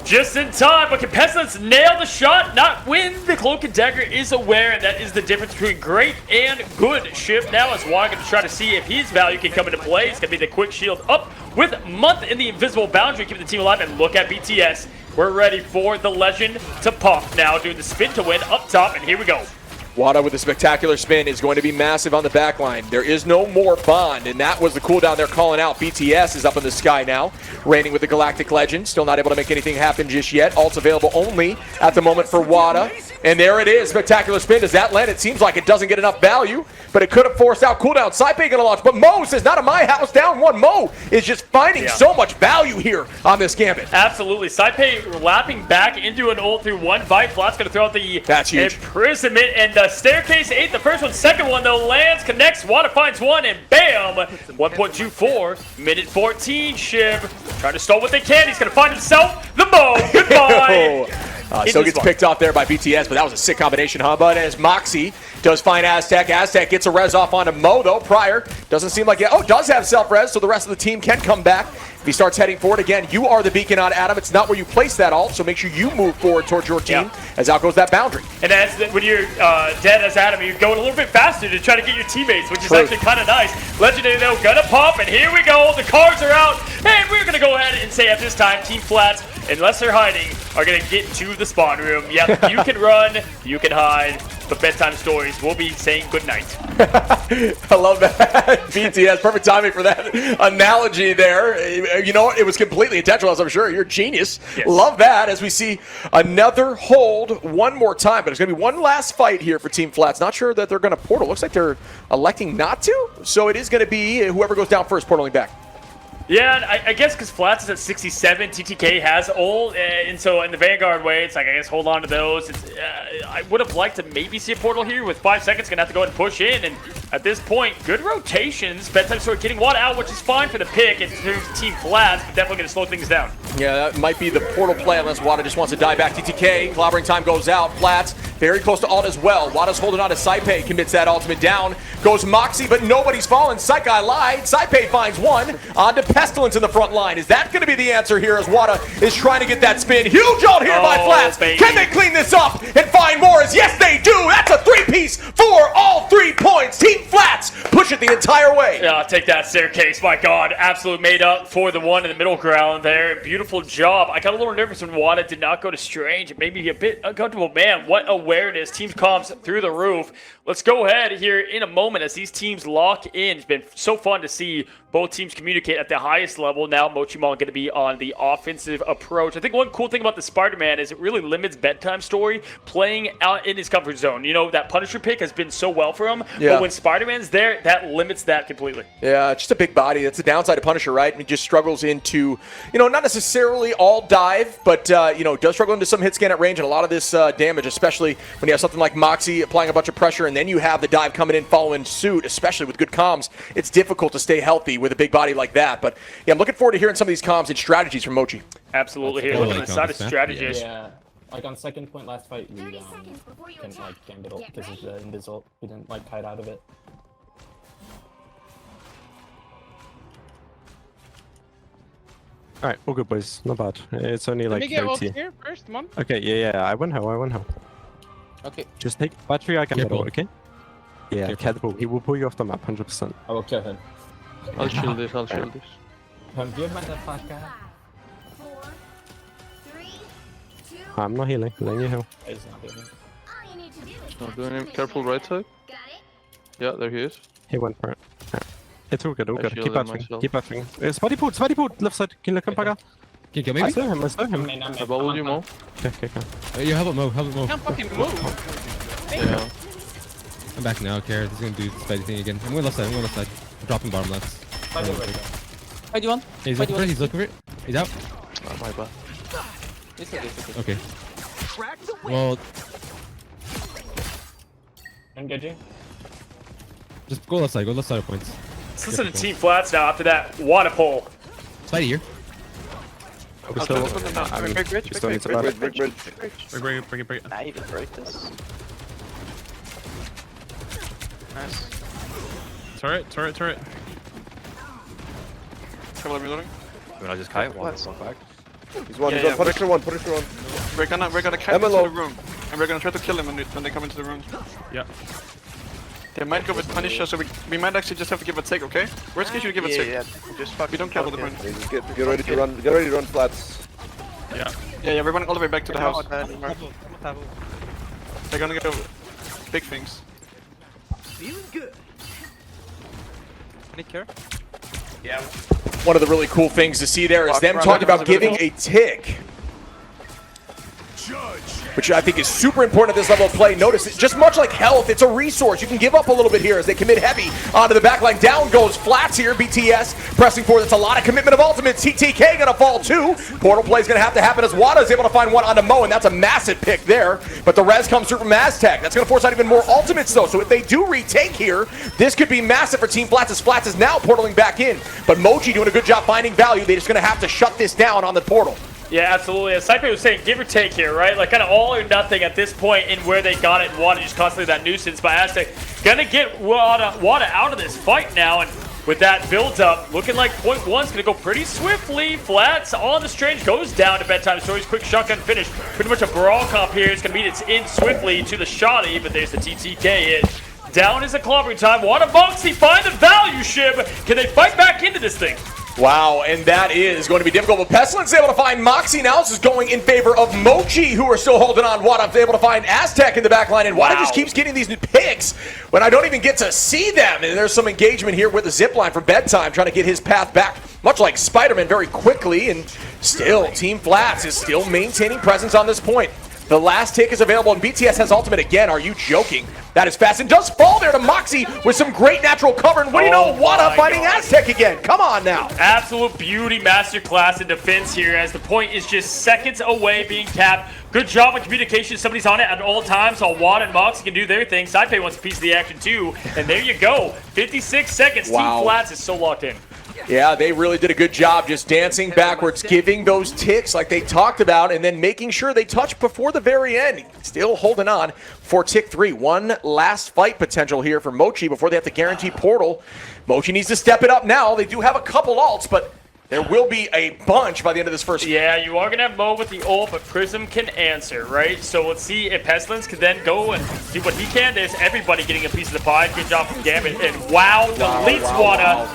Just in time, but can Pestilence nail the shot? Not when the Cloak and Dagger is aware, and that is the difference between great and good shift. Now as Wada going to try to see if his value can come into play. It's going to be the quick shield up with Month in the invisible boundary, keeping the team alive, and look at BTS. We're ready for the legend to pop now, doing the spin to win up top, and here we go. Wada with a spectacular spin is going to be massive on the back line. There is no more Bond, and that was the cooldown they're calling out. BTS is up in the sky now, reigning with the Galactic Legend. Still not able to make anything happen just yet. Ult's available only at the moment for Wada. And there it is, spectacular spin. Does that land? It seems like it doesn't get enough value, but it could have forced out cooldown. Saipe going to launch, but Mo says, not in my house, down one. Mo is just finding so much value here on this gambit. Absolutely. Saipe lapping back into an ult through one fight. Flat's going to throw out the imprisonment, and staircase 8. The first one, second one, though, lands, connects. Wada finds one, and bam! 1.24, minute 14, Shib. Trying to stall what they can. He's going to find himself the Mo. Goodbye. Still gets picked off there by BTS, but that was a sick combination, huh? But as Moxie does find Aztec. Aztec gets a res off onto Mo, though. Pryor doesn't seem like it. Oh, does have self-res, so the rest of the team can come back. If he starts heading forward again, you are the beacon on Adam. It's not where you place that ult, so make sure you move forward towards your team as out goes that boundary. And as when you're dead as Adam, you're going a little bit faster to try to get your teammates, which is actually kind of nice. Legendary, though, gonna pump, and here we go. The cards are out, and we're gonna go ahead and say at this time, Team Flats, unless they're hiding, are gonna get to the spawn room. Yep, you can run, you can hide, but bedtime stories will be saying goodnight. I love that. BTS, perfect timing for that analogy there. You know what? It was completely intentional, as I'm sure. You're a genius. Yes. Love that as we see another hold one more time. But it's going to be one last fight here for Team Flats. Not sure that they're going to portal. Looks like they're electing not to. So it is going to be whoever goes down first portaling back. Yeah, I guess because Flats is at 67, TTK has ult, and so in the Vanguard way, it's like, I guess, hold on to those. I would have liked to maybe see a portal here with 5 seconds. Going to have to go ahead and push in, and at this point, good rotations. Bedtime Story getting Wada out, which is fine for the pick. It's Team Flats, but definitely going to slow things down. Yeah, that might be the portal play unless Wada just wants to die back. TTK, clobbering time goes out. Flats very close to ult as well. Wada's holding on to Saipei, commits that ultimate down. Goes Moxie, but nobody's fallen. Saikai lied. Saipei finds one. On to Pestilence in the front line. Is that going to be the answer here as Wada is trying to get that spin? Huge ult here by Flats. Baby. Can they clean this up and find more? Yes, they do. That's a 3-piece for all 3 points. Team Flats push it the entire way. Yeah, take that staircase. My God, absolute made up for the one in the middle ground there. Beautiful job. I got a little nervous when Wada did not go to Strange. It made me a bit uncomfortable. Man, what awareness. Teams comms through the roof. Let's go ahead here in a moment as these teams lock in. It's been so fun to see both teams communicate at the highest level. Now Mochimon going to be on the offensive approach. I think one cool thing about the Spider-Man is it really limits Bedtime Story playing out in his comfort zone. You know, that Punisher pick has been so well for him, but when Spider-Man's there, that limits that completely. Yeah, just a big body. That's the downside of Punisher, right? He just struggles into, you know, not necessarily all dive, but, you know, does struggle into some hit scan at range and a lot of this damage, especially when you have something like Moxie applying a bunch of pressure and then you have the dive coming in following suit, especially with good comms. It's difficult to stay healthy with a big body like that. But, yeah, I'm looking forward to hearing some of these comms and strategies from Mochi. Absolutely. Here, looking at the side of strategies. Yeah, like on second point last fight, we can get ult because of the invis ult. We didn't like kite out of it. Alright, all good, boys. Not bad. It's only like 30. Here first, come on. Okay, yeah. I win how. Okay. Just take battery, I can get Careful. ult, okay? Yeah, catapult. He will pull you off the map, 100%. I will kill him. I'll shield this, I'll shield this. Give motherfucker. I'm not healing. Letting you heal. He's not healing. Not doing him. Careful right side. Yeah, there he is. He went for it. Yeah. It's all good, all I good. Keep shielded buffing. myself. Keep buffing. Spotty put, left side. Can you come back up? Can you kill me? I saw him. I bubbled you, Mo. Okay. Yeah, help it move. Can't fucking move. Yeah. I'm back now, Care. He's gonna do the Spidey thing again. I'm going left side. I'm dropping bottom left. Fight you one. He's looking for it. He's looking for it. He's out. Oh, my bad. It's okay. Okay. Well, Engaging. just go left side of points. Let's listen to Team Flats now after that Wada pull. Spidey here. Break it. Nah, you can break this. Nice. Turret. Couple of reloading. When I just kite, one back. He's one. Punisher one. We're gonna catch him into the room, and we're gonna try to kill him when they come into the room. Yeah. They might go with Punisher, so we might actually just have to give a take, okay? Worst case, you give a take. Yeah, just fucking we don't care about the point. Get ready to run. Get ready to run Flats. Yeah, we're running all the way back to the house. They're gonna go big things. Feeling good. Any care? Yeah. One of the really cool things to see there is them talking about giving a tick, which I think is super important at this level of play. Notice, it's just much like health, it's a resource. You can give up a little bit here as they commit heavy onto the backline. Down goes Flats here. BTS pressing forward. That's a lot of commitment of ultimates. TTK gonna fall too. Portal play is gonna have to happen as Wada's able to find one onto Mo, and that's a massive pick there. But the res comes through from Aztec. That's gonna force out even more ultimates though. So if they do retake here, this could be massive for Team Flats as Flats is now portaling back in. But Mochi doing a good job finding value. They're just gonna have to shut this down on the portal. Yeah, absolutely. As Cypher was saying, give or take here, right? Like, kind of all or nothing at this point in where they got it. And Wada just constantly that nuisance by Aztec. Gonna get Wada out of this fight now. And with that build-up, looking like point one's gonna go pretty swiftly. Flats on the Strange goes down to Bedtime Stories. Quick shotgun finish. Pretty much a brawl comp here. It's gonna beat its in swiftly to the Shoddy, but there's the TTK hit. Down is a clobbering time. Wada Moxie find the value ship. Can they fight back into this thing? Wow, and that is going to be difficult. But Pestilence is able to find Moxie now. This is going in favor of Mochi, who are still holding on. Wada's able to find Aztec in the back line, and Wada just keeps getting these picks when I don't even get to see them. And there's some engagement here with the zipline from Bedtime, trying to get his path back, much like Spider-Man, very quickly. And still, Team Flats is still maintaining presence on this point. The last tick is available, and BTS has ultimate again. Are you joking? That is fast, and does fall there to Moxie with some great natural cover. And what do you know? Wada fighting Aztec again. Come on now. Absolute beauty masterclass in defense here, as the point is just seconds away being capped. Good job with communication. Somebody's on it at all times, while Wada and Moxie can do their thing. Saipei wants a piece of the action too, and there you go. 56 seconds. Wow. Team Flats is so locked in. Yeah, they really did a good job just dancing backwards, giving those ticks like they talked about, and then making sure they touch before the very end. Still holding on for tick 3. One last fight potential here for Mochi before they have to guarantee Portal. Mochi needs to step it up now. They do have a couple ults, but there will be a bunch by the end of this first. Yeah, you are going to have Mo with the ult, but Prism can answer, right? So let's see if Pestilence can then go and see what he can. There's everybody getting a piece of the pie. Good job from Gambit, and wow, deletes Wada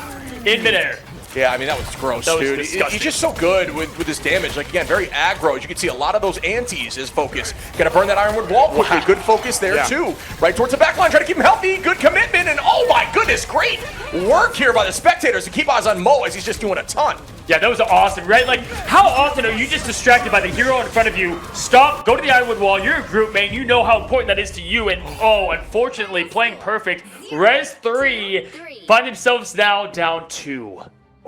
in midair. Yeah, I mean, that was gross, That was dude. disgusting. He's just so good with his damage. Like, again, very aggro. As you can see, a lot of those antis is focus. Gonna burn that Ironwood wall quickly. Good focus there, too. Right towards the back line, trying to keep him healthy. Good commitment, and oh my goodness, great work here by the spectators to keep eyes on Mo as he's just doing a ton. Yeah, that was awesome, right? Like, how often are you just distracted by the hero in front of you? Stop, go to the Ironwood wall. You're a group, man. You know how important that is to you. And, oh, unfortunately, playing perfect. Res 3 find themselves now down 2.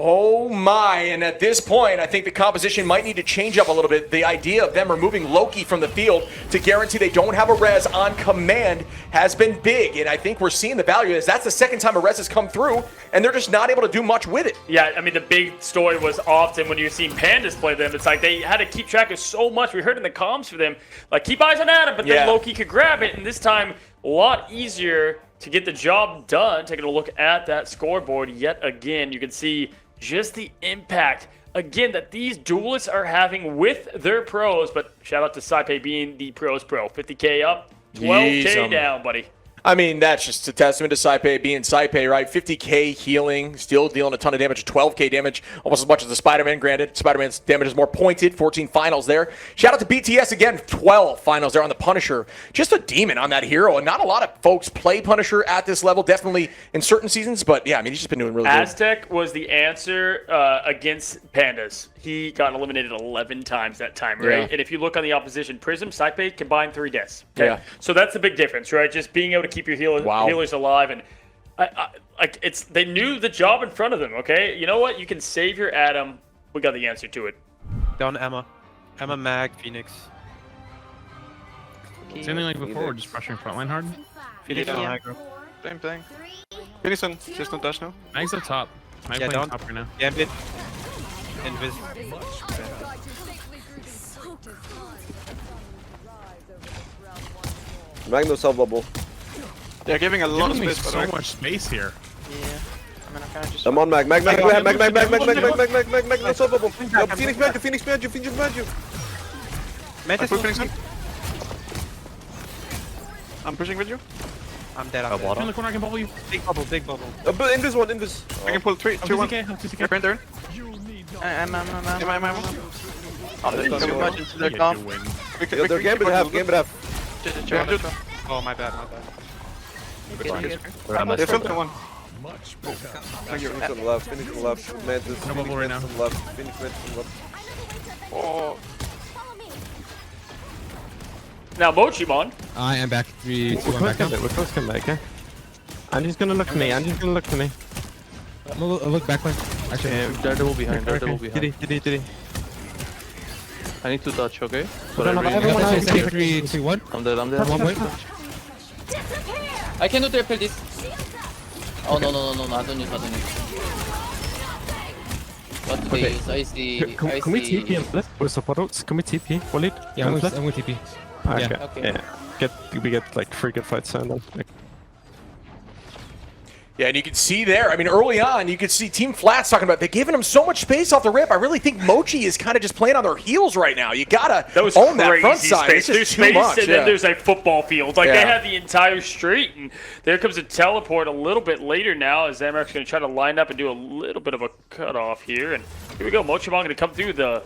Oh my, and at this point, I think the composition might need to change up a little bit. The idea of them removing Loki from the field to guarantee they don't have a res on command has been big, and I think we're seeing the value as that's the second time a res has come through, and they're just not able to do much with it. Yeah, I mean, the big story was often when you've seen Pandas play them, it's like they had to keep track of so much. We heard in the comms for them, like, keep eyes on Adam, but then Loki could grab it, and this time, a lot easier to get the job done. Taking a look at that scoreboard yet again, you can see just the impact, again, that these duelists are having with their pros. But shout out to Saipei being the pros pro. 50K up, 12K down, buddy. I mean, that's just a testament to Saipei being Saipei, right? 50K healing, still dealing a ton of damage, 12K damage, almost as much as the Spider-Man. Granted, Spider-Man's damage is more pointed, 14 finals there. Shout out to BTS again, 12 finals there on the Punisher. Just a demon on that hero, and not a lot of folks play Punisher at this level, definitely in certain seasons, but yeah, I mean, he's just been doing really good. Aztec was the answer against Pandas. He got eliminated 11 times that time, right? Yeah. And if you look on the opposition, Prism, Saipei combined 3 deaths. Okay? Yeah. So that's the big difference, right? Just being able to keep your healers alive. And they knew the job in front of them, okay? You know what? You can save your Adam. We got the answer to it. Down Emma. Emma, Mag, Phoenix. Same thing like before, we're just rushing frontline hard. Phoenix on aggro. Same thing. Phoenix on, just don't dash now. Mag's up top. Mag playing down. top right now. Gambit. Invis. Magno self bubble. They're giving a lot of Giving me space. so much space here. Yeah. I mean, I kind of just. I'm on Mag. Mag, no self bubble. Phoenix behind you, Phoenix behind you, Phoenix behind you. Mantis, Phoenix in. I'm pushing with you. I'm dead. I'm dead. In the corner, I can bubble you. Big bubble, big bubble. Invis one, Invis. I can pull 3, 2, 1. They're in. I'm. Oh, Too much into their comp. Yeah, they're Gambit half. Oh, my bad. I'm There's something one. Phoenix on the left, Phoenix on the left, Mantis, No bubble right now. on the left, Phoenix Mantis on the left. Oh. Now, Mochimon. I am back. 3, 2, 1, back up. We're close to back, okay? Andy's gonna look to me. Andy's gonna look to me. Look back one. Actually, Daredevil behind. Daredevil behind. Did he? I need to touch, okay? But I really I want say 3, 2, 1. I'm dead. I'm dead. 1 point. I cannot repel this. Oh no, I don't need. What do they use? I see. Can we TP and flip with supports? Can we TP? Walid? Yeah, I'm with TP. Okay. Okay. Yeah. We get like 3 good fights and then. Like, Yeah, and you can see there, I mean, early on, you could see Team Flats talking about they're giving him so much space off the rip. I really think Mochi is kind of just playing on their heels right now. You gotta own that front side. Space. It's There's just too space, much. and then there's a football field. Like, Yeah. they have the entire street, and there comes a teleport a little bit later now as Zamark's going to try to line up and do a little bit of a cutoff here. And here we go. Mochimon going to come through the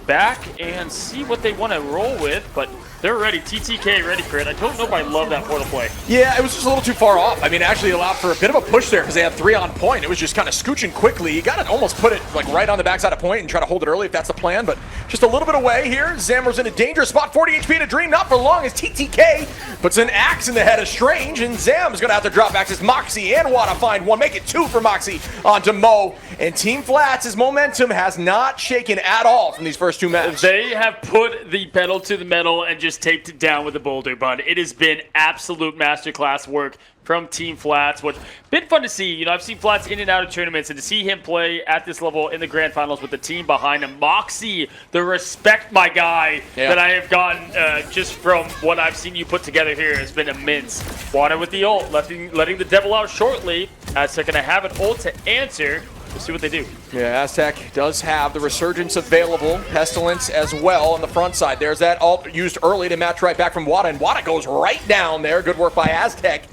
back and see what they want to roll with, but they're ready. TTK ready for it. I don't know if I love that portal play. Yeah, it was just a little too far off. I mean, it actually allowed for a bit of a push there because they had 3 on point. It was just kind of scooching quickly. You got to almost put it like right on the backside of point and try to hold it early if that's the plan, but just a little bit away here. Zammer's in a dangerous spot. 40 HP in a dream, not for long as TTK puts an axe in the head of Strange, and Zam's going to have to drop axes. Moxie and Wada find 1. Make it 2 for Moxie onto Mo. And Team Flats' momentum has not shaken at all from these first 2 matches. They have put the pedal to the metal and just taped it down with the boulder, bud. It has been absolute masterclass work from Team Flats, which been fun to see. You know, I've seen Flats in and out of tournaments, and to see him play at this level in the grand finals with the team behind him. Moxie, the respect, my guy, that I have gotten just from what I've seen you put together here has been immense. Water with the ult, letting the devil out shortly, as they're going to have an ult to answer. We'll see what they do. Yeah, Aztec does have the Resurgence available. Pestilence as well on the front side. There's that ult used early to match right back from Wada, and Wada goes right down there. Good work by Aztec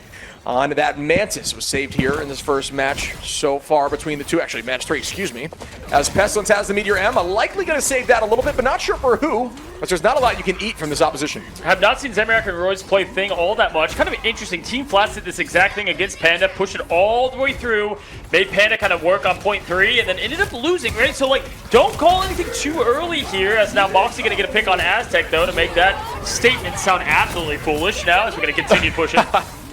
on that. Mantis was saved here in this first match so far between the two. Actually, match 3, excuse me. As Pestilence has the Meteor M, likely going to save that a little bit, but not sure for who, because there's not a lot you can eat from this opposition. Have not seen Zamark and Royce play Thing all that much. Kind of interesting. Team Flats did this exact thing against Panda, pushed it all the way through, made Panda kind of work on point 3, and then ended up losing, right? So, like, don't call anything too early here, as now Moxie going to get a pick on Aztec, though, to make that statement sound absolutely foolish now, as we're going to continue pushing.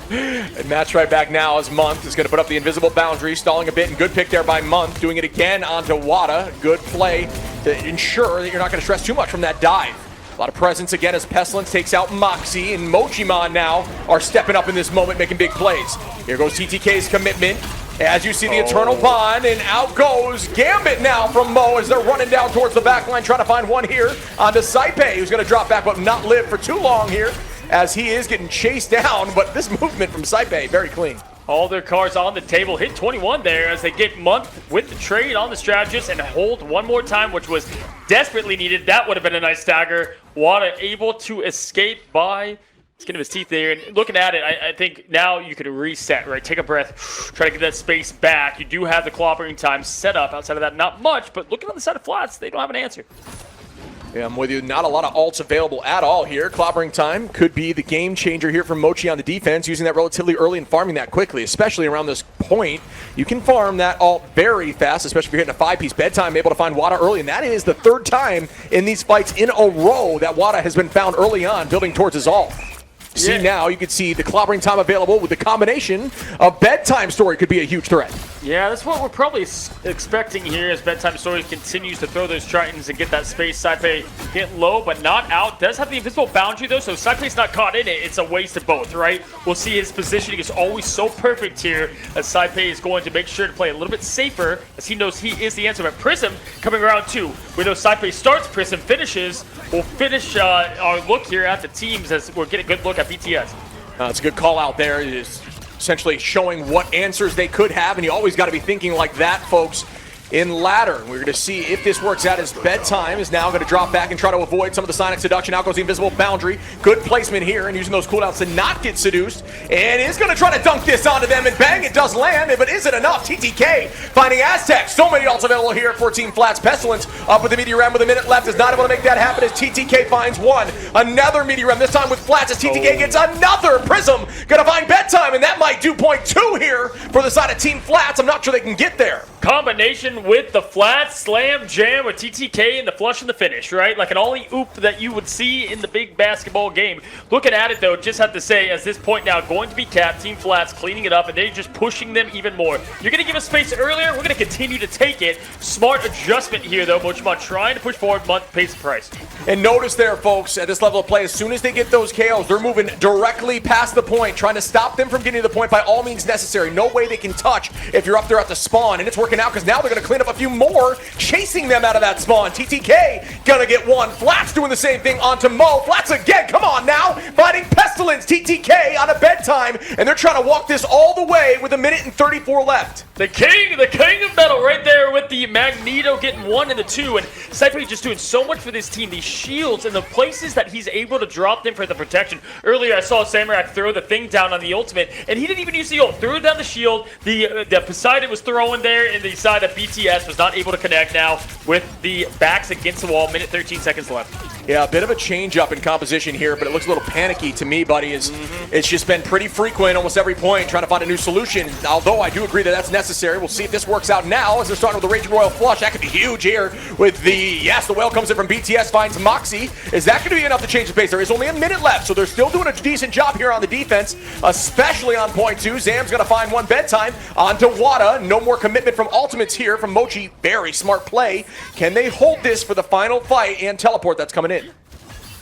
And match right back now as Month is going to put up the invisible boundary, stalling a bit, and good pick there by Month, doing it again onto Wada. Good play to ensure that you're not going to stress too much from that dive. A lot of presence again as Pestilence takes out Moxie, and Mochimon now are stepping up in this moment, making big plays. Here goes TTK's commitment. As you see the Eternal Bond, and out goes Gambit now from Mo as they're running down towards the back line, trying to find one here onto Saipe, who's going to drop back but not live for too long here, as he is getting chased down, but this movement from Saipe, very clean. All their cards on the table. Hit 21 there as they get Month with the trade on the strategist and hold one more time, which was desperately needed. That would have been a nice stagger. Wada able to escape by skin of his teeth there. And looking at it, I think now you could reset, right? Take a breath, try to get that space back. You do have the clobbering time set up. Outside of that, not much, but looking on the side of Flats, they don't have an answer. Yeah, I'm with you. Not a lot of ults available at all here. Clobbering time could be the game changer here from Mochi on the defense, using that relatively early and farming that quickly, especially around this point. You can farm that ult very fast, especially if you're hitting a 5-piece bedtime, able to find Wada early, and that is the 3rd time in these fights in a row that Wada has been found early on, building towards his ult. See now, you can see the clobbering time available with the combination of Bedtime Story could be a huge threat. Yeah, that's what we're probably expecting here as Bedtime Story continues to throw those Tritons and get that space. Saipe hit low, but not out. Does have the invisible boundary, though, so Saipe's not caught in it. It's a waste of both, right? We'll see his positioning is always so perfect here as Saipe is going to make sure to play a little bit safer as he knows he is the answer. But Prism coming around, too. We know Saipe starts, Prism finishes. We'll finish our look here at the teams as we're getting a good look at BTS. It's a good call out there. It is essentially showing what answers they could have, and you always got to be thinking like that, folks, in ladder. We're going to see if this works out as Bedtime is now going to drop back and try to avoid some of the Sonic Seduction. Out goes the invisible boundary. Good placement here and using those cooldowns to not get seduced. And is going to try to dunk this onto them, and bang, it does land. But is it enough? TTK finding Aztec. So many ults available here for Team Flats. Pestilence up with the Meteor M with a minute left. Is not able to make that happen as TTK finds one. Another Meteor M, this time with Flats as TTK gets another Prism. Going to find Bedtime, and that might do point 2 here for the side of Team Flats. I'm not sure they can get there. Combination with the flat slam jam with TTK and the flush and the finish, right? Like an ollie-oop that you would see in the big basketball game. Looking at it, though, just have to say, as this point now going to be capped, Team Flats cleaning it up, and they're just pushing them even more. You're going to give us space earlier. We're going to continue to take it. Smart adjustment here, though. Mochimon trying to push forward, Month pays the price. And notice there, folks, at this level of play, as soon as they get those KOs, they're moving directly past the point, trying to stop them from getting to the point by all means necessary. No way they can touch if you're up there at the spawn, and it's working out because now they're going to clean up a few more, chasing them out of that spawn. TTK gonna get one. Flats doing the same thing onto Mo. Flats again, come on now. Fighting Pestilence, TTK on a bedtime, and they're trying to walk this all the way with 1 minute and 34 left. The king of metal right there with the Magneto getting 1 and the 2, and Cypher just doing so much for this team. These shields and the places that he's able to drop them for the protection. Earlier I saw Samurai throw the thing down on the ultimate, and he didn't even use the ult. Threw it down the shield. The Poseidon was throwing there, and the side of BTS was not able to connect now with the backs against the wall. Minute 13 seconds left. Yeah, a bit of a change up in composition here, but it looks a little panicky to me, buddy. It's just been pretty frequent almost every point, trying to find a new solution. Although I do agree that that's necessary. We'll see if this works out now as they're starting with the Raging Royal Flush. That could be huge here with the whale comes in from BTS, finds Moxie. Is that going to be enough to change the pace? There is only 1 minute left, so they're still doing a decent job here on the defense, especially on point 2. Zam's going to find one bedtime onto Wada. No more commitment from ultimates here from Mochi. Very smart play. Can they hold this for the final fight and teleport that's coming in?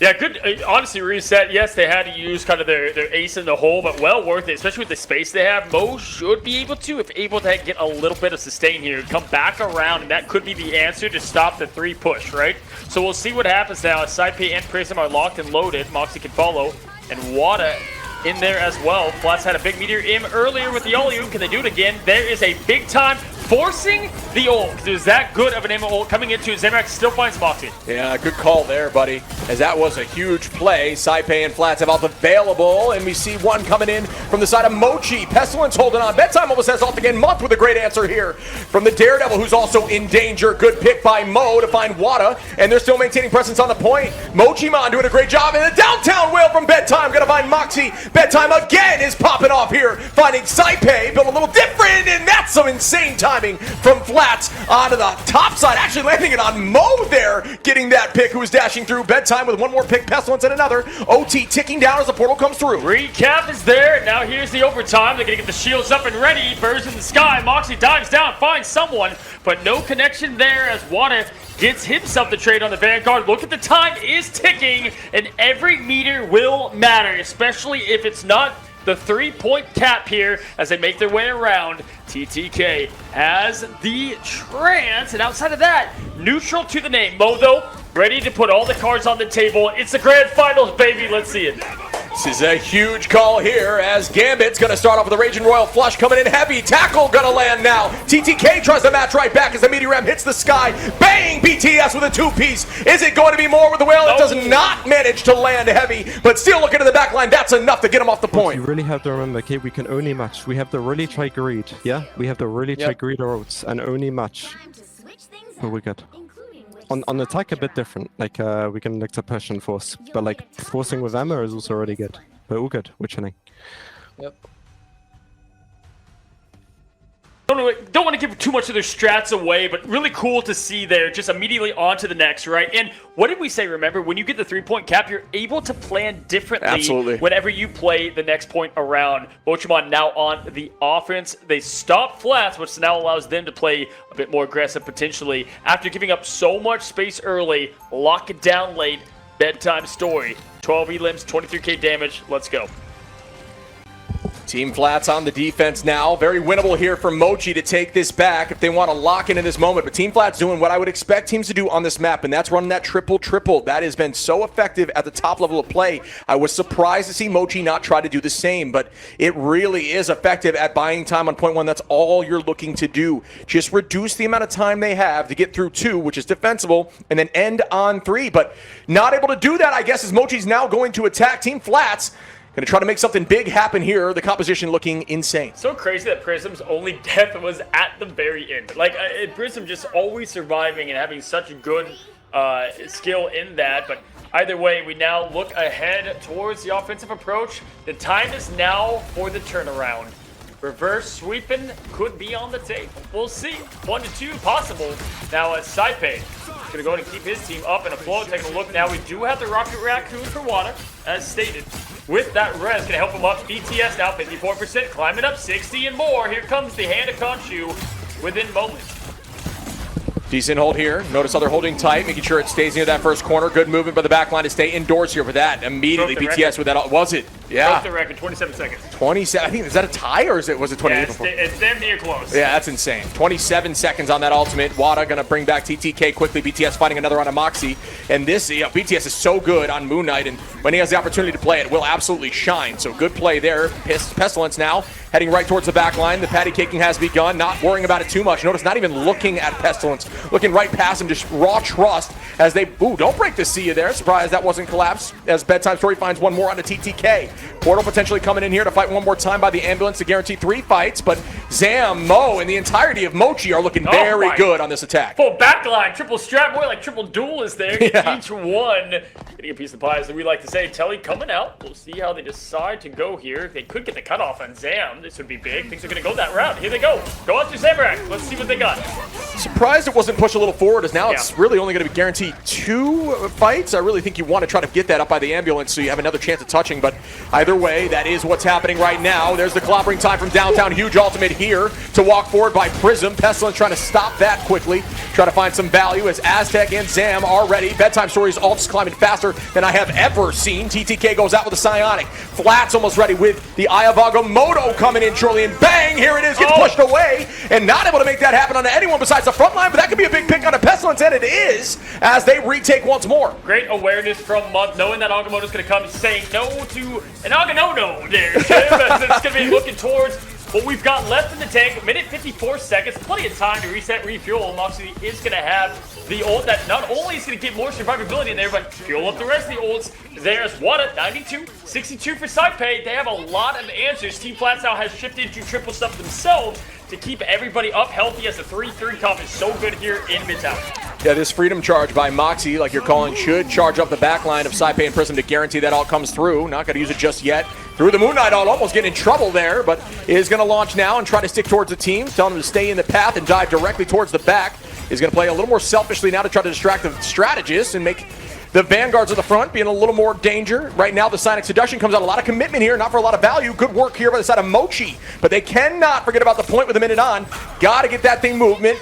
Yeah, good. Honestly, reset. Yes, they had to use kind of their ace in the hole, but well worth it, especially with the space they have. Mo should be able to, if able to get a little bit of sustain here, come back around, and that could be the answer to stop the 3 push, right? So we'll see what happens now as Saipei and Prism are locked and loaded. Moxie can follow, and Wada in there as well. Flats had a big meteor in earlier with the Olyu. Can they do it again? There is a big time forcing the ult. There's that good of an aim ult coming into Zamorak still finds Moxie. Yeah, good call there, buddy, as that was a huge play. Saipei and Flats have ult available, and we see one coming in from the side of Mochi. Pestilence holding on. Bedtime almost has ult again. Month with a great answer here from the Daredevil, who's also in danger. Good pick by Mo to find Wada, and they're still maintaining presence on the point. Mochimon doing a great job, and the downtown whale from Bedtime gonna find Moxie. Bedtime again is popping off here, finding Saipei, built a little different, and that's some insane timing from Flats onto the top side, actually landing it on Mo there, getting that pick, who was dashing through. Bedtime with one more pick, Pestilence and another. OT ticking down as the portal comes through. Recap is there. Now here's the overtime. They're going to get the shields up and ready. Birds in the sky. Moxie dives down, finds someone, but no connection there as Wada gets himself the trade on the Vanguard. Look at the time is ticking, and every meter will matter, especially if it's not the 3-point cap here as they make their way around. TTK has the trance, and outside of that, neutral to the name. Mo, though, ready to put all the cards on the table. It's the grand finals, baby. Let's see it. This is a huge call here as Gambit's going to start off with the Raging Royal Flush coming in heavy. Tackle going to land now. TTK tries to match right back as the meteor ram hits the sky. Bang! BTS with a 2-piece. Is it going to be more with the whale? It does not manage to land heavy, but still looking at the back line. That's enough to get him off the point. You really have to remember, okay, we can only match. We have to really try greed, yeah? We have to really try greed our routes and only match. But we're good. On attack, a bit different. Like, we can like to push and force, but like forcing with ammo is also really good. But all good. We're chilling. Yep. Don't want to give too much of their strats away, but really cool to see there, just immediately on to the next, right? And what did we say, remember? When you get the 3-point cap, you're able to plan differently whenever you play the next point around. Mochimon now on the offense. They stop Flats, which now allows them to play a bit more aggressive potentially. After giving up so much space early, lock it down late. Bedtime story. 12 elims, 23k damage. Let's go. Team Flats on the defense now. Very winnable here for Mochi to take this back if they want to lock in this moment. But Team Flats doing what I would expect teams to do on this map, and that's running that triple-triple. That has been so effective at the top level of play. I was surprised to see Mochi not try to do the same, but it really is effective at buying time on point 1. That's all you're looking to do. Just reduce the amount of time they have to get through 2, which is defensible, and then end on 3. But not able to do that, I guess, as Mochi's now going to attack. Team Flats going to try to make something big happen here. The composition looking insane. So crazy that Prism's only death was at the very end. Like, Prism just always surviving and having such good skill in that. But either way, we now look ahead towards the offensive approach. The time is now for the turnaround. Reverse sweeping could be on the table. We'll see. 1 to 2 possible. Now Saipei is going to go ahead and keep his team up and afloat. Taking a look now. We do have the Rocket Raccoon for water, as stated. With that res, going to help him up. BTS now 54%, climbing up 60 and more. Here comes the hand of Khonshu within moments. Decent hold here. Notice how they're holding tight, making sure it stays near that first corner. Good movement by the back line to stay indoors here for that. Immediately BTS with that. Was it? Yeah. Broke the record, 27 seconds. 27. I think, is that a tie or was it 28 Yeah, before? it's damn near close. Yeah, that's insane. 27 seconds on that ultimate. Wada going to bring back TTK quickly. BTS fighting another round of Moxie. And this, BTS is so good on Moon Knight, and when he has the opportunity to play it, will absolutely shine. So good play there. Pestilence now heading right towards the back line. The patty caking has begun. Not worrying about it too much. Notice not even looking at Pestilence. Looking right past him, just raw trust as they, don't break the Sia there. Surprised that wasn't collapsed as Bedtime Story finds one more on the TTK. Portal potentially coming in here to fight one more time by the ambulance to guarantee 3 fights, but Zam, Mo, and the entirety of Mochi are looking very good on this attack. Full backline, triple strap, more like triple duel is there. Yeah. Each one getting a piece of the pie, as we like to say. Telly coming out. We'll see how they decide to go here. They could get the cutoff on Zam. This would be big. Things are going to go that route. Here they go. Go after Zamorak. Let's see what they got. Surprised it wasn't pushed a little forward, as now it's really only going to be guaranteed 2 fights. I really think you want to try to get that up by the ambulance so you have another chance of touching, but either way, that is what's happening right now. There's the clobbering time from downtown. Huge ultimate here to walk forward by Prism. Pestilence trying to stop that quickly. Try to find some value as Aztec and Zam are ready. Bedtime Stories ults climbing faster than I have ever seen. TTK goes out with a Psionic. Flat's almost ready with the Eye of Agamotto coming in shortly, and bang, here it is, gets pushed away, and not able to make that happen onto anyone besides the front line, but that could be a big pick on a Pestilence, and it is, as they retake once more. Great awareness from Month, knowing that Agamotto's going to come, saying no to an Aganono there, Jim. It's going to be looking towards what we've got left in the tank. Minute 54 seconds, plenty of time to reset, refuel. Moxie is going to have the ult that not only is going to get more survivability in there, but fuel up the rest of the ults. There's Wada, 92, 62 for Saipei. They have a lot of answers. Team Flats now has shifted to triple stuff themselves to keep everybody up healthy, as the 3-3 comp is so good here in Midtown. Yeah, this freedom charge by Moxie, like you're calling, should charge up the back line of Saipei and Prism to guarantee that all comes through. Not going to use it just yet. Through the Moon Knight ult, almost getting in trouble there, but is going to launch now and try to stick towards the team, telling them to stay in the path and dive directly towards the back. Is going to play a little more selfishly now to try to distract the strategists and make the Vanguards of the front be in a little more danger. Right now, the Sonic Seduction comes out a lot of commitment here, not for a lot of value. Good work here by the side of Mochi, but they cannot forget about the point with a minute on. Got to get that thing moving,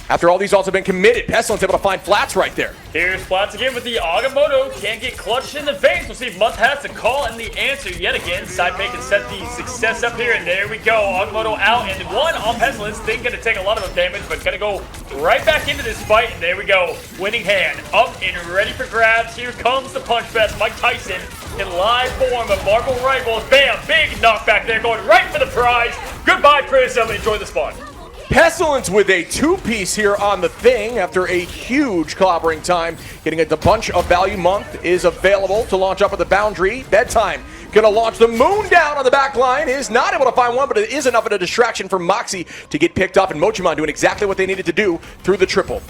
after all these ults have been committed. Pestilence able to find Flats right there. Here's Flats again with the Agamotto. Can't get clutched in the face. We'll see if Month has to call and the answer yet again. Saipei can set the success up here, and there we go. Agamotto out, and one on Pestilence. Thing going to take a lot of damage, but going to go right back into this fight, and there we go. Winning hand up and ready for grabs. Here comes the punch fest. Mike Tyson in live form of Marble Rivals. Bam! Big knockback there, going right for the prize. Goodbye, Prism. Enjoy the spawn. Pestilence with a 2-piece here on the thing after a huge clobbering time. Getting a bunch of value. Month is available to launch up at the boundary. Bedtime gonna launch the moon down on the back line. Is not able to find one, but it is enough of a distraction for Moxie to get picked up, and Mochimon doing exactly what they needed to do through the triple.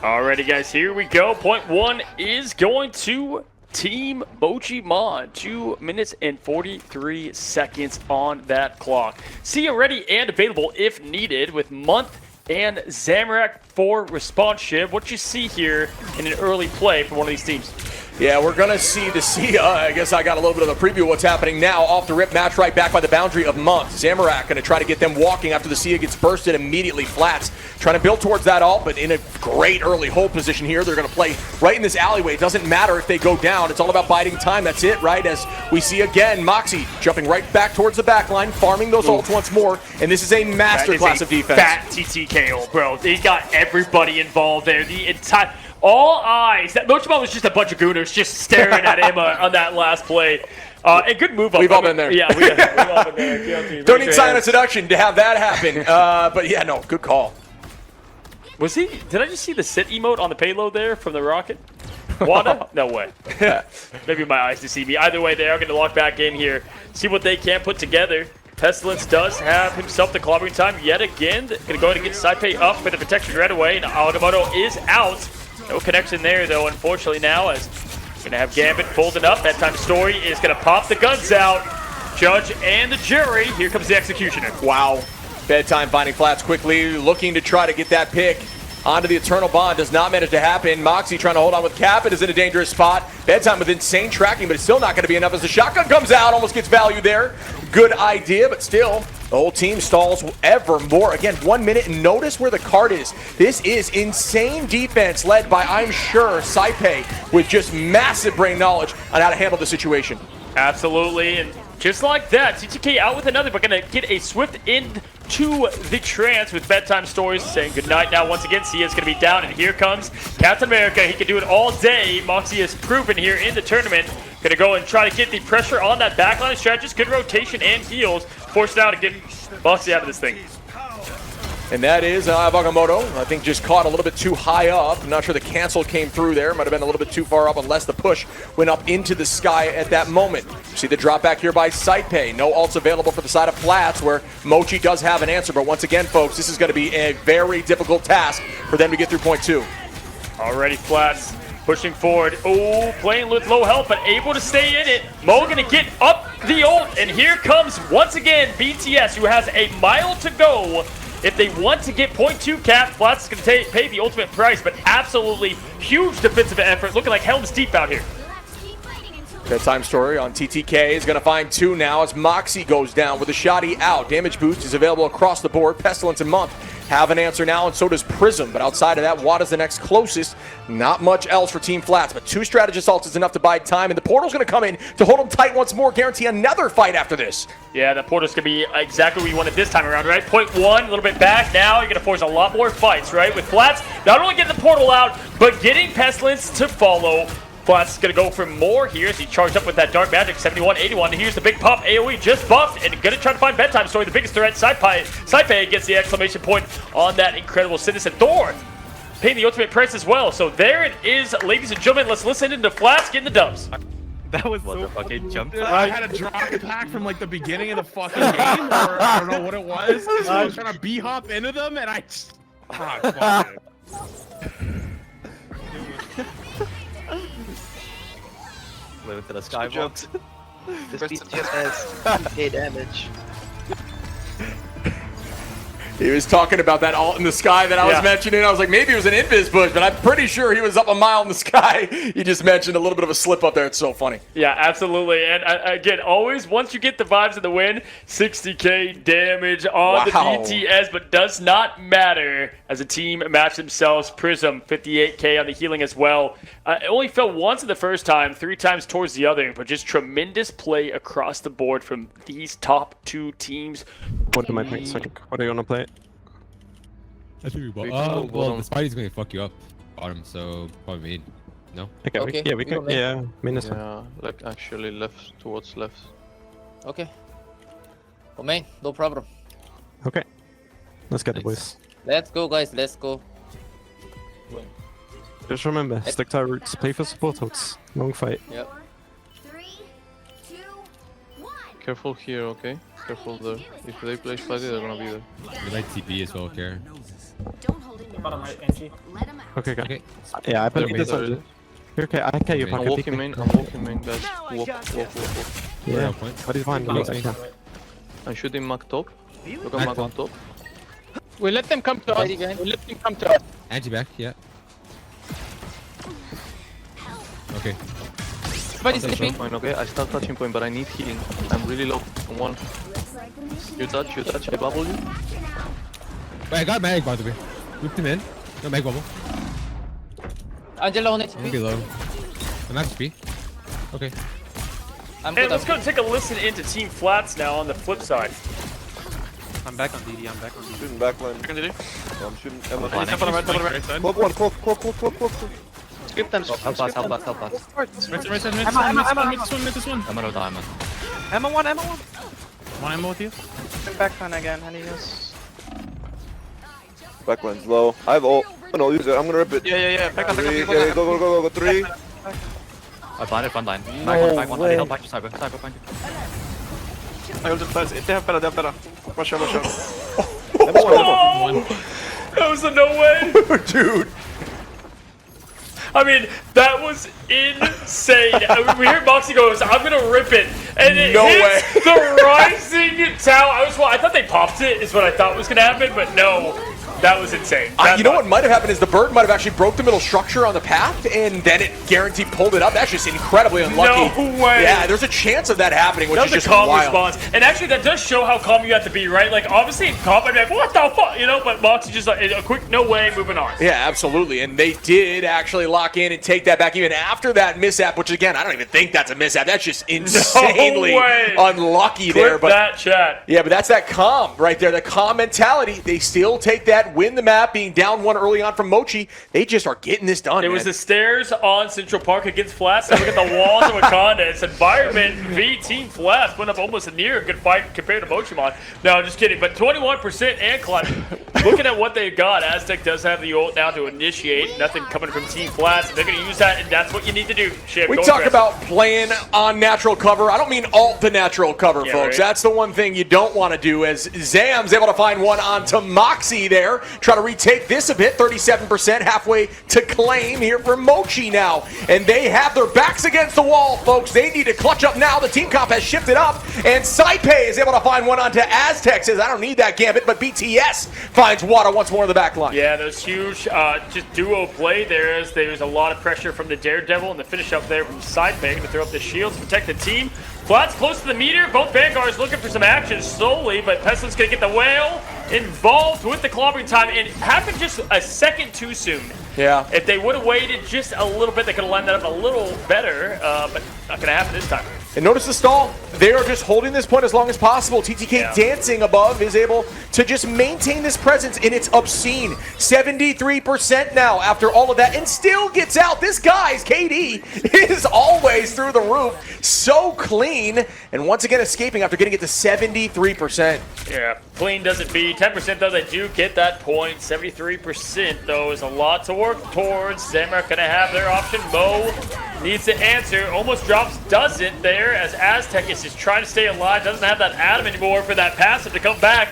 Alrighty, guys, here we go. Point 1 is going to Team Mochimon. 2 minutes and 43 seconds on that clock. See ready and available if needed with Month and Zamorak for response shiv. What you see here in an early play for one of these teams? Yeah, we're going to see the Sia. I guess I got a little bit of a preview of what's happening now. Off the rip, match right back by the boundary of Month. Zamorak going to try to get them walking after the Sia gets bursted immediately. Flats trying to build towards that ult, but in a great early hold position here. They're going to play right in this alleyway. It doesn't matter if they go down. It's all about biding time. That's it, right? As we see again, Moxie jumping right back towards the back line, farming those ults once more. And this is a masterclass of defense. Fat TTK ult, bro. They got everybody involved there. The entire... All eyes. That Mochimon was just a bunch of gooners just staring at him on that last play. And good move up. We've all been there. Yeah, we've all been there. Don't need Silent Seduction to have that happen. But yeah, no, good call. Was he? Did I just see the sit emote on the payload there from the rocket? Wanda? No way. Maybe my eyes deceive me. Either way, they are going to lock back in here. See what they can put together. Pestilence does have himself the clobbering time yet again. Going to go ahead and get Saipei up with the protection right away. And Agamotto is out. No connection there, though, unfortunately, now, as we're going to have Gambit folded up. That time Story is going to pop the guns out. Judge and the jury. Here comes the executioner. Wow. Bedtime finding Flats quickly, looking to try to get that pick. onto the Eternal Bond. Does not manage to happen. Moxie trying to hold on with Cap. It is in a dangerous spot. Bedtime with insane tracking, but it's still not going to be enough as the shotgun comes out. Almost gets value there. Good idea, but still, the whole team stalls ever more. Again, 1 minute, and notice where the card is. This is insane defense led by, I'm sure, Saipe with just massive brain knowledge on how to handle the situation. Absolutely, and just like that, TTK out with another, but gonna get a swift end to the trance with Bedtime Stories saying goodnight now. Once again, Sia's gonna be down, and here comes Captain America. He can do it all day. Moxie has proven here in the tournament. Gonna go and try to get the pressure on that backline strategist. Good rotation and heals. Forced out to get Moxie out of this thing. And that is Bagamoto. I think just caught a little bit too high up. I'm not sure the cancel came through there. Might have been a little bit too far up unless the push went up into the sky at that moment. See the drop back here by Saipe. No ults available for the side of Flats where Mochi does have an answer. But once again, folks, this is going to be a very difficult task for them to get through point 2. Already Flats pushing forward. Oh, playing with low health, but able to stay in it. Mo gonna get up the ult, and here comes once again BTS, who has a mile to go. If they want to get point 2 cap, Flats is going to pay the ultimate price, but absolutely huge defensive effort. Looking like Helm's Deep out here. Bedtime Story on TTK is going to find 2 now as Moxie goes down with a shotty out. Damage boost is available across the board. Pestilence and Month have an answer now, and so does Prism. But outside of that, Wada's the next closest. Not much else for Team Flats, but 2 strategist ults is enough to buy time, and the portal's going to come in to hold them tight once more, guarantee another fight after this. Yeah, the portal's going to be exactly what you wanted this time around, right? Point 1, a little bit back. Now you're going to force a lot more fights, right? With Flats, not only getting the portal out, but getting Pestilence to follow. Flats is going to go for more here as he charged up with that Dark Magic, 71-81. Here's the big pop, AoE just buffed, and going to try to find Bedtime Story, the biggest threat. Saipe gets the exclamation point on that incredible Citizen. Thor paying the ultimate price as well. So there it is, ladies and gentlemen. Let's listen into Flats getting the dubs. That was so fucking jump. I had a drop pack from like the beginning of the fucking game, or I don't know what it was. So I was trying to b-hop into them, and I just... fuck it. Live to the skybox. This BTS has 2k damage. He was talking about that ult in the sky that I was mentioning. I was like, maybe it was an invis push, but I'm pretty sure he was up a mile in the sky. He just mentioned a little bit of a slip up there. It's so funny. Yeah, absolutely. And again, always, once you get the vibes of the win, 60k damage on the BTS, but does not matter as a team match themselves. Prism, 58k on the healing as well. It only fell once in the first time, 3 times towards the other, but just tremendous play across the board from these top 2 teams. What am I playing? What do you want to play? That should be well, the Spidey's going to fuck you up, bottom, so probably mid. No? Okay, we can, yeah, main is fine. Yeah, like actually left, towards left. Okay. Go main, no problem. Okay. Let's get the boys. Let's go, guys, let's go. Just remember, stick to our roots, play for support ults. Long fight. Yep. Careful here, okay? Careful there. If they play Spidey, they're gonna be there. We like TP as well, Karen. Bottom right, NG. Okay. Yeah, I believe this one. Okay, I can you I'm walking main, guys. Walk. Yeah, but he's fine. I'm shooting Mac top. Look at Mac on top. We let them come to us. We let them come to us. Angie back, yeah. Okay. Somebody's sleeping. Point, okay? I start touching point, but I need healing. I'm really low on 1. You touch, I bubble you. Wait, I got mag by the way. Whipped him in. No mag bubble. Angela on HP. I'm below. I'm at HP. Okay. Hey, let's go take a listen into Team Flats now on the flip side. I'm back on DD, I'm back on DD. Shooting backline. Back on DD. I'm shooting Emma. Top on the right. Cloak one, cloak. Skip them. Help us. Right side, mid this one. Emma no diamond. Emma one. One Emma with you. Backline again, honey. Backline's low. I have ult. No, use it. I'm gonna rip it. Yeah. Back on. 3, go. 3. I blinded front line. Back one. Help back to cyber behind you. I ult it fast. They have better. Rush out. That was a no way. Dude. I mean, that was insane. We hear Moxie goes, I'm gonna rip it, and it hits the rising tower. I thought they popped it, is what I thought was gonna happen, but no. That was insane. You know what might have happened is the bird might have actually broke the middle structure on the path, and then it guaranteed pulled it up. That's just incredibly unlucky. No way. Yeah, there's a chance of that happening, which That is was just a calm wild. response. And actually, that does show how calm you have to be, right? Like, obviously, in calm, I'd be like, what the fuck? You know, but Moxie just like, a quick no way, moving on. Yeah, absolutely. And they did actually lock in and take that back even after that mishap, which, again, I don't even think that's a mishap. That's just insanely unlucky there. But that chat. Yeah, but that's that calm right there, the calm mentality. They still take that, win the map, being down one early on from Mochi. They just are getting this done, It was the stairs on Central Park against Flats. Look at the walls of Wakanda. It's environment v Team Flats. Went up almost a near good fight compared to Mochimon. No, just kidding. But 21% and climb. Looking at what they've got, Aztec does have the ult now to initiate. Nothing coming from Team Flats. They're going to use that, and that's what you need to do. Chip, we go talk aggressive. about playing on natural cover. I don't mean alt the natural cover, Yeah, folks. right. That's the one thing you don't want to do, as Zam's able to find one onto Moxie there. Try to retake this a bit, 37%, halfway to claim here for Mochi now. And they have their backs against the wall, folks. They need to clutch up now. The team comp has shifted up, and Saipei is able to find one onto Aztec. Says, I don't need that gambit, but BTS finds Wada once more in the back line. Yeah, those huge just duo play there. There's a lot of pressure from the Daredevil and the finish up there from Saipei to throw up the shields, protect the team. Flats close to the meter. Both Vanguards looking for some action slowly, but Pestilence going to get the whale involved with the clobbering time. And it happened just a second too soon. Yeah. If they would have waited just a little bit, they could have lined that up a little better, but not going to happen this time. And notice the stall. They are just holding this point as long as possible. TTK dancing above is able to just maintain this presence, and it's obscene. 73% now after all of that, and still gets out. This guy's KD is always through the roof. So clean, and once again escaping after getting it to 73%. Yeah, clean doesn't beat. 10% though, they do get that point. 73% though is a lot to work towards. Zamrock going to have their option. Mo needs to answer. Almost drops, doesn't there, as Aztec is just trying to stay alive. Doesn't have that Adam anymore for that passive to come back.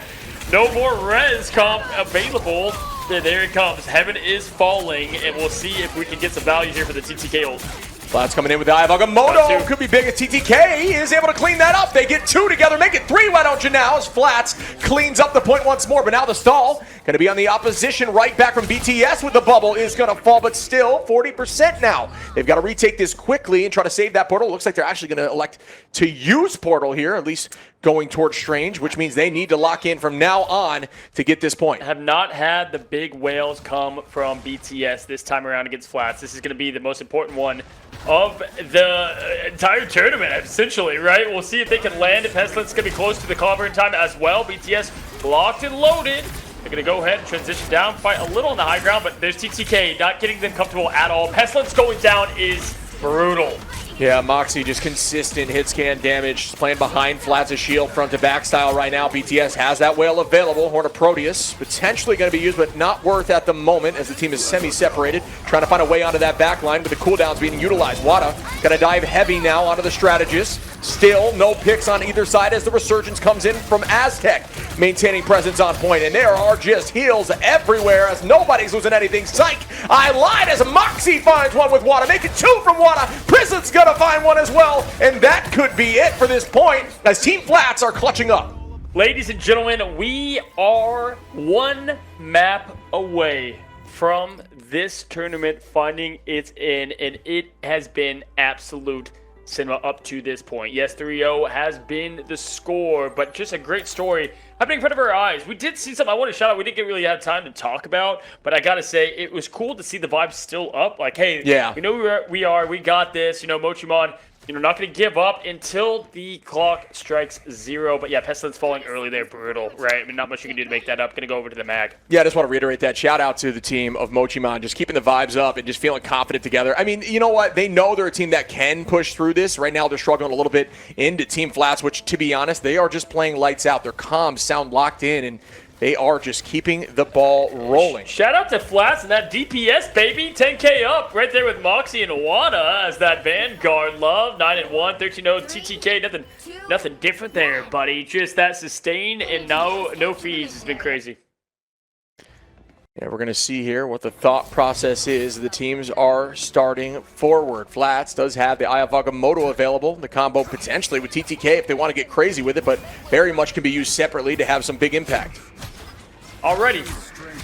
No more res comp available. There it comes. Heaven is falling, and we'll see if we can get some value here for the TTK ult. Flats coming in with the Eye of Agamotto. Could be big as TTK is able to clean that up. They get two together, make it three. Why don't you now? As Flats cleans up the point once more, but now the stall going to be on the opposition. Right back from BTS with the bubble is going to fall, but still 40% now. They've got to retake this quickly and try to save that portal. Looks like they're actually going to elect to use portal here, at least going towards Strange, which means they need to lock in from now on to get this point. Have not had the big whales come from BTS this time around against Flats. This is going to be the most important one of the entire tournament, essentially, right? We'll see if they can land. Pestilence is going to be close to the clobbering time as well. BTS locked and loaded. They're going to go ahead and transition down, fight a little on the high ground, but there's TTK not getting them comfortable at all. Pestilence going down is brutal. Yeah, Moxie just consistent hit scan damage, playing behind Flats' shield front to back style right now. BTS has that whale available. Horn of Proteus potentially going to be used, but not worth at the moment as the team is semi-separated, trying to find a way onto that back line with the cooldowns being utilized. Wada going to dive heavy now onto the strategist. Still no picks on either side as the resurgence comes in from Aztec, maintaining presence on point. And there are just heals everywhere as nobody's losing anything. Psych! I lied as Moxie finds one with Wada. Make it two from Wada. Prison's gonna find one as well. And that could be it for this point as Team Flats are clutching up. Ladies and gentlemen, we are one map away from this tournament finding its end, and it has been absolute cinema up to this point. Yes, 3-0 has been the score, but just a great story happening in front of our eyes. We did see something I want to shout out. We didn't really have time to talk about, but I got to say, it was cool to see the vibes still up. Like, hey, we know we got this. You know, Mochimon, not going to give up until the clock strikes 0. But yeah, Pestilence falling early there, brutal, right? I mean, not much you can do to make that up. Going to go over to the mag. Yeah, I just want to reiterate that. Shout out to the team of Mochimon, just keeping the vibes up and just feeling confident together. I mean, you know what? They know they're a team that can push through this. Right now, they're struggling a little bit into Team Flats, which, to be honest, they are just playing lights out. Their comms sound locked in, and they are just keeping the ball rolling. Shout out to Flats and that DPS, baby. 10K up right there with Moxie and Wada as that Vanguard love. 9-1, 13-0 TTK. Nothing different there, buddy. Just that sustain and no fees has been crazy. Yeah, we're going to see here what the thought process is. The teams are starting forward. Flats does have the Eye of Agamotto available. The combo potentially with TTK if they want to get crazy with it, but very much can be used separately to have some big impact. Already,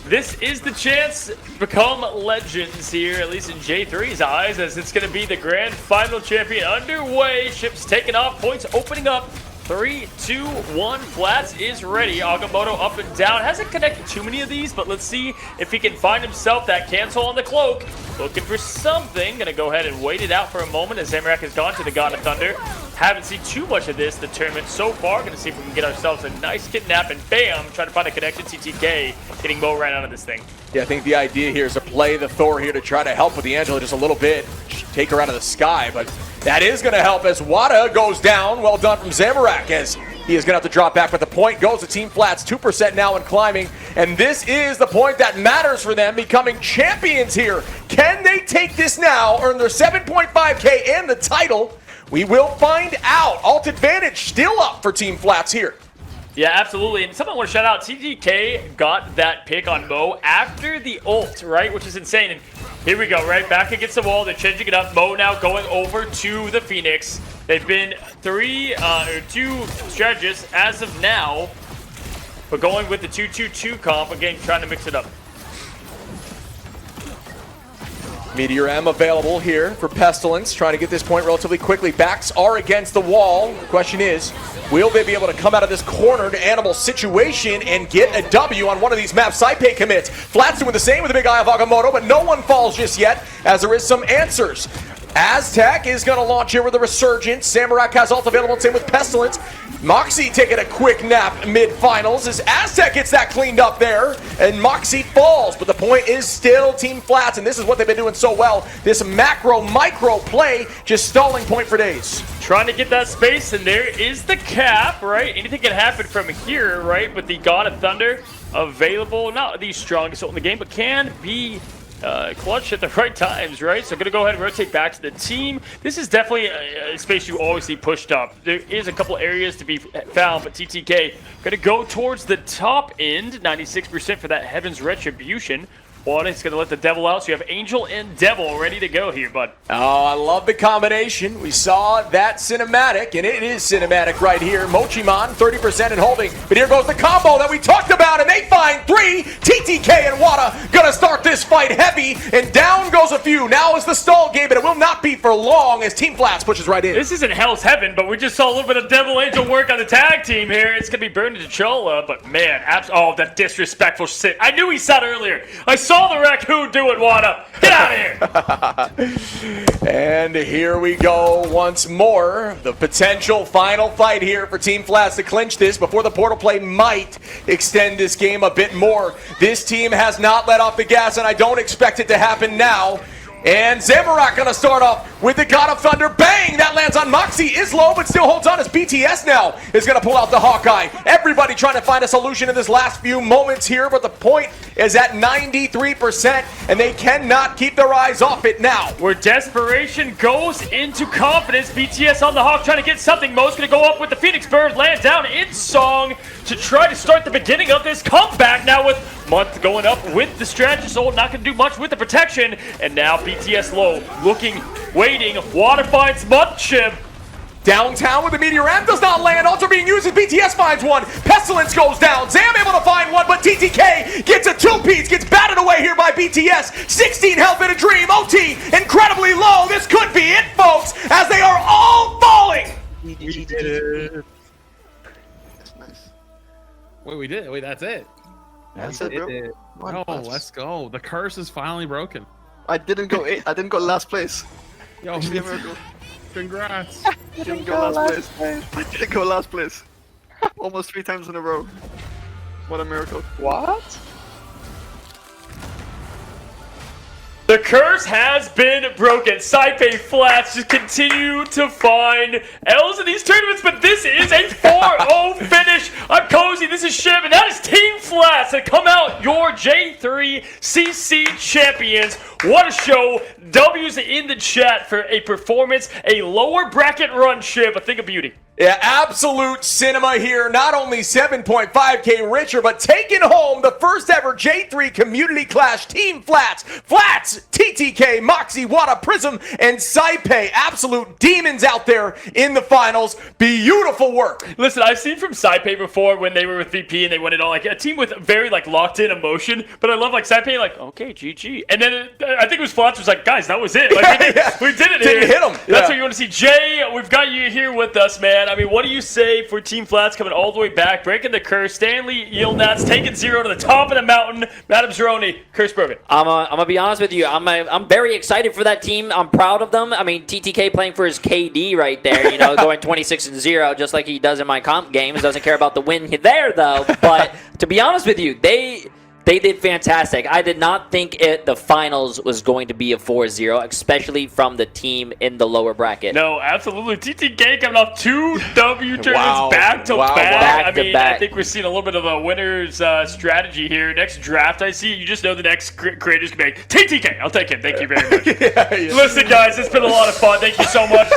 This is the chance to become legends here, at least in Jay3's eyes, as it's going to be the grand final champion underway. Ships taking off, points opening up. 3, 2, 1, Flats is ready. Agamotto up and down. Hasn't connected too many of these, but let's see if he can find himself that cancel on the cloak. Looking for something. Gonna go ahead and wait it out for a moment as Zamorak has gone to the God of Thunder. Haven't seen too much of this, the tournament so far. Gonna see if we can get ourselves a nice kidnap, and bam, trying to find a connection. TTK getting Mo right out of this thing. Yeah, I think the idea here is to play the Thor here to try to help with the Angela just a little bit. Take her out of the sky, but that is going to help as Wada goes down. Well done from Zamorak as he is going to have to drop back, but the point goes to Team Flats, 2% now and climbing. And this is the point that matters for them, becoming champions here. Can they take this now, earn their 7.5K and the title? We will find out. Alt advantage still up for Team Flats here. Yeah, absolutely. And someone want to shout out, TTK got that pick on Mo after the ult, right? Which is insane. And here we go, right? Back against the wall. They're changing it up. Mo now going over to the Phoenix. They've been 2 strategists as of now. But going with the 2-2-2 comp, again, trying to mix it up. Meteor M available here for Pestilence, trying to get this point relatively quickly. Backs are against the wall. The question is, will they be able to come out of this cornered animal situation and get a W on one of these map Saipei commits? Flats doing the same with the big eye of Agamotto, but no one falls just yet, as there is some answers. Aztec is going to launch here with a Resurgence. Zamorak has ult available, same with Pestilence. Moxie taking a quick nap mid-finals as Aztec gets that cleaned up there, and Moxie falls, but the point is still Team Flats, and this is what they've been doing so well. This macro-micro play, just stalling point for days. Trying to get that space, and there is the cap, right? Anything can happen from here, right? But the God of Thunder available, not the strongest ult in the game, but can be clutch at the right times, right? So going to go ahead and rotate back to the team. This is definitely a space you always see pushed up. There is a couple areas to be found, but TTK going to go towards the top end, 96% for that Heaven's Retribution. One is going to let the Devil out, so you have Angel and Devil ready to go here, bud. Oh, I love the combination. We saw that cinematic, and it is cinematic right here. Mochimon, 30% and holding. But here goes the combo that we talked about, and they find 3. TTK and Wada going to start this fight heavy, and down goes a few. Now is the stall game, but it will not be for long as Team Flats pushes right in. This isn't Hell's Heaven, but we just saw a little bit of Devil Angel work on the tag team here. It's going to be burned to Chola, but man, oh, that disrespectful shit. I knew he said earlier. I saw the raccoon do it, Wada. Get out of here. And here we go once more. The potential final fight here for Team Flats to clinch this before the portal play might extend this game a bit more. This team has not let off the gas, and I don't expect it to happen now. And Zamorak gonna start off with the God of Thunder. Bang! That lands on Moxie. Is low, but still holds on as BTS now is gonna pull out the Hawkeye. Everybody trying to find a solution in this last few moments here, but the point is at 93%, and they cannot keep their eyes off it now. Where desperation goes into confidence. BTS on the Hawk trying to get something. Mo's gonna go up with the Phoenix Bird, land down in song to try to start the beginning of this comeback now with Month going up with the strategist ult, not going to do much with the protection. And now BTS low, looking, waiting. Water finds Month chip. Downtown with the Meteor M does not land. Also being used as BTS finds one. Pestilence goes down. Zam able to find one, but TTK gets a two-piece, gets batted away here by BTS. 16 health in a dream. OT incredibly low. This could be it, folks, as they are all falling. We did it. Nice. Wait, we did it. Wait, that's it. That's it, bro. Oh, let's go. The curse is finally broken. I didn't go last place. Yo, actually a miracle. Congrats. I didn't go last place. I didn't go last place. Almost 3 times in a row. What a miracle. What? The curse has been broken. Saipei Flats just continue to find L's in these tournaments, but this is a 4-0 finish. I'm Cozy, this is Shiv, and that is Team Flats that come out your J3 CC champions. What a show. W's in the chat for a performance, a lower bracket run, Shiv, a thing of beauty. Yeah, absolute cinema here. Not only 7.5K richer, but taking home the first ever J3 Community Clash Team Flats. Flats, TTK, Moxie, Wada, Prism, and Saipe. Absolute demons out there in the finals. Beautiful work. Listen, I've seen from Saipe before when they were with VP and they went in on like a team with very like locked in emotion. But I love like Saipe, like, okay, GG. And then I think it was Flats was like, guys, that was it. Like, we did it. Didn't hit him. That's what you want to see. Jay, we've got you here with us, man. I mean, what do you say for Team Flats coming all the way back, breaking the curse? Stanley Yilnats taking 0 to the top of the mountain. Madam Zeroni, curse broken. I'm gonna be honest with you. I'm very excited for that team. I'm proud of them. I mean, TTK playing for his KD right there, you know, going 26-0 just like he does in my comp games. Doesn't care about the win there though. But to be honest with you, they did fantastic. I did not think the finals was going to be a 4-0, especially from the team in the lower bracket. No, absolutely. TTK coming off 2 W tournaments Wow. back to Wow. back. I Back to mean, back. I think we're seeing a little bit of a winner's strategy here. Next draft I see, you just know the next creators can make. TTK, I'll take him. Thank you very much. Listen, guys, it's been a lot of fun. Thank you so much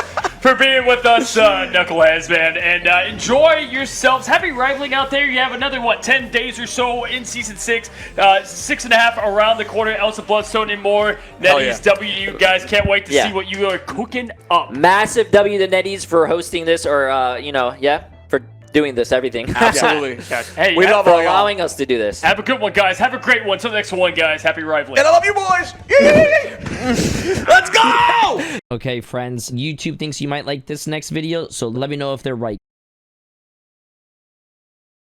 for being with us, Knuckleheads, man. And enjoy yourselves. Happy rivaling out there. You have another, 10 days or so in Season 6. 6.5 around the corner. Elsa Bloodstone and more. Netties, W to you guys. Can't wait to see what you are cooking up. Massive W to Netties for hosting this, or for doing this, everything. Absolutely. Hey, We love for all y'all. allowing us to do this. Have a good one, guys. Have a great one. Till the next one, guys. Happy rivaling. And I love you, boys. Let's go! Okay, friends, YouTube thinks you might like this next video, so let me know if they're right.